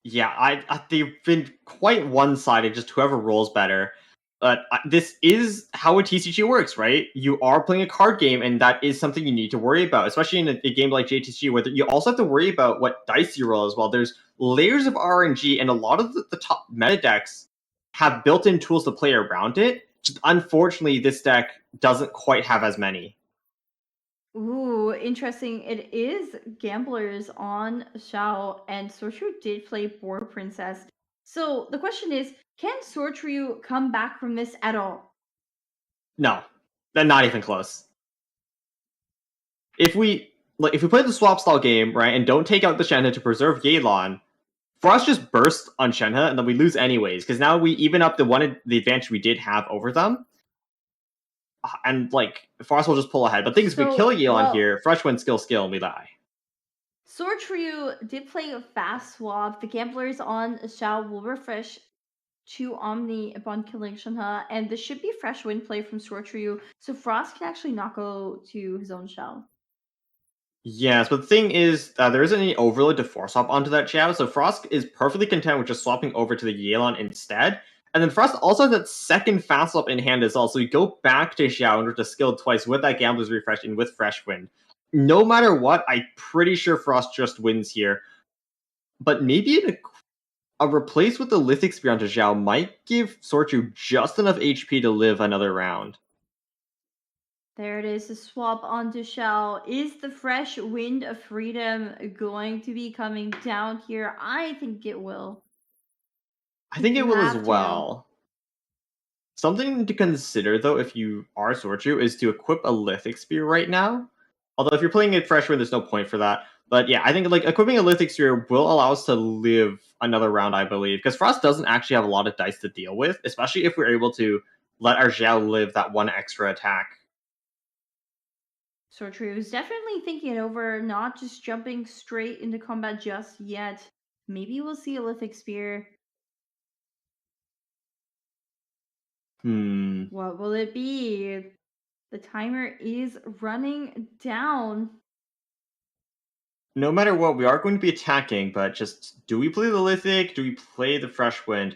Speaker 4: Yeah, they've been quite one-sided, just whoever rolls better. But this is how a TCG works, right? You are playing a card game, and that is something you need to worry about, especially in a game like JTG, where you also have to worry about what dice you roll as well. There's layers of RNG, and a lot of the top meta decks have built-in tools to play around it. Just unfortunately, this deck doesn't quite have as many.
Speaker 3: Ooh, interesting. It is Gamblers on Xiao, and Sor Tre did play Boar Princess. So the question is, can Sor Tre come back from this at all?
Speaker 4: No, not even close. If we play the swap style game, right, and don't take out the Shenhe to preserve Yelan, Frost just bursts on Shenhe, and then we lose anyways, because now we even up the advantage we did have over them. And like Frost will just pull ahead. But things, if we kill Yelan here, fresh win skill, and we die.
Speaker 3: Sor Tre did play a fast swap. The Gamblers on Xiao will refresh to Omni upon killing Shenhe, and this should be fresh win play from Sor Tre, so Frost can actually not go to his own Xiao.
Speaker 4: Yes, but the thing is, there isn't any overload to force swap onto that Xiao, so Frost is perfectly content with just swapping over to the Yelan instead. And then Frost also has that second fast swap in hand as well, so we go back to Xiao in order to skill twice with that Gambler's Refresh and with Fresh Wind. No matter what, I'm pretty sure Frost just wins here. But maybe a replace with the Lithic Spear onto Xiao might give Sor Tre just enough HP to live another round.
Speaker 3: There it is, the swap onto Xiao. Is the fresh wind of freedom going to be coming down here? I think it will.
Speaker 4: I think it will as well. Something to consider, though, if you are Sor Tre, is to equip a Lithic Spear right now. Although if you're playing it fresh wind, there's no point for that. But yeah, I think like equipping a Lithic Spear will allow us to live another round, I believe. Because Frost doesn't actually have a lot of dice to deal with, especially if we're able to let our Xiao live that one extra attack.
Speaker 3: Sor Tre was definitely thinking it over, not just jumping straight into combat just yet. Maybe we'll see a Lithic Spear. What will it be? The timer is running down.
Speaker 4: No matter what, we are going to be attacking, but just, do we play the Lithic? Do we play the Fresh Wind?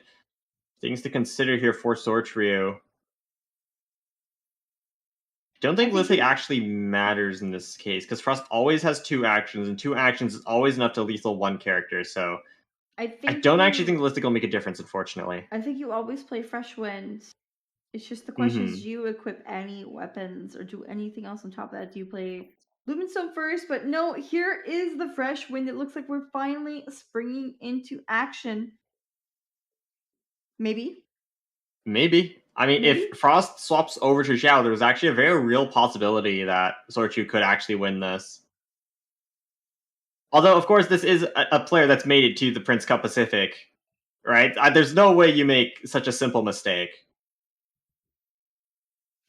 Speaker 4: Things to consider here for Sor Tre. Don't think Lithic actually matters in this case, because Frost always has 2 actions, and 2 actions is always enough to lethal 1 character, so I don't actually think Lithic will make a difference, unfortunately.
Speaker 3: I think you always play Fresh Wind. It's just the question is, do you equip any weapons or do anything else on top of that? Do you play Lumenstone first? But no, here is the Fresh Wind. It looks like we're finally springing into action. Maybe.
Speaker 4: I mean, if Frost swaps over to Xiao, there's actually a very real possibility that Sor Tre could actually win this. Although, of course, this is a player that's made it to the Prince Cup Pacific, right? There's no way you make such a simple mistake.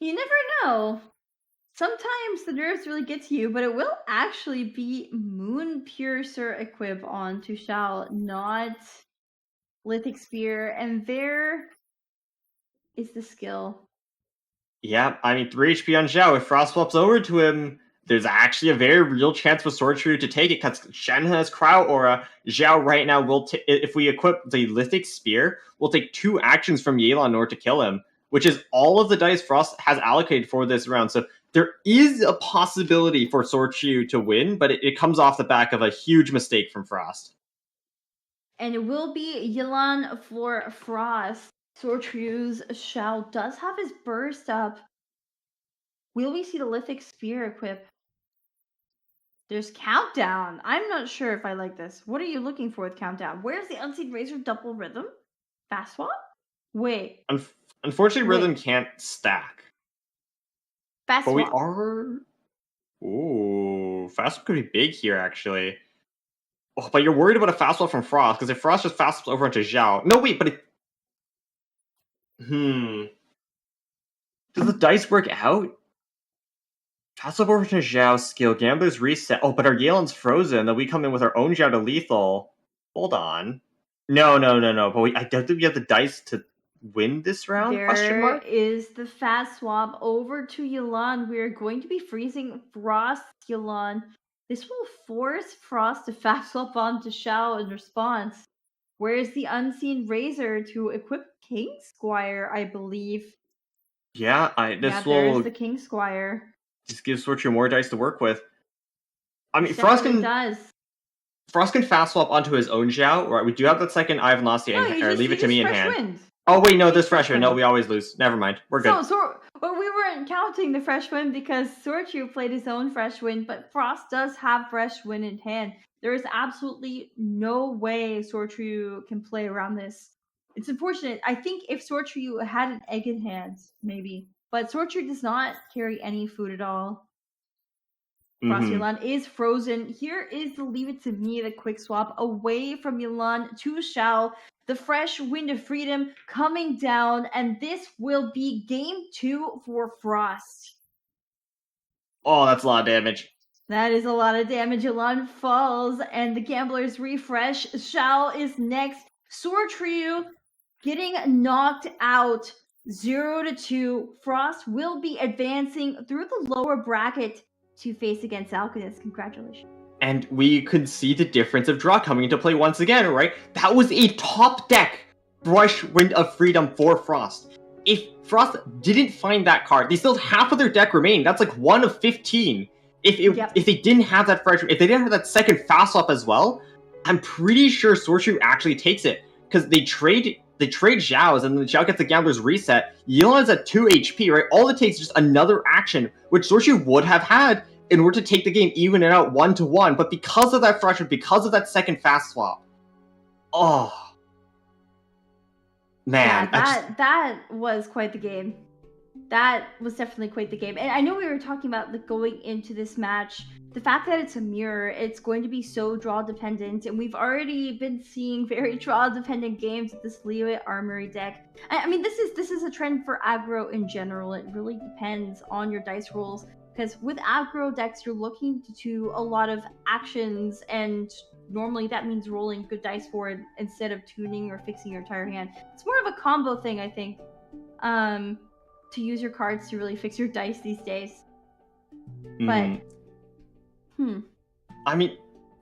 Speaker 3: You never know. Sometimes the nerves really get to you, but it will actually be Moon Piercer equip on to Xiao, not Lithic Spear, and there is the skill.
Speaker 4: Yeah, I mean, 3 HP on Xiao. If Frost swaps over to him, there's actually a very real chance for Sor Tre to take it, because Shen has Crowd Aura. Xiao right now will, if we equip the Lithic Spear, we'll take 2 actions from Yelan in order to kill him, which is all of the dice Frost has allocated for this round. So there is a possibility for Sor Tre to win, but it comes off the back of a huge mistake from Frost.
Speaker 3: And it will be Yelan for Frost. Sor Tre's Xiao does have his burst up. Will we see the Lithic Spear equip? There's Countdown. I'm not sure if I like this. What are you looking for with Countdown? Where's the Unseen Razor double rhythm? Fast swap? Wait.
Speaker 4: Unfortunately, rhythm can't stack.
Speaker 3: Fast swap.
Speaker 4: But we are... Ooh, fast swap could be big here, actually. Oh, but you're worried about a fast swap from Frost, because if Frost just fast swaps over into Xiao... No, wait, but it... Does the dice work out? Toss up over to Zhao's skill. Gambler's reset. Oh, but our Yelan's frozen. Then we come in with our own Zhao to lethal. Hold on. No. But I don't think we have the dice to win this round?
Speaker 3: There is the fast swap over to Yelan. We're going to be freezing Frost Yelan. This will force Frost to fast swap onto Xiao in response. Where's the Unseen Razor to equip King Squire, I believe?
Speaker 4: Yeah,
Speaker 3: there's the King Squire.
Speaker 4: Just gives Sor Tre more dice to work with. I mean,
Speaker 3: Frost
Speaker 4: can fast swap onto his own Zhao. Right, we do have that second Eye of Velocity, or leave it to me in hand.
Speaker 3: Wind.
Speaker 4: Oh wait, no, there's fresh wind. No, we always lose. Never mind, we're good.
Speaker 3: But we weren't counting the fresh wind because Sor Tre played his own fresh wind, but Frost does have fresh wind in hand. There is absolutely no way Sor Tre can play around this. It's unfortunate. I think if Sor Tre had an egg in hand, maybe, but Sor Tre does not carry any food at all. Frost Yelan is frozen. Here is the Leave It to Me, the quick swap away from Yelan to Xiao. The fresh wind of freedom coming down, and this will be game 2 for Frost.
Speaker 4: Oh, that's a lot of damage.
Speaker 3: That is a lot of damage. Yelan falls, and the Gamblers refresh. Xiao is next. Sor Tre getting knocked out 0-2. Frost will be advancing through the lower bracket to face against Alchemist. Congratulations.
Speaker 4: And we could see the difference of draw coming into play once again, right? That was a top deck Fresh Wind of Freedom for Frost. If Frost didn't find that card, they still have half of their deck remaining. That's like 1 of 15. If they didn't have that if they didn't have that second fast swap as well, I'm pretty sure Sor Tre actually takes it. Because they trade Zhao's, and then Zhao gets the Gambler's reset. Yelan is at 2 HP, right? All it takes is just another action, which Sor Tre would have had in order to take the game, even it out 1-1. But because of that freshman, because of that second fast swap, oh man,
Speaker 3: yeah, that was quite the game. That was definitely quite the game. And I know we were talking about going into this match, the fact that it's a mirror, it's going to be so draw dependent, and we've already been seeing very draw dependent games with this Liyue Armory deck. I mean, this is a trend for aggro in general. It really depends on your dice rolls, because with aggro decks, you're looking to do a lot of actions, and normally that means rolling good dice for it instead of tuning or fixing your entire hand. It's more of a combo thing, I think. To use your cards to really fix your dice these days. But,
Speaker 4: I mean,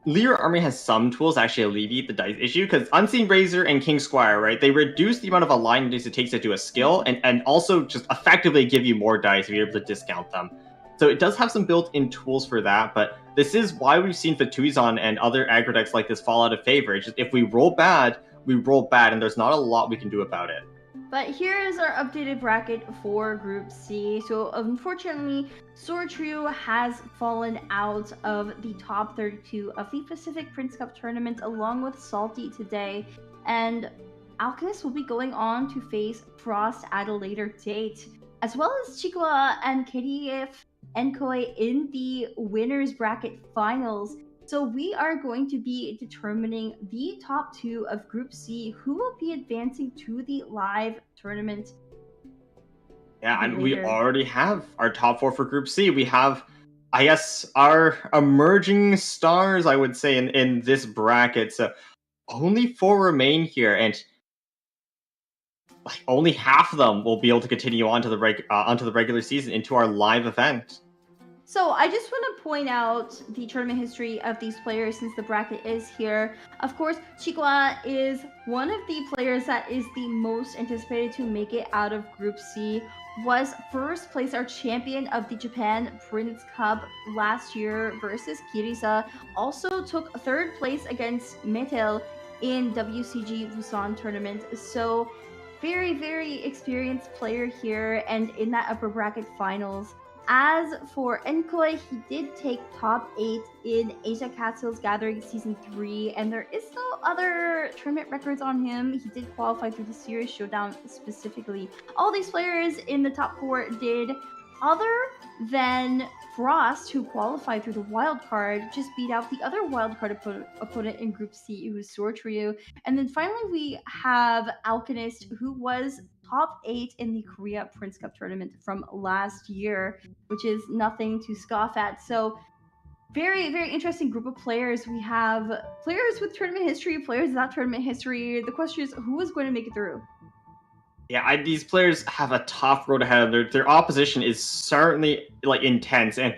Speaker 4: Liyue Armory has some tools to actually alleviate the dice issue, because Unseen Razor and King Squire, right, they reduce the amount of aligned dice it takes to do a skill, and also just effectively give you more dice if you're able to discount them. So it does have some built-in tools for that, but this is why we've seen Fatuizon and other aggro decks like this fall out of favor. It's just if we roll bad, and there's not a lot we can do about it.
Speaker 3: But here is our updated bracket for Group C. So unfortunately, Sor Tre has fallen out of the top 32 of the Pacific Prince Cup tournament along with Salty today. And Alchemist will be going on to face Frost at a later date, as well as Chua and KDF Enkoi in the winners bracket finals. So we are going to be determining the top 2 of Group C, who will be advancing to the live tournament.
Speaker 4: Yeah, and we already have our top 4 for Group C. We have, I guess, our emerging stars, I would say, in this bracket. So only 4 remain here, and only half of them will be able to continue on to onto the regular season into our live event.
Speaker 3: So I just want to point out the tournament history of these players since the bracket is here. Of course, Chua is one of the players that is the most anticipated to make it out of Group C. Was first place our champion of the Japan Prince Cup last year versus Kirisa. Also took 3rd place against Metel in WCG Busan tournament. So very, very experienced player here and in that upper bracket finals. As for Enkoi, he did take top 8 in Asia Castles Gathering Season 3, and there is no other tournament records on him. He did qualify through the Series Showdown specifically. All these players in the top 4 did, other than Frost, who qualified through the wild card, just beat out the other wild card opponent in Group C, who was Sor Tre. And then finally we have Alchemist, who was top 8 in the Korea Prince Cup tournament from last year, which is nothing to scoff at. So very, very interesting group of players. We have players with tournament history, players without tournament history. The question is, who is going to make it through?
Speaker 4: Yeah, these players have a tough road ahead of them. Their opposition is certainly like intense, and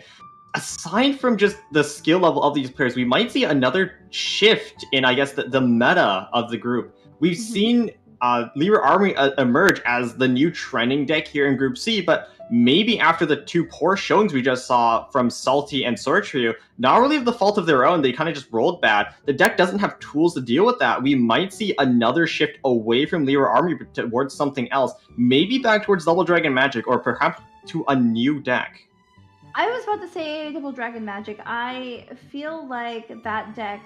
Speaker 4: aside from just the skill level of these players, we might see another shift in, I guess, the meta of the group. We've seen Lyra Army emerge as the new trending deck here in Group C, but maybe after the two poor showings we just saw from Salty and Sor Tre, not really of the fault of their own, they kind of just rolled bad. The deck doesn't have tools to deal with that. We might see another shift away from Lyra Army towards something else, maybe back towards Double Dragon Magic, or perhaps to a new deck.
Speaker 3: I was about to say Double Dragon Magic. I feel like that deck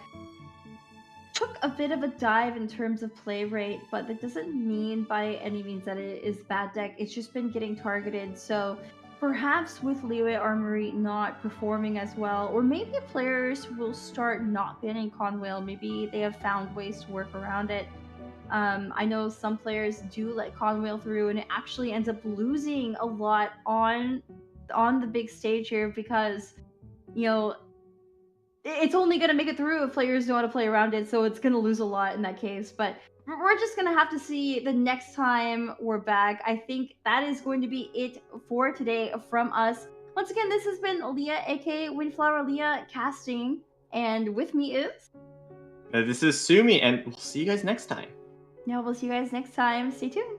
Speaker 3: took a bit of a dive in terms of play rate, but that doesn't mean by any means that it is bad deck. It's just been getting targeted. So perhaps with Liyue Armory not performing as well, or maybe players will start not banning Conwhale. Maybe they have found ways to work around it. I know some players do let Conwhale through, and it actually ends up losing a lot on the big stage here because, you know, it's only going to make it through if players know how to play around it, so it's going to lose a lot in that case. But we're just going to have to see the next time we're back. I think that is going to be it for today from us. Once again, this has been Leah, aka Windflower Leah, casting, and with me is...
Speaker 4: This is Sumi, and we'll see you guys next time.
Speaker 3: Yeah, we'll see you guys next time. Stay tuned.